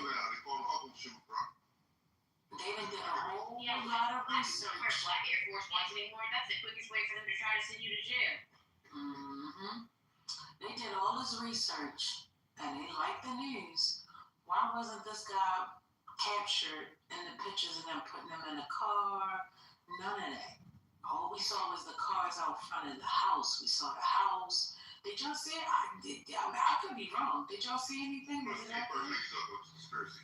call them Uncle Shoot, bro. They done did a whole Yeah, lot of I don't wear research. Black Air Force Ones anymore. That's the quickest way for them to try to send you to jail. They did all this research, and they liked the news. Why wasn't this guy captured in the pictures of them putting him in the car? None of that. All we saw was the cars out front of the house. We saw the house. Did y'all see it? I could be wrong. Did y'all see anything? Was it that? Conspiracy.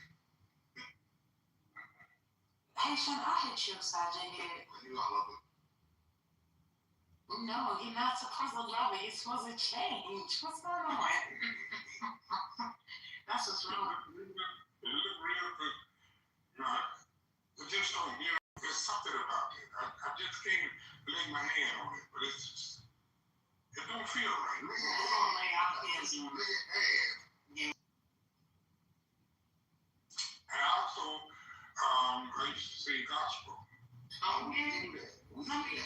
Patient, I hit you upside your head. You know I love it. No, you're not supposed to love it. You're supposed to change. What's going on? That's what's wrong. It just don't, there's something about it. I just can't lay my hand on it, but it's just, it don't feel right. We're gonna lay our hands on it. And also, I used to sing gospel. Oh, yeah. Let me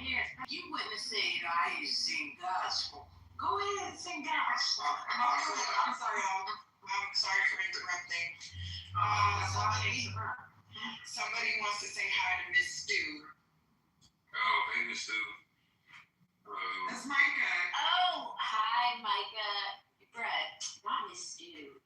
hear. You wouldn't have said I used to sing gospel. Go ahead and sing gospel. I'm sorry, y'all. I'm sorry for interrupting. Somebody wants to say hi to Miss Stu. Oh, hey, Miss Stu. That's Micah. Oh, hi, Micah. Brett, not Miss Stu.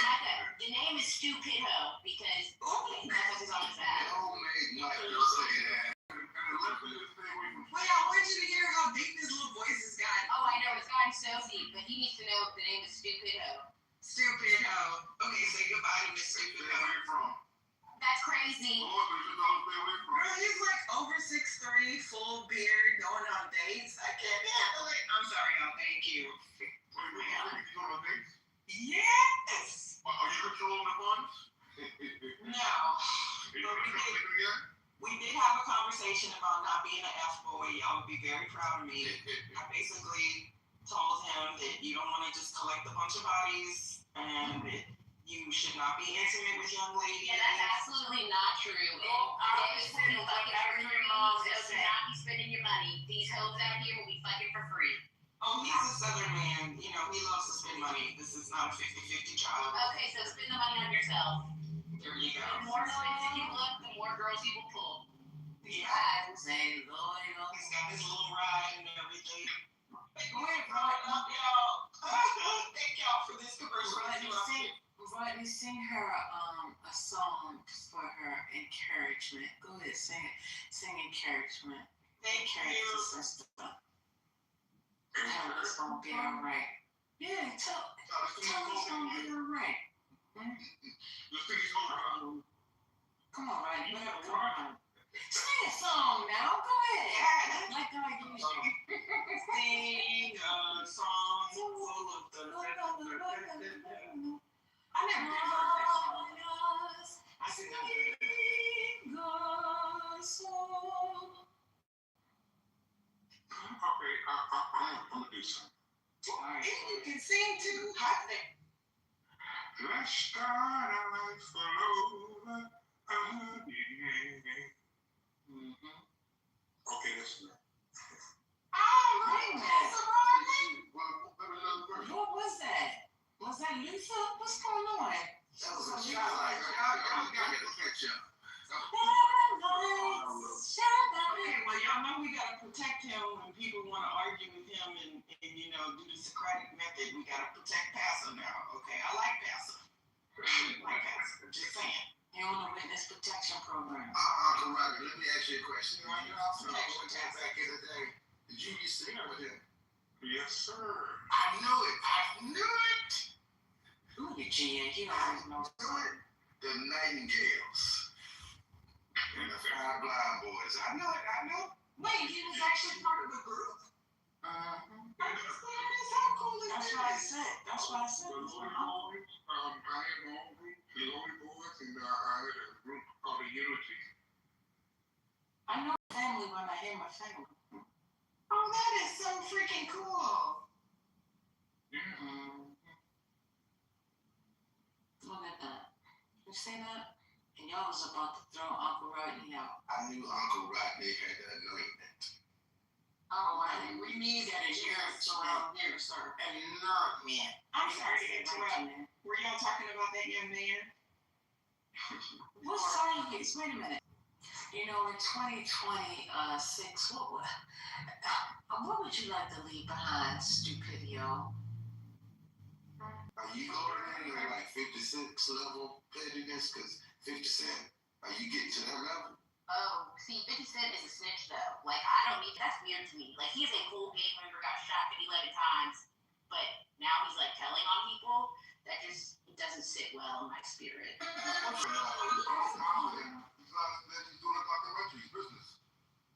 Micah, the name is Stu Pitho because that's what's on his ass. Oh, mate, not you say that. Wait, I want you to hear how deep this little voice has gotten. Oh, I know, it's gotten so deep, but he needs to know the name is Stu Pitho. Stu Pitho. Okay, say goodbye to Miss Stu Pitho. Where you from? That's crazy. Girl, he's like over 6'3", full beard, going on dates. I can't handle it. I'm sorry, y'all. Thank you. Yes. Are you controlling the funds? No. We did have a conversation about not being an F-boy. Y'all would be very proud of me. I basically told him that you don't want to just collect a bunch of bodies and that you should not be intimate with young ladies. Yeah, that's absolutely not true. Obviously, like every mom just said. not be spending your money. These hoes out here will be fucking for free. Oh, he's a Southern man. You know, he loves to spend money. This is not a 50-50 child. Okay, so spend the money on yourself. There you go. The more expensive you look, the more girls you will pull. Yeah. Say, Lord, He's got this little ride and everything. Hey, go ahead, Brian. Love y'all. Thank y'all for this commercial. Rodney, sing her a song for her encouragement. Go ahead, sing it. Sing encouragement. Thank you. Sister. Tell us gonna be all right. Yeah, tell us gonna be all right. Come on, Rodney. Come on. Sing a song now. Go ahead. Yeah. Like I usually. Sing a song full of the. I never did heard that song. I sing that. Okay, I'm gonna do something. And you can sing too. Hot thing. Let's start our life all over again. Okay, that's enough. Oh, right. That's a wrong thing. What was that? Was that Lisa? What's going on? That was a shot like y'all got to catch up. Okay, well, y'all know we gotta protect him when people want to argue with him and do the Socratic method. We gotta protect Pastor now. Okay, I like Pastor. Just saying. You're on the witness protection program. Uncle Roger, let me ask you a question. You also back in the day, did you used to sing with him? Yes, sir. I knew it. Look at G.A. He always knows. The Nightingales. And the Five Blind Boys. I know it. Wait, he was actually part of the group? How cool is That's this? what I said. I had my own group, the Lonely Boys, and I had a group called the Unity. I know family when I hear my family. Oh, that is so freaking cool. Yeah. Look at that. You see that? And y'all was about to throw Uncle Rodney out. I knew Uncle Rodney had the anointment. Oh, we need that insurance around here, sir. Anointment. I'm sorry to interrupt. Were y'all talking about that young man? What song is? Wait a minute. You know, in 2026, what would you like to leave behind, Stupidio? Are you going anywhere like 50 Cent's level pettiness? Because 50 Cent, are you getting to that level? Oh, see, 50 Cent is a snitch, though. Like, I don't need, that's weird to me. Like, he's a cool gang member, got shot 11 times, but now he's, like, telling on people. That just, it doesn't sit well in my spirit. What's wrong with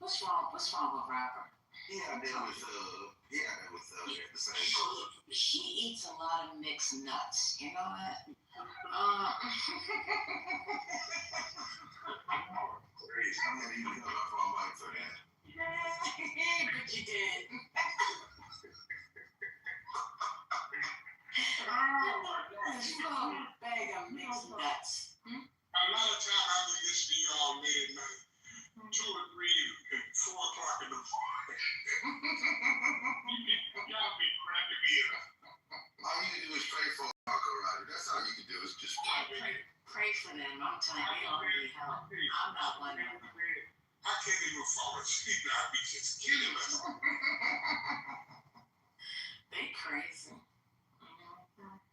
What's wrong with Robert? Yeah, that was at the same time. She eats a lot of mixed nuts. You know that? Great. I'm gonna even come up on mic for that. But you did. Bag of mixed nuts. A lot of time I be listening to y'all late at night, 2 or 3 and 4 o'clock in the morning. Y'all be cracking me up. All you can do is pray for Uncle Roger. That's all you can do is just Pray for them. I'm telling you, they don't need help. I'm not one of them. I can't even fall asleep. I be just killing myself. They crazy.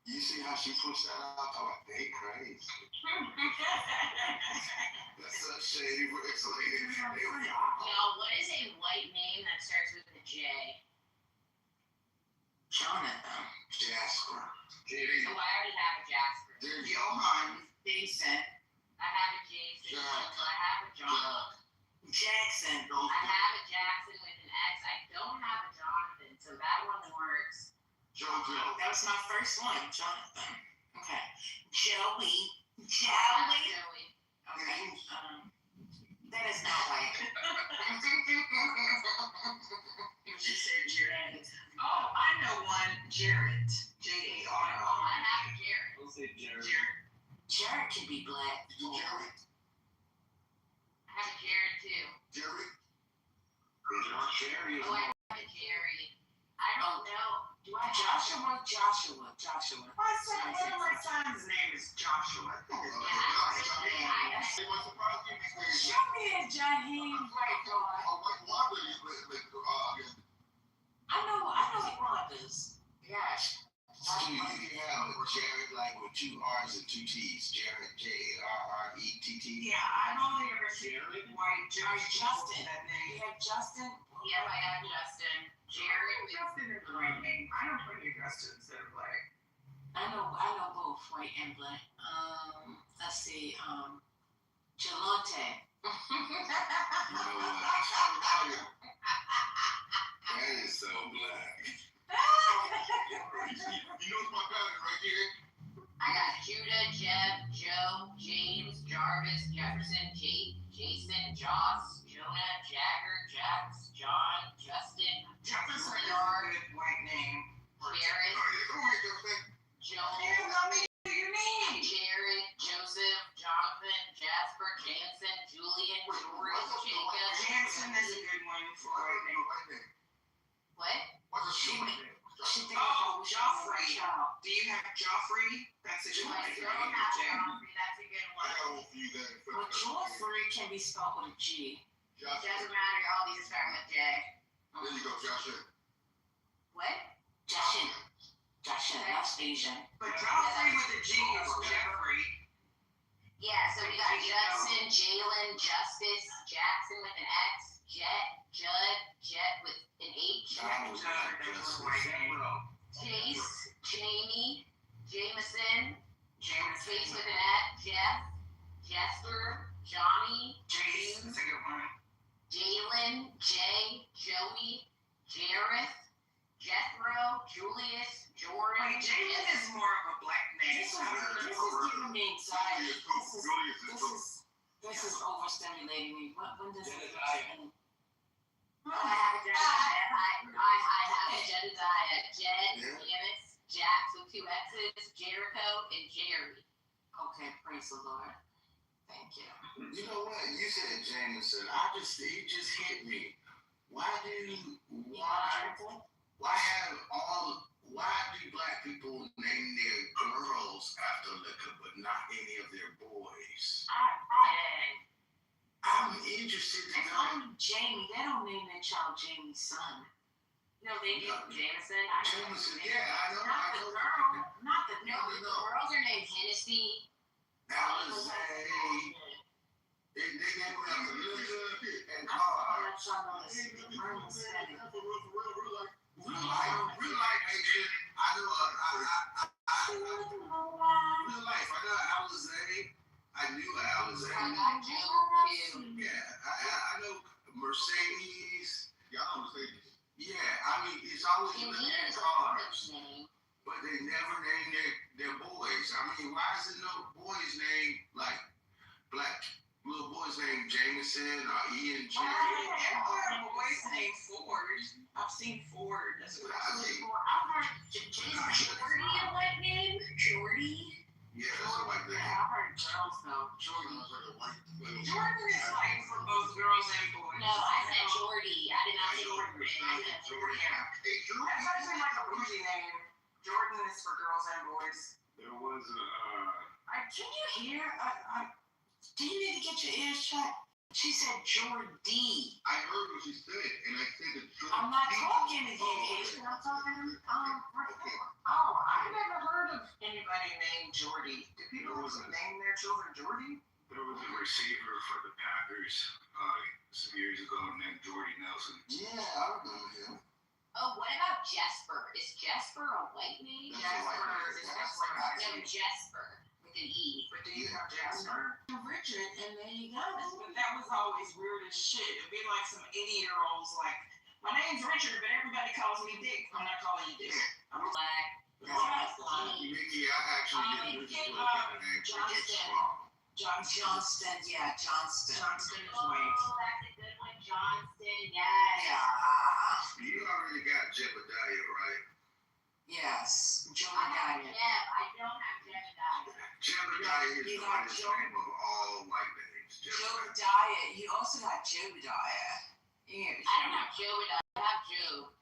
You see how she pushed that out? Oh, they crazy. That's a shady words, lady. Now, what is a white name that starts with a J? Jonathan. Jasper. So I already have a Jasper. There's Johan. Decent. I have a Jason. I have a John. Jackson. I have a Jackson with an X. I don't have a Jonathan, so that one works. JoJo. That was my first one, Jonathan. Okay. Joey. Joey. Okay. That is not white. She said Jared. Oh, I know one. Jared. J-A-R-R. I have a Jared. Don't say Jared. Jared can be black. Jared. I have a Jared too. Jerry. Jerry is Oh, I have a Jerry. I don't know. Do I have Joshua. My son, one of my sons' name is Joshua. Show me a Jaheim right boy. I know Rhonda's. Yes. You can have a Jared like with 2 R's and 2 T's. Jared, J-A-R-R-E-T-T. Yeah, I've only ever seen white Justin. That name. You have Justin? Yep, I have Justin. Jared. Justin is the right name. I know plenty of Justins that are black. I know both white and black. Let's see. Jalante. You know what? That is so black. You know my pattern right here? I got Judah, Jeb, Joe, James, Jarvis, Jefferson, Jake, Jason, Joss, Jonah, Jagger, Jax, John, Justin, Jefferson is a Bernard, good white name. Jared, Joel, Jared, Joseph, Jonathan, Jasper, Jansen, Julian, George, Jacob. Jansen is a good one for a white name. What? Joffrey. Do you have Joffrey? That's a good one. I don't have Joffrey. That's a good one. Well, Joffrey can be spelled with a G. Doesn't matter. All these are starting with J. There you go, Joshua. What? Jashin. That's Asian. But Joffrey with a G is Jeffrey. Yeah, so we got Judson, Jalen, Justice, Jackson with an X, Jet, Judd, Jet with an H, Chase, Jamie, Jameson, Chase with an F, Jeff, Jesper, Johnny, James is a good one. Jalen, Jay, Joey, Jareth, Jethro, Julius, Jordan. Wait, James is more of a black name. This is giving me anxiety. This is overstimulating me. When does it happen? I have a Jedediah. I have a Jedediah. Jed, Janice, Jax with 2 X's, Jericho, and Jerry. Okay, praise the Lord. Thank you. You know what? You said Jameson. It just hit me. Why do black people name their girls after liquor, but not any of their boys? I'm interested to It's know. only Jamie. They don't name their child Jamie's son. No, they do. Jameson. Jameson, yeah, I know. Not the girl. Not the No, the girls are named Hennessy. Alizé. They name them after liquor and I car. let y'all know this. Mine was setting. Real life, Adrian. I know. Real life. I know Alizé. I knew Alizé. I got Joe, too. Yeah, I know Mercedes. they never name their boys. I mean, why is there no boys named like black little boys named Jameson or Ian J? There are boys named Ford. I've seen Ford. That's what I've heard Jordy a white name. Jordy. Yeah, that's a white name. I've heard girls though. Jordan was like a white. Jordan is like for both girls and boys. No, I said Jordy. I did not say Jordan. I said Jordan. That's actually like a bougie name. Jordan is for girls and boys. There was Can you hear? Do you need to get your ears checked? She said Jordy. I heard what she said, and I said that Jordan. I'm not talking to you, Asian. I'm talking to Oh, I never heard of anybody named Jordy. Do people name their children Jordy? there was a receiver for the Packers some years ago named Jordy Nelson. Yeah, I remember him. Oh, what about Jesper? Is Jesper a white name? No, Jesper with an E. But do you have Jasper? Richard, and there you go. But that was always weird as shit. It'd be like some 80-year-olds like, my name's Richard, but everybody calls me Dick. I'm not calling you Dick. I'm Black. Mickey, I actually didn't know the name. Johnston, yeah, Johnston. Johnston is Oh, white. that's a good one, Johnston. Yes. Yeah. You already got Jebediah, right? Yes. I have Jebediah. Jeb. I don't have Jebediah. Jebediah is You the got whitest Joe- name of all white names. Jebediah. Jebediah. You also got Jebediah. Yeah. I don't have Jebediah. I have Joe.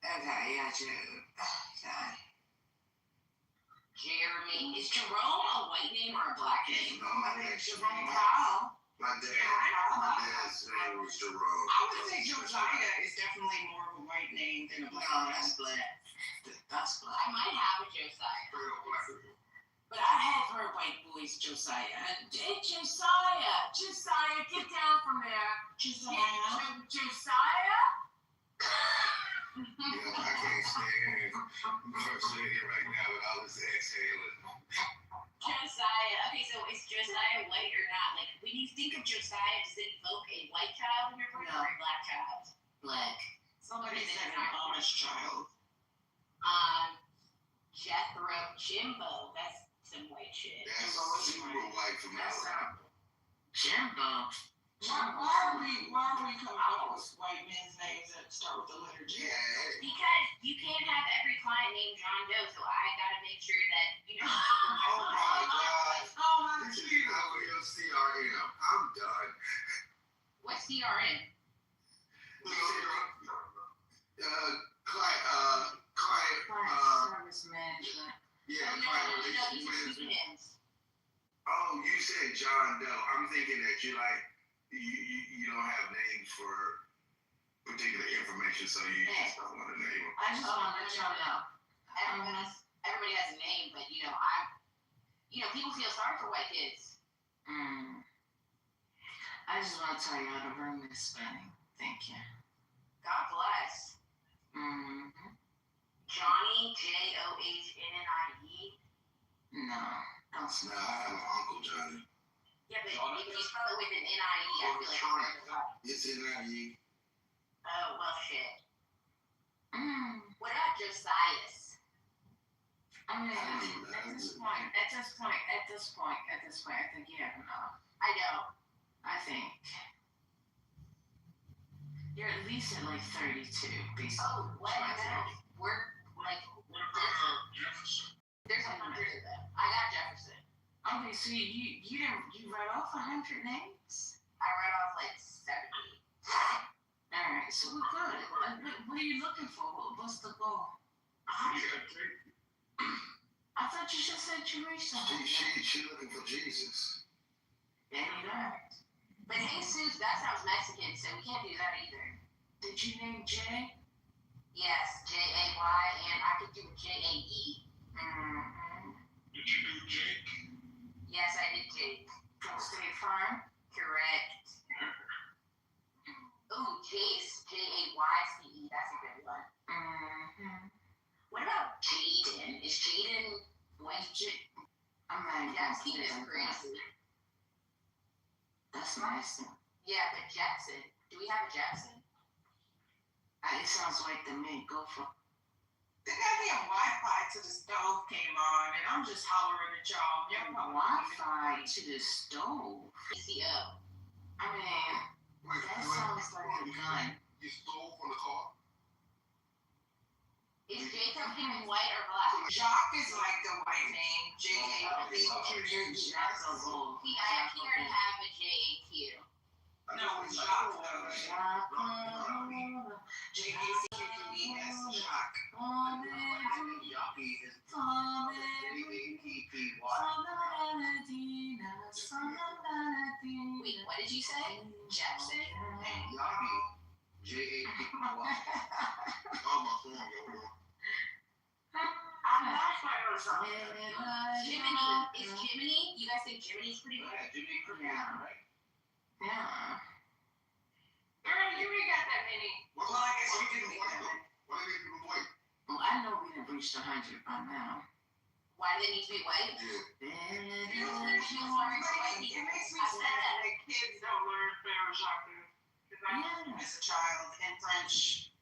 Okay, yeah, Joe. Okay. Jeremy. Is Jerome a white name or a black name? No, my name's Jerome Jerome. Powell. My dad's name was Jerome. I would say Josiah is definitely more of a white name than a black No, name. that's black. That's I black. might have a Josiah. But I have heard white boys, Josiah. Hey, Josiah. Josiah, get down from there. Josiah. Josiah? You know, I can't stand it right now with all this exhaling. Josiah. Okay, so is Josiah white or not? Like, when you think of Josiah, does it evoke a white child in your brain or a black child? Black. Somebody said an Amish child. Jethro, Jimbo. That's some white shit. That's super white from Alabama. Jimbo. Why are we coming up with white men's names that start with the letter J? Yeah. Because you can't have every client named John Doe, so I gotta make sure that, Oh my God. Oh, This that's is cute. how we'll CRM. I'm done. what's CRM? Client, Service management. yeah, Oh, no, client these relationship are management. pseudonyms. Oh, you said John Doe. I'm thinking that you like, you don't have names for particular information, so you just don't want to name them. I just want to let y'all know. Everybody has a name, but people feel sorry for white kids. I just want to tell y'all the room is spinning. Thank you. God bless. Johnny, Johnie. No, don't Nah, spin. I have an Uncle Johnny. Yeah, but if you spell it with an NIE, I feel like it's kind of right. It's NIE. Oh, well, shit. What about Josias? I mean, at this point, I think you have enough. I know. I think you're at least at like 32, based Oh, on what? We're like, Jefferson. there's 100 of them. I got Jefferson. Okay, so you read off 100 names? I read off like 70. Alright, so we're good. What are you looking for? What's the goal? I thought you just said you reached 100. She looking for Jesus. There you go. But Jesus, that sounds Mexican, so we can't do that either. Did you name Jay? Yes, Jay, and I could do Jae. Did you do Jake? Yes, I did Jake. From State Farm? Correct. Ooh, Jace, Jayce. That's a good one. What about Jaden? Is Jaden white? I'm not Yeah, even he is kidding. crazy. That's nice. Yeah, but Jackson. Do we have a Jackson? It sounds like the me. Go for The goddamn Wi-Fi to the stove came on, and I'm just hollering at y'all. Y'all know Wi-Fi to the stove. PCO. I mean, that sounds like a gun. You stole from the car? Is Jacob in white or black? Jacques is like the white name. J-A-C-Q. That's a little. I appear to have a JAQ. No, it's Jacques though. J-A-C-Q-U-E-S, Jacques. Yappy is Wait, what did you say? Jackson? Yappy. J-A-P-Y. Oh, my phone, yo. I'm not quite sure. Jiminy. Is Jiminy? You guys think Jiminy's pretty good? Yeah, Jimmy Cricket, right? Yeah. Girl, you ain't got that many. Well, I guess you didn't get that many. Why do they need to be white? Well, I know we done reached 100 by now. Why do they need to be white? It makes me sad that kids don't learn Pharaoh Jacques. Because I learned as a child in French.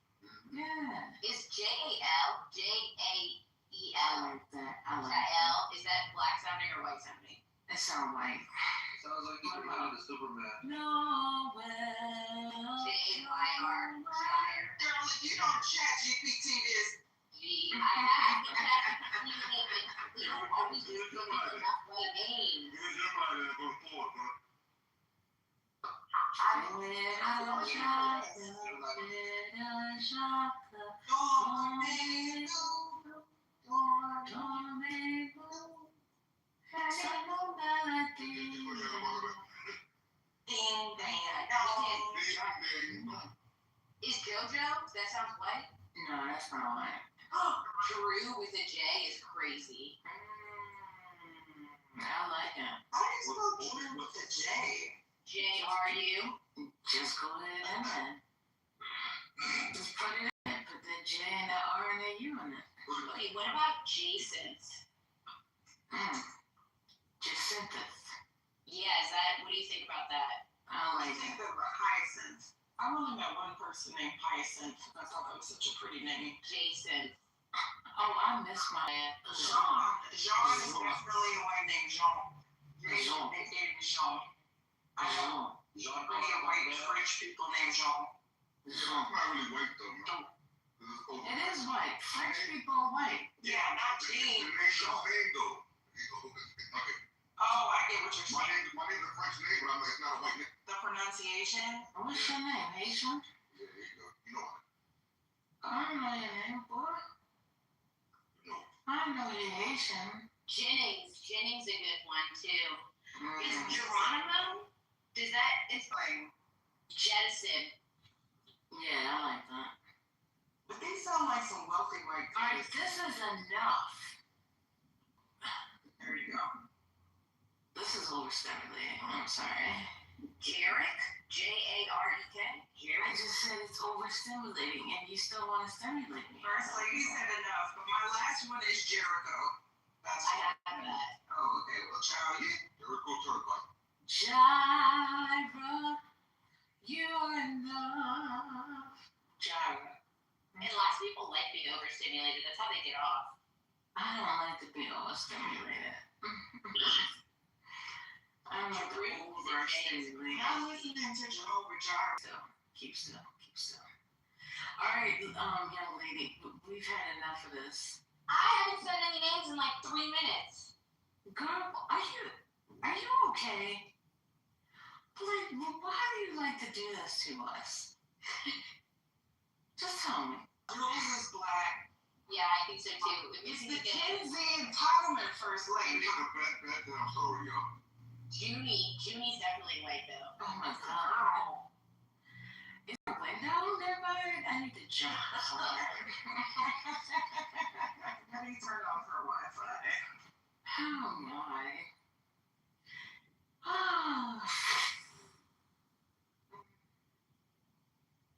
Yeah. Is J-A-L? J-A-E-L? I like that. I Is like that that. L? Is that black sounding or white sounding? That sound white. Sounds like you remember the Superman. No, well. J-Y-R. Girl, if you don't chat GPT this, G. I have to check but we don't always use enough white names. Here's your body that goes forward, bro. ding, dang, Is JoJo? That sounds white. No, that's not white. Drew with a J is crazy. I like it. How do you spell Drew with a J? J-R-U. Just go in there. Just put it in. Put the J and the R and the U in it. Okay, what about Jason's? Jacinthus. Yeah, is that, what do you think about that? I I like think it. of Hyacinth. I've only met one person named Hyacinth. I thought that was such a pretty name. Jason. Oh, I miss my Jean. Jean is definitely a white name, Jean. Jean. They gave me Jean. I know plenty of white French people named Jean. It's not really white, though, man. It is white. French people are white. Yeah, not Jean. It makes no name, though. Okay. Oh, I get what you're My saying. name's a French name, but it's not a white name. The pronunciation. What's your name? Haitian? Yeah, there you go. You know it. I don't know your name, boy. No. I know you're Haitian. Jennings. Jennings a good one too. Is Mm. Geronimo? Does that, it's Like, Jettison. Yeah, I like that. but these sound like some wealthy white Alright, kids. this is enough. There you go. This is overstimulating. I'm sorry. Jarek? J-A-R-E-K? I Jarek? just said it's overstimulating and you still want to stimulate me. First lady said enough, but my last one is Jericho. That's I what. have that. Oh, okay. Well, child, you. Jericho Turnpike. Gyra, you're enough. Gyra. And lots of people like being overstimulated. That's how they get off. I don't like to be overstimulated. I don't like to be overstimulated. I'm listening to Jehovah Jireh. Still, keep still, keep still. Alright, young lady, we've had enough of this. I haven't said any names in like 3 minutes. Girl, are you okay? Like, why do you like to do this to us? Just tell me. Jules is black. Yeah, I think so too. It's the Kinsey entitlement first lady. Bad, I'm sorry, y'all. Junie's definitely white though. Oh my god. Is there a window nearby? I need to jump. Let me turn off her Wi-Fi. How am I? Oh.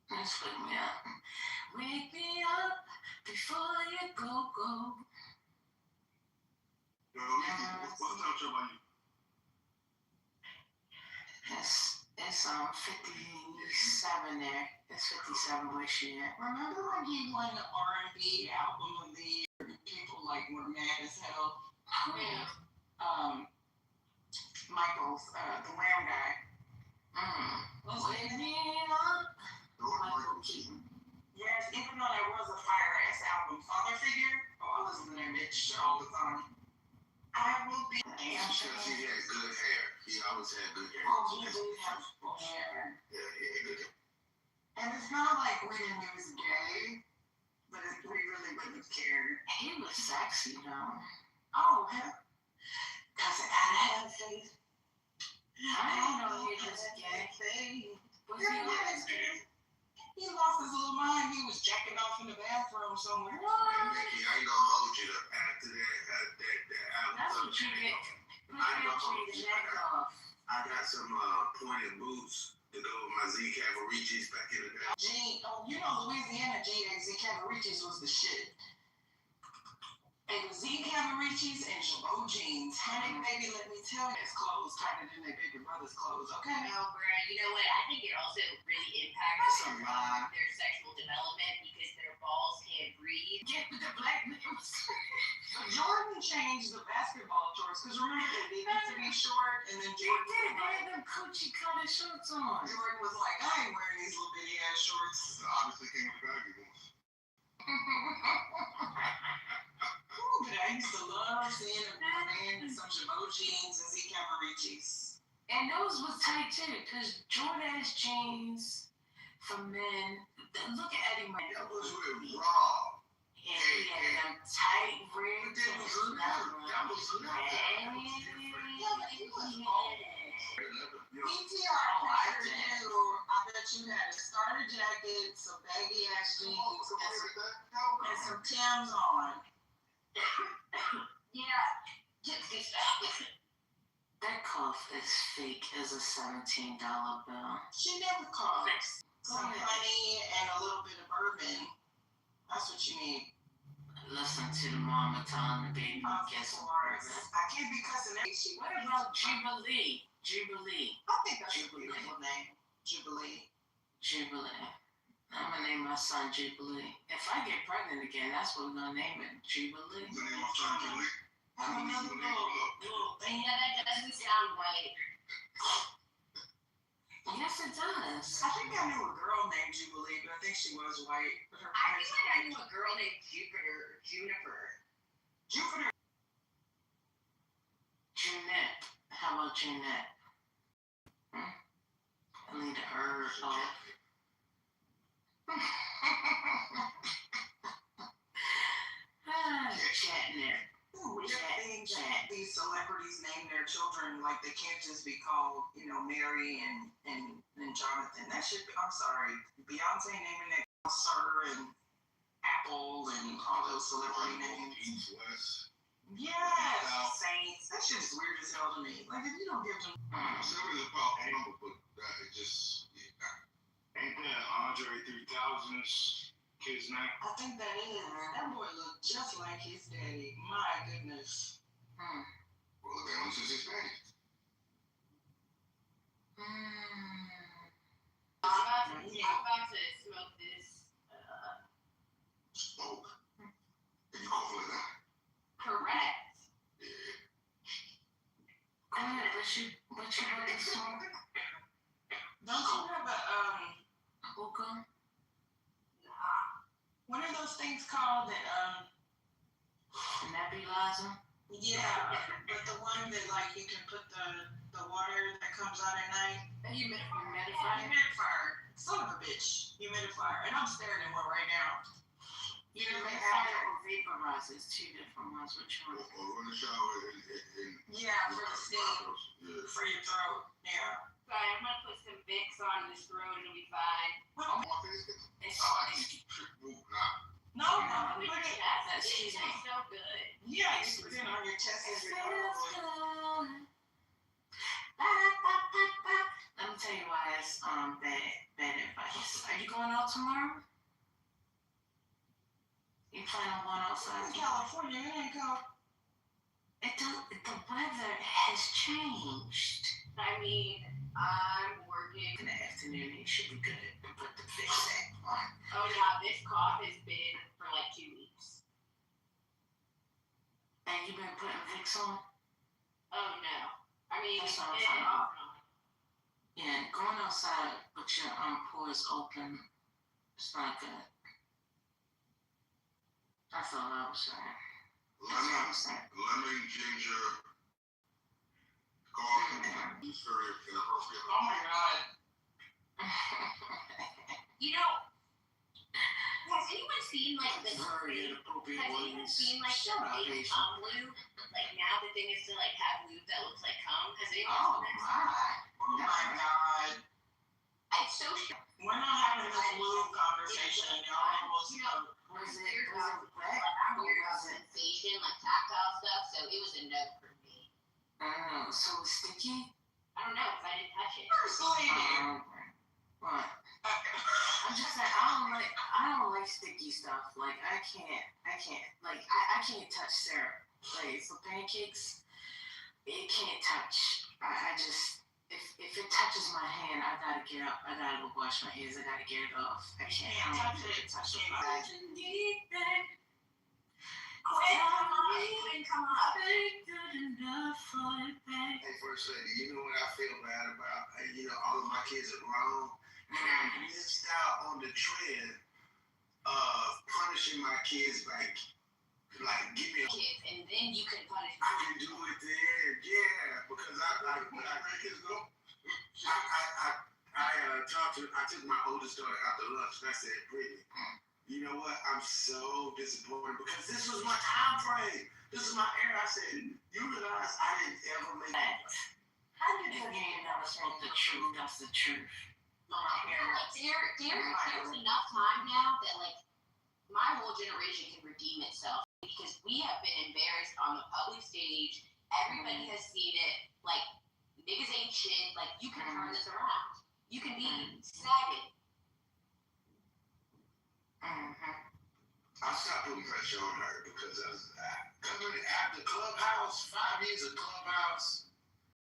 Just wake me up. Wake me up before you go. Yo, what's the temperature about you? It's It's 57 there. It's 57 where she at. Remember when he won the R&B album of the year? People like were mad as hell. Michael's the round guy. What's his name? Michael Keaton. Yes, even though that was a fire ass album, Father Figure. Oh, I listen to that bitch all the time. I will be. Because he had good hair. He always had good hair. Oh, he did have hair. Yeah, he had good hair. And it's not like when he was gay, but we really wouldn't have cared. He was sexy though. Oh, hell. Cause I gotta have faith. I didn't know he was gay. Was he gay? He lost his little mind. He was jacking off in the bathroom somewhere. And Nikki, I ain't gonna hold you up after that album. That's what you get. I got some pointed boots to go with my Z Cavaricis back in the day. Gene, oh, you know Louisiana Z Cavaricis was the shit. And Z Cavaricis and Chabot jeans. Honey, baby, let me tell you, his clothes tighter than their bigger brother's clothes, okay? No, Brad, you know what? I think it also really impacts their sexual development because their balls can't breathe. Get with the black man. Jordan changed the basketball shorts because remember they needed to be short, and then Jordan They had them coochie cutter shorts on. Jordan was like, I ain't wearing these little bitty ass shorts. So obviously came with the baggy ones. Ooh, but I used to love seeing a man in some Chabot jeans and Z Cavaricis. And those was tight too, because Jordan's jeans for men. Look at Eddie Murphy. That was with Raw. And he had them tight ribs. That was nothing. That was Yeah, but he was bald. PTR fighter too. I bet you had a starter jacket, some baggy ass jeans, and some Timbs on. Yeah. That cough is fake as a $17 bill. She never coughs. Some honey and a little bit of bourbon. That's what you need. Listen to the mama telling the baby get some bourbon. I can't be cussing at you. What about Jubilee? Jubilee. I think that's a beautiful name. Jubilee. Jubilee. I'm gonna name my son Jubilee. If I get pregnant again, that's what we're gonna name it. Jubilee. The name of son Jubilee. Have another little thing. Yeah, that doesn't sound right. Yes, it does. I think I knew a girl named Jubilee, but I think she was white. But her I feel like I knew a girl named Juniper. Jupiter. Jeanette. How about Jeanette? I need a herb off. Catnip. These celebrities name their children like they can't just be called, Mary and Jonathan. That should be, I'm sorry, Beyonce naming that Sir and Apple and all those celebrity names. East, West. Yes, Saints. That shit is weird as hell to me. Like if you don't give them. Some is a powerful number, but it just Ain't that Andre 3000's kid's name? I think that is. That boy looked just like his daddy. My goodness. Well, the balance is Hispanic. I'm about to smoke this. Smoke. And you call it that? Correct. Go ahead, what you want to smoke? Don't you have a Hookah? what are those things called that Nebulizer? yeah, but the one that like you can put the water that comes out at night. Humidifier. Son of a bitch. Humidifier. And I'm staring at one right now. Humidifier or vaporizer? It's two different ones. Which one? Or run the shower and Yeah, for the steam. yeah. For your throat. Yeah. Sorry, I'm gonna put some Vicks on this throat. It'll be fine. I'm on Facebook. It's I keep move now. No, Look put at it. that. That Excuse me. tastes so good. Yeah, you put it on your chest and your throat. Let me tell you why it's bad advice. Are you going out tomorrow? You plan on going outside? In California, it ain't cold. The weather has changed. I mean, I'm working him. In the afternoon, he should be good to put the fix that on. Oh yeah, this cough has been for like 2 weeks. And you been putting Vicks on? Oh no. I mean, That's it's what I'm been talking off and on. Yeah, going outside with your pores open, it's not good. That's all I was saying. Lemon, ginger, coffee. It's very inappropriate. Oh my God. You know, has anyone seen like the Very inappropriate has anyone ones. seen like the fake lube? Like now the thing is to like have lube that looks like cum. Has anyone Oh seen that? my. Oh my God. It's so We're not having this lube conversation, and y'all almost know. Was it weird wet? I'm Or weird about was it? sensation, like tactile stuff, so it was a no for me. So it's sticky? I don't know, because I didn't touch it. First lady. What? I'm just saying, I don't like sticky stuff. Like I can't touch syrup. Like for pancakes, it can't touch. I just if it touches my hand, I gotta get up. I gotta go wash my hands. I gotta get it off. I can't touch it. Touch it. Quinn, come up. Hey, First Lady, you know what I feel bad about? You know, all of my kids are grown, and I missed out on the trend of punishing my kids like give me a Kids, and then you can punish I can do it then, yeah, because I took my oldest daughter out to lunch and I said, Brittany, you know what? I'm so disappointed because this was my time frame. This is my era. I said, you realize I didn't ever make it. How did you never spoke the truth? That's the truth. There's enough time now that like my whole generation can redeem itself because we have been embarrassed on the public stage. Everybody has seen it. Like niggas ain't shit. Like you can turn this around. You can be sagging. I stopped putting pressure on her because coming after Clubhouse, 5 years of Clubhouse,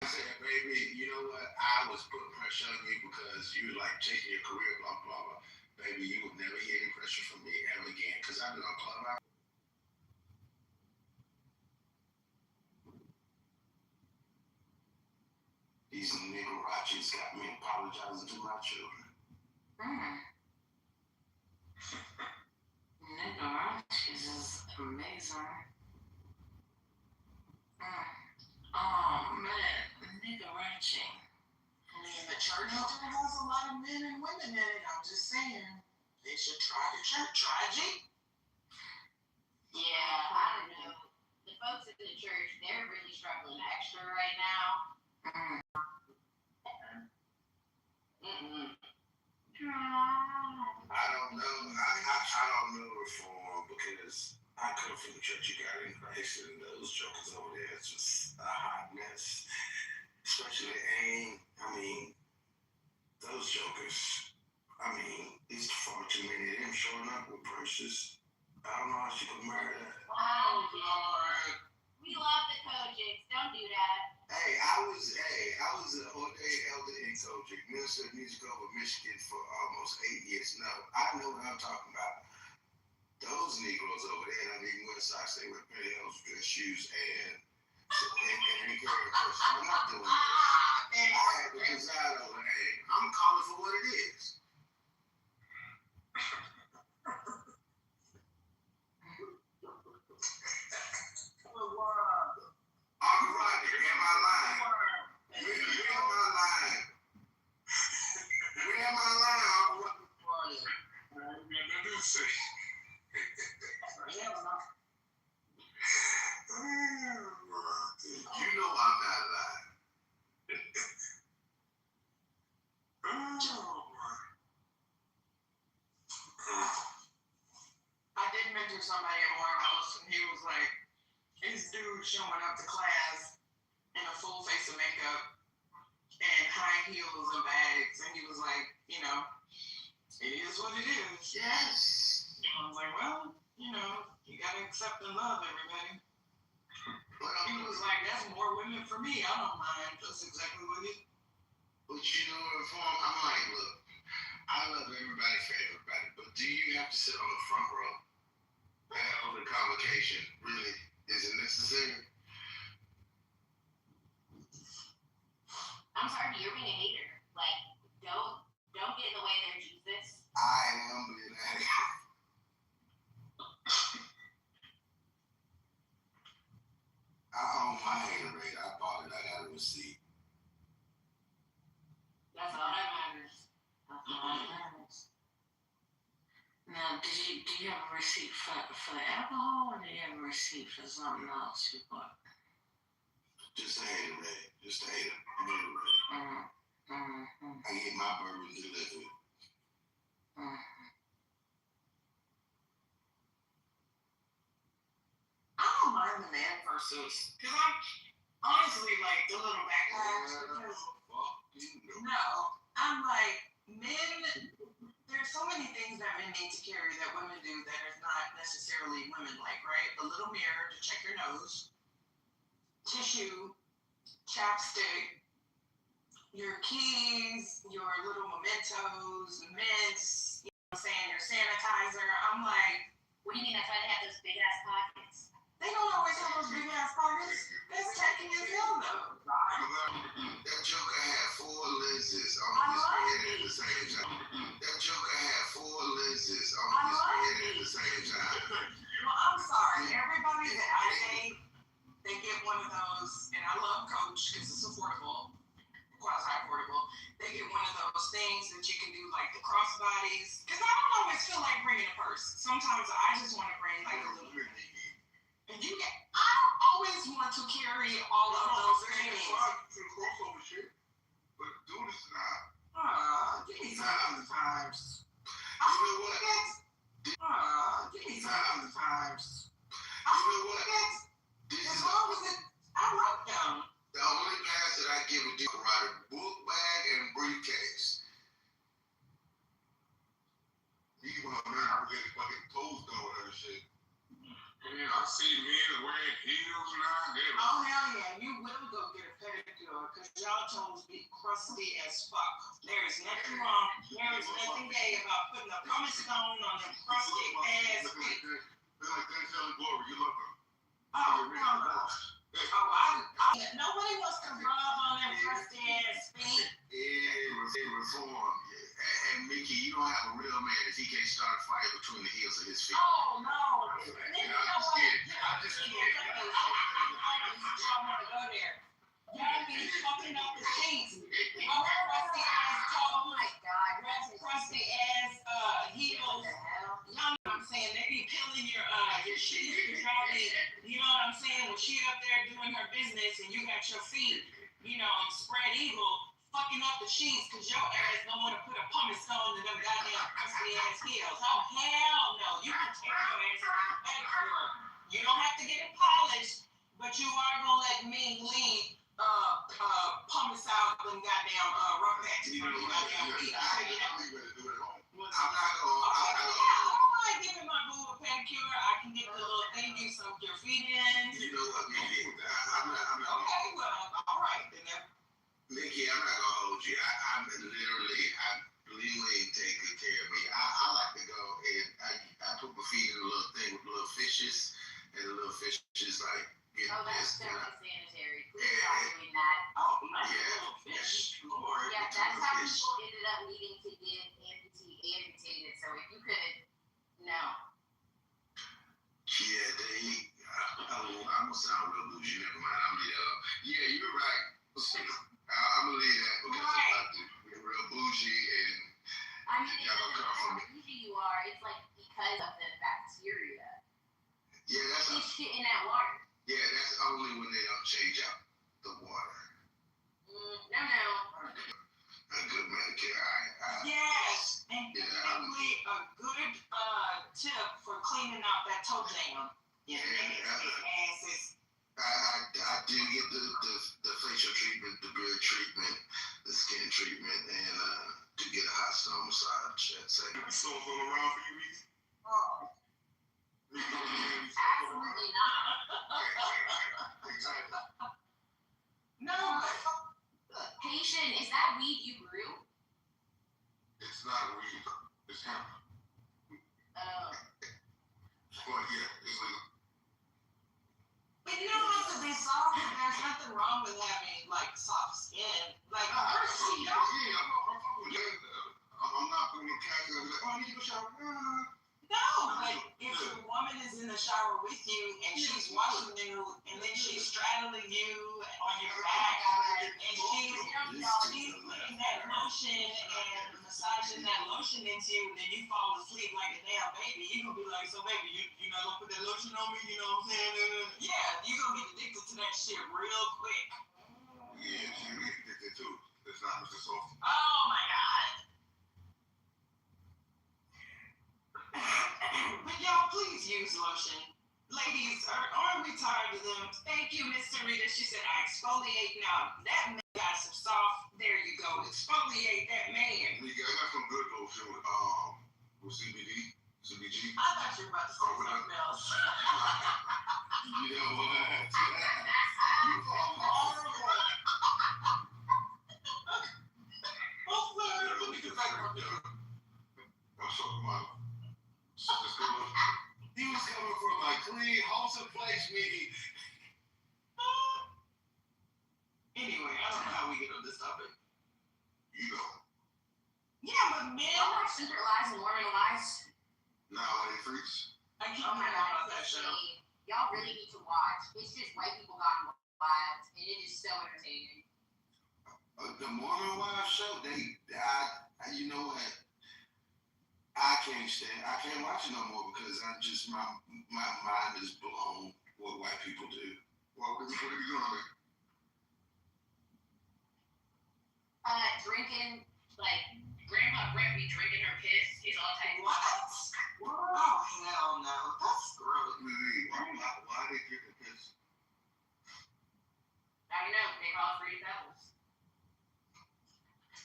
I said, baby, you know what? I was putting pressure on you because you were like chasing your career, blah, blah, blah. Baby, you would never hear any pressure from me ever again because I've been on Clubhouse. These niggerachis got me apologizing to my children. Niggerachis is amazing. Oh man, niggerachi. I mean, the church still has a lot of men and women in it. I'm just saying. They should try the church. Try G. Yeah, I don't know. The folks in the church, they're really struggling extra right now. I don't know. I don't know reform because I come from the church you got in Christ, and those jokers over there, it's just a hot mess. Especially AIM. I mean, those jokers. I mean, it's far too many of them showing up with purses. I don't know how she could marry that. Oh, Lord. We love the Kojics. Don't do that. Hey, I was an ordained elder in Kojic, minister of music over Michigan for almost 8 years. No, I know what I'm talking about. Those Negroes over there don't even wear socks. They wear pantyhose, dress shoes, and they carry a purse. I'm not doing this. I have to preside over AIM. I'm calling for what it is. I'm right. Am I lying? Where am I lying? Where am I lying? You know I'm not lying. I did mention somebody at Morehouse, and he was like, this dude showing up to class in a full face of makeup and high heels and bags, and he was like, you know, it is what it is. Yes. And I was like, well, you know, you gotta accept and love everybody. He was like, that's more women for me. I don't mind. That's exactly what he. But you know, I'm like, look, I love everybody for everybody, but do you have to sit on the front row of the convocation? Really? Is it necessary? I'm sorry, you're being a hater. Like, don't get in the way of their Jesus. I am being a hater. I own my haterade. I bought it. I got a receipt. That's all that matters. That's all that matters. Now, do you have a receipt for the alcohol, or do you have a receipt for something else you bought? Just a haterade. Just a haterade. I get my bourbon delivered. I don't mind the man versus, because I'm honestly like the little backlash. No, I'm like, men, there's so many things that men need to carry that women do that is not necessarily women like, right? A little mirror to check your nose, tissue, chapstick, your keys, your little mementos, mints, you know what I'm saying, your sanitizer. I'm like, What do you mean that's why they have those big ass pockets? they don't always have those big ass pockets. That's tacky as hell though. That joker had 4 lenses on his head at the same time. That joker had 4 lenses on his head at the same time. Well, I'm sorry. Everybody that I date, they get one of those, and I love Coach because it's affordable, quasi-affordable. They get one of those things that you can do like the crossbodies. Because I don't always feel like bringing a purse. Sometimes I just want to bring like a little bit. And I don't always want to carry all of those things. Crossover shit, but do this now. Give me sometimes. You know what? Give me sometimes. You know what? As long as I like them. The only pass that I give a dude ride a book bag and briefcase. You want a man who get his fucking toes done with that shit. Man, I see men wearing heels now. Oh, hell yeah. You will go get a pedicure because y'all toes be crusty as fuck. There is nothing wrong. There is nothing gay about putting a pumice stone on them crusty ass feet. They're like Denzel and Glory. You love them. Oh, no. Nobody wants to rub on them crusty ass feet. It reform. And Mickey, you don't have a real man if he can't start a fire between the heels of his feet. Oh, no. I'm just kidding. Y'all want to go there. Y'all be fucking up the sheets. Oh, crusty ass toes. Oh my God. Crusty ass heels. You know what I'm saying? They be peeling your sheets. You know what I'm saying? When she up there doing her business and you got your feet, you know, spread eagle, fucking up the sheets because your ass don't want to put a pumice stone in them goddamn crusty ass heels. Oh, hell no. You can take your ass to the pedicure. You don't have to get it polished, but you are going to let me lean pumice out them goddamn rough patches on your goddamn feet. I'll tell you that. I'm not going I don't mind giving my boo a pedicure. I can get the little thing you soak your feet in. You know what, Mickey? I'm not. Okay, well, all right. Then Mickey, I'm not gonna hold you. I believe you ain't take good care of me. I like to go and I put my feet in a little thing with little fishes, and the little fishes like get That's this. sanitary. Please stop doing that. oh, my Yeah. little fish. Lord. Yeah, that's how people ended up needing to get amputated. So if you could, no. Yeah, I'm gonna sound real bougie. Never mind. I'm yeah, you're right. I'm gonna leave that because I'm about to be real bougie and I mean, it doesn't matter how bougie you are. It's like because of the bacteria. yeah, that's It's shit in that water. yeah, that's only when they don't change out the water. No. A good manicure. Yes, and definitely a good tip for cleaning out that toe jam. Yeah, asses. I did get the facial treatment, the beard treatment, the skin treatment, and to get a hot stone massage. That's it. Stones all around for you, Reese? Oh. Absolutely not. No, Patient, is that that weed you grew? It's not weed. It's hemp. Oh. But yeah, it's legal. But you don't have to be soft. There's nothing wrong with having like soft skin. Like I'm mercy. not going to catch it and be like, oh, I need to go shower. No, like if your woman is in the shower with you and she's washing you and then she's straddling you on your back and she's putting that lotion and massaging that lotion into you and then you fall asleep like a damn baby, you're gonna be like, so baby, you not gonna put that lotion on me, you know what I'm saying? Yeah, you're gonna get addicted to that shit real quick. Yeah, she really addicted too. It's not Mr. Soft. Oh my god. But y'all, please use lotion. Ladies, aren't we tired of them? Thank you, Miss Sarita. She said, I exfoliate now. That man got some soft. There you go. Exfoliate that man. I got some good lotion with CBD, CBG. I thought you were about to say something else. You know what? You are horrible. I'm sorry. Let me get back on there. I'm sorry, Mom. He was coming from a clean, wholesome place meeting. Anyway, I don't know how we get on this topic. You know. Yeah, but men. Y'all watch Secret Lies and Mormon Lies? Now they freaks. I keep Oh my hearing god, about that it's show. insane. Y'all really need to watch. It's just white people gone wild, and it is so entertaining. The Mormon Wives show, you know what? I can't watch it no more because my mind is blown what white people do. Well, what are you doing? Drinking, like, Grandma Brett be drinking her piss. It's all types of What? Oh, hell no. That's gross. Why they drink the piss? I don't know. They call it free devils.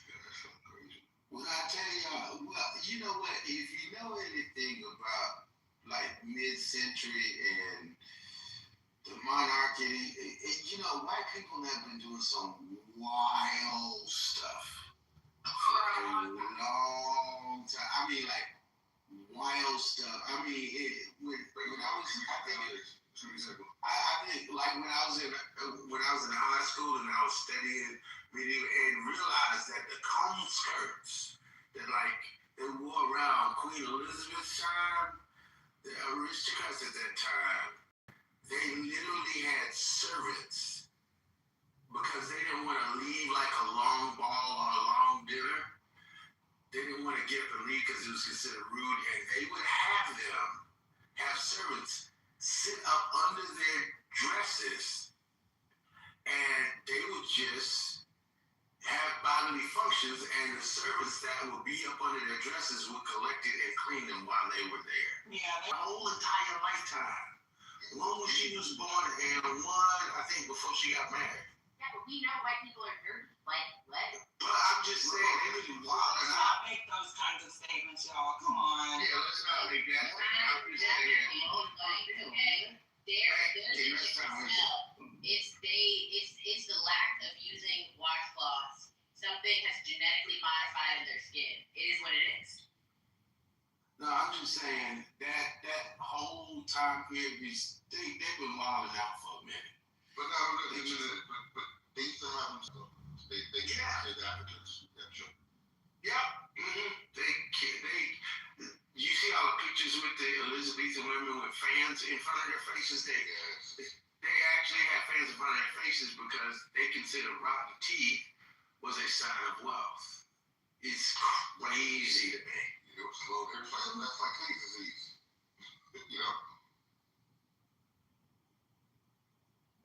Yeah, that's so crazy. Well, I tell y'all, you know what? If you know anything about like mid-century and the monarchy, you know, white people have been doing some wild stuff for a long time. I mean, like wild stuff. I mean, when I was, I think like when I was in high school and I was studying medieval and realized that the comb skirts that like they wore around Queen Elizabeth's time, the aristocrats at that time, they literally had servants because they didn't want to leave like a long ball or a long dinner. They didn't want to get up and leave because it was considered rude, and they would have servants sit up under their dresses, and they would just have bodily functions, and the servants that would be up under their dresses would collect it and clean them while they were there. Yeah, Their whole entire lifetime. One when she was born, and one, I think, before she got married. Yeah, but we know white people are dirty. Like, what? But I'm just saying, it was wild. let's not make those kinds of statements, y'all. Come on. Yeah, let's not make that. I'm just saying. There's a smell. It's the lack of using washcloths. Something has genetically modified in their skin. It is what it is. No, I'm just saying that whole time period, they've been wilding out for a minute. But no, they used to have them stuff. They Africans. Yeah, sure. Yep. Mm-hmm. You see all the pictures with the Elizabethan women with fans in front of their faces? They actually have fans in front of their faces because they consider rotten teeth was a sign of wealth. It's crazy to me. You know, so that's like kidney disease. You know?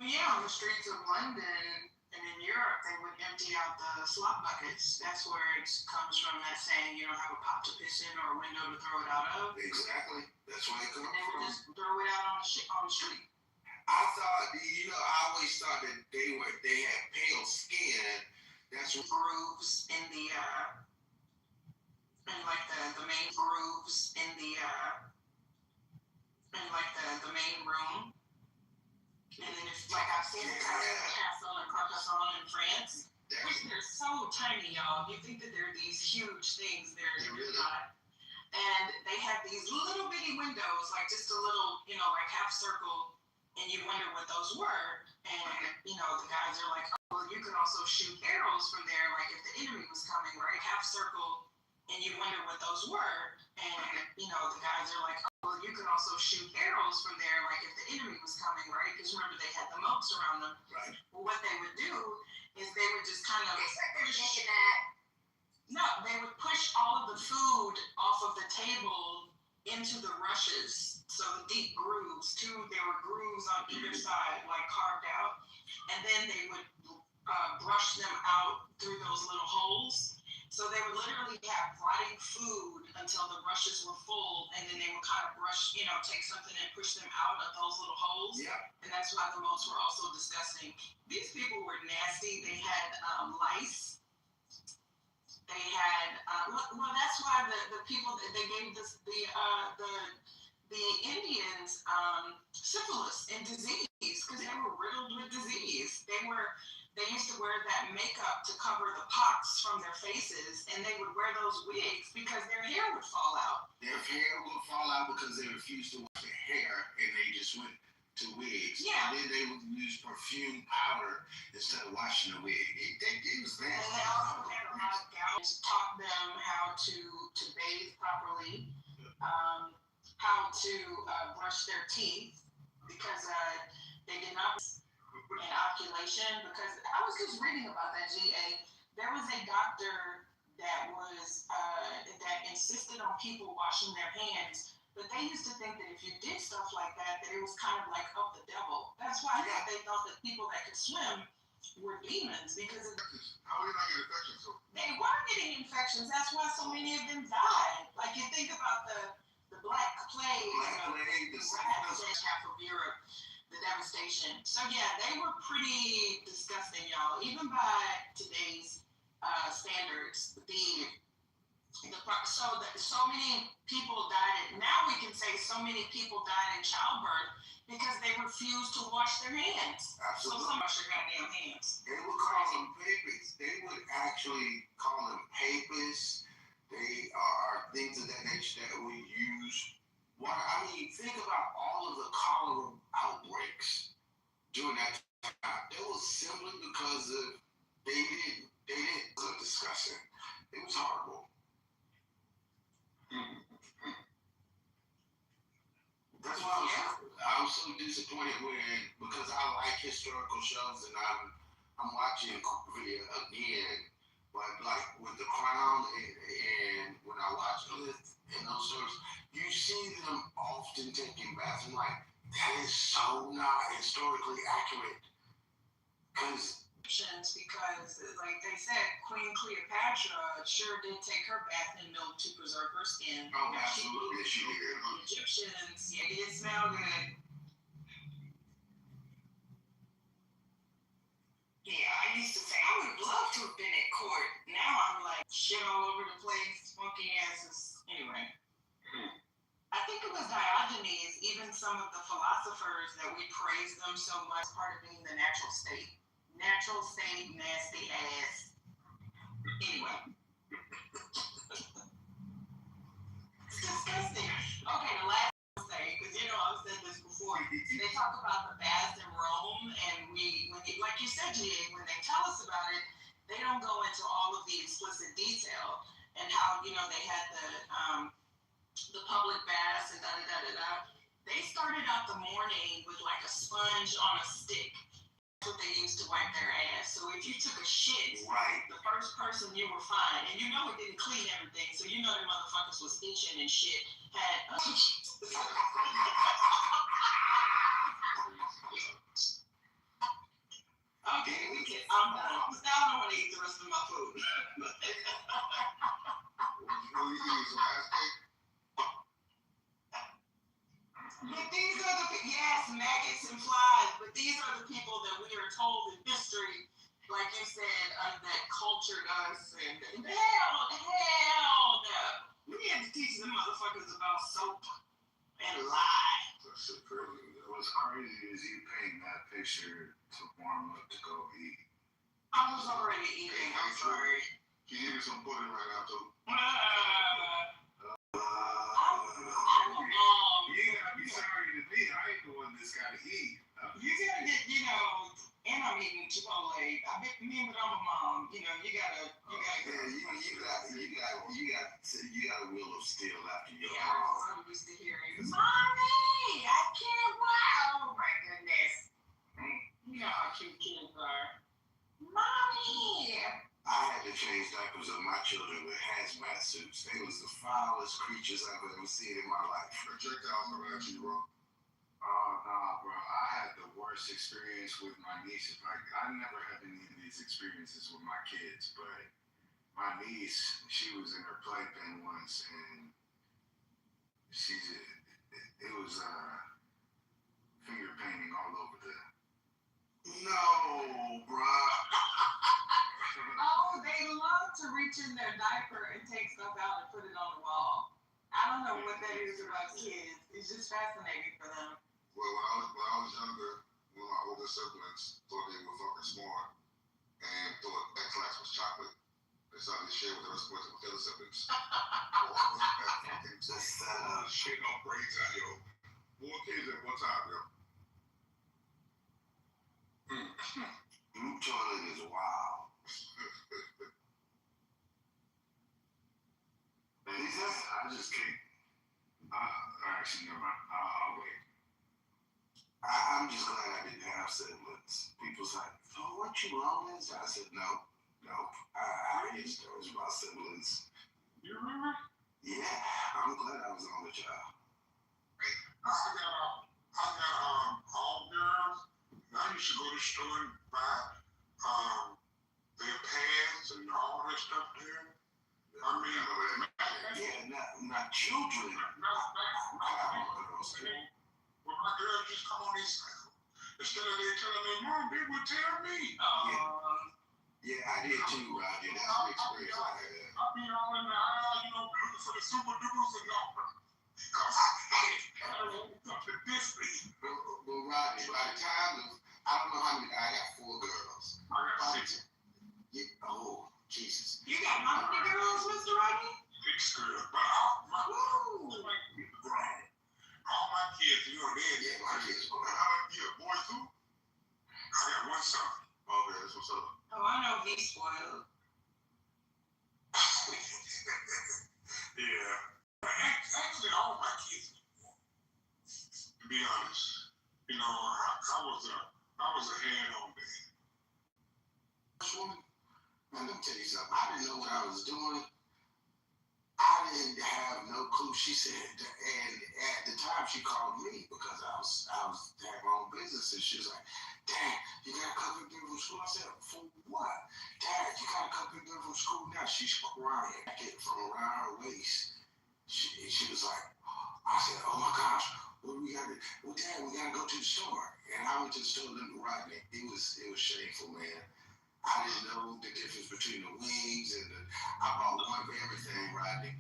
But yeah, on the streets of London and in Europe, they would empty out the slop buckets. That's where it comes from, that saying, you don't have a pot to piss in or a window to throw it out of. Exactly. That's where it comes And they would from. just throw it out on the street. I always thought that they had pale skin. That's what Grooves in the main grooves in the main room. And then if like I've seen the Castle and Carcassonne in France. that which they're so tiny, y'all. You think that they're these huge things. They're really not. And they have these little bitty windows, like just a little, like half circle, and you wonder what those were. And, the guys are like, oh, well, you can also shoot arrows from there, like if the enemy was coming, right? Half circle, and you wonder what those were. And, the guys are like, oh, well, you can also shoot arrows from there, like if the enemy was coming, right? Because remember, they had the moats around them. Right. Well, what they would do is they would just kind of push No, they would push all of the food off of the table into the rushes. So the deep grooves, too. There were grooves on either side, like carved out. And then they would brush them out through those little holes. So they would literally have rotting food until the rushes were full, and then they would kind of brush, take something and push them out of those little holes. Yeah. And that's why the moats were also disgusting. These people were nasty. They had lice. They had that's why the people that they gave the Indians syphilis and disease, because they were riddled with disease. They used to wear that makeup to cover the pox from their faces, and they would wear those wigs because their hair would fall out. Their hair would fall out because they refused to wash their hair, and they just went to wigs. Yeah. And then they would use perfume powder instead of washing the wig. It was bad. And they also had a lot of gowns, taught them how to bathe properly, how to brush their teeth, because they did not an oculation, because I was just reading about that, GA. There was a doctor that was that insisted on people washing their hands, but they used to think that if you did stuff like that it was kind of like of the devil. That's why they thought that people that could swim were demons, because How are they not getting infections? So they were getting infections. That's why so many of them died. Like, you think about the Black Plague, the rats in half of Europe, the devastation. So yeah, they were pretty disgusting, y'all. Even by today's standards, so many people died. Now we can say so many people died in childbirth because they refused to wash their hands. Absolutely. So some wash their goddamn hands. They would call them papists. They would actually call them papists. They are things of that nature that we use. Think about all of the cholera outbreaks during that time. It was simply because they didn't discuss it. It was horrible. That's why I was so disappointed because I like historical shows, and I'm watching Korea again, but like with The Crown and when I watch this and those shows, you see them often taking baths. I'm like, that is so not historically accurate. Because, like they said, Queen Cleopatra sure did take her bath in milk to preserve her skin. oh, absolutely, she did. Egyptians, yeah, it did smell good. Yeah, I used to say I would love to have been at court. Now I'm like shit all over the place, funky asses. Anyway. I think it was Diogenes, even some of the philosophers that we praise them so much, part of being the natural state. Natural state, nasty ass. Anyway. It's disgusting. Okay, the last thing, because I've said this before, they talk about the baths in Rome, and like you said, GA, when they tell us about it, they don't go into all of the explicit detail and how, they had the public baths and da-da-da-da-da. They started out the morning with like a sponge on a stick. That's what they used to wipe their ass. So if you took a shit, right, the first person, you were fine. And it didn't clean everything. So the motherfuckers was itching and shit. Okay, I'm done. Now I don't want to eat the rest of my food. But these are maggots and flies, but these are the people that we are told in history, like you said, that cultured us, and hell no. We had to teach them motherfuckers about soap and lie. What's crazy is you paint that picture to warm up to go eat. I was already eating. I'm sorry. She eating some pudding right now too. You ain't gotta be sorry to me. I ain't the one that's gotta eat. You gotta get, and I'm eating Chipotle. Being that I'm a mom, you gotta. Yeah, you got a will of steel after your I'm used to hearing, Mommy, I can't wow. Oh my goodness. You know how cute kids are. Mommy. I had to change diapers of my children with hazmat suits. They was the foulest creatures I've ever seen in my life. Projectiles coming at you, bro. Oh, nah, bro. I had the worst experience with my nieces. Like, I never had any of these experiences with my kids, but my niece, she was in her playpen once, and it was finger painting all over the. No, bruh. Oh, they love to reach in their diaper and take stuff out and put it on the wall. I don't know what that is about kids. It's just fascinating for them. Well, when I was younger, one of my older siblings thought they were fucking smart and thought X-Lax was chocolate. They started to share with the rest of the other siblings. Shit on braids out, yo. 4 kids at one time, yo. Blue toilet is wild. I just can't. Actually, never mind. I'll wait. I'm just glad I didn't have siblings. People's like, oh, what you on this? I said, no. I hear stories about siblings. You remember? Yeah, I'm glad I was on the job. I got all girls. I used to go to the store and buy their pants and all that stuff there. I mean, not children. Girls too. Well, my girls just come on these cycles. Instead of they telling their mom, they would tell me. Yeah, I did too. I did have an experience like that. I'll be all in the aisle, looking for the super dudes and all. Because I don't know to this thing. But Rodney, by the time I don't know how many, I got 4 girls. I got 6. Yeah, oh, Jesus. You got how many girls, Mr. Rodney? 6 girls. But all my kids, they my kids. Boy too? I got 1 son. Okay, that's what's up. Oh, I know he's spoiled. Yeah. Actually, all my kids, to be honest, I was a hand on that. Man, let me tell you something. I didn't know what I was doing. I didn't have no clue. She said, and at the time she called me because I was having my own business, and she was like, Dad, you gotta come pick me from school. I said, for what? Dad, you gotta come pick me from school now. She's crying from around her waist. She was like, I said, oh my gosh, what we gotta do? Well, Dad, we gotta go to the store. And I went to the store and looked right there. It was shameful, man. I didn't know the difference between the wings and I bought one for everything, Rodney.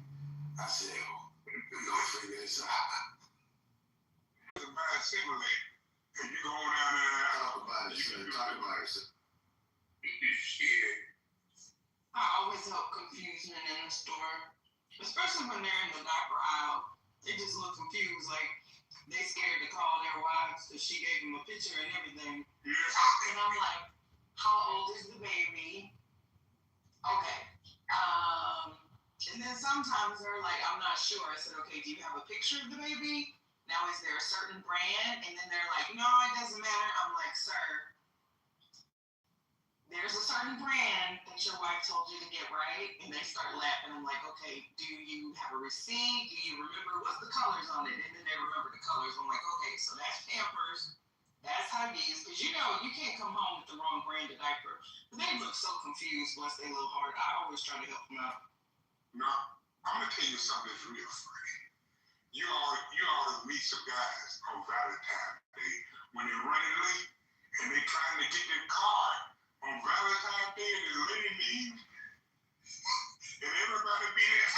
I said, we're gonna figure this out. It's a bad signal, and you go down there and talk about it. Shit. I always help confusion in the store, especially when they're in the diaper aisle. They just look confused, like they scared to call their wives because she gave them a picture and everything. Yeah. And I'm like, how old is the baby? Okay. And then sometimes they're like, I'm not sure. I said, okay, do you have a picture of the baby? Now, is there a certain brand? And then they're like, no, it doesn't matter. I'm like, sir, there's a certain brand that your wife told you to get, right? And they start laughing. I'm like, okay, do you have a receipt? Do you remember what's the colors on it? And then they remember the colors. I'm like, okay, so that's Pampers. That's Huggies. Because you can't come home with the wrong brand of diaper. But they look so confused once they little hard. I always try to help them out. Now, I'm going to tell you something that's real funny. You ought to meet some guys on Valentine's Day when they're running late and they're trying to get their card on Valentine's Day and it's late in the evening. And everybody be there.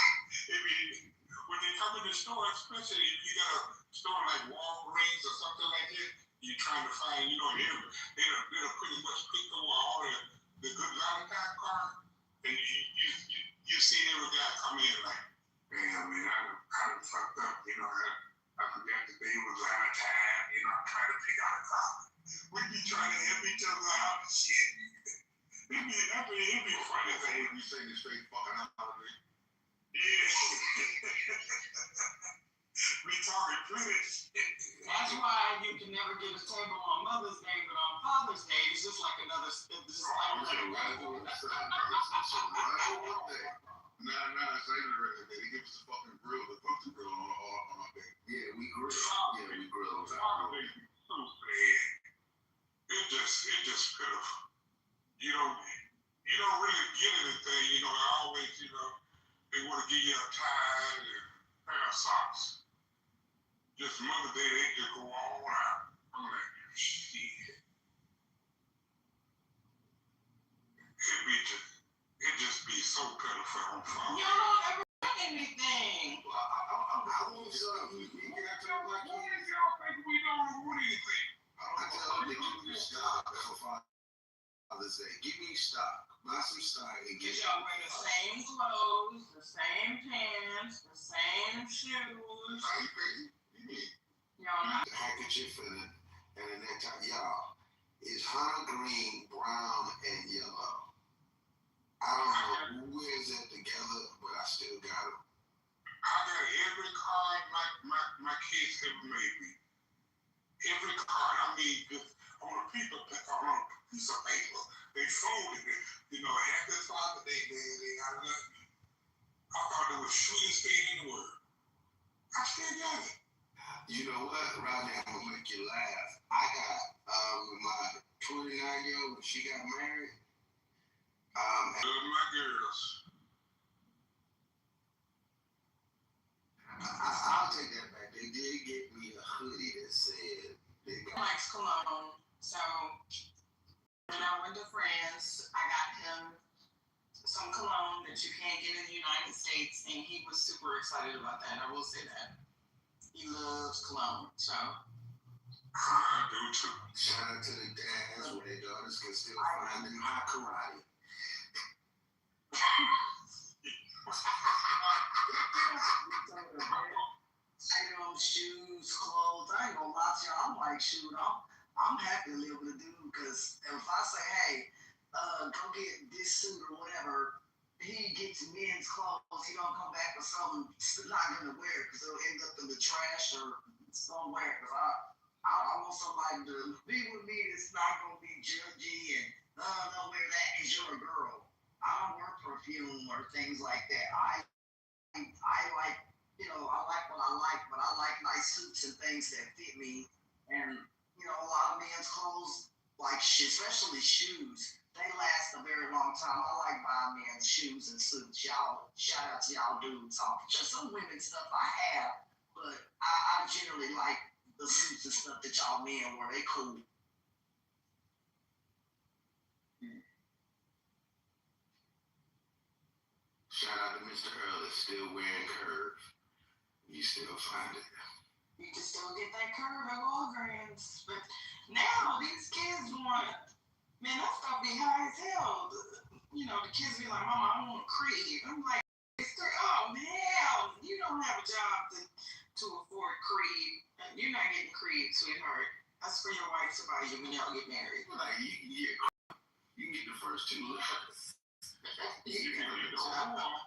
When they come in the store, especially if you got a store like Walgreens or something like that, you're trying to find, they'll pretty much pick over all the good And you see every guy come in like, damn, man, I done fucked up. You know, I forgot the day was out of time. You know, I'm trying to pick out a car. We be trying to help each other out and shit. It'd be funny as hell if you say this straight fucking out of me. Yeah. We talking plenty shit. That's why you can never get a table on Mother's Day, but on Father's Day, it's just like another. It's just like another Nah, it's ain't the regular day. They give us the fucking grill, the function grill on our day. Yeah, we grill. Yeah, we grill on that. It just pitiful. You don't really get anything. You know, I always, you know, they want to give you a tie and a pair of socks. Just Mother's Day, they just go all out. I'm like, shit. It just be so pitiful on Father. You don't ever want anything. Well, I want something. You got to like y'all think we don't want anything. I tell them to give me stock for Father's Day. Give me stock. Buy some stock and get Y'all wear the same clothes, the same pants, the same shoes. Are you crazy? Y'all not. The handkerchief and a necktie, y'all, is hunter green, brown, and yellow. I don't know who wears that together, but I still got them. I got every card my kids ever made me. Every card. I mean, just on a piece of paper, they folded it. You know, after Father's Day, they got it. I thought it was the sweetest thing in the world. I still got it. You know what? Right now, I'm gonna make you laugh. I got my 29-year-old when she got married. My girls. I'll take that back. They did get me a hoodie that said they got Mike's cologne. So when I went to France, I got him some cologne that you can't get in the United States, and he was super excited about that. I will say that. He loves cologne, so. I do too. Shout out to the dads where their daughters can still find them hot karate. Items, shoes, clothes. I ain't gonna lie to y'all. I'm like, shoot, I'm happy to live with a dude because if I say, hey, go get this suit or whatever, he gets men's clothes. He don't come back with something he's not gonna wear because it'll end up in the trash or somewhere. Because I want somebody to be with me that's not gonna be judgy and don't wear that because you're a girl. I don't wear perfume or things like that. I like, you know, I like what I like, but I like nice suits and things that fit me. And, you know, a lot of men's clothes, like especially shoes, they last a very long time. I like buying men's shoes and suits. Y'all, shout out to y'all dudes. Some women's stuff I have, but I generally like the suits and stuff that y'all men wear. They cool. Shout out to Mr. Earl, still wearing curve. You still find it. You can still get that curve at Walgreens. But now these kids want, man, that stuff be high as hell. You know, the kids be like, Mama, I want Creed. I'm like, oh man, you don't have a job to afford Creed. You're not getting Creed, sweetheart. That's for your wife to buy you when y'all get married. Like, you can get the first two letters. You can get the whole one.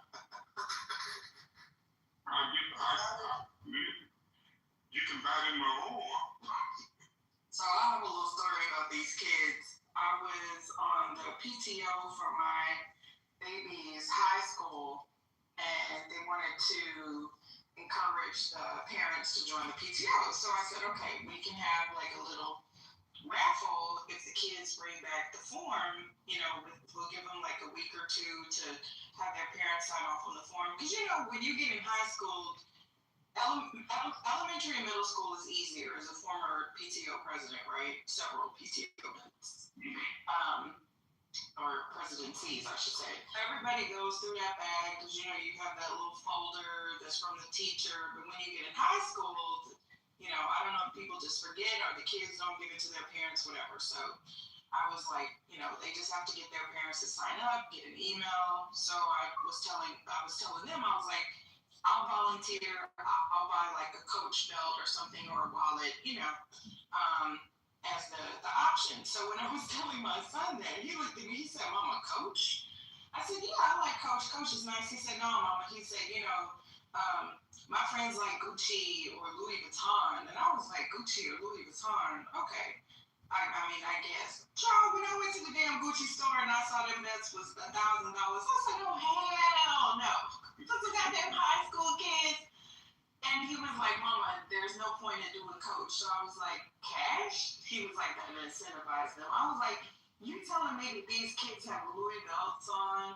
You can buy them my own. So I have a little story about these kids. I was on the PTO for my baby's high school, and they wanted to encourage the parents to join the PTO. So I said, okay, we can have like a little raffle if the kids bring back the form. You know, we'll give them like a week or two to have their parents sign off on the form. Because, you know, when you get in high school, elementary and middle school is easier. As a former PTO president, right? Several PTO presidents. Or presidencies, I should say. Everybody goes through that bag because, you know, you have that little folder that's from the teacher. But when you get in high school, you know, I don't know if people just forget or the kids don't give it to their parents, whatever. So I was like, they just have to get their parents to sign up, get an email. So I was telling them, I was like, I'll volunteer. I'll buy like a Coach belt or something or a wallet, as the option. So when I was telling my son that, he looked at me, he said, Mama, Coach? I said, yeah, I like Coach. Coach is nice. He said, no, Mama. He said, my friends like Gucci or Louis Vuitton. And I was like, Gucci or Louis Vuitton? Okay. I guess. Child, when I went to the damn Gucci store and I saw them belts was $1,000, I said, oh, hell no. Those are goddamn high school kids. And he was like, Mama, there's no point in doing Coach. So I was like, cash? He was like, that to incentivize them. I was like, you telling me that these kids have Louis belts on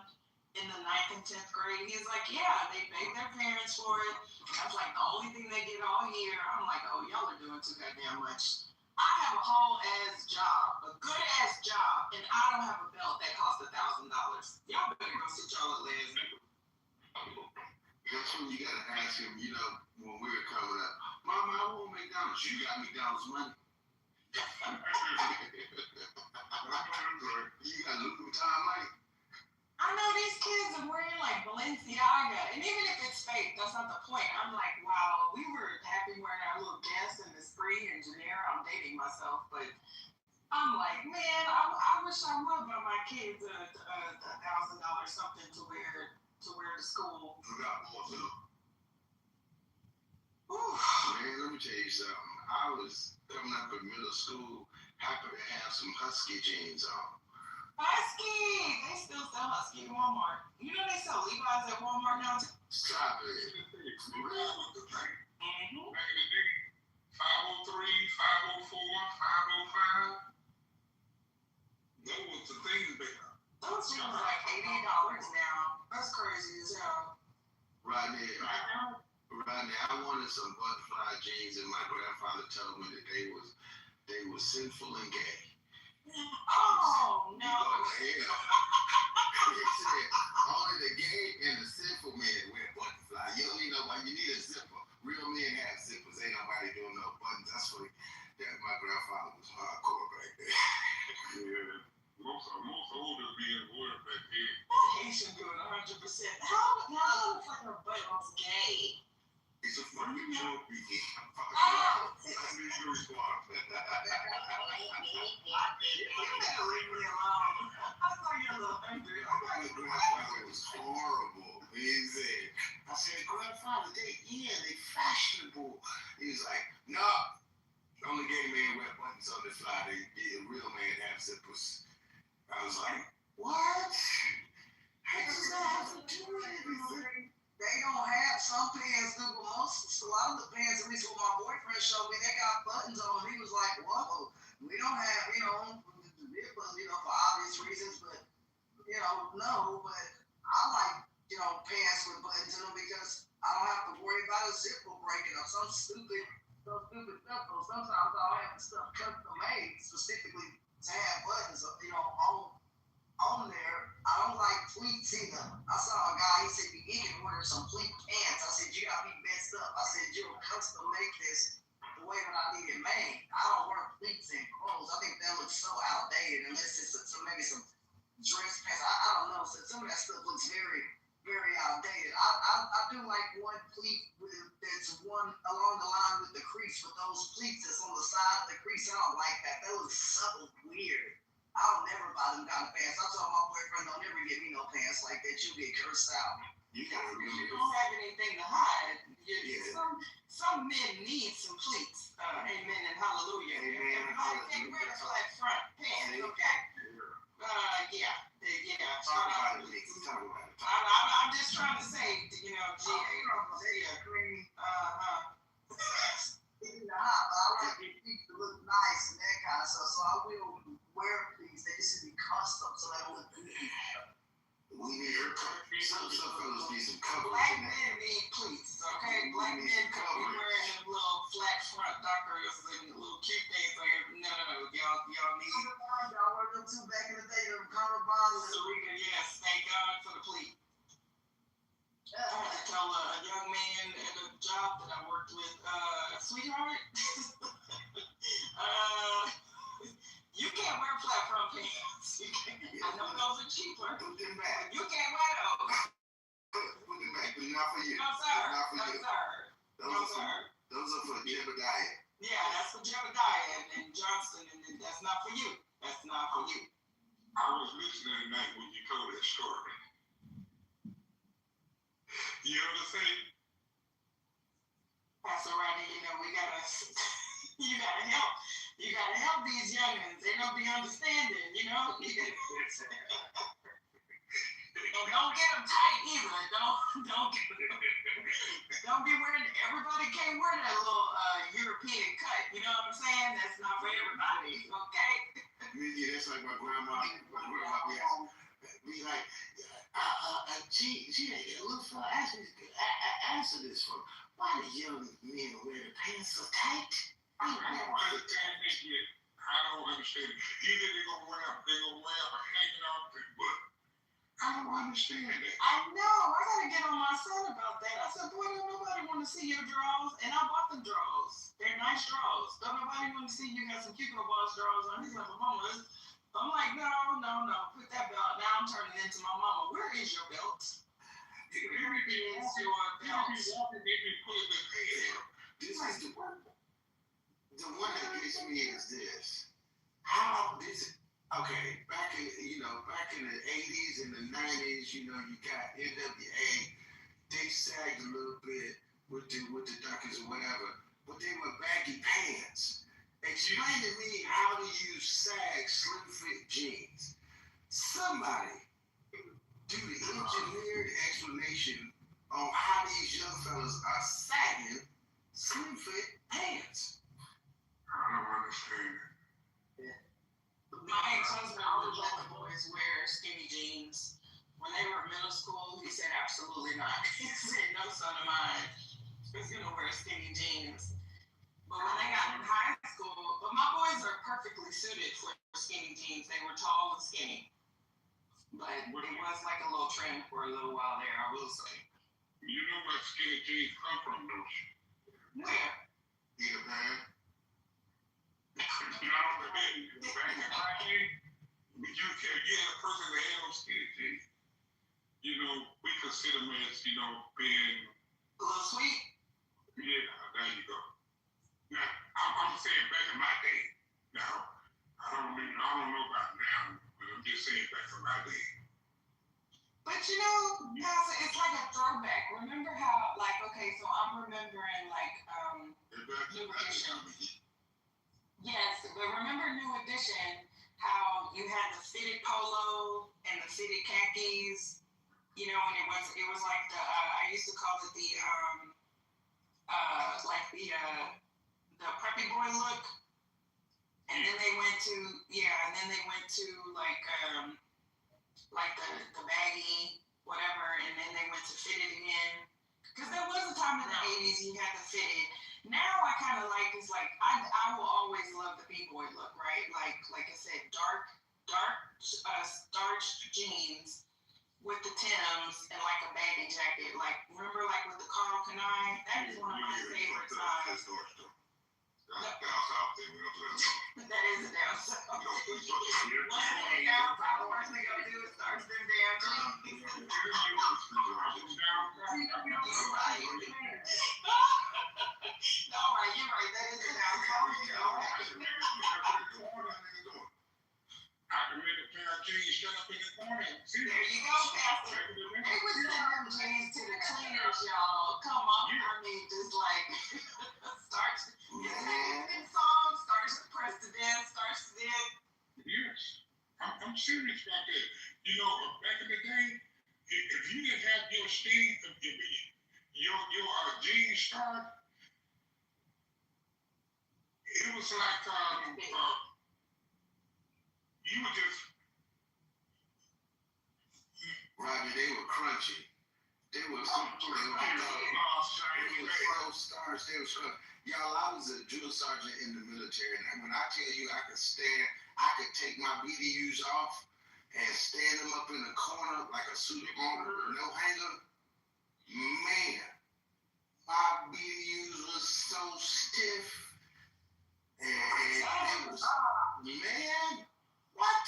in the 9th and 10th grade? He's like, yeah, they pay their parents for it. That's like the only thing they get all year. I'm like, oh, y'all are doing too goddamn much. I have a whole ass job, a good ass job, and I don't have a belt that costs $1,000. Y'all better go sit y'all little ass nigga. That's when you gotta ask him, when we were coming up, Mama, I want McDonald's. You got McDonald's money? You got Louis Vuitton money? I know these kids are wearing like Balenciaga, and even if it's fake, that's not the point. I'm like, wow, we were happy wearing our little Guess and Esprit and Janera. I'm dating myself, but I'm like, man, I wish I would buy my kids a $1,000 something to wear to school. You got more too. Ooh. Man, let me tell you something. I was coming up in middle school, happy to have some Husky jeans on. Husky! They still sell Husky at Walmart. You know they sell Levi's at Walmart now too? Stop it. Back in the day, 503, 504, 505. That was the thing back. Those things are like $80 now. That's crazy as hell. Rodney, I wanted some butterfly jeans, and my grandfather told me that they were sinful and gay. Oh no! He said only the gay and the sinful men wear butterfly. You don't need nobody. You need a zipper. Real men have zippers. Ain't nobody doing no buttons. That's what my grandfather was hardcore back there. Yeah. Most older men were back then. He should do it 100%. How the fuck her butt was gay? It's a fucking joke, BG. Oh! That's me sure response. You better leave me alone. I thought you were a little hungry. My grandfather was horrible. He said, I said, grandfather, they fashionable. He was like, no. Only gay men wear buttons on the fly. The real man have zippers. I was like, what? How does that have to do with anything? They don't have some pants, but a lot of the pants, at least what my boyfriend showed me, they got buttons on them. He was like, whoa, we don't have, for obvious reasons, but, no, but I like, pants with buttons in them because I don't have to worry about a zipper breaking or some stupid stuff. Sometimes I'll have the stuff custom made specifically to have buttons, on there. I don't like pleats either. I saw a guy, he said, he can order some pleat pants. I said, you got me messed up. I said, you'll custom make this the way that I need it made. I don't wear pleats in clothes. I think that looks so outdated unless it's maybe some dress pants. I don't know. So some of that stuff looks very, very outdated. I do like one pleat that's one along the line with the crease, with those pleats that's on the side of the crease. I don't like that. That looks so weird. I'll never buy them kind of pants. I told my boyfriend, don't never get me no pants like that. You'll get cursed out. You gotta remember You don't have anything to hide. Some men need some pleats. Amen and hallelujah. Amen. Everybody can't wear the flat front pants, okay? Yeah. Talk about it, Nick. Talk about it. I'm just trying to say, I like it to look nice and that kind of stuff, so I will wear pleats. They just should be custom so they don't look good. We need some fellas need some coverage. Black men need pleats, okay? Black men could be wearing them little flat front duckers and little cute things like no. Y'all need. Y'all wear them too back in the day, them color bonds. Serena, yes, thank God for the pleat. I had to tell a young man at a job that I worked with, sweetheart, you can't wear flat front I know those are cheaper. Put them back. You can't wear those. Put them back. They're not for you. No, sir. They're not for No, you. sir. Those are for Jebediah. Yeah, that's for Jebediah and Johnson, and that's not for you. That's not for you. I was listening tonight when you told that story. You know what I'm saying? Pastor Rodney, we gotta, you gotta help these youngins. They don't be understanding, And don't get them tight either. Don't be wearing. Everybody can't wear that little European cut. You know what I'm saying? That's not for everybody. Okay. Yeah, that's like my grandma. Be like, gee, look for answer this for. Why do young men wear the pants so tight? I don't understand it. Either they're gonna wear a hanging off their butt. I don't understand it. I know. I gotta get on my son about that. I said, boy, don't nobody want to see your drawers. And I bought them drawers. They're nice drawers. Don't nobody want to see you got some Kitover boss drawers on. He's like, mama. I'm like, no. Put that belt. Now I'm turning into my mama. Where is your belt? Where is your belt? This is the one. The one that gets me is this. How this? Okay, back in the 80s and the 90s, you got NWA. They sagged a little bit with the Duckers or whatever, but they were baggy pants. Explain to me how to use sag slim fit jeans. Somebody do the engineered explanation on how these young fellas are sagging slim fit pants. I don't understand it. My ex-husband would let the boys wear skinny jeans. When they were in middle school, he said absolutely not. He said no son of mine is gonna wear skinny jeans. But when they got in high school, but my boys are perfectly suited for skinny jeans. They were tall and skinny. But it was like a little trend for a little while there, I will say. You know where skinny jeans come from, don't you? Where? Either man. Back in my day, if you had a person that had no skinny jeans, we consider them as, being a little sweet. Yeah, there you go. Now, I'm saying back in my day. Now, I don't know about now, but I'm just saying back in my day. But Pastor, it's like a throwback. Remember how, so I'm remembering New Edition. Yes, but remember New Edition, how you had the fitted polo and the fitted khakis, and it was like I used to call it the preppy boy look. And then they went to the baggy, whatever, and then they went to fitted again. Because there was a time in the 80s you had the fitted. Now I kind of I will always love the b-boy look, right? Like I said, dark starched jeans with the Timbs and like a baggy jacket. Remember with the Carl Kanai? That is one of my favorite styles. That is a down south. One thing down south, the worst thing I'll do is start them down. You're right. That is a down south. I can make a pair of jeans shut up in the corner. There you go, Pastor. They would send them jeans to the cleaners, y'all. Come on. Just starts. In songs, starts to press to dance, starts to dance. Yes. I'm serious about that. Back in the day, if you didn't have your jeans start, it was like you were just Roger, they were crunchy. They were stars. They were scrunchy. Y'all, I was a drill sergeant in the military, and when I tell you I could take my BDUs off and stand them up in the corner like a suit of armor with no hanger. Man, my BDUs was so stiff, and it was, man, what?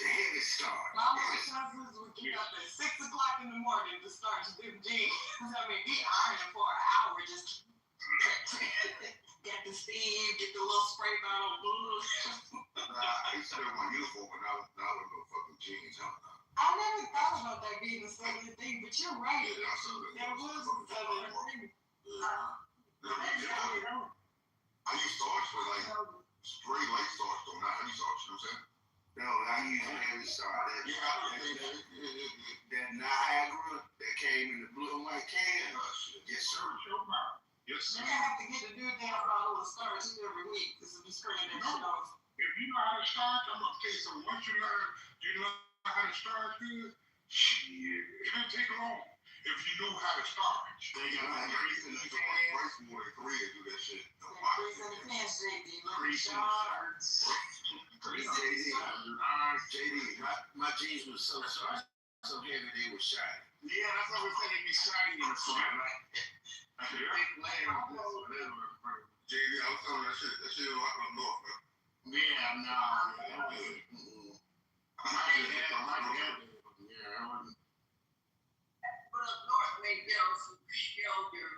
The heavy start. My little cousins would get up at 6 o'clock in the morning to start to do jeans. I mean, be ironing for an hour, just get the steam, get the little spray bottle blue. I used to wear my uniform when I was no fucking jeans. I never thought about that being a southern thing, but you're right. Yeah, that's Southern. That was a southern thing. I use starch for like spray light starch though, not heavy starch, you know what I'm saying? No, I use a heavy start. That Niagara that came in the blue and white can. Yes, sir. Yes, sir. You have to get the new damn bottle of starch every week. This is the spraying that shit off. If you know how to starch, I'm gonna tell you something. Once you learn, how to starch good, shit, it don't take long. If you know how to starch, they got to increase in the price more than 3 to do that shit. Increase in the pants, JD. Look at shards. JD, my jeans was so soft, so heavy they were shiny. Yeah, that's what we say. They be shiny in the front, right? I said, big layer on this, whatever. JD, I was telling that shit was like up north, man. Yeah, no. But up north, maybe your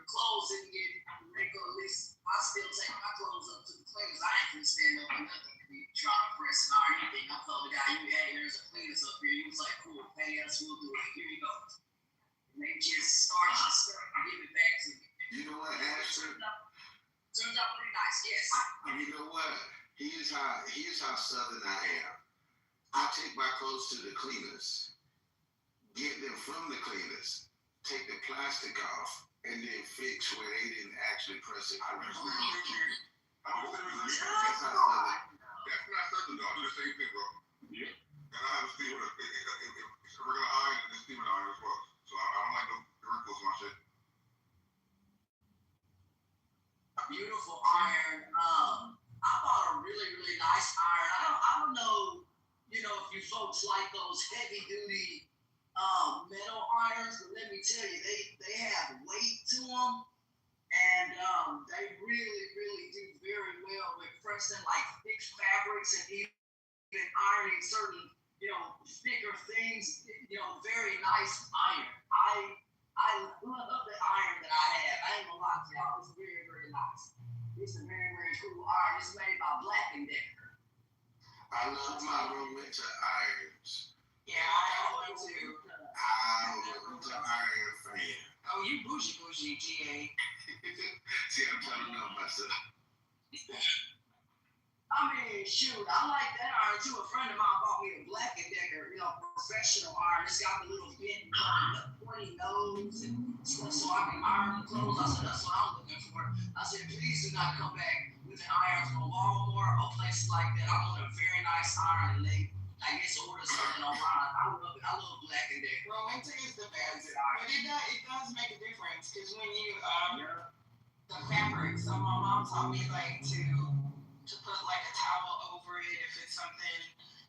clothes didn't get wrinkled. At least I still take my clothes up to the cleaners. I ain't gonna stand up for nothing. You try to press it or anything. I told the guy, there's a cleaners up here. He was like, cool, pay us, we'll do it. Here you go. And they just starch and stuff and give it back to me. You know what, Ashton? Turns out pretty nice, yes. You know what? Here's how southern I am. I take my clothes to the cleaners, get them from the cleaners, take the plastic off, and then fix where they didn't actually press it. That's not something though. I do the same thing, bro. Yeah. And I have a steamer. It's a regular iron and a steamer iron as well. So I don't like the wrinkles on my shit. Beautiful iron. I bought a really, really nice iron. I don't know, if you folks like those heavy duty metal irons, but let me tell you, they have weight to them, and they really, really do very well with, for instance, like thick fabrics and even ironing certain, thicker things. Very nice iron. I love the iron that I have. I ain't gonna lie to y'all. It's very, very nice. It's a very, very cool iron. It's made by Black & Decker. I love my room winter irons. Yeah, I have one too. I'm a winter iron fan. Oh, you bougie, GA. See, I'm trying to know myself. I mean, shoot, I like that iron too. A friend of mine bought me a Black & Decker, professional iron. It's got the little bent, pointy nose, and so I can iron the clothes. I said, that's what I'm looking for. I said, please do not come back with an iron from Walmart or places like that. I want a very nice iron, and they, I guess, order something online. I love it. I love Black & Decker. Well, winter is the best, but it does make a difference because when you the fabric. So my mom taught me to put like a towel over it if it's something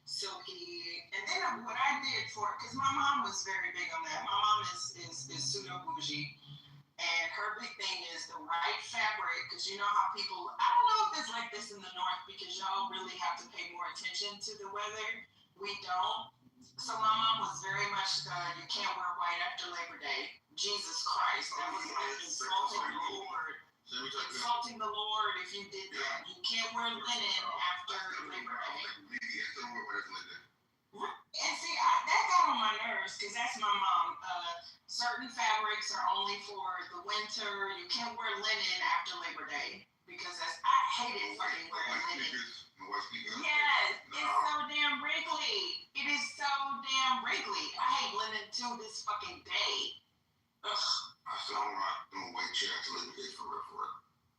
silky. And then what I did because my mom was very big on that. My mom is pseudo bougie, and her big thing is the right fabric, because you know how people, I don't know if it's like this in the north because y'all really have to pay more attention to the weather. We don't. So my mom was very much you can't wear white after Labor Day. Jesus Christ, that was like insulting the Lord. Insulting the Lord if you did that. You can't wear linen after Labor Day. And see, that got on my nerves because that's my mom. Certain fabrics are only for the winter. You can't wear linen after Labor Day because I hated fucking wearing linen. Yes, it's so damn wrinkly. It is so damn wrinkly. I hate linen to this fucking day. Ugh. I still don't like them white checks Labor Day for real.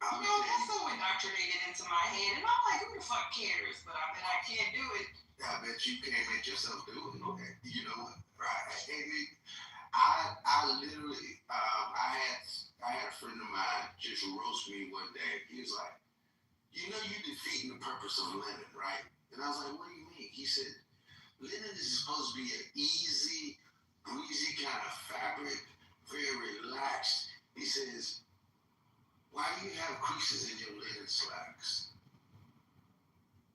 That's so indoctrinated into my head, and I'm like, who the fuck cares? But I bet I can't do it. I bet you can't make yourself do it. Okay. You know what? Right. I literally, I had a friend of mine just roast me one day. He was like, you're defeating the purpose of linen, right? And I was like, what do you mean? He said, linen is supposed to be an easy, breezy kind of fabric, very relaxed. He says, why do you have creases in your linen slacks?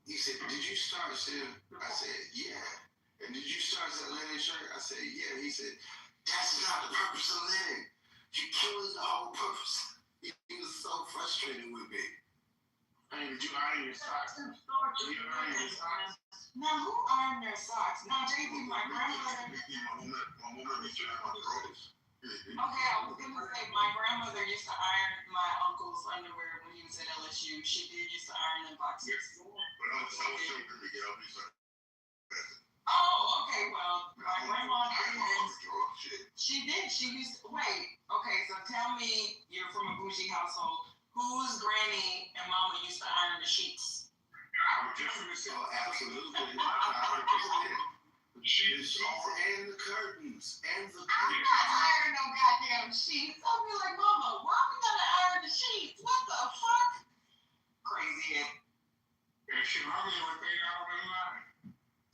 He said, did you start saying? I said, yeah. And did you start that linen shirt? I said, yeah. He said, that's not the purpose of linen. You're killing the whole purpose. He was so frustrated with me. Hey, did you iron your socks? Did you iron your socks? Now, who ironed their socks? Now, JB, my grandmother. My woman used to have my clothes. Okay, I was gonna say my grandmother used to iron my uncle's underwear when he was at LSU. She did used to iron them boxes. But I was showing Miguel. He's like, oh, okay. Well, my grandma did. She did. She used to, wait. Okay, so tell me, you're from a bougie household. Whose granny and mama used to iron the sheets? I would definitely say, oh, absolutely. The sheets and the curtains and the I'm not ironing no goddamn sheets. I'll be like, Mama, why we gotta iron the sheets? What the fuck? Crazy. And she normally would pay out on the line.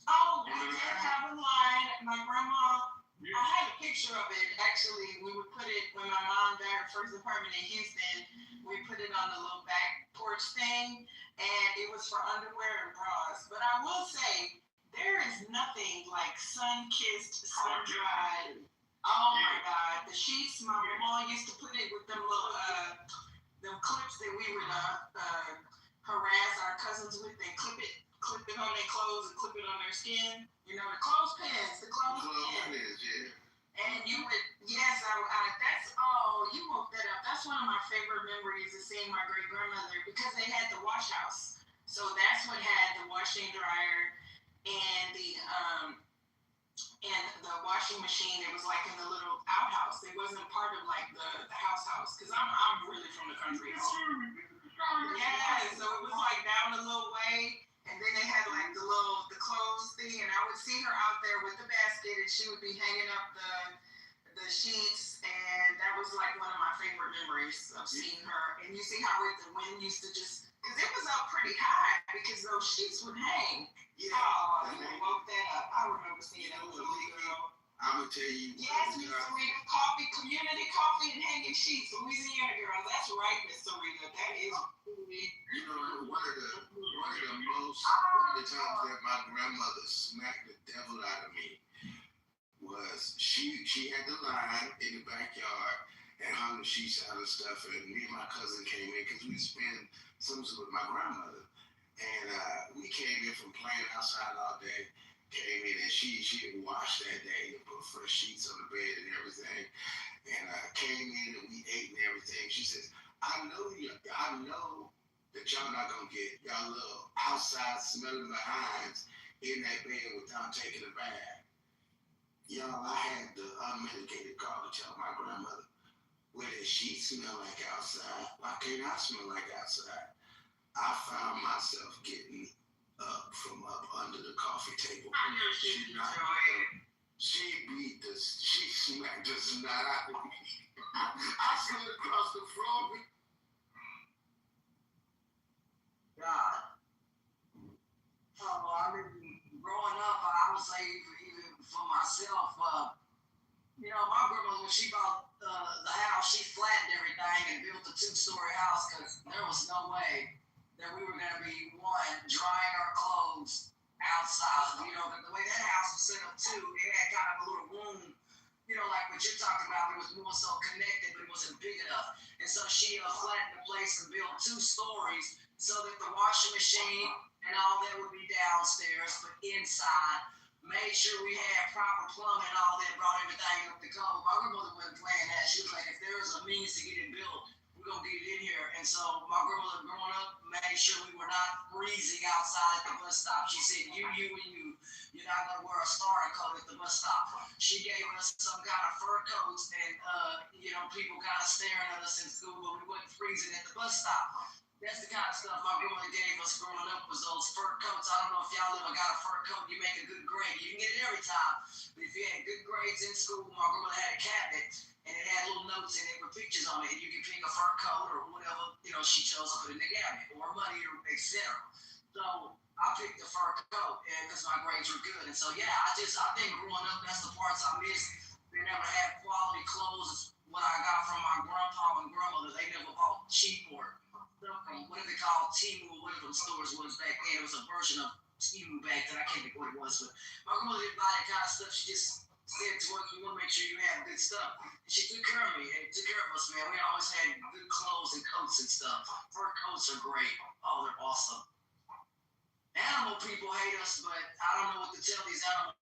Oh, we did have a line. My grandma, I had a picture of it. Actually, we would put it when my mom got her first apartment in Houston. We put it on the little back porch thing, and it was for underwear and bras. But I will say, there is nothing like sun-kissed, sun-dried. Oh my God, the sheets. My mom used to put it with them little, them clips that we would harass our cousins with. They clip it on their clothes and clip it on their skin. You know, the clothespins, yeah. And you would, yes, that's, oh, you woke that up. That's one of my favorite memories of seeing my great grandmother because they had the wash house. So that's what had the washing dryer and the washing machine. It was like in the little outhouse. It wasn't part of like the house because I'm really from the country. Yeah, so it was like down a little way, and then they had like the clothes thing, and I would see her out there with the basket, and she would be hanging up the sheets, and that was like one of my favorite memories of seeing her. And you see how the wind used to just, because it was up pretty high, because those sheets would hang. Yeah. Oh, you woke that up. I remember seeing that little girl. I'm gonna tell you. Yes, Miss Sarita, coffee, community coffee and hanging sheets, Louisiana girl. That's right, Miss Sarita. That is truly. You know, one of the times that my grandmother smacked the devil out of me was she had the line in the backyard and hung the sheets out and stuff, and me and my cousin came in because we spent summers with my grandmother, and we came in from playing outside all day. Came in and she had washed that day and put fresh sheets on the bed and everything. And came in and we ate and everything. She says, I know that y'all not gonna get y'all little outside smelling behinds in that bed without taking a bath. Y'all, I had the unmedicated call to tell my grandmother, well, does she smell like outside? Why can't I smell like outside? I found myself getting up from up under the coffee table. She smacked the snot out of me. I slid across the floor. God. I mean, growing up, I would say even for myself, you know, my grandmother, when she bought the house, she flattened everything and built a 2-story house because there was no way that we were going to be, drying our clothes outside. You know, the way that house was set up too, it had kind of a little room, you know, like what you're talking about. It was more so connected, but it wasn't big enough. And so she flattened the place and built 2 stories so that the washing machine and all that would be downstairs, but inside. Made sure we had proper plumbing and all that, brought everything up to code. My grandmother wasn't playing that. She was like, if there was a means to get it built, we're going to get it in here. And so my grandmother growing up made sure we were not freezing outside at the bus stop. She said, you, and you. You're not going to wear a starter coat at the bus stop. She gave us some kind of fur coats and, you know, people kind of staring at us in school, but we wasn't freezing at the bus stop. That's the kind of stuff my grandmother gave us growing up was those fur coats. I don't know if y'all ever got a fur coat. You make a good grade. You can get it every time. But if you had good grades in school, my grandmother had a cabinet and it had little notes in it with pictures on it. And you could pick a fur coat or whatever, you know, she chose to put in the cabinet or money or etc. So I picked the fur coat because my grades were good. And so, yeah, I think growing up, that's the parts I missed. They never had quality clothes. What I got from my grandpa and grandmother, they never bought cheap or what do they call Timu, whatever them stores was back then. It was a version of ski back then. I can't think what it was, but my grandmother didn't buy that kind of stuff. She just said to us, "You want to make sure you have good stuff." And she took care of me and took care of us, man. We always had good clothes and coats and stuff. Fur coats are great. Oh, they're awesome. Animal people hate us, but I don't know what to tell these animal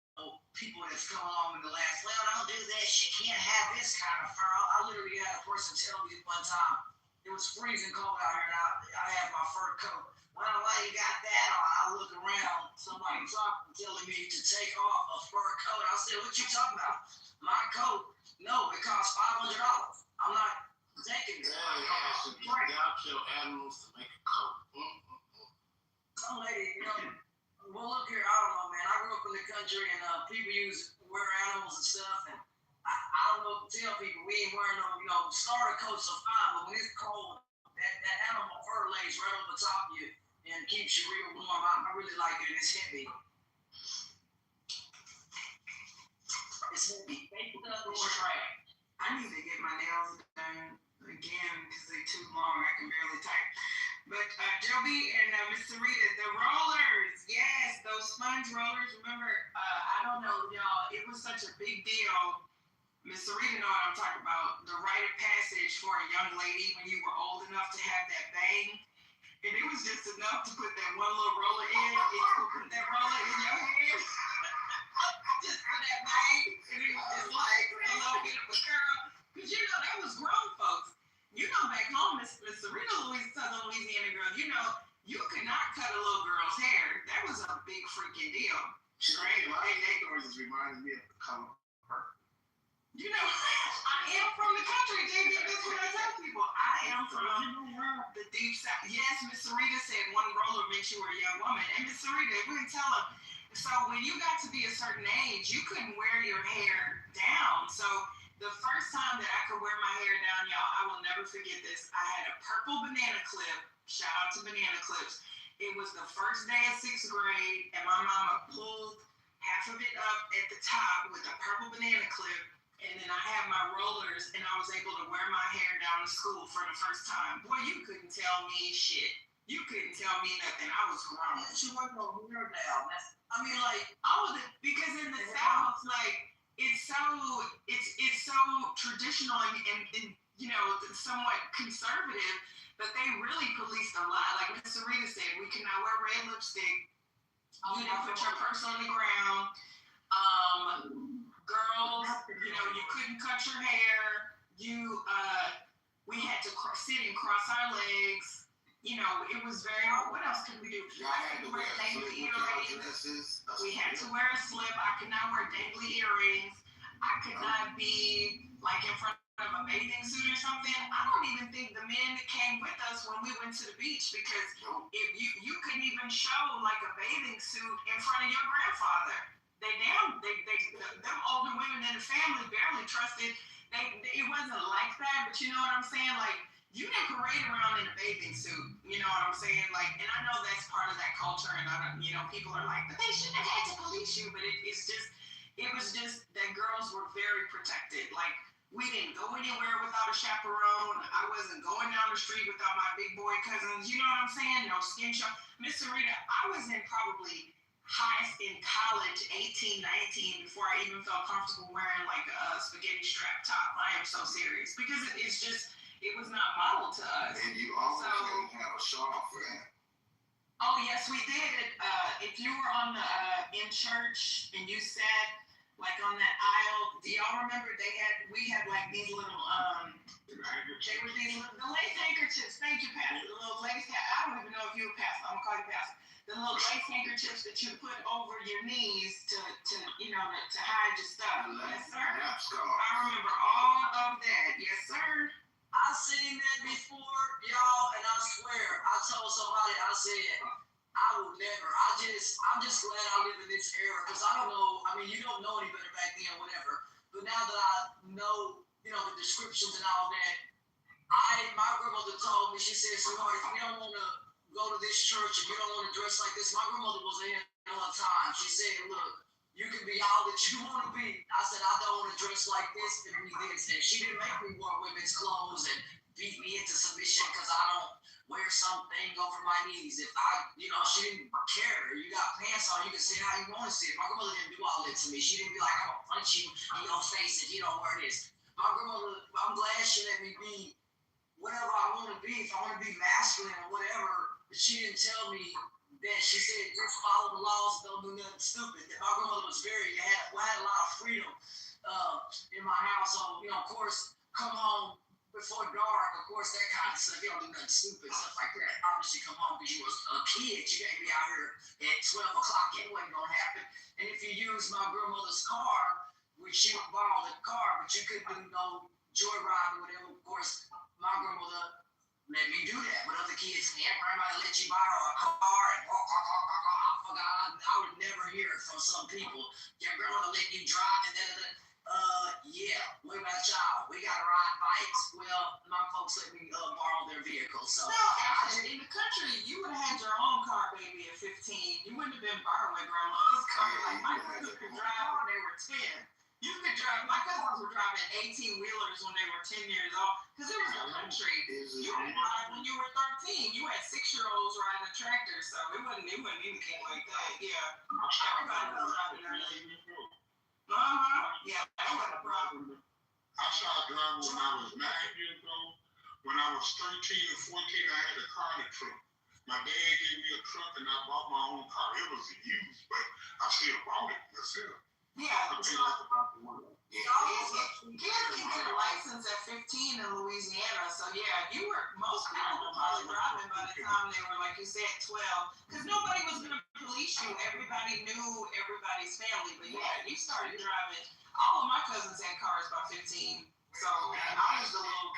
people that's come along in the last. Well, don't do this. You can't have this kind of fur. I literally had a person tell me one time it was freezing cold out here, and I had my fur coat. Well, why you got that on? I look around, somebody talking, telling me to take off a fur coat. I said, "What you talking about? My coat? No, it costs $500. I'm not taking it." Y'all kill animals to make a coat. Some lady, well, look here, I don't know, man. I grew up in the country, and people wear animals and stuff, and I don't know what to tell people. We ain't wearing no, starter coats are fine, but when it's cold, that animal fur lays right over the top of you and keeps you real warm. I really like it, and it's heavy. It's heavy. I need to get my nails done again because they're too long. I can barely type. But Joby and Miss Sarita, the rollers, yes, those sponge rollers. Remember, I don't know, y'all, it was such a big deal. Miss Sarita know what I'm talking about. The rite of passage for a young lady when you were old enough to have that bang. And it was just enough to put that one little roller in. It would put that roller in your hand. Just for that bang. And it was just like a little bit of a curl. Because, that was grown folks. Back home, Miss Sarita, Southern Louisiana girl, you could not cut a little girl's hair. That was a big freaking deal. Strange, my neighbors reminded me of the color purple. I am from the country, JB. That's what I tell people. I am from the deep south. Yes, Miss Sarita said one roller meant you were a young woman. And Miss Sarita, we didn't tell her. So when you got to be a certain age, you couldn't wear your hair down. So the first time that I could wear my hair down, y'all, I will never forget this. I had a purple banana clip. Shout out to banana clips. It was the first day of 6th grade, and my mama pulled half of it up at the top with a purple banana clip, and then I had my rollers, and I was able to wear my hair down to school for the first time. Boy, you couldn't tell me shit. You couldn't tell me nothing. I was grown. She went no hair down. Because in the South, it's so traditional and somewhat conservative, but they really policed a lot. Like Miss Sarita said, we cannot wear red lipstick. You didn't put your purse on the ground. Girls, you couldn't cut your hair. We had to sit and cross our legs. It was very. What else could we do? Y'all had to wear dangly earrings. We had to wear a slip. I could not wear dangly earrings. I could not be in front of a bathing suit or something. I don't even think the men that came with us when we went to the beach, because if you couldn't even show a bathing suit in front of your grandfather. Them older women in the family barely trusted. It wasn't like that, but you know what I'm saying? You didn't parade around in a bathing suit. You know what I'm saying? And I know that's part of that culture, and people are like, but they shouldn't have had to police you. But it was just that girls were very protected. We didn't go anywhere without a chaperone. I wasn't going down the street without my big boy cousins. You know what I'm saying? No skin show. Miss Sarita, I was in probably highest in college, 18, 19, before I even felt comfortable wearing a spaghetti strap top. I am so serious, because it was not modeled to us. And you also didn't have a shawl for that. Oh yes, we did. If you were in church and you sat on that aisle, do y'all remember we had these little they were these little, the lace handkerchiefs. Thank you, Pastor. The little lace. I don't even know if you're a pastor. I'm gonna call you pastor. The little lace handkerchiefs that you put over your knees to hide your stuff. Yes, sir. I remember all of that. Yes, sir. I seen that before, y'all, and I swear, I told somebody, I said, I will never. I'm just glad I live in this era, because I don't know. You don't know any better back then, whatever. But now that I know, the descriptions and all that, my grandmother told me, she said, sweetheart, if you don't want to go to this church, if you don't want to dress like this, my grandmother was in all the time. She said, look, you can be all that you want to be. I said, I don't want to dress like this and be this. And she didn't make me wear women's clothes and beat me into submission because I don't wear something over my knees. If I, she didn't care. You got pants on, you can sit how you want to sit. My grandmother didn't do all that to me. She didn't be like, I'm gonna punch you in your face if you don't wear this. My grandmother, I'm glad she let me be whatever I want to be. If I want to be masculine or whatever, but she didn't tell me that. She said, just follow the laws, don't do nothing stupid. That my grandmother was had a lot of freedom in my house. So, of course, come home before dark, of course, that kind of stuff. You don't do nothing stupid, stuff like that. Obviously, come home because you was a kid. You can't be out here at 12 o'clock. It wasn't going to happen. And if you use my grandmother's car, which she would borrow the car, but you couldn't do no joyride or whatever, of course, my grandmother let me do that. But other kids can't. Grandma let you borrow a car and I forgot. I would never hear it from some people. Your grandmother let you drive and yeah, what about y'all? We gotta ride bikes. Well, my folks let me borrow their vehicles. So no, actually, in the country, you would have had your own car, baby, at 15. You wouldn't have been borrowing grandma's car. Like my cousins could drive when they were 10. You could drive. My cousins were driving 18-wheelers when they were 10 years old because it was the country. You could drive when you were 13. You had 6-year-olds riding a tractor, so it wasn't anything like that. Yeah, everybody was driving early. Yeah, that was a problem. I started driving when I was 9 years old. When I was 13 or 14, I had a car and a truck. My dad gave me a truck and I bought my own car. It was used, but I still bought it myself. Yeah, kids can get a license at 15 in Louisiana. So yeah, most people were probably driving by the time they were, like you said, 12. Because nobody was gonna police you. Everybody knew everybody's family. But yeah, you started driving. All of my cousins had cars by 15. So I was the little.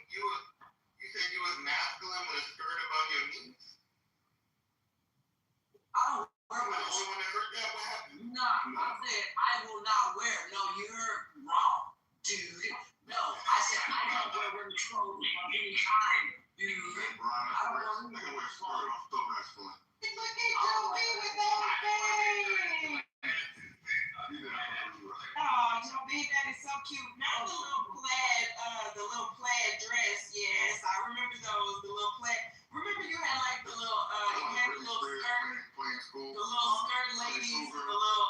You said you was masculine with a skirt above your knees? I don't wear When my it hurt that, what happened? No, I said I will not wear it. No, you're wrong, dude. No, I said I don't wear women's clothes of any kind, dude. Brian, I don't wear I can wear a skirt. I'm still masculine. Look at Joey with that thing. Oh, Joey, that is so cute. Now the little plaid dress. Yes, I remember those. The little plaid. Remember you had like the little skirt. The little skirt ladies, the little,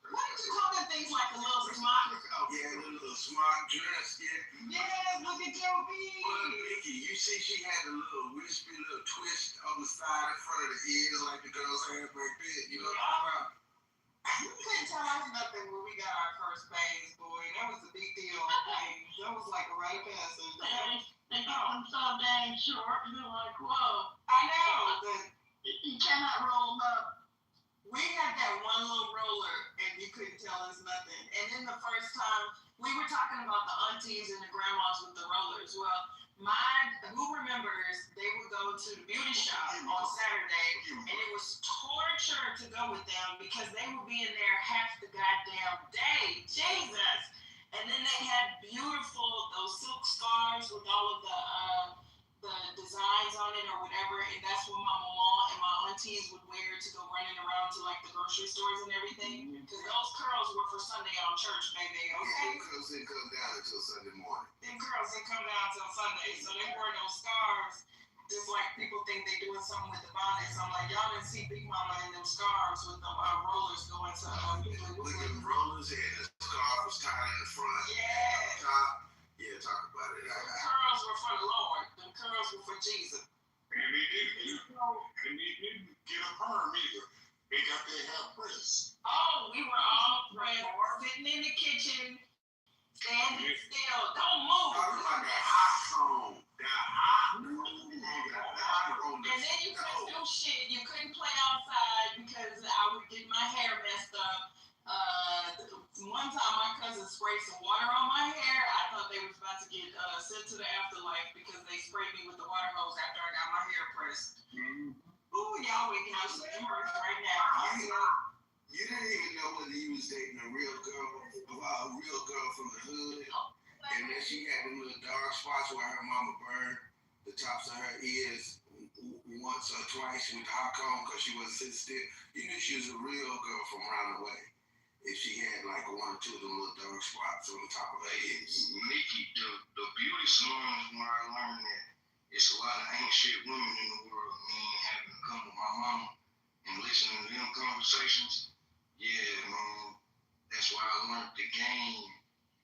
what did you call them things like a little smock? Yeah, the little smock dress, yeah. Yes, look at Joe B. Well, Mickey, you see she had a little wispy little twist on the side in front of the ears like the girls had back then, you know what I'm talking about? You couldn't tell us nothing when we got our first bangs, boy. That was a big deal. That was like a rite of passage. They got them so dang short, you're like, whoa. I know. You cannot roll them up. We had that one little roller, and you couldn't tell us nothing. And then the first time, we were talking about the aunties and the grandmas with the rollers. Well, who remembers, they would go to the beauty shop on Saturday, and it was torture to go with them because they would be in there half the goddamn day. Jesus! And then they had those silk scarves with all of the designs on it or whatever, and that's what my mama and my aunties would wear to go running around to like the grocery stores and everything. Because those curls were for Sunday on church, baby. Okay. Curls didn't come down until Sunday morning. Them curls didn't come down until Sunday, so they wore those scarves. Just like people think they doing something with the bonnets. I'm like, y'all didn't see Big Mama in them scarves with them rollers going to Look at the rollers and the scarf was tied in the front. Yeah. Yeah, talk about it. The curls were for the Lord. The curls were for Jesus. And they didn't get a perm either. They got their hair pressed. Oh, we were all pressed, sitting in the kitchen, standing still. Don't move. Talking about that hot song. And then you couldn't do shit. You couldn't play outside because I would get my hair messed up. One time my cousin sprayed some water on my hair. I thought they was about to get sent to the afterlife because they sprayed me with the water hose after I got my hair pressed. Ooh, y'all waking up some memories right now. You didn't even know whether you was dating a real girl from the hood. And then she had them little dark spots where her mama burned the tops of her ears once or twice with hot comb because she wasn't sitting still. You knew she was a real girl from around the way. if she had like one or two of them little dark spots on the top of her head. Nikki, the beauty salon is where I learned that it's a lot of ain't shit women in the world. Man, having to come with my mama and listening to them conversations. Yeah, man, that's why I learned the game.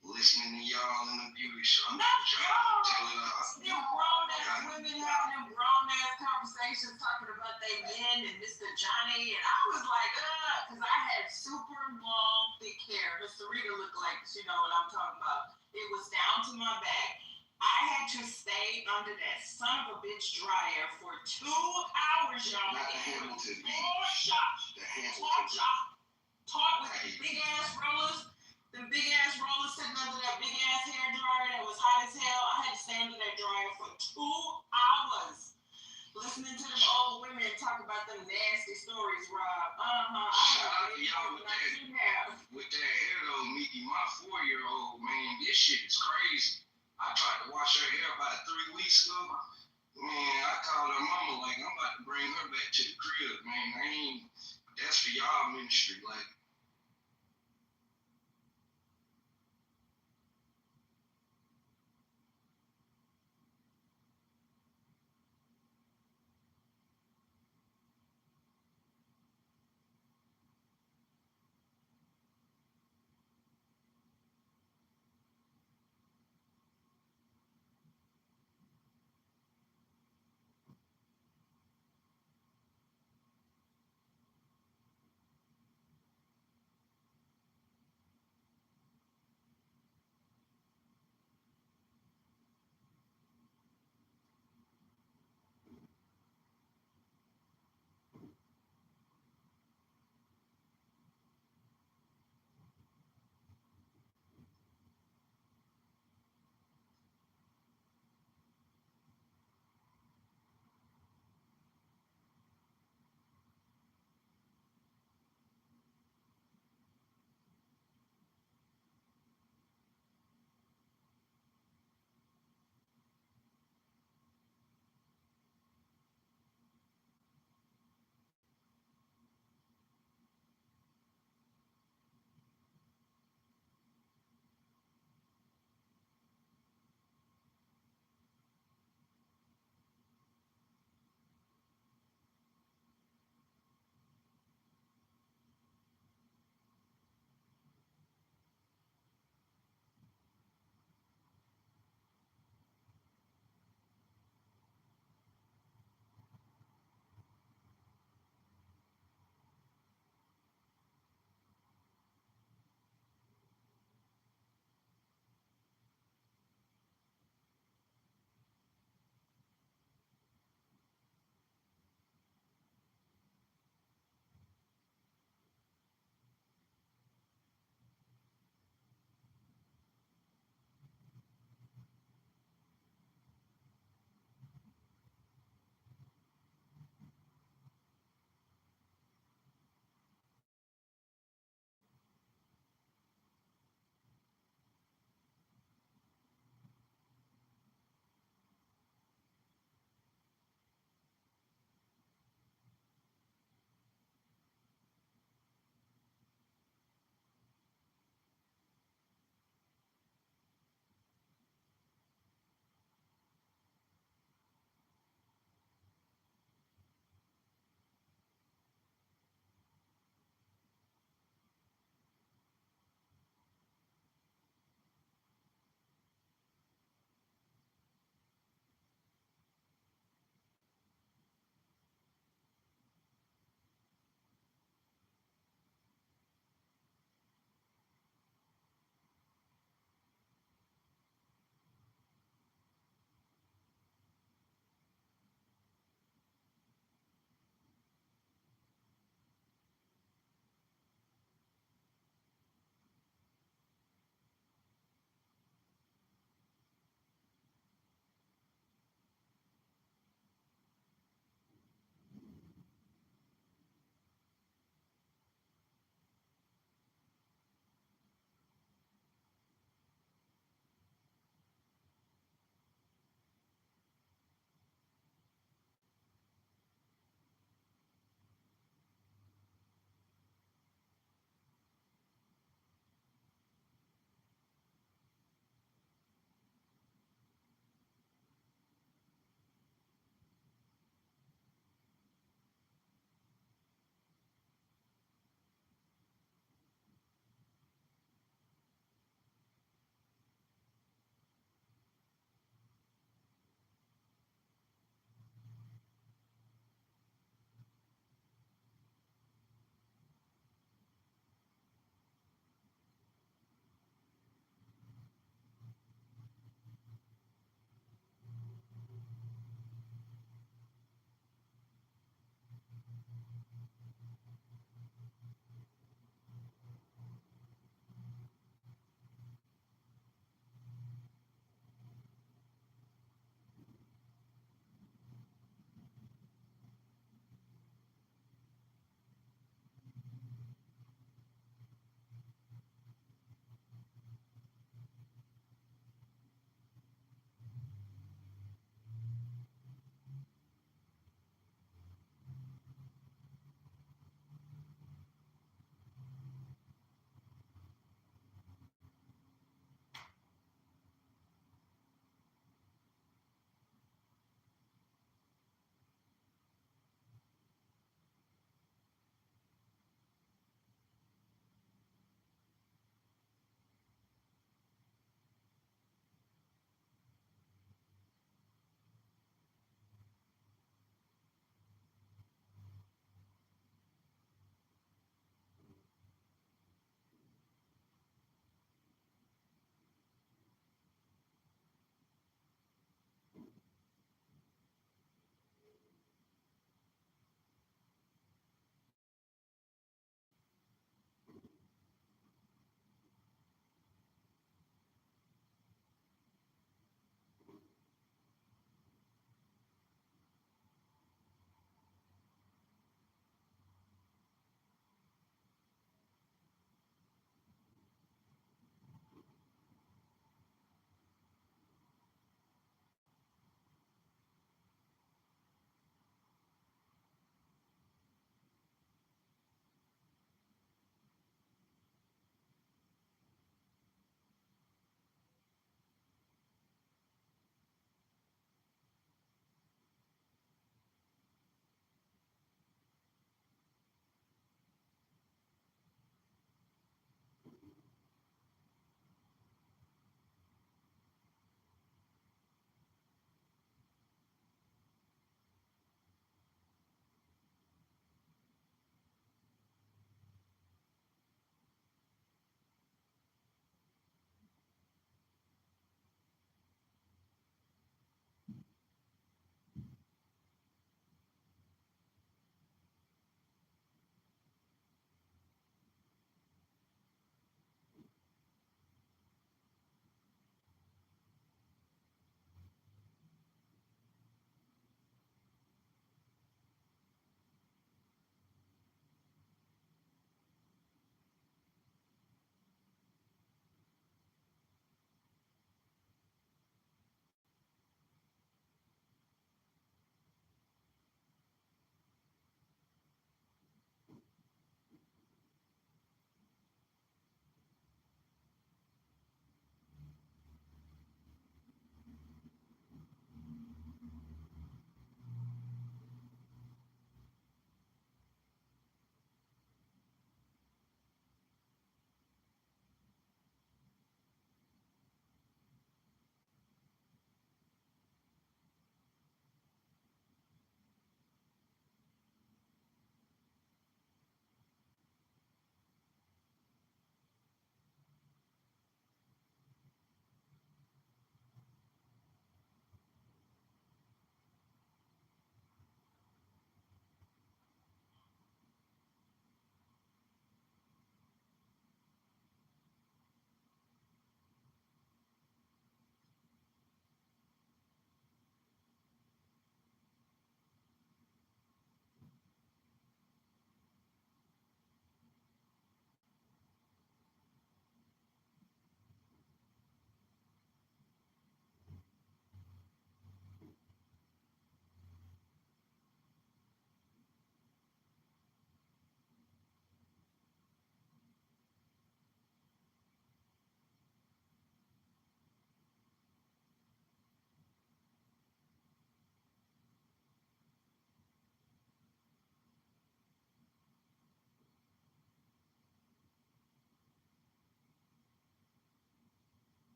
Listening to y'all in the beauty shop. Not y'all. Tell it all. Them grown ass women having them grown ass conversations talking about they men and Mr. Johnny, and I was like, because I had super long, thick hair. Miss Sarita looked like she know what I'm talking about. It was down to my back. I had to stay under that son of a bitch dryer for 2 hours, y'all. Not the Hamilton beat. The Hamilton. Taught with the big ass rollers. Them big ass rollers sitting under that big ass hair dryer that was hot as hell. I had to stay under that dryer for 2 hours. Listening to them old women talk about them nasty stories, Rob. Shout out to y'all with that. With that hair though, Mickey, my 4-year-old, man, this shit is crazy. I tried to wash her hair about 3 weeks ago. Man, I called her mama like I'm about to bring her back to the crib, man. That's for y'all ministry, like.